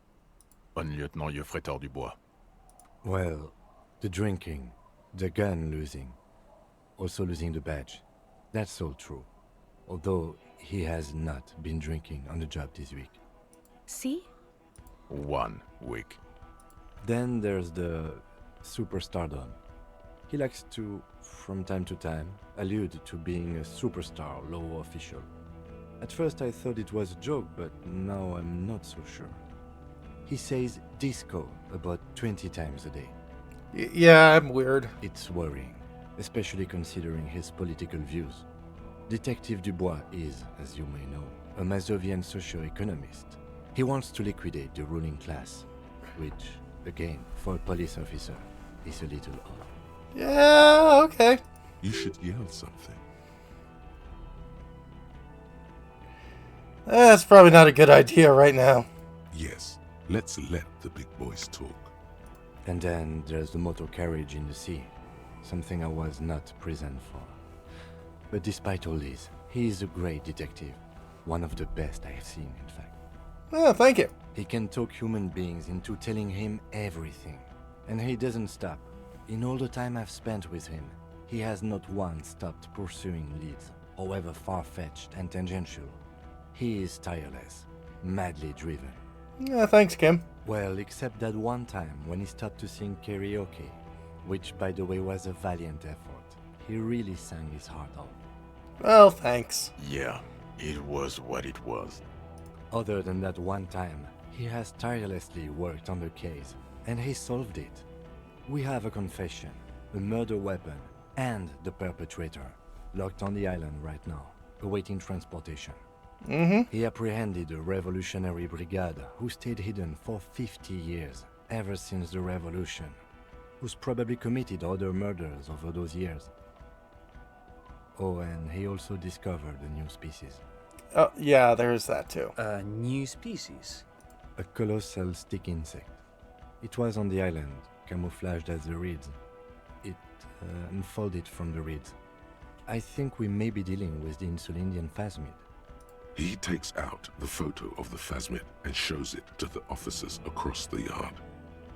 On Lieutenant Geoffrey Dubois. Well, the drinking, the gun losing, also losing the badge. That's all true. Although he has not been drinking on the job this week. See? 1 week. Then there's the superstardom. He likes to, from time to time, allude to being a superstar law official. At first I thought it was a joke, but now I'm not so sure. He says disco about 20 times a day. Yeah, I'm weird. It's worrying, especially considering his political views. Detective Dubois is, as you may know, a Mazovian socio-economist. He wants to liquidate the ruling class, which, again, for a police officer, is a little odd. Yeah, okay. You should yell something. That's probably not a good idea right now. Yes, let's let the big boys talk. And then there's the motor carriage in the sea, something I was not present for. But despite all this, he is a great detective. One of the best I have seen, in fact. Oh, thank you. He can talk human beings into telling him everything. And he doesn't stop. In all the time I've spent with him, he has not once stopped pursuing leads, however far-fetched and tangential. He is tireless, madly driven. Yeah, thanks, Kim. Well, except that one time when he stopped to sing karaoke, which, by the way, was a valiant effort. He really sang his heart out. Well, thanks. Yeah, it was what it was. Other than that one time, he has tirelessly worked on the case, and he solved it. We have a confession, a murder weapon, and the perpetrator, locked on the island right now, awaiting transportation. He apprehended a revolutionary brigade who stayed hidden for 50 years, ever since the revolution, who's probably committed other murders over those years. Oh, and he also discovered a new species. Oh, yeah, there's that too. A new species? A colossal stick insect. It was on the island, camouflaged as the reeds. It unfolded from the reeds. I think we may be dealing with the Insulindian phasmid. He takes out the photo of the phasmid and shows it to the officers across the yard.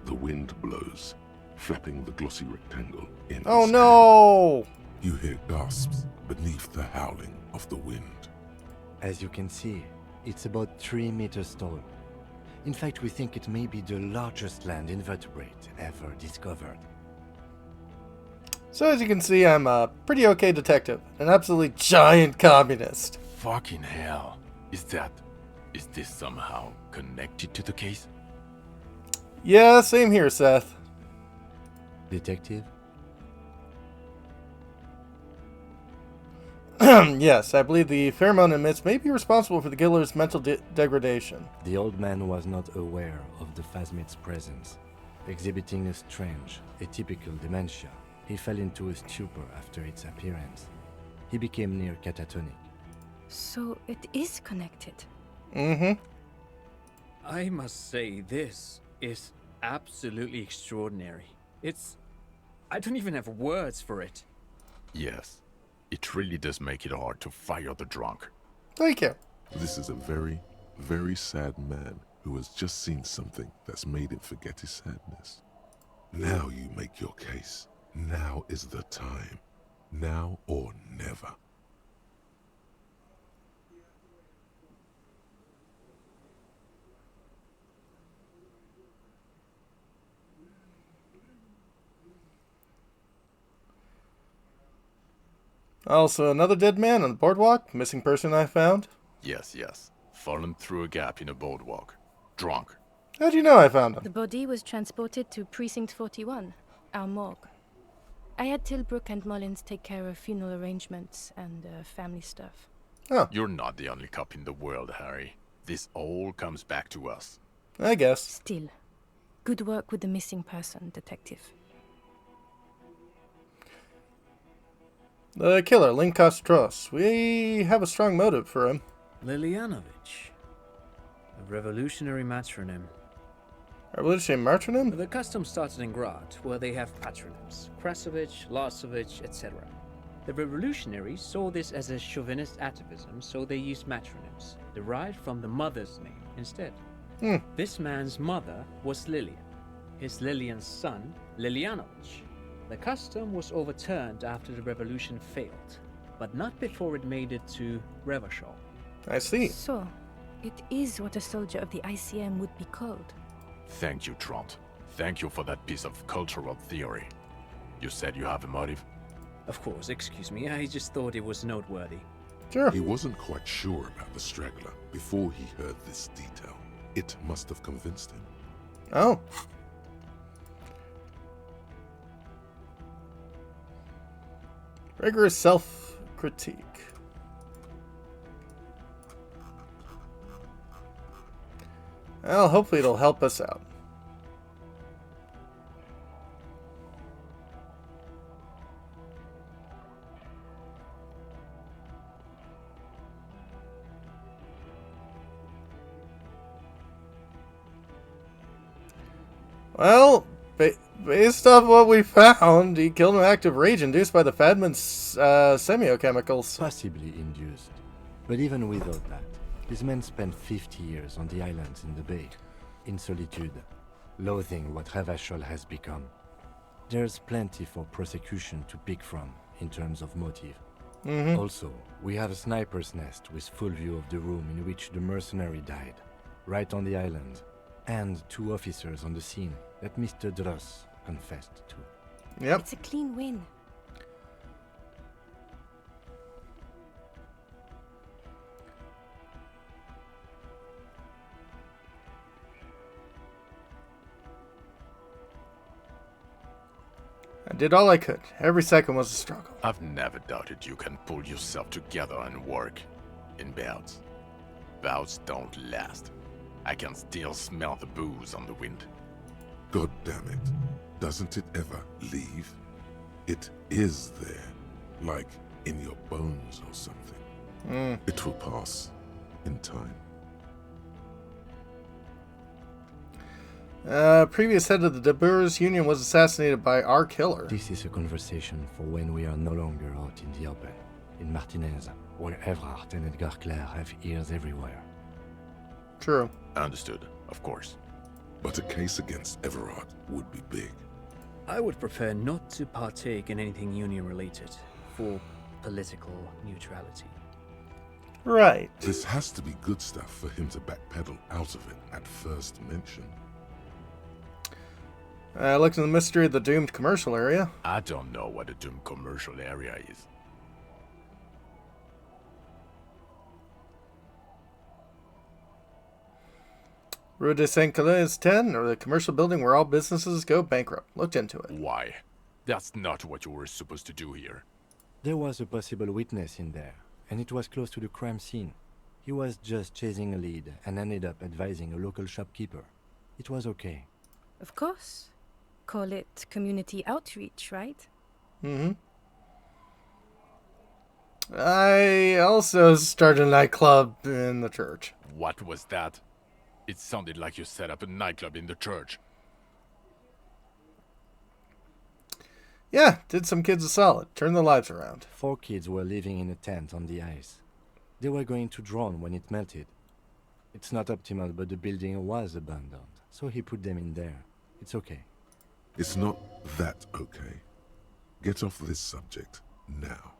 The wind blows, flapping the glossy rectangle in. Oh no! You hear gasps beneath the howling. of the wind. As you can see, it's about 3 meters tall. In fact, we think it may be the largest land invertebrate ever discovered. So as you can see, I'm a pretty okay detective. An absolutely giant communist. Fucking hell. Is this somehow connected to the case? Yeah, same here, Seth. Detective? Yes, I believe the pheromone emits may be responsible for the killer's mental degradation. The old man was not aware of the phasmid's presence. Exhibiting a strange, atypical dementia, he fell into a stupor after its appearance. He became near catatonic. So it is connected. Mm-hmm. I must say, this is absolutely extraordinary. I don't even have words for it. Yes, it really does make it hard to fire the drunk. Thank you. This is a very, very sad man who has just seen something that's made him forget his sadness. Now you make your case. Now is the time. Now or never. Also, another dead man on the boardwalk. Missing person I found. Yes. Fallen through a gap in a boardwalk. Drunk. How do you know I found him? The body was transported to Precinct 41, our morgue. I had Tilbrook and Mullins take care of funeral arrangements and family stuff. Oh. You're not the only cop in the world, Harry. This all comes back to us. I guess. Still, good work with the missing person, Detective. The killer, Link Kostros. We have a strong motive for him. Lilianovich. A revolutionary matronym. Revolutionary matronym? The custom started in Grad, where they have patronyms. Krasovich, Lasovich, etc. The revolutionaries saw this as a chauvinist atavism, so they used matronyms, derived from the mother's name instead. This man's mother was Lilian. His Lilian's son, Lilianovich. The custom was overturned after the revolution failed, but not before it made it to Revachol. I see. So, it is what a soldier of the ICM would be called. Thank you, Trant. Thank you for that piece of cultural theory. You said you have a motive? Of course, excuse me, I just thought it was noteworthy. Sure. He wasn't quite sure about the straggler before he heard this detail. It must have convinced him. Oh. Rigorous self-critique. Well, hopefully it'll help us out. Well, based off what we found, he killed an active rage induced by the Fadman's semiochemicals. Possibly induced. But even without that, these men spent 50 years on the islands in the bay, in solitude, loathing what Revachol has become. There's plenty for prosecution to pick from in terms of motive. Also, we have a sniper's nest with full view of the room in which the mercenary died, right on the island, and 2 officers on the scene that Mr. Dross confessed to. Yep. It's a clean win. I did all I could. Every second was a struggle. I've never doubted you can pull yourself together and work. In bouts. Bouts don't last. I can still smell the booze on the wind. God damn it. Doesn't it ever leave? It is there. Like in your bones or something. It will pass. In time. Previous head of the De Boers Union was assassinated by our killer. This is a conversation for when we are no longer out in the open. In Martinez, where Everard and Edgar Clare have ears everywhere. True. Understood, of course. But a case against Everard would be big. I would prefer not to partake in anything union-related, for political neutrality. Right. This has to be good stuff for him to backpedal out of it at first mention. Looked in the mystery of the doomed commercial area. I don't know what a doomed commercial area is. Rue de Saint-Calais 10, or the commercial building where all businesses go bankrupt. Looked into it. Why? That's not what you were supposed to do here. There was a possible witness in there, and it was close to the crime scene. He was just chasing a lead and ended up advising a local shopkeeper. It was okay. Of course. Call it community outreach, right? Mm-hmm. I also started a nightclub in the church. What was that? It sounded like you set up a nightclub in the church. Yeah, did some kids a solid. Turned their lives around. 4 kids were living in a tent on the ice. They were going to drown when it melted. It's not optimal, but the building was abandoned, so he put them in there. It's okay. It's not that okay. Get off this subject now.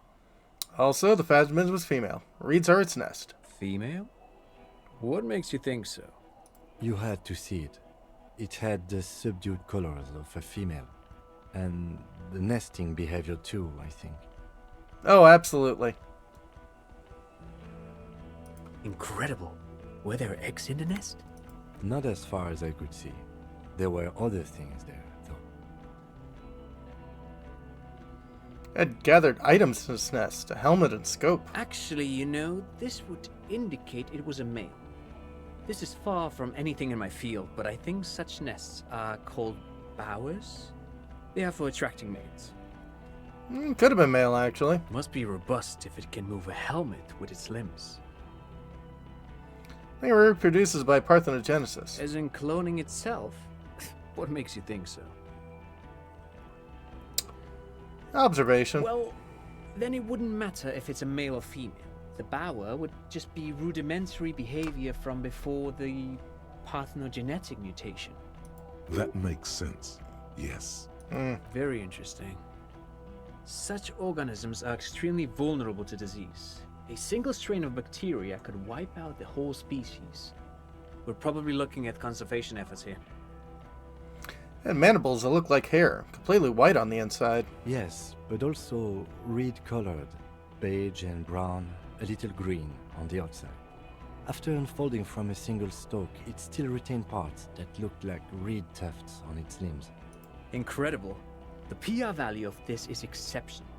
Also, the Phasmid was female. Reeds are its nest. Female? What makes you think so? You had to see it. It had the subdued colors of a female. And the nesting behavior too, I think. Oh, absolutely. Incredible. Were there eggs in the nest? Not as far as I could see. There were other things there, though. Had gathered items in its nest, a helmet and scope. Actually, you know, this would indicate it was a male. This is far from anything in my field, but I think such nests are called bowers. They are for attracting mates. Could have been male, actually. Must be robust if it can move a helmet with its limbs. I think it reproduces by parthenogenesis. As in cloning itself? What makes you think so? Observation. Well, then it wouldn't matter if it's a male or female. The bower would just be rudimentary behavior from before the parthenogenetic mutation. That makes sense, yes. Very interesting. Such organisms are extremely vulnerable to disease. A single strain of bacteria could wipe out the whole species. We're probably looking at conservation efforts here. And mandibles that look like hair, completely white on the inside. Yes, but also reed-colored, beige and brown, a little green on the outside. After unfolding from a single stalk, it still retained parts that looked like reed tufts on its limbs. Incredible. The PR value of this is exceptional.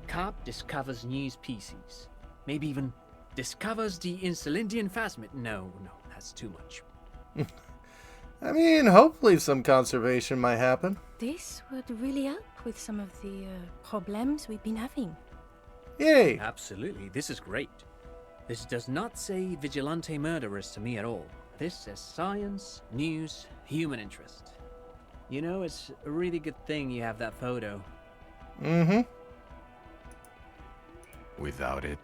Carp discovers new species. Maybe even discovers the Insulindian phasmid. No, that's too much. I mean, hopefully some conservation might happen. This would really help with some of the problems we've been having. Yay! Absolutely, this is great. This does not say vigilante murderers to me at all. This says science, news, human interest. You know, it's a really good thing you have that photo. Mm-hmm. Without it...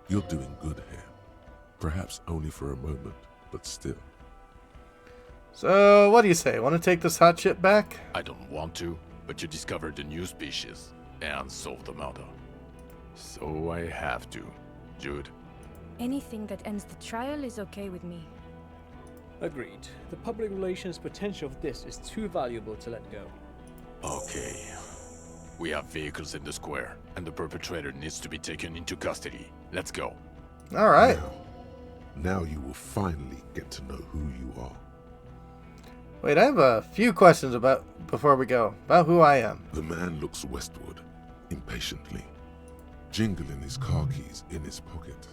You're doing good here. Perhaps only for a moment, but still. So, what do you say? Want to take this hot shit back? I don't want to, but you discovered a new species and solved the murder. So I have to. Jude? Anything that ends the trial is okay with me. Agreed. The public relations potential of this is too valuable to let go. Okay. We have vehicles in the square, and the perpetrator needs to be taken into custody. Let's go. All right. Now you will finally get to know who you are. Wait, I have a few questions before we go, about who I am. The man looks westward, impatiently, jingling his car keys in his pocket.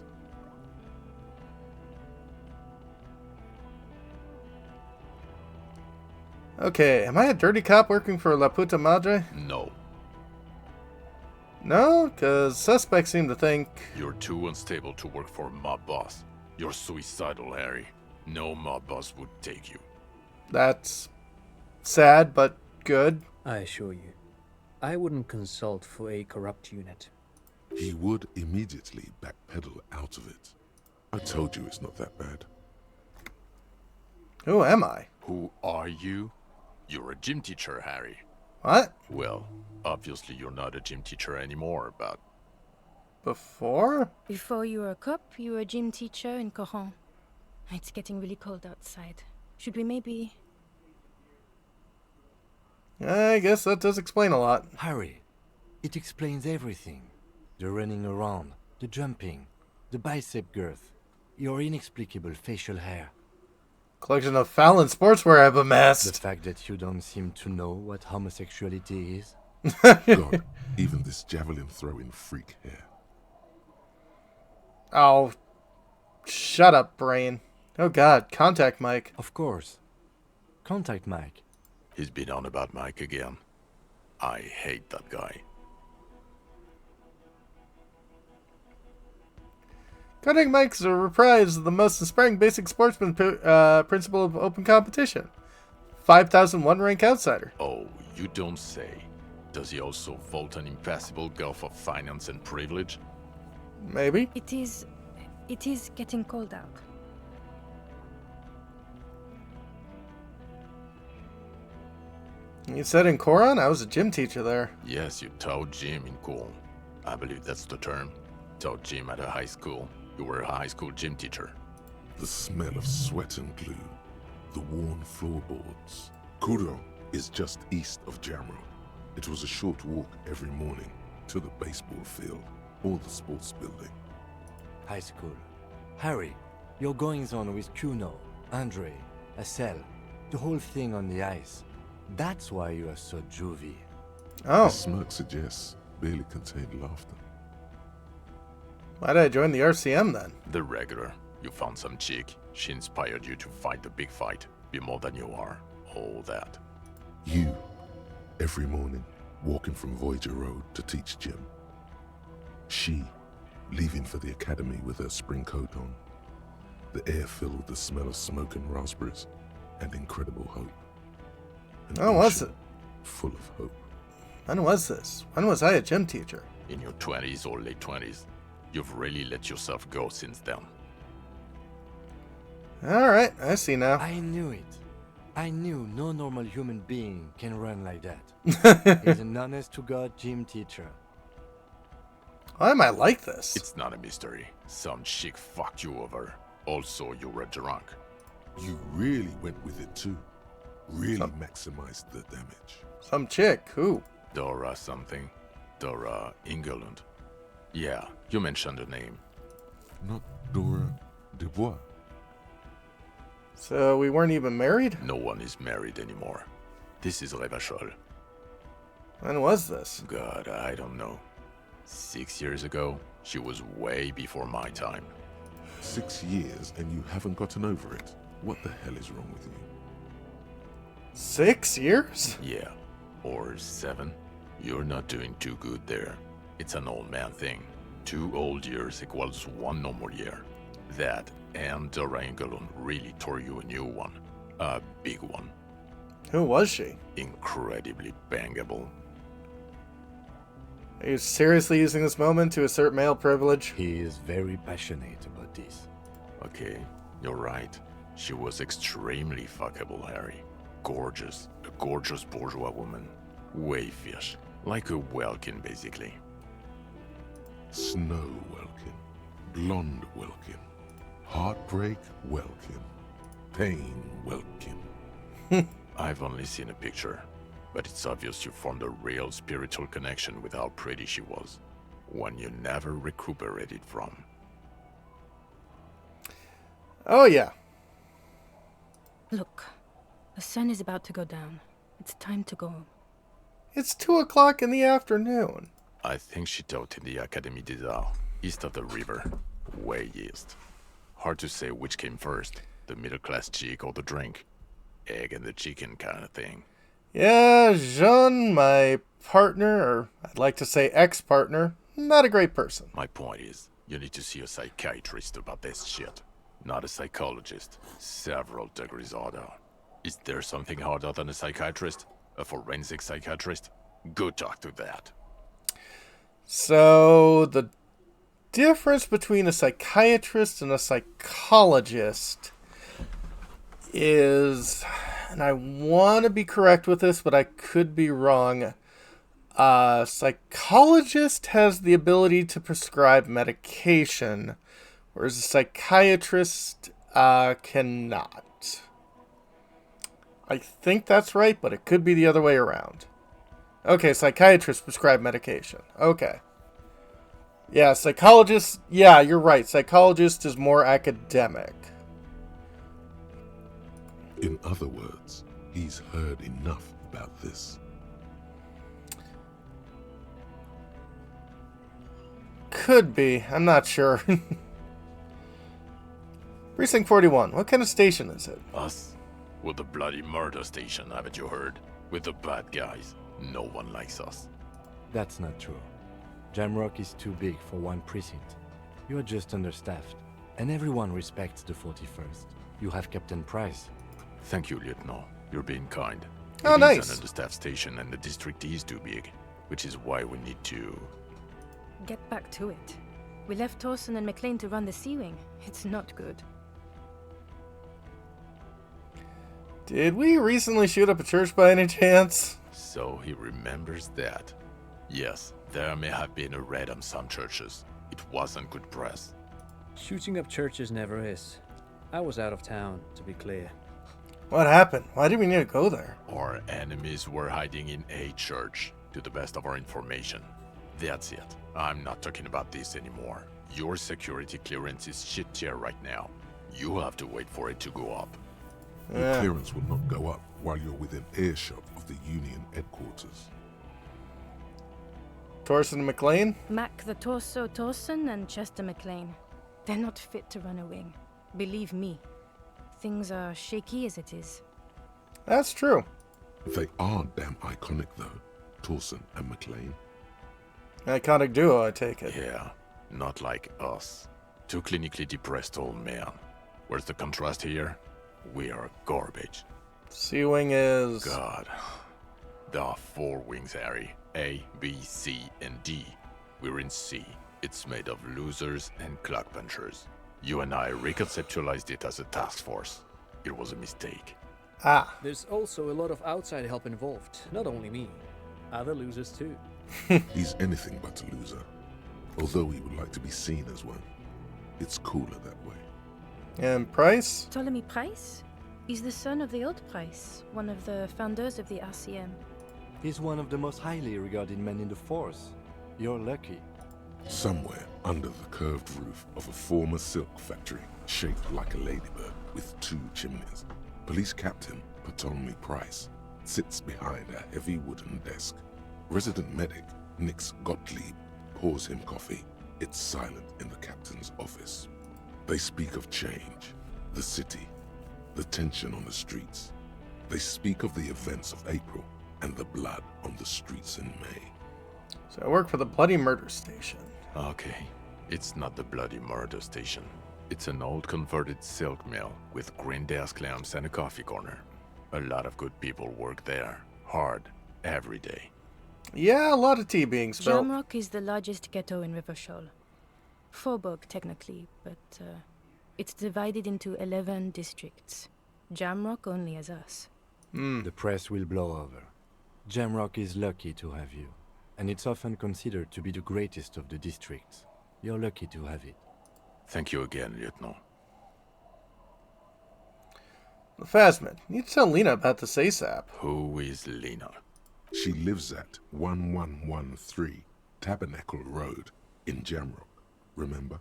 Okay, am I a dirty cop working for La Puta Madre? No. No? Because suspects seem to think... You're too unstable to work for a mob boss. You're suicidal, Harry. No mob boss would take you. That's sad, but good. I assure you, I wouldn't consult for a corrupt unit. He would immediately backpedal out of it. I told you it's not that bad. Who am I? Who are you? You're a gym teacher, Harry. What? Well, obviously you're not a gym teacher anymore, but... Before? Before you were a cop, you were a gym teacher in Coron. It's getting really cold outside. Should we maybe... I guess that does explain a lot. Harry, it explains everything. The running around, the jumping, the bicep girth, your inexplicable facial hair. Collection of Fallon sportswear I've amassed. The fact that you don't seem to know what homosexuality is. God, even this javelin-throwing freak here. Oh, shut up, brain. Oh God, contact Mike. Of course. Contact Mike. He's been on about Mike again. I hate that guy. Contact Mike's a reprise of the most inspiring basic sportsman principle of open competition. 5,001 rank outsider. Oh, you don't say. Does he also vault an impassable gulf of finance and privilege? Maybe. It is getting cold out. You said in Coron? I was a gym teacher there. Yes, you taught gym in Coron. I believe that's the term. Taught gym at a high school. You were a high school gym teacher. The smell of sweat and glue. The worn floorboards. Coron is just east of Jamro. It was a short walk every morning to the baseball field or the sports building. High school. Harry, your goings-on with Kuno, Andre, Assel, the whole thing on the ice. That's why you are so juvie. Oh. The smirk suggests barely contained laughter. Why did I join the RCM then? The regular. You found some chick. She inspired you to fight the big fight. Be more than you are. All that. You, every morning, walking from Voyager Road to teach gym. She, leaving for the academy with her spring coat on. The air filled with the smell of smoke and raspberries and incredible hope. When was it? Full of hope. When was this? When was I a gym teacher? In your 20s or late 20s. You've really let yourself go since then. Alright, I see now. I knew it. I knew no normal human being can run like that. He's an honest-to-God gym teacher. Why am I like this? It's not a mystery. Some chick fucked you over. Also, you were drunk. You really went with it too. Really maximized the damage. Some chick, who? Dora something. Dora Ingerlund. Yeah, you mentioned the name. Not Dora Dubois. So we weren't even married? No one is married anymore. This is Revachol. When was this? God, I don't know. 6 years ago? She was way before my time. 6 years and you haven't gotten over it? What the hell is wrong with you? 6 years? Yeah. Or 7. You're not doing too good there. It's an old man thing. 2 old years equals 1 normal year. That and Dora Ingerlund really tore you a new one. A big one. Who was she? Incredibly bangable. Are you seriously using this moment to assert male privilege? He is very passionate about this. Okay, you're right. She was extremely fuckable, Harry. Gorgeous. A gorgeous bourgeois woman. Way fish. Like a Welkin, basically. Snow Welkin. Blonde Welkin. Heartbreak Welkin. Pain Welkin. I've only seen a picture, but it's obvious you formed a real spiritual connection with how pretty she was. One you never recuperated from. Oh yeah. Look, the sun is about to go down. It's time to go. It's 2 o'clock in the afternoon. I think she taught in the Académie des Arts, east of the river. Way east. Hard to say which came first, the middle-class chick or the drink. Egg and the chicken kind of thing. Yeah, Jean, my partner, or I'd like to say ex-partner, not a great person. My point is, you need to see a psychiatrist about this shit. Not a psychologist. Several degrees harder. Is there something harder than a psychiatrist? A forensic psychiatrist? Go talk to that. So, the difference between a psychiatrist and a psychologist is, and I want to be correct with this, but I could be wrong. Psychologist has the ability to prescribe medication, whereas a psychiatrist cannot. I think that's right, but it could be the other way around. Okay, psychiatrists prescribe medication. Okay. Yeah, psychologist... Yeah, you're right. Psychologist is more academic. In other words, he's heard enough about this. Could be. I'm not sure. Precinct 41. What kind of station is it? Us? We're the bloody murder station, haven't you heard? We're the bad guys. No one likes us. That's not true. Jamrock is too big for one precinct. You are just understaffed, and everyone respects the 41st. You have Captain Price. Thank you, Lieutenant. You're being kind. Oh, It is nice. an understaffed station and the district is too big, which is why we need to... Get back to it. We left Torsen and McLean to run the Sea Wing. It's not good. Did we recently shoot up a church by any chance? So he remembers that. Yes, there may have been a raid on some churches. It wasn't good press. Shooting up churches never is. I was out of town, to be clear. What happened? Why did we need to go there? Our enemies were hiding in a church, to the best of our information. That's it. I'm not talking about this anymore. Your security clearance is shit tier right now. You have to wait for it to go up. Your clearance will not go up while you're within earshot of the Union headquarters. Torsen and McLean? Mac the Torso Torsen and Chester McLean. They're not fit to run a wing. Believe me. Things are shaky as it is. That's true. They are damn iconic though, Torsen and McLean. Iconic duo, I take it. Yeah, not like us. Two clinically depressed old men. Where's the contrast here? We are garbage. C-Wing is... God. There are 4 wings, Harry. A, B, C, and D. We're in C. It's made of losers and clock punchers. You and I reconceptualized it as a task force. It was a mistake. Ah. There's also a lot of outside help involved. Not only me. Other losers too. He's anything but a loser. Although he would like to be seen as one. It's cooler that way. And Price? Ptolemy Price? He's the son of the old Price, one of the founders of the RCM. He's one of the most highly regarded men in the force. You're lucky. Somewhere under the curved roof of a former silk factory, shaped like a ladybird with 2 chimneys, Police Captain Ptolemy Price sits behind a heavy wooden desk. Resident medic Nix Gottlieb pours him coffee. It's silent in the captain's office. They speak of change, the city, the tension on the streets. They speak of the events of April and the blood on the streets in May. So I work for the Bloody Murder Station. Okay, it's not the bloody murder station. It's an old converted silk mill with green desk lamps and a coffee corner. A lot of good people work there, hard, every day. Yeah, a lot of tea being spilled. Jamrock is the largest ghetto in Rivershore. Faubourg, technically, but it's divided into 11 districts. Jamrock only has us. The press will blow over. Jamrock is lucky to have you, and it's often considered to be the greatest of the districts. You're lucky to have it. Thank you again, Lieutenant. The Phasmid. You need to tell Lena about this ASAP. Who is Lena? She lives at 1113 Tabernacle Road in Jamrock. Remember?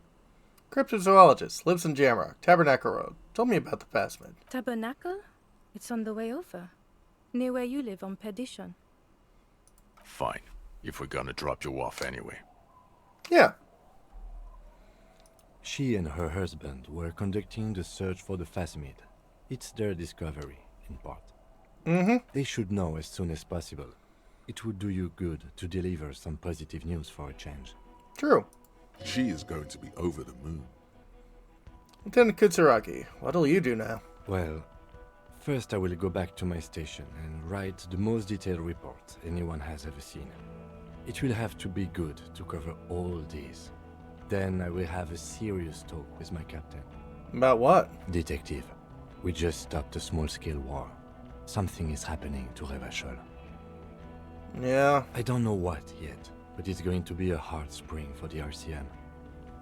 Cryptozoologist. Lives in Jamrock. Tabernacle Road. Told me about the Phasmid. Tabernacle? It's on the way over. Near where you live on Perdition. Fine. If we're gonna drop you off anyway. Yeah. She and her husband were conducting the search for the Phasmid. It's their discovery, in part. They should know as soon as possible. It would do you good to deliver some positive news for a change. True. She is going to be over the moon. Lieutenant Kutsuragi, what'll you do now? Well, first I will go back to my station and write the most detailed report anyone has ever seen. It will have to be good to cover all these. Then I will have a serious talk with my captain. About what? Detective, we just stopped a small-scale war. Something is happening to Revachol. Yeah. I don't know what yet, but it's going to be a hard spring for the RCM.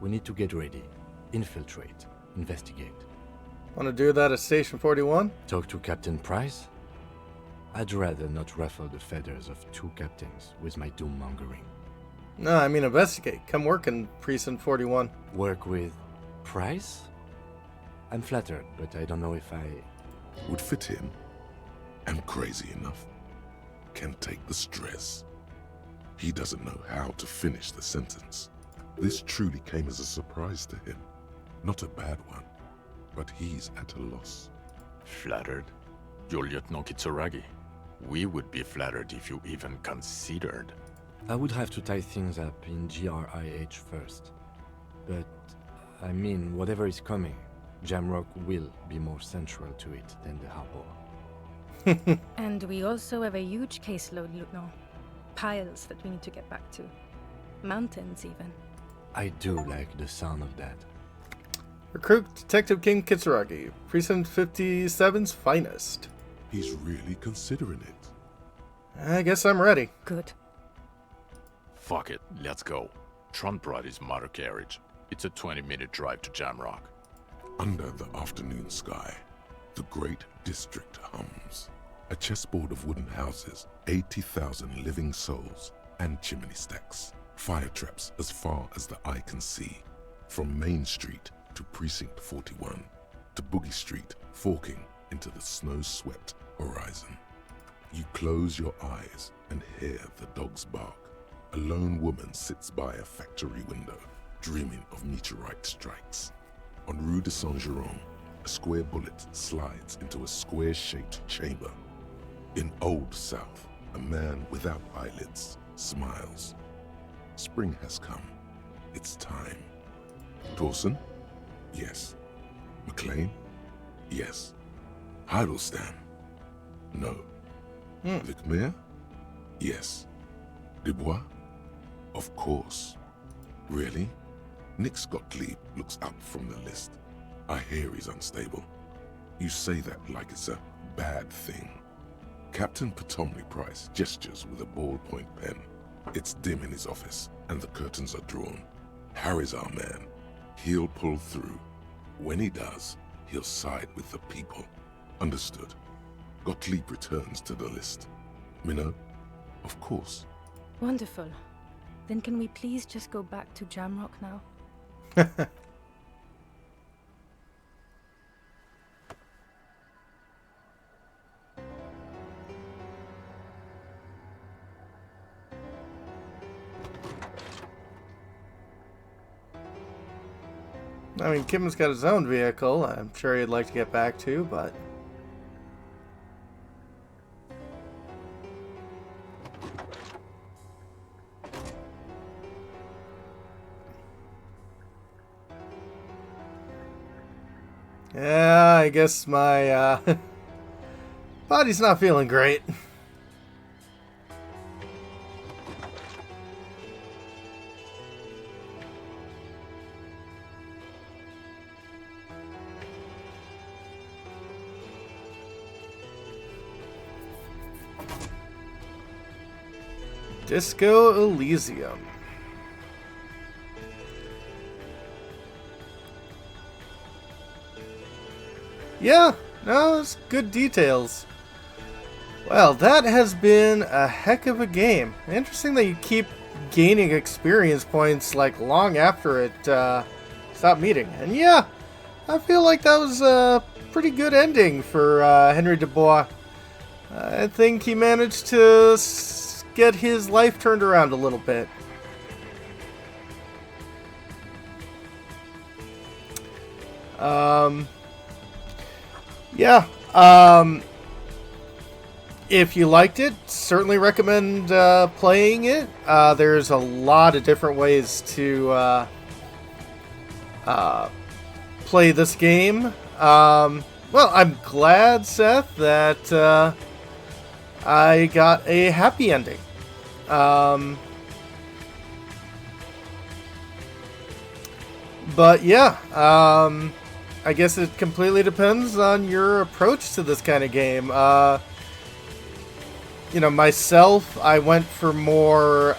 We need to get ready, infiltrate, investigate. Want to do that at Station 41? Talk to Captain Price? I'd rather not ruffle the feathers of two captains with my doom-mongering. No, I mean investigate. Come work in Precinct 41. Work with Price? I'm flattered, but I don't know if I... Would fit in. Am crazy enough. Can take the stress. He doesn't know how to finish the sentence. This truly came as a surprise to him. Not a bad one, but he's at a loss. Flattered? You're Lieutenant Kitsuragi. We would be flattered if you even considered. I would have to tie things up in GRIH first. But, I mean, whatever is coming, Jamrock will be more central to it than the harbor. And we also have a huge caseload, Lieutenant. Piles that we need to get back to. Mountains, even. I do like the sound of that. Recruit Detective King Kitsuragi, Precinct 57's finest. He's really considering it. I guess I'm ready. Good. Fuck it, let's go. Tron brought his motor carriage. It's a 20-minute drive to Jamrock. Under the afternoon sky, the great district hums. A chessboard of wooden houses, 80,000 living souls, and chimney stacks. Fire traps as far as the eye can see. From Main Street to Precinct 41, to Boogie Street, forking into the snow-swept horizon. You close your eyes and hear the dogs bark. A lone woman sits by a factory window, dreaming of meteorite strikes. On Rue de Saint-Jérôme, a square bullet slides into a square-shaped chamber. In Old South, a man without eyelids smiles. Spring has come. It's time. Torsen? Yes. McLean? Yes. Heidelstein? No. Vicmair? Yes. Dubois? Of course. Really? Nick Gottlieb looks up from the list. I hear he's unstable. You say that like it's a bad thing. Captain Potomny Price gestures with a ballpoint pen. It's dim in his office, and the curtains are drawn. Harry's our man. He'll pull through. When he does, he'll side with the people. Understood. Gottlieb returns to the list. Minnow? Of course. Wonderful. Then can we please just go back to Jamrock now? I mean, Kim's got his own vehicle. I'm sure he'd like to get back to, but... yeah, I guess my, body's not feeling great. Disco Elysium. Yeah, no, it's good details. Well, that has been a heck of a game. Interesting that you keep gaining experience points like long after it stopped meeting. And yeah, I feel like that was a pretty good ending for Henry Dubois. I think he managed to get his life turned around a little bit. Yeah. If you liked it, certainly recommend playing it. There's a lot of different ways to play this game. Well, I'm glad, Seth, that I got a happy ending. But yeah, I guess it completely depends on your approach to this kind of game. you know, myself, I went for more,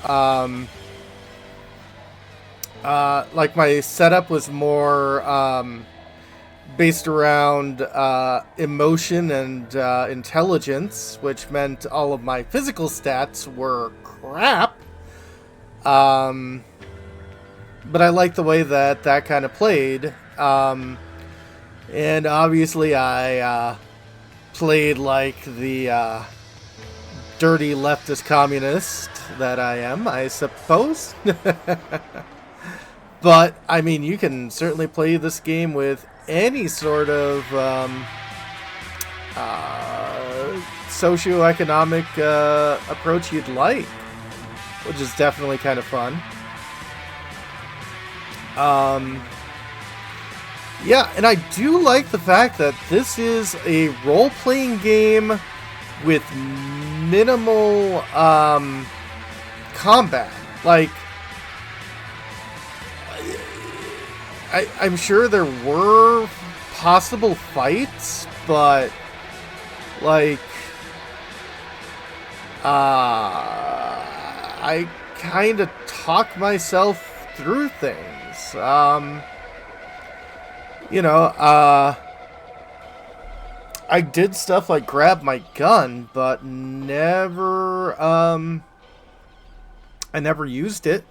like my setup was more, based around, emotion and, intelligence, which meant all of my physical stats were crap. But I like the way that that kind of played. And obviously I, played like the, dirty leftist communist that I am, I suppose. But, I mean, you can certainly play this game with any sort of socioeconomic approach you'd like, which is definitely kind of fun. Yeah, and I do like the fact that this is a role-playing game with minimal combat. Like, I'm sure there were possible fights, but like I kind of talk myself through things. You know, I did stuff like grab my gun, but never I never used it.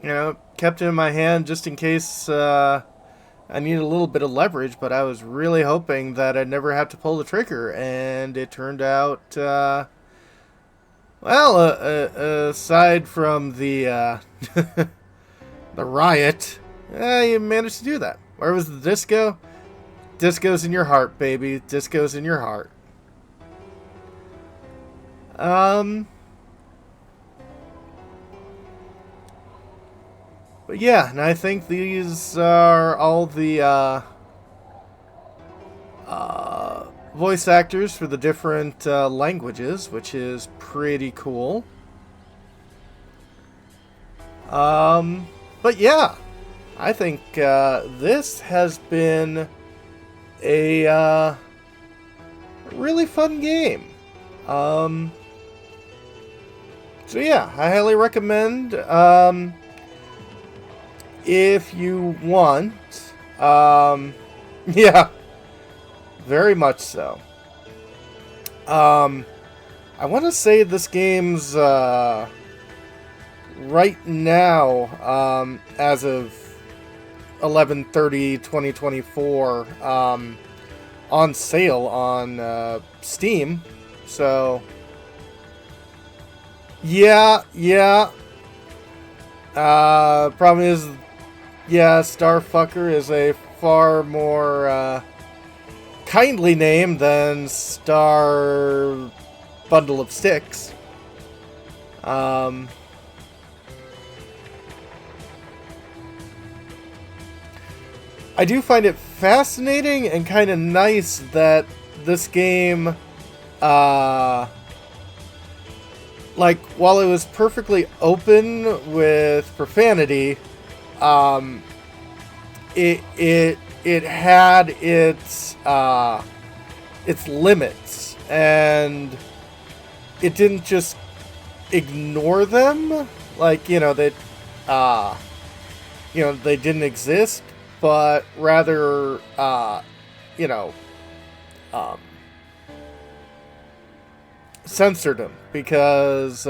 You know, kept it in my hand just in case I needed a little bit of leverage, but I was really hoping that I'd never have to pull the trigger, and it turned out, well, aside from the, the riot, you managed to do that. Where was the disco? Disco's in your heart, baby. Disco's in your heart. But yeah, and I think these are all the voice actors for the different languages, which is pretty cool. But yeah, I think this has been a really fun game. So yeah, I highly recommend. If you want, yeah, very much so. I want to say this game's, right now, as of 11/30/2024, on sale on, Steam, so, yeah, problem is, yeah, Starfucker is a far more, kindly name than Star Bundle of Sticks. I do find it fascinating and kind of nice that this game, like, while it was perfectly open with profanity, it had its limits, and it didn't just ignore them, like, you know, they didn't exist, but rather, you know, censored them, because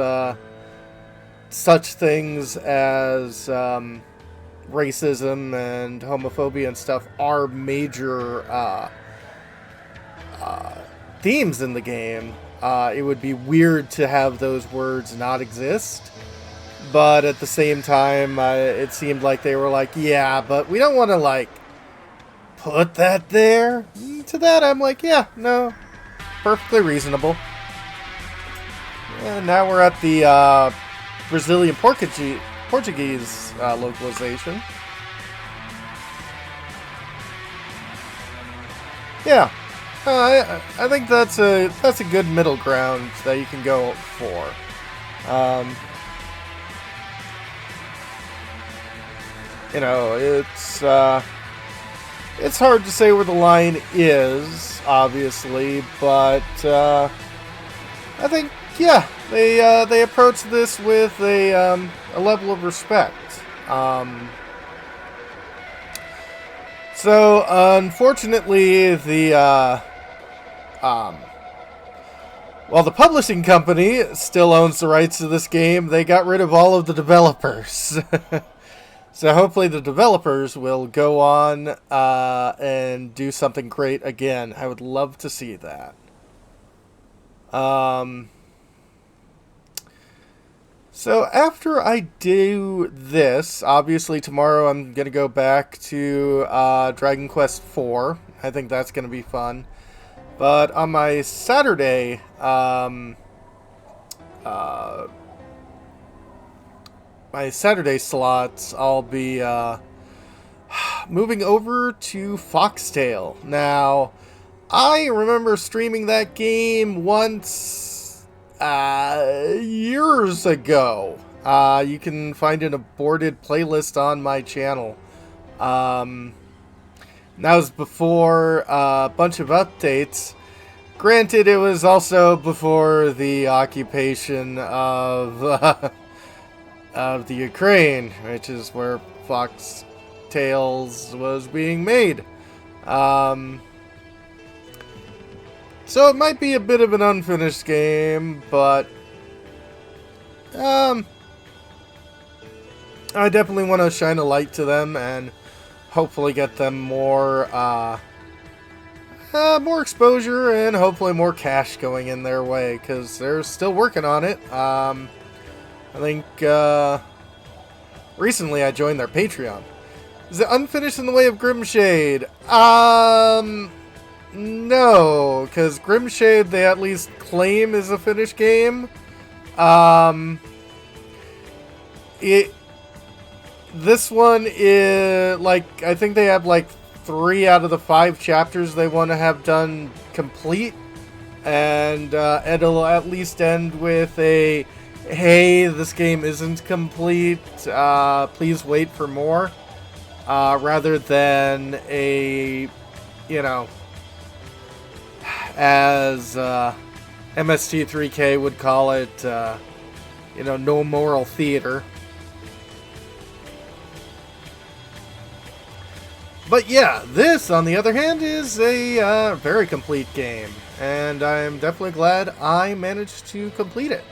such things as racism and homophobia and stuff are major themes in the game. It would be weird to have those words not exist, but at the same time, it seemed like they were like, yeah, but we don't want to, like, put that there. To that, I'm like, yeah, no, perfectly reasonable. And now we're at the Brazilian Portuguese localization. Yeah, I think that's a good middle ground that you can go for. You know, it's hard to say where the line is, obviously, but I think, yeah, they approach this with a level of respect. So, unfortunately, the publishing company still owns the rights to this game, they got rid of all of the developers. So hopefully the developers will go on and do something great again. I would love to see that. So after I do this, obviously tomorrow I'm going to go back to Dragon Quest IV. I think that's going to be fun. But on my Saturday, slots, I'll be moving over to Foxtail. Now, I remember streaming that game once years ago. You can find an aborted playlist on my channel. That was before a bunch of updates. Granted, it was also before the occupation of of the Ukraine, which is where Fox Tales was being made. So it might be a bit of an unfinished game, but I definitely want to shine a light to them and hopefully get them more more exposure and hopefully more cash going in their way, because they're still working on it. I think recently I joined their Patreon. Is it unfinished in the way of Grimshade? No, because Grimshade they at least claim is a finished game. This one is like, I think they have like 3 out of the 5 chapters they want to have done complete, and it'll at least end with a, hey, this game isn't complete, please wait for more, rather than a, you know, as MST3K would call it, you know, no moral theater. But yeah, this, on the other hand, is a very complete game, and I'm definitely glad I managed to complete it.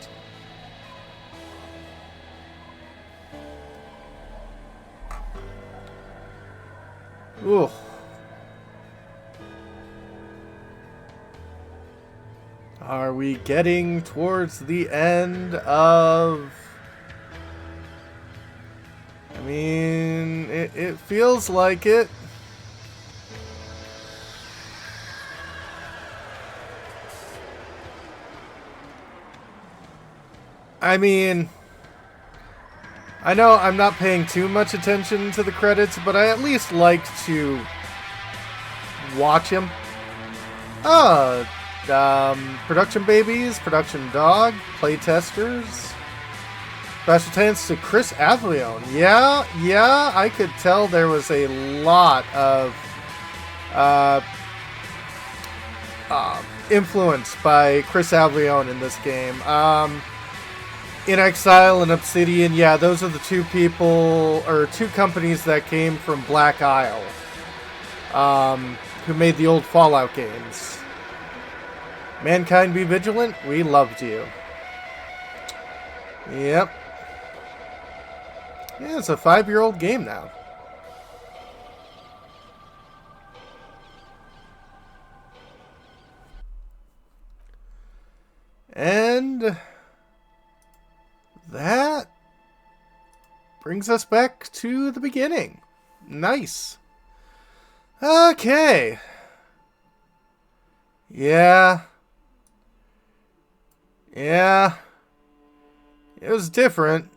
Ooh. Are we getting towards the end of... I mean, it feels like it. I mean, I know I'm not paying too much attention to the credits, but I at least like to watch them. Production babies, production dog, playtesters. Special thanks to Chris Avlione. Yeah, I could tell there was a lot of influence by Chris Avlione in this game. In Exile and Obsidian, yeah, those are the 2 people, or 2 companies that came from Black Isle, who made the old Fallout games. Mankind Be Vigilant, we loved you. Yep. Yeah, it's a 5-year-old game now. And that brings us back to the beginning. Nice. Okay. Yeah. It was different.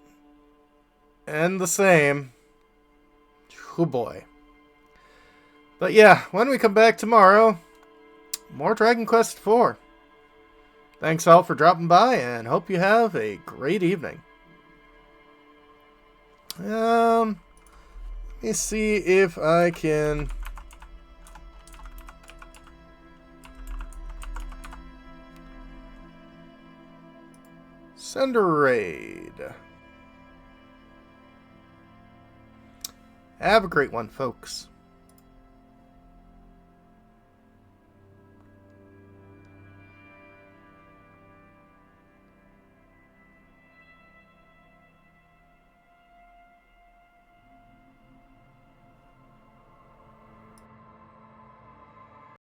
And the same. Oh boy. But yeah, when we come back tomorrow, more Dragon Quest IV. Thanks all for dropping by, and hope you have a great evening. Let me see if I can Send a raid. Have a great one, folks.